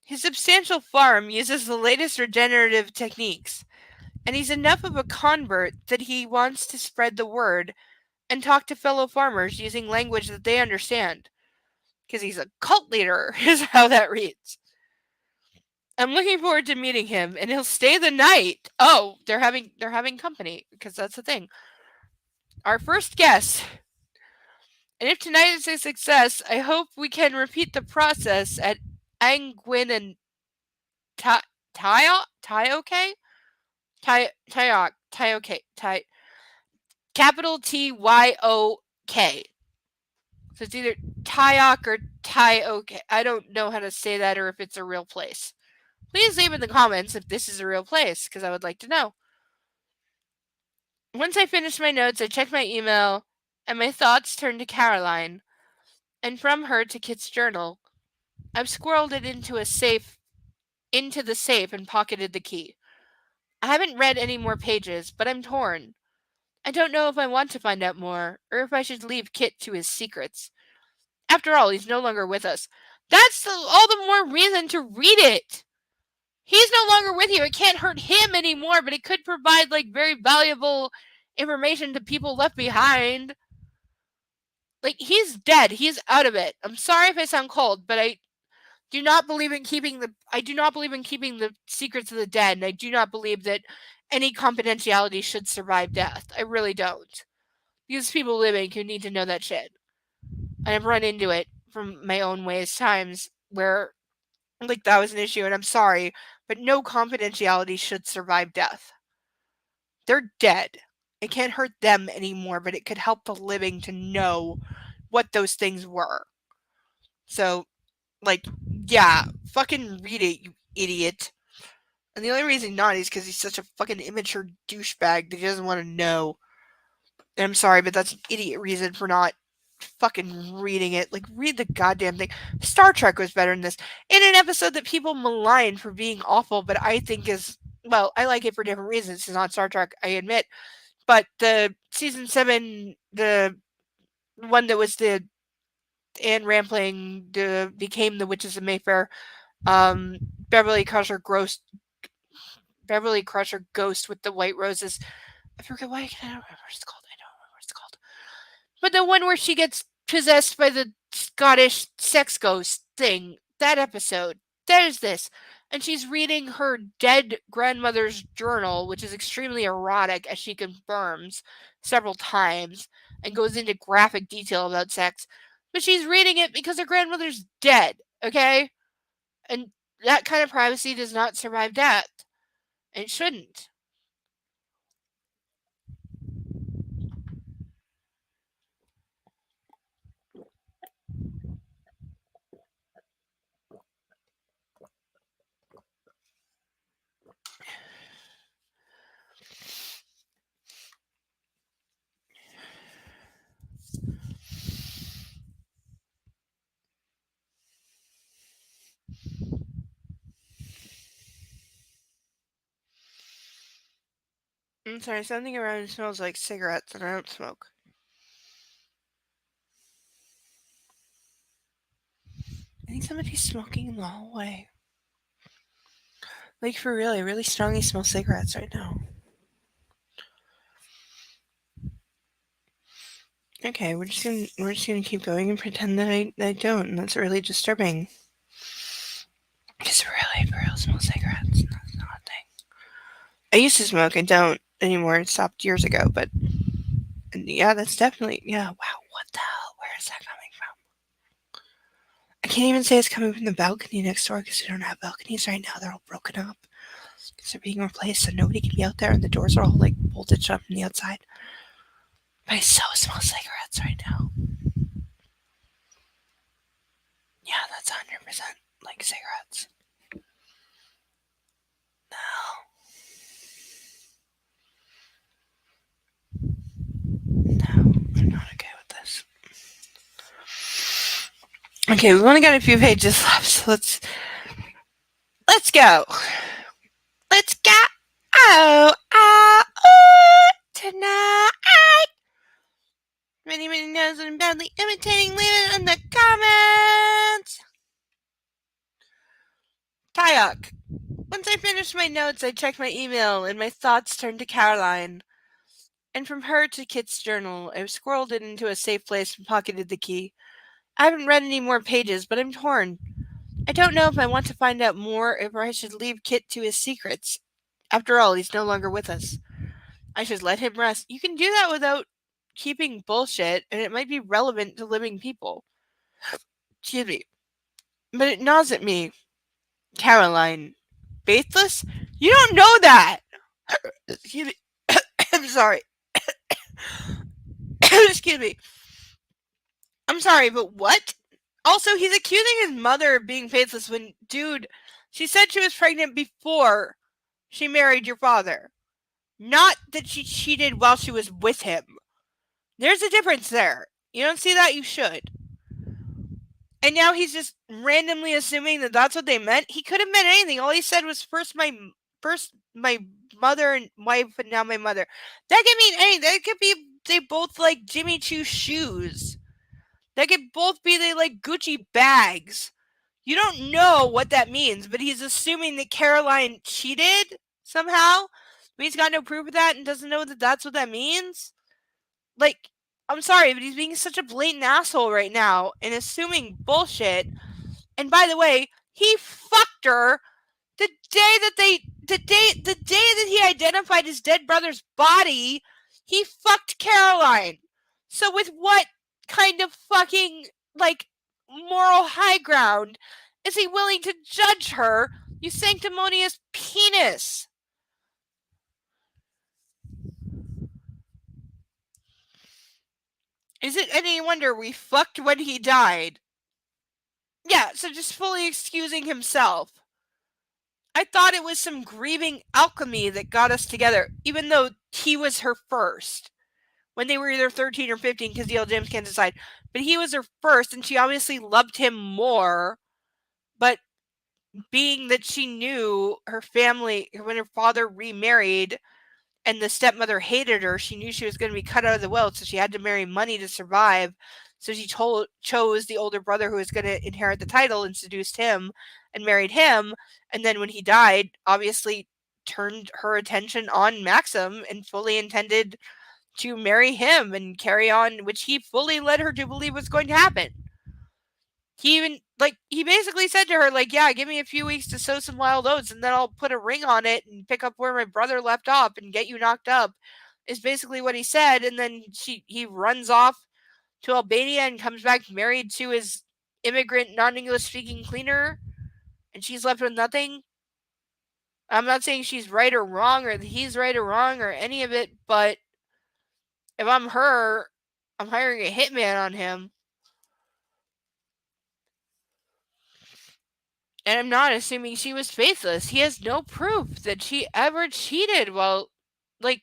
His substantial farm uses the latest regenerative techniques, and he's enough of a convert that he wants to spread the word and talk to fellow farmers using language that they understand. Because he's a cult leader, is how that reads. I'm looking forward to meeting him, and he'll stay the night. Oh, they're having company because that's the thing. Our first guest. And if tonight is a success, I hope we can repeat the process at Angwin and Tyoke? Tyoke. Capital Tyok. So it's either Tyok or Tyoke. I don't know how to say that or if it's a real place. Please leave in the comments if this is a real place, because I would like to know. Once I finished my notes, I checked my email, and my thoughts turned to Caroline, and from her to Kit's journal. I've squirreled it into the safe and pocketed the key. I haven't read any more pages, but I'm torn. I don't know if I want to find out more, or if I should leave Kit to his secrets. After all, he's no longer with us. That's all the more reason to read it. He's no longer with you. It can't hurt him anymore, but it could provide like very valuable information to people left behind. Like, he's dead. He's out of it. I'm sorry if I sound cold, but I do not believe in keeping the secrets of the dead, and I do not believe that any confidentiality should survive death. I really don't. Because people living who need to know that shit. And I've run into it from my own ways times where like that was an issue, and I'm sorry, but no confidentiality should survive death. They're dead. It can't hurt them anymore, but it could help the living to know what those things were. So, like, yeah, fucking read it, you idiot. And the only reason not is because he's such a fucking immature douchebag that he doesn't want to know. And I'm sorry, but that's an idiot reason for not fucking reading it. Like, read the goddamn thing. Star Trek was better than this. In an episode that people malign for being awful, but I think is, well, I like it for different reasons. It's not Star Trek, I admit. But the season 7, the one that was the Anne Rampling became the Witches of Mayfair, Beverly Crusher Ghost with the white roses. I forget why I don't remember what it's called. I don't remember what it's called. But the one where she gets possessed by the Scottish sex ghost thing, that episode, there's this. And she's reading her dead grandmother's journal, which is extremely erotic, as she confirms several times, and goes into graphic detail about sex. But she's reading it because her grandmother's dead, okay? And that kind of privacy does not survive death. It shouldn't. I'm sorry, something around smells like cigarettes, and I don't smoke. I think somebody's smoking in the hallway. Like, for real, I really strongly smell cigarettes right now. Okay, we're just gonna keep going and pretend that I don't, and that's really disturbing. Because really, for real, smell cigarettes. That's not a thing. I used to smoke. I don't anymore. It stopped years ago. But yeah, that's definitely wow. What the hell? Where is that coming from? I can't even say it's coming from the balcony next door because we don't have balconies right now. They're all broken up because they're being replaced, so nobody can be out there, and the doors are all like bolted shut from the outside. But I so smell cigarettes right now. Yeah, that's 100% like cigarettes. No, I'm not okay with this. Okay, we've only got a few pages left, so let's go. Let's go. Tonight. If anybody knows what I'm badly imitating, leave it in the comments. Tyok. Once I finished my notes, I checked my email, and my thoughts turned to Caroline. And from her to Kit's journal, I squirreled it into a safe place and pocketed the key. I haven't read any more pages, but I'm torn. I don't know if I want to find out more or if I should leave Kit to his secrets. After all, he's no longer with us. I should let him rest. You can do that without keeping bullshit, and it might be relevant to living people. Excuse me. But it gnaws at me. Caroline. Faithless? You don't know that! Excuse me. I'm sorry. Excuse me. I'm sorry, but what? Also, he's accusing his mother of being faithless when, dude, she said she was pregnant before she married your father. Not that she cheated while she was with him. There's a difference there. You don't see that? You should. And now he's just randomly assuming that that's what they meant. He could have meant anything. All he said was first my mother and wife, and now my mother. That could mean anything. That could be they both like Jimmy Choo shoes. That could both be they like Gucci bags. You don't know what that means, but he's assuming that Caroline cheated somehow. But he's got no proof of that and doesn't know that that's what that means. Like, I'm sorry, but he's being such a blatant asshole right now and assuming bullshit. And by the way, he fucked her the day that he identified his dead brother's body. He fucked Caroline. So with what kind of fucking like moral high ground is he willing to judge her, you sanctimonious penis? Is it any wonder we fucked when he died? Yeah, so just fully excusing himself. I thought it was some grieving alchemy that got us together, even though he was her first. When they were either 13 or 15, because the old James can't decide. But he was her first, and she obviously loved him more. But being that she knew her family, when her father remarried, and the stepmother hated her, she knew she was going to be cut out of the will, so she had to marry money to survive. So she chose the older brother who was going to inherit the title and seduced him and married him. And then when he died, obviously turned her attention on Maxim and fully intended to marry him and carry on, which he fully led her to believe was going to happen. He even, he basically said to her, yeah, give me a few weeks to sow some wild oats and then I'll put a ring on it and pick up where my brother left off and get you knocked up, is basically what he said. And then he runs off to Albania and comes back married to his immigrant, non-English speaking cleaner, and she's left with nothing. I'm not saying she's right or wrong, or that he's right or wrong, or any of it, but if I'm her, I'm hiring a hitman on him. And I'm not assuming she was faithless. He has no proof that she ever cheated. Well,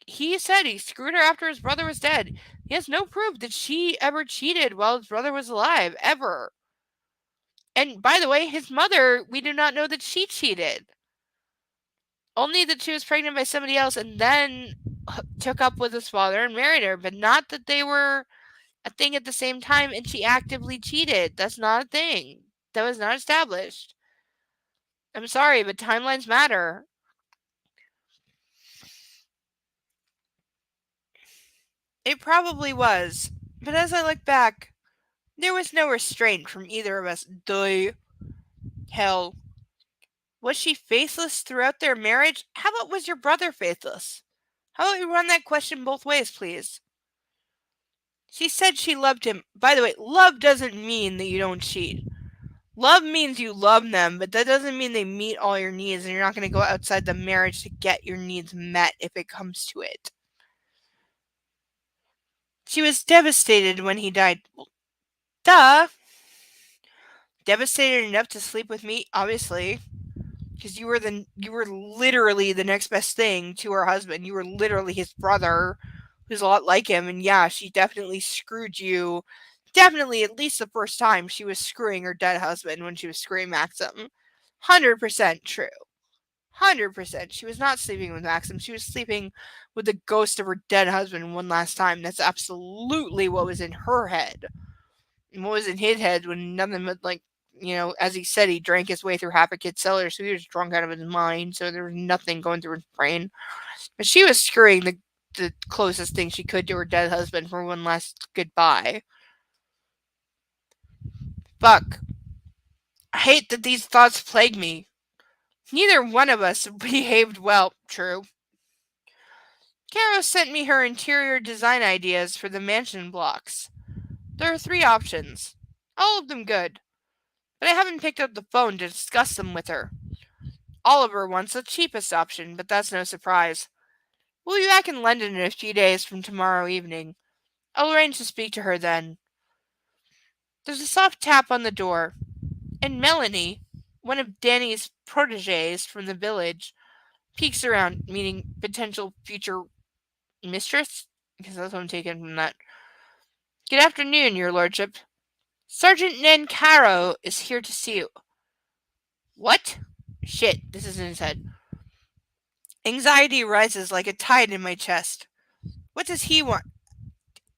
he said he screwed her after his brother was dead. He has no proof that she ever cheated while his brother was alive, ever. And by the way, his mother, we do not know that she cheated. Only that she was pregnant by somebody else and then took up with his father and married her, but not that they were a thing at the same time and she actively cheated. That's not a thing. That was not established. I'm sorry, but timelines matter. It probably was, but as I look back, there was no restraint from either of us. Hell. Was she faithless throughout their marriage? How about was your brother faithless? How about we run that question both ways, please? She said she loved him. By the way, love doesn't mean that you don't cheat. Love means you love them, but that doesn't mean they meet all your needs and you're not going to go outside the marriage to get your needs met if it comes to it. She was devastated when he died. Duh. Devastated enough to sleep with me, obviously. Because you were literally the next best thing to her husband. You were literally his brother, who's a lot like him. And yeah, she definitely screwed you. Definitely, at least the first time, she was screwing her dead husband when she was screwing Maxim. 100% true. 100%. She was not sleeping with Maxim. She was sleeping with the ghost of her dead husband one last time. That's absolutely what was in her head. And what was in his head when nothing but, as he said, he drank his way through half a kid's cellar, so he was drunk out of his mind, so there was nothing going through his brain. But she was screwing the closest thing she could to her dead husband for one last goodbye. Fuck. I hate that these thoughts plague me. Neither one of us behaved well, true. Caro sent me her interior design ideas for the mansion blocks. There are 3 options, all of them good, but I haven't picked up the phone to discuss them with her. Oliver wants the cheapest option, but that's no surprise. We'll be back in London in a few days from tomorrow evening. I'll arrange to speak to her then. There's a soft tap on the door, and Melanie, one of Danny's proteges from the village, peeks around, meaning potential future mistress? Because that's what I'm taking from that. Good afternoon, your lordship. Sergeant Nancaro is here to see you. What? Shit, this is in his head. Anxiety rises like a tide in my chest. What does he want?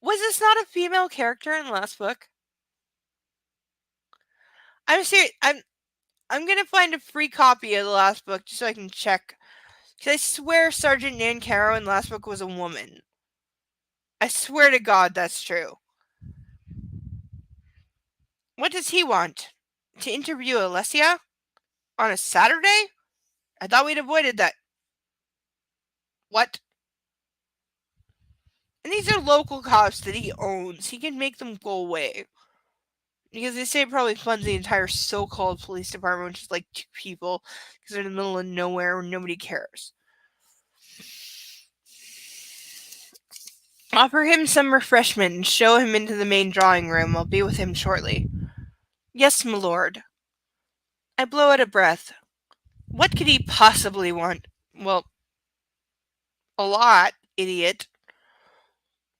Was this not a female character in the last book? I'm serious. I'm gonna find a free copy of the last book just so I can check. Because I swear Sergeant Nancaro in the last book was a woman. I swear to God that's true. What does he want? To interview Alessia? On a Saturday? I thought we'd avoided that. What? And these are local cops that he owns. He can make them go away. Because they say it probably funds the entire so-called police department, which is like 2 people, because they're in the middle of nowhere where nobody cares. Offer him some refreshment and show him into the main drawing room. I'll be with him shortly. Yes, my lord. I blow out a breath. What could he possibly want? Well, a lot, idiot.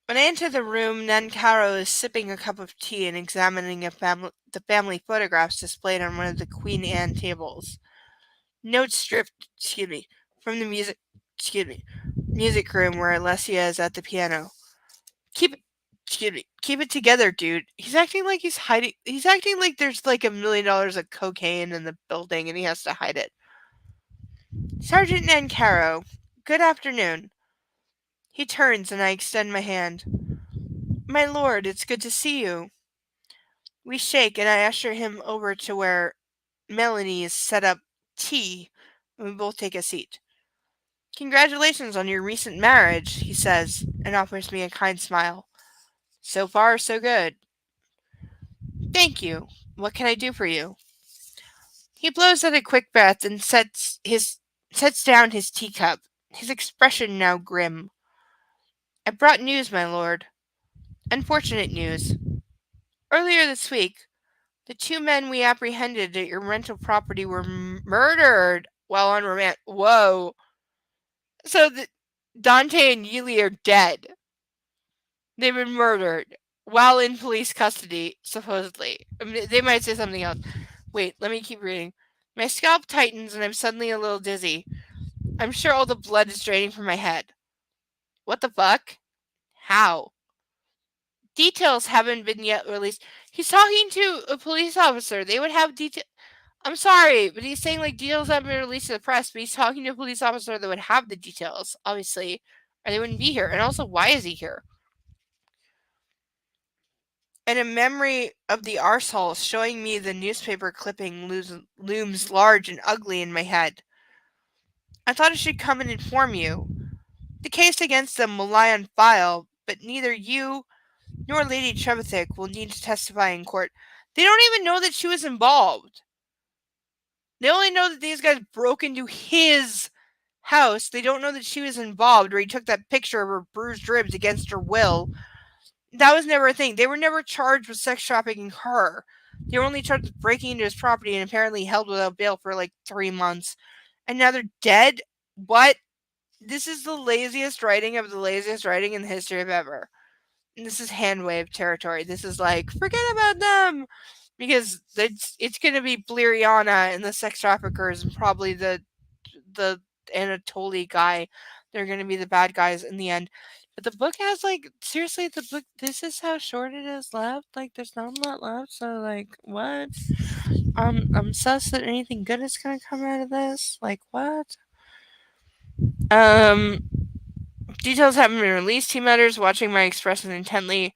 When I enter the room, Nancaro is sipping a cup of tea and examining the family photographs displayed on one of the Queen Anne tables. Notes stripped, from the music room where Alessia is at the piano. Keep it together, dude. He's acting like he's hiding. He's acting like there's like $1 million of cocaine in the building and he has to hide it. Sergeant Nancaro, good afternoon. He turns and I extend my hand. My lord, it's good to see you. We shake and I usher him over to where Melanie is set up tea and we both take a seat. Congratulations on your recent marriage, he says, and offers me a kind smile. So far, so good. Thank you. What can I do for you? He blows out a quick breath and sets down his teacup, his expression now grim. I brought news, my lord. Unfortunate news. Earlier this week, the 2 men we apprehended at your rental property were murdered while on remand. Whoa. So Dante and Yuli are dead. They've been murdered while in police custody, supposedly. I mean, they might say something else. Wait, let me keep reading. My scalp tightens and I'm suddenly a little dizzy. I'm sure all the blood is draining from my head. What the fuck? How? Details haven't been yet released. He's talking to a police officer. They would have detail. I'm sorry, but he's saying like details haven't been released to the press, but he's talking to a police officer that would have the details, obviously, or they wouldn't be here. And also, why is he here? And a memory of the arsehole showing me the newspaper clipping looms large and ugly in my head. I thought I should come and inform you. The case against them will lie on file, but neither you nor Lady Trevithick will need to testify in court. They don't even know that she was involved. They only know that these guys broke into his house. They don't know that she was involved, or he took that picture of her bruised ribs against her will. That was never a thing. They were never charged with sex trafficking her. They were only charged with breaking into his property and apparently held without bail for like 3 months. And now they're dead? What? This is the laziest writing of the laziest writing in the history of ever. And this is hand wave territory. This is like, forget about them! Because it's going to be Bleriana and the sex traffickers and probably the Anatoly guy. They're going to be the bad guys in the end. But the book has like, seriously, the book, this is how short it is left. Like, there's not a lot left. So, like, what? I'm sus that anything good is going to come out of this. Like, what? Details haven't been released, he mutters, watching my expression intently.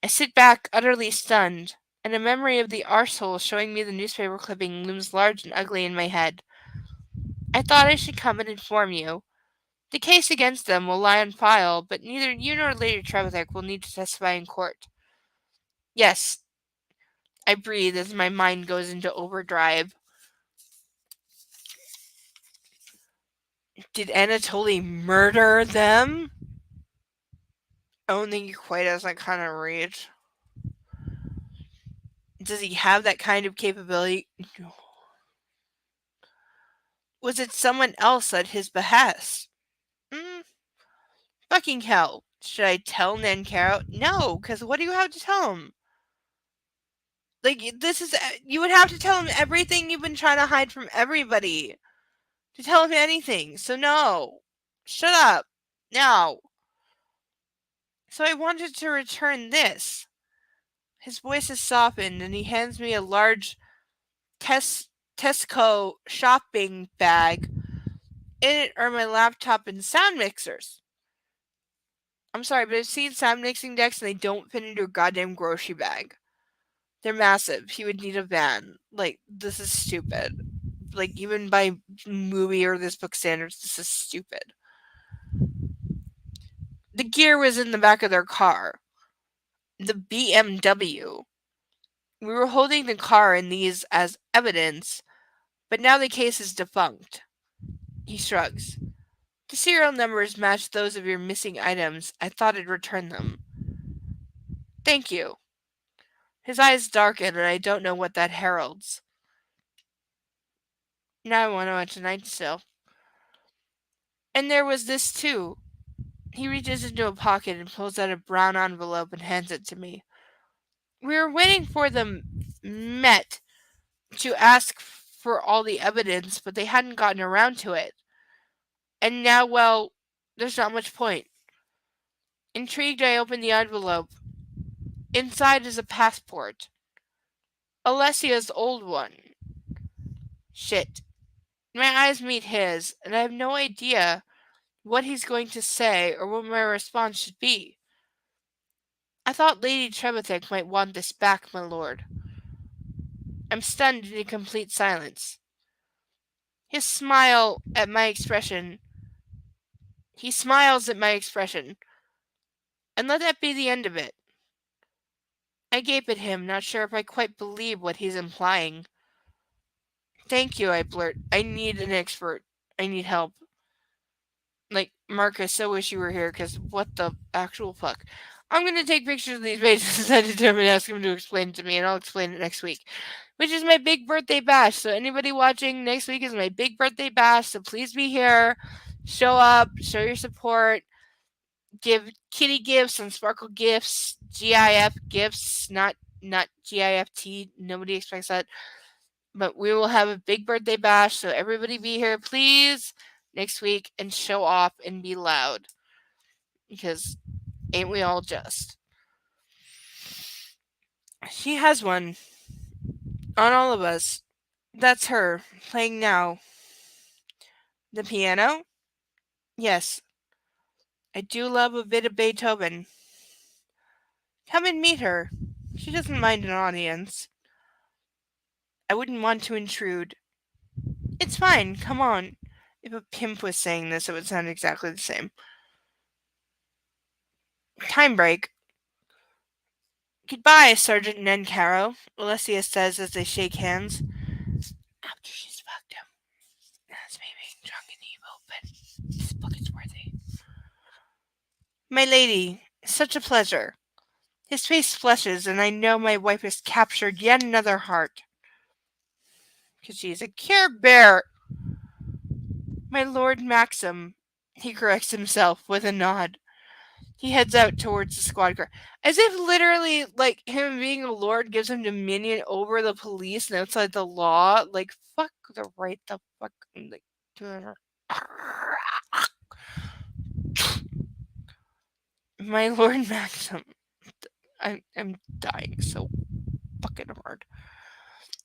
I sit back, utterly stunned. and a memory of the arsehole showing me the newspaper clipping looms large and ugly in my head. I thought I should come and inform you. The case against them will lie on file, but neither you nor Lady Trevithick will need to testify in court. Yes, I breathe as my mind goes into overdrive. Did Anatoly murder them? I don't think he quite has that kind of reach. Does he have that kind of capability? No. Was it someone else at his behest? Fucking hell. Should I tell Nancaro? No, because what do you have to tell him? Like, this is. You would have to tell him everything you've been trying to hide from everybody. To tell him anything. So, no. Shut up. Now. So, I wanted to return this. His voice has softened, and he hands me a large Tesco shopping bag. In it are my laptop and sound mixers. I'm sorry, but I've seen sound mixing decks and they don't fit into a goddamn grocery bag. They're massive. He would need a van. Like, this is stupid. Like, even by movie or this book standards, this is stupid. The gear was in the back of their car. The BMW. We were holding the car and these as evidence, but now the case is defunct. He shrugs. The serial numbers match those of your missing items. I thought I'd return them. Thank you. His eyes darken, and I don't know what that heralds. Now I want to watch Night Still. And there was this too. He reaches into a pocket and pulls out a brown envelope and hands it to me. We were waiting for the Met to ask for all the evidence, but they hadn't gotten around to it. And now, well, there's not much point. Intrigued, I open the envelope. Inside is a passport. Alessia's old one. Shit. My eyes meet his, and I have no idea what he's going to say or what my response should be. I thought Lady Trevithick might want this back, my lord. I'm stunned into complete silence. He smiles at my expression, and let that be the end of it. I gape at him, not sure if I quite believe what he's implying. Thank you, I blurt. I need an expert. I need help. Like, Mark, I so wish you were here, because what the actual fuck? I'm going to take pictures of these pages and send it to him and ask him to explain it to me, and I'll explain it next week. Which is my big birthday bash. So anybody watching, next week is my big birthday bash, so please be here. Show up, show your support. Give kitty gifts and sparkle gifts, GIF gifts, not GIFT. Nobody expects that. But we will have a big birthday bash, so everybody be here, please, next week, and show off and be loud. Because ain't we all just? She has one. On all of us. That's her, playing now. The piano? Yes. I do love a bit of Beethoven. Come and meet her. She doesn't mind an audience. I wouldn't want to intrude. It's fine, come on. If a pimp was saying this, it would sound exactly the same. Time break. Goodbye, Sergeant Nancaro, Alessia says as they shake hands. After she's fucked him. That's me being drunk and evil, but this book is worthy. My lady, such a pleasure. His face flushes, and I know my wife has captured yet another heart. Because she's a Care Bear. My Lord Maxim, he corrects himself with a nod. He heads out towards the squad car. As if literally, like, him being a lord gives him dominion over the police and outside the law. Like, fuck the right the fuck. Like, my Lord Maxim. I'm dying so fucking hard.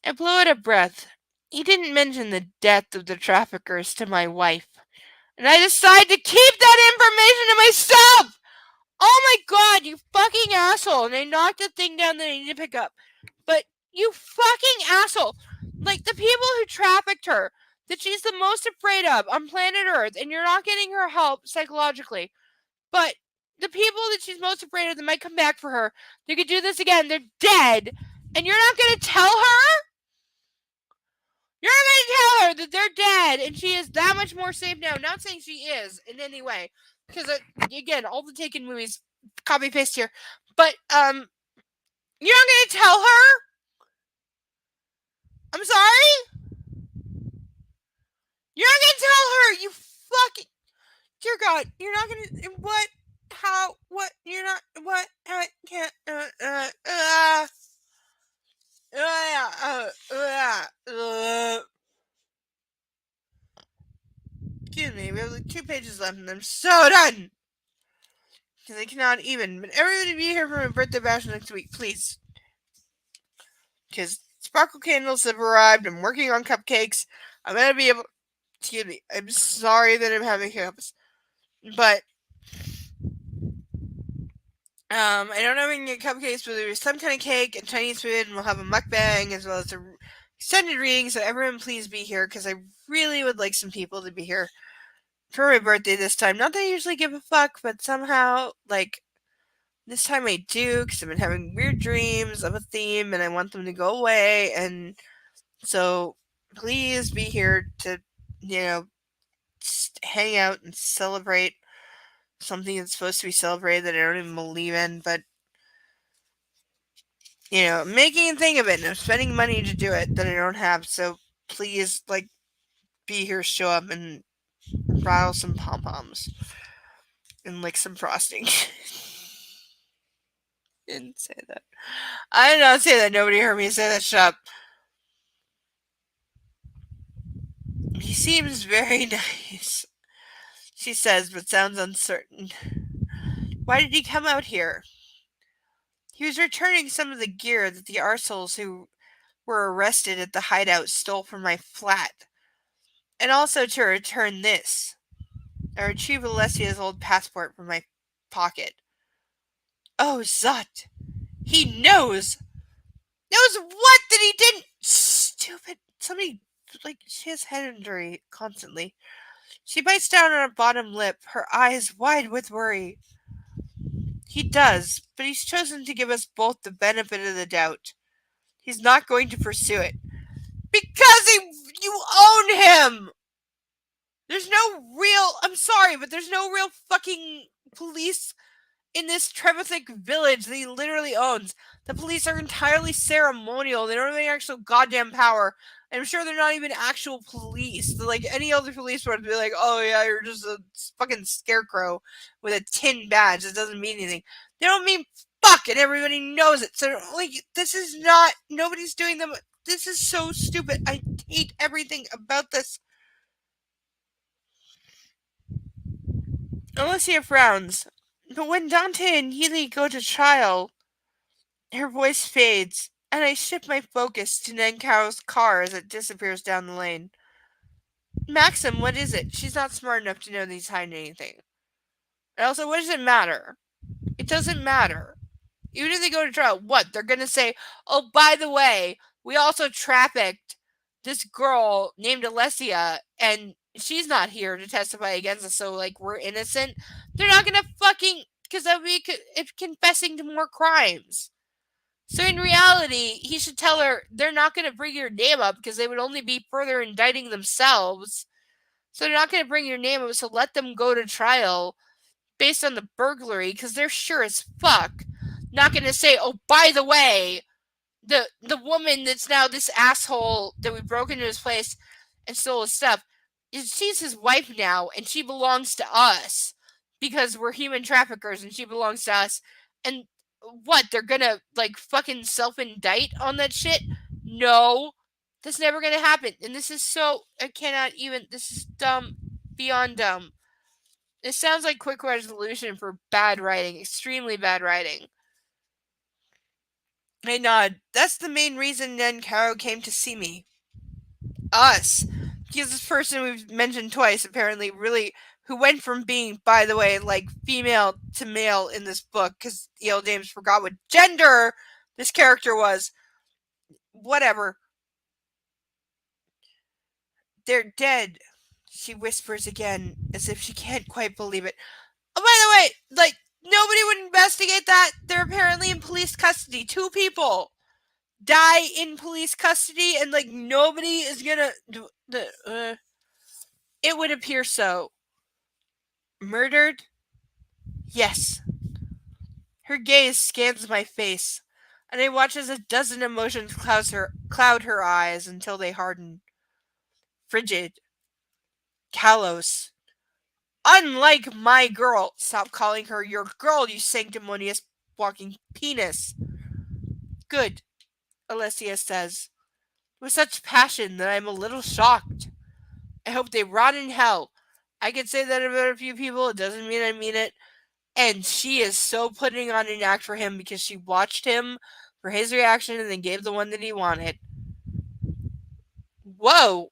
I blow out a breath. He didn't mention the death of the traffickers to my wife. And I decide to keep that information to myself! Oh my god, you fucking asshole! asshole, and I knocked the thing down that I need to pick up. But you fucking asshole. Like, the people who trafficked her, that she's the most afraid of on planet Earth, and you're not getting her help psychologically. But the people that she's most afraid of that might come back for her, they could do this again. They're dead. And you're not going to tell her? You're not going to tell her that they're dead and she is that much more safe now. Not saying she is in any way. Because, again, all the Taken movies, copy paste here. But, you're not going to tell her? I'm sorry? You're not going to tell her, you fucking... Dear God, you're not gonna... What? How? What? You're not... What? I can't... Excuse me, we have like 2 pages left and I'm so done! Because I cannot even... But everybody be here for my birthday bash next week, please. Because sparkle candles have arrived, I'm working on cupcakes, I'm gonna be able... Excuse me, I'm sorry that I'm having hiccups. But... I don't know if we can get cupcakes, but there's some kind of cake and Chinese food, and we'll have a mukbang as well as a extended reading. So everyone, please be here because I really would like some people to be here for my birthday this time. Not that I usually give a fuck, but somehow, like, this time I do because I've been having weird dreams of a theme, and I want them to go away. And so, please be here to, just hang out and celebrate something that's supposed to be celebrated that I don't even believe in, but making a thing of it and I'm spending money to do it that I don't have, so please, like, be here, show up, and rattle some pom-poms and lick some frosting. Didn't say that. I did not say that. Nobody heard me say that. Shut up. He seems very nice, she says, but sounds uncertain. Why did he come out here? He was returning some of the gear that the arseholes who were arrested at the hideout stole from my flat. And also to return this. I retrieved Alessia's old passport from my pocket. Oh, Zut! He knows! Knows what that he didn't? Stupid. Somebody, she has head injury constantly. She bites down on her bottom lip, her eyes wide with worry. He does, but he's chosen to give us both the benefit of the doubt. He's not going to pursue it. Because you own him! There's no real... I'm sorry, but there's no real fucking police in this Trevithick village that he literally owns. The police are entirely ceremonial. They don't have any actual goddamn power. And I'm sure they're not even actual police. They're like any other police would be like, oh yeah, you're just a fucking scarecrow with a tin badge. It doesn't mean anything. They don't mean fuck, and everybody knows it. So, like, this is not... Nobody's doing them... This is so stupid. I hate everything about this. Alicia frowns. But when Dante and Healy go to trial... Her voice fades, and I shift my focus to Nenkao's car as it disappears down the lane. Maxim, what is it? She's not smart enough to know that he's hiding anything. And also, what does it matter? It doesn't matter. Even if they go to trial, what? They're going to say, oh, by the way, we also trafficked this girl named Alessia, and she's not here to testify against us, so, like, we're innocent. They're not going to fucking... Because that would be confessing to more crimes. So in reality, he should tell her they're not going to bring your name up because they would only be further indicting themselves. So they're not going to bring your name up, so let them go to trial based on the burglary because they're sure as fuck not going to say, oh, by the way, the woman that's now this asshole that we broke into his place and stole his stuff, she's his wife now and she belongs to us because we're human traffickers and she belongs to us. And what, they're gonna, like, fucking self-indict on that shit? No. That's never gonna happen. And this is so... I cannot even... This is dumb. Beyond dumb. It sounds like quick resolution for bad writing. Extremely bad writing. I nod. That's the main reason Nenkaro came to see me. Us. Because this person we've mentioned twice apparently really who went from being, by the way, like female to male in this book, because E.L. James forgot what gender this character was. Whatever. They're dead, she whispers again, as if she can't quite believe it. Oh, by the way, like, nobody would investigate that. They're apparently in police custody. 2 people die in police custody, and, like, nobody is gonna. It would appear so. Murdered? Yes. Her gaze scans my face, and I watch as a dozen emotions cloud her eyes until they harden. Frigid. Callous. Unlike my girl. Stop calling her your girl, you sanctimonious walking penis. Good, Alessia says, with such passion that I'm a little shocked. I hope they rot in hell. I could say that about a few people, it doesn't mean I mean it. And she is so putting on an act for him because she watched him for his reaction and then gave the one that he wanted. Whoa.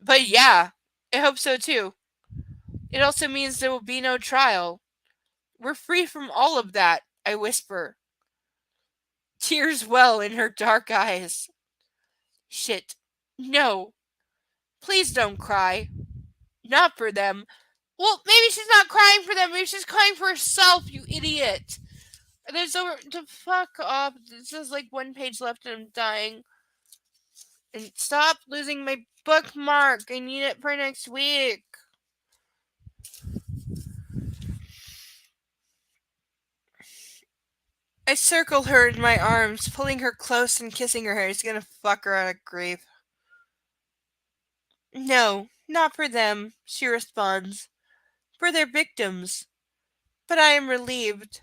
But yeah, I hope so too. It also means there will be no trial. We're free from all of that, I whisper. Tears well in her dark eyes. Shit. No. Please don't cry. Not for them. Well, maybe she's not crying for them. Maybe she's crying for herself, you idiot. There's over to fuck off. This is like 1 page left and I'm dying. And stop losing my bookmark. I need it for next week. I circle her in my arms, pulling her close and kissing her hair. He's gonna fuck her out of grief. No, not for them, she responds. For their victims. But I am relieved.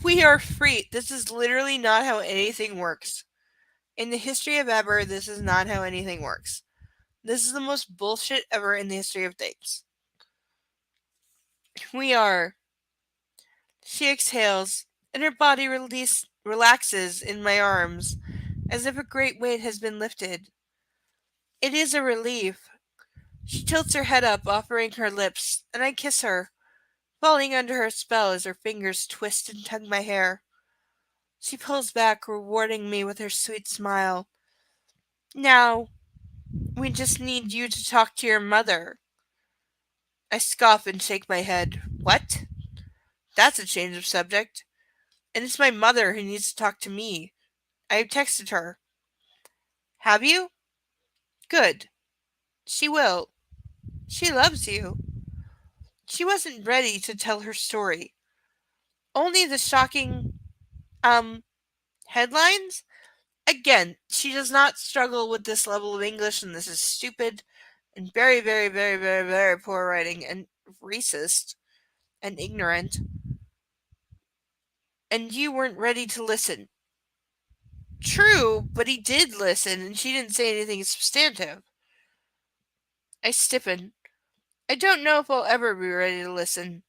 We are free. This is literally not how anything works. In the history of ever, this is not how anything works. This is the most bullshit ever in the history of things. We are. She exhales, and her body relaxes in my arms, as if a great weight has been lifted. It is a relief. She tilts her head up, offering her lips, and I kiss her, falling under her spell as her fingers twist and tug my hair. She pulls back, rewarding me with her sweet smile. Now, we just need you to talk to your mother. I scoff and shake my head. What? That's a change of subject. And it's my mother who needs to talk to me. I have texted her. Have you? Good. She will. She loves you. She wasn't ready to tell her story. Only the shocking, headlines? Again, she does not struggle with this level of English, and this is stupid and very, very, very, very, very poor writing and racist and ignorant. And you weren't ready to listen. True, but he did listen, and she didn't say anything substantive. I stiffen. I don't know if I'll ever be ready to listen.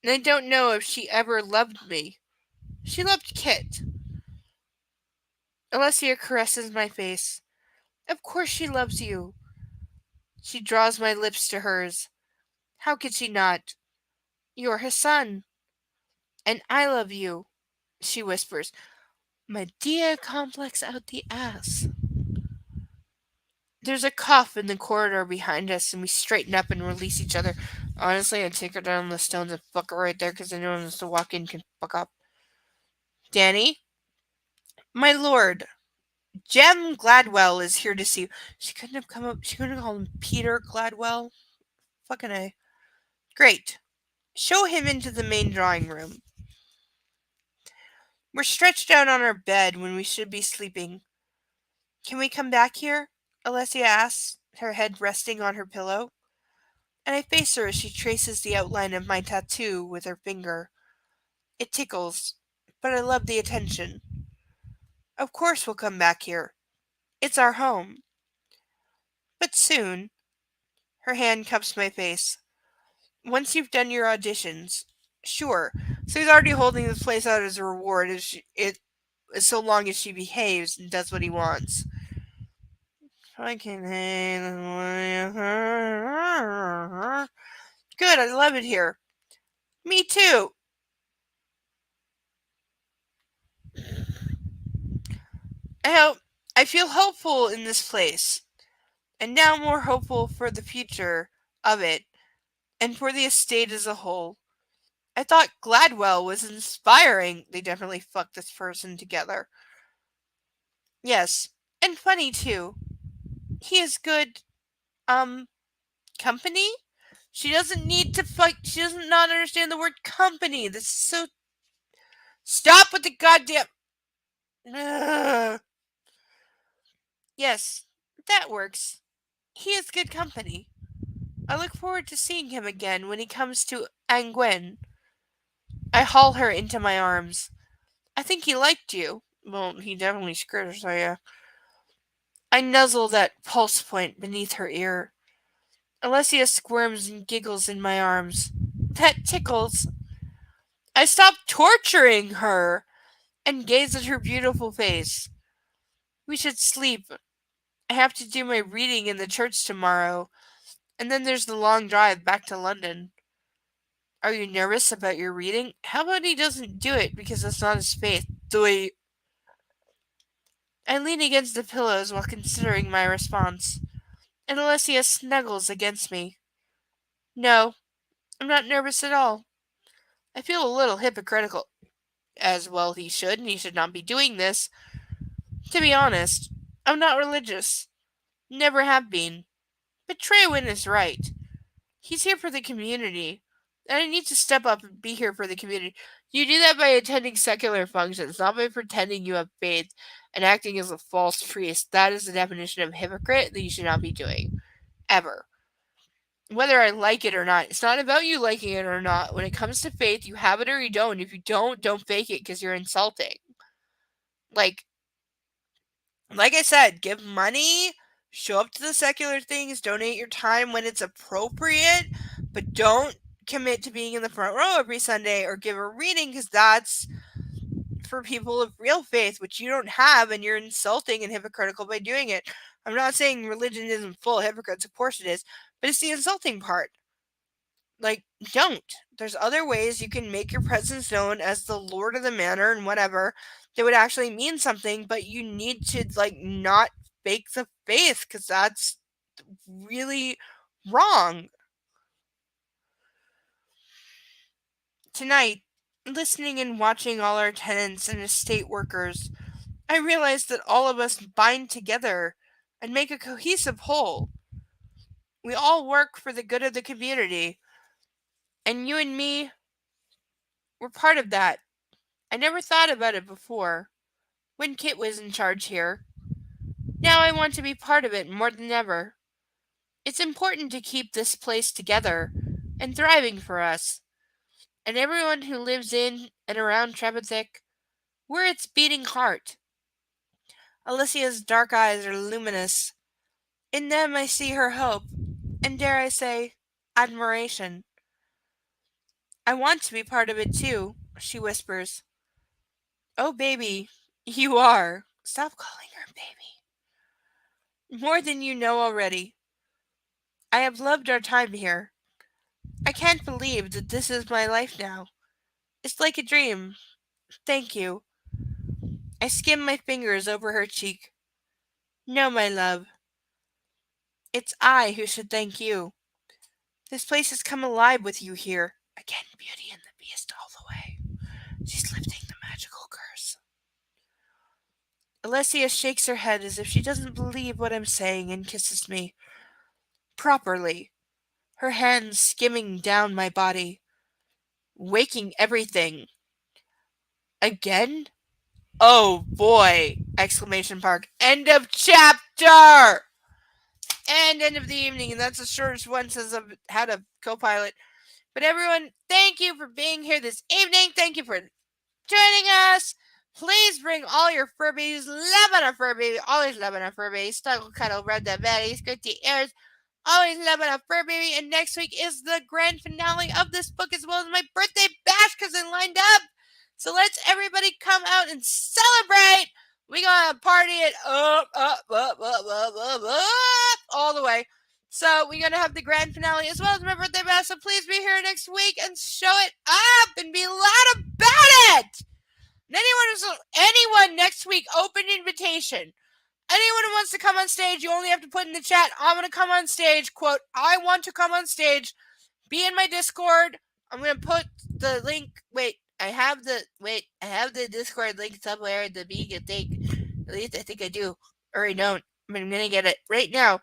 And I don't know if she ever loved me. She loved Kit. Alessia caresses my face. Of course she loves you. She draws my lips to hers. How could she not? You're her son. And I love you, she whispers. Medea complex out the ass. There's a cough in the corridor behind us, and we straighten up and release each other. Honestly, I'd take her down on the stones and fuck her right there, because anyone wants to walk in can fuck up. Danny? My lord, Jem Gladwell is here to see you. She couldn't have come up. She couldn't have called him Peter Gladwell. Fucking A. Great. Show him into the main drawing room. We're stretched out on our bed when we should be sleeping. Can we come back here? Alessia asks, her head resting on her pillow. And I face her as she traces the outline of my tattoo with her finger. It tickles, but I love the attention. Of course we'll come back here. It's our home. But soon. Her hand cups my face. Once you've done your auditions. Sure. So he's already holding this place out as a reward so long as she behaves and does what he wants. I can hate. good. I love it here. Me too. I feel hopeful in this place, and now more hopeful for the future of it, and for the estate as a whole. I thought Gladwell was inspiring. They definitely fucked this person together. Yes, and funny too. He is good, company? She doesn't need to fight. She does not understand the word company. This is so. Stop with the goddamn. Ugh. Yes, that works. He is good company. I look forward to seeing him again when he comes to Angwen. I haul her into my arms. I think he liked you. Well, he definitely screwed her, so yeah. I nuzzle that pulse point beneath her ear. Alessia squirms and giggles in my arms. That tickles. I stop torturing her and gaze at her beautiful face. We should sleep. I have to do my reading in the church tomorrow, and then there's the long drive back to London. Are you nervous about your reading? How about he doesn't do it because that's not his faith? I lean against the pillows while considering my response, and Alessia snuggles against me. No, I'm not nervous at all. I feel a little hypocritical. As well he should, and he should not be doing this. To be honest, I'm not religious. Never have been. But Treywin is right. He's here for the community, and I need to step up and be here for the community. You do that by attending secular functions, not by pretending you have faith and acting as a false priest. That is the definition of hypocrite that you should not be doing. Ever. Whether I like it or not. It's not about you liking it or not. When it comes to faith, you have it or you don't. If you don't fake it because you're insulting. Like I said, give money, show up to the secular things, donate your time when it's appropriate, but don't commit to being in the front row every Sunday or give a reading because that's for people of real faith, which you don't have, and you're insulting and hypocritical by doing it. I'm not saying religion isn't full of hypocrites, of course it is, but it's the insulting part. Like, don't. There's other ways you can make your presence known as the Lord of the Manor and whatever that would actually mean something, but you need to, not fake the faith because that's really wrong. Tonight, listening and watching all our tenants and estate workers, I realized that all of us bind together and make a cohesive whole. We all work for the good of the community, and you and me, we're part of that. I never thought about it before, when Kit was in charge here. Now I want to be part of it more than ever. It's important to keep this place together and thriving for us. And everyone who lives in and around Trepethick, we're its beating heart. Alicia's dark eyes are luminous. In them I see her hope, and dare I say, admiration. I want to be part of it too, she whispers. Oh, baby, you are. Stop calling her baby. More than you know already. I have loved our time here. I can't believe that this is my life now. It's like a dream. Thank you. I skim my fingers over her cheek. No, my love. It's I who should thank you. This place has come alive with you here. Again, Beauty and the Beast all the way. She's lifting the magical curse. Alessia shakes her head as if she doesn't believe what I'm saying and kisses me. Properly. Her hands skimming down my body. Waking everything. Again? Oh boy! Exclamation mark. End of chapter! And end of the evening, and that's the shortest one since I've had a co-pilot. But everyone, thank you for being here this evening. Thank you for joining us. Please bring all your Furbies. Love on a Furby. Always love on a Furby. Snuggle, cuddle, rub the belly, skirt the ears. Always love on a Furby. And next week is the grand finale of this book as well as my birthday bash because I lined up. So let's everybody come out and celebrate. We gonna party it up, all the way. So we're gonna have the grand finale as well as my birthday bash. So please be here next week and show it up and be loud about it. And anyone next week, open invitation. Anyone who wants to come on stage, you only have to put in the chat, I want to come on stage. Quote, I want to come on stage. Be in my Discord. I'm gonna put the link. I have the Discord link somewhere in the being thing. At least I think I do. Or I don't. I'm gonna get it right now.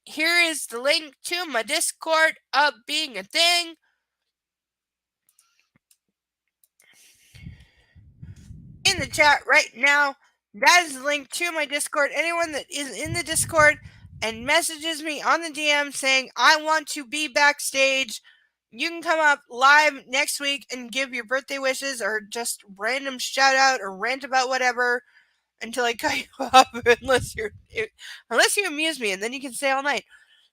Here is the link to my Discord of being a thing. In the chat right now. That is the link to my Discord. Anyone that is in the Discord and messages me on the DM saying, I want to be backstage, you can come up live next week and give your birthday wishes or just random shout out or rant about whatever until I cut you off unless you amuse me, and then you can stay all night.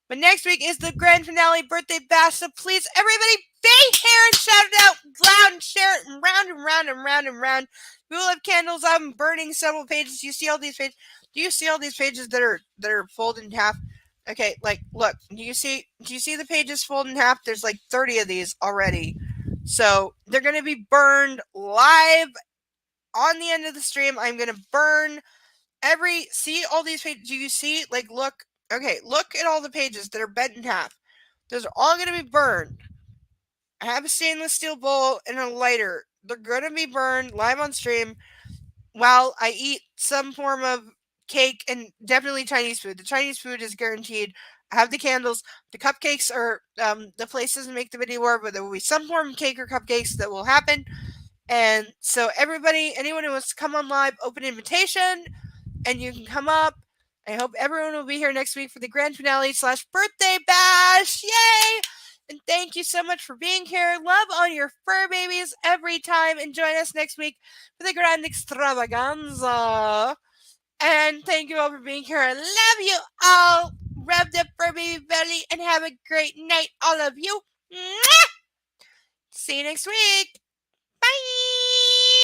But next week is the grand finale birthday bash, so please, everybody, be here and shout it out loud and share it and round and round and round and round. We will have candles. I'm burning several pages. Do you see all these pages? Do you see all these pages that are folded in half? Okay, look. Do you see the pages folded in half? There's 30 of these already. So they're gonna be burned live on the end of the stream. I'm gonna burn see all these pages. Do you see? Look. Okay, look at all the pages that are bent in half. Those are all gonna be burned. I have a stainless steel bowl and a lighter. They're gonna be burned live on stream while I eat some form of cake and definitely Chinese food. The Chinese food is guaranteed. I have the candles. The cupcakes are the place doesn't make the video word, but there will be some form of cake or cupcakes that will happen. And so anyone who wants to come on live, open invitation, and you can come up. I hope everyone will be here next week for the grand finale / birthday bash. Yay! And thank you so much for being here. Love on your fur babies every time. And join us next week for the grand extravaganza. And thank you all for being here. I love you all. Rub the fur baby belly and have a great night, all of you. Mwah! See you next week.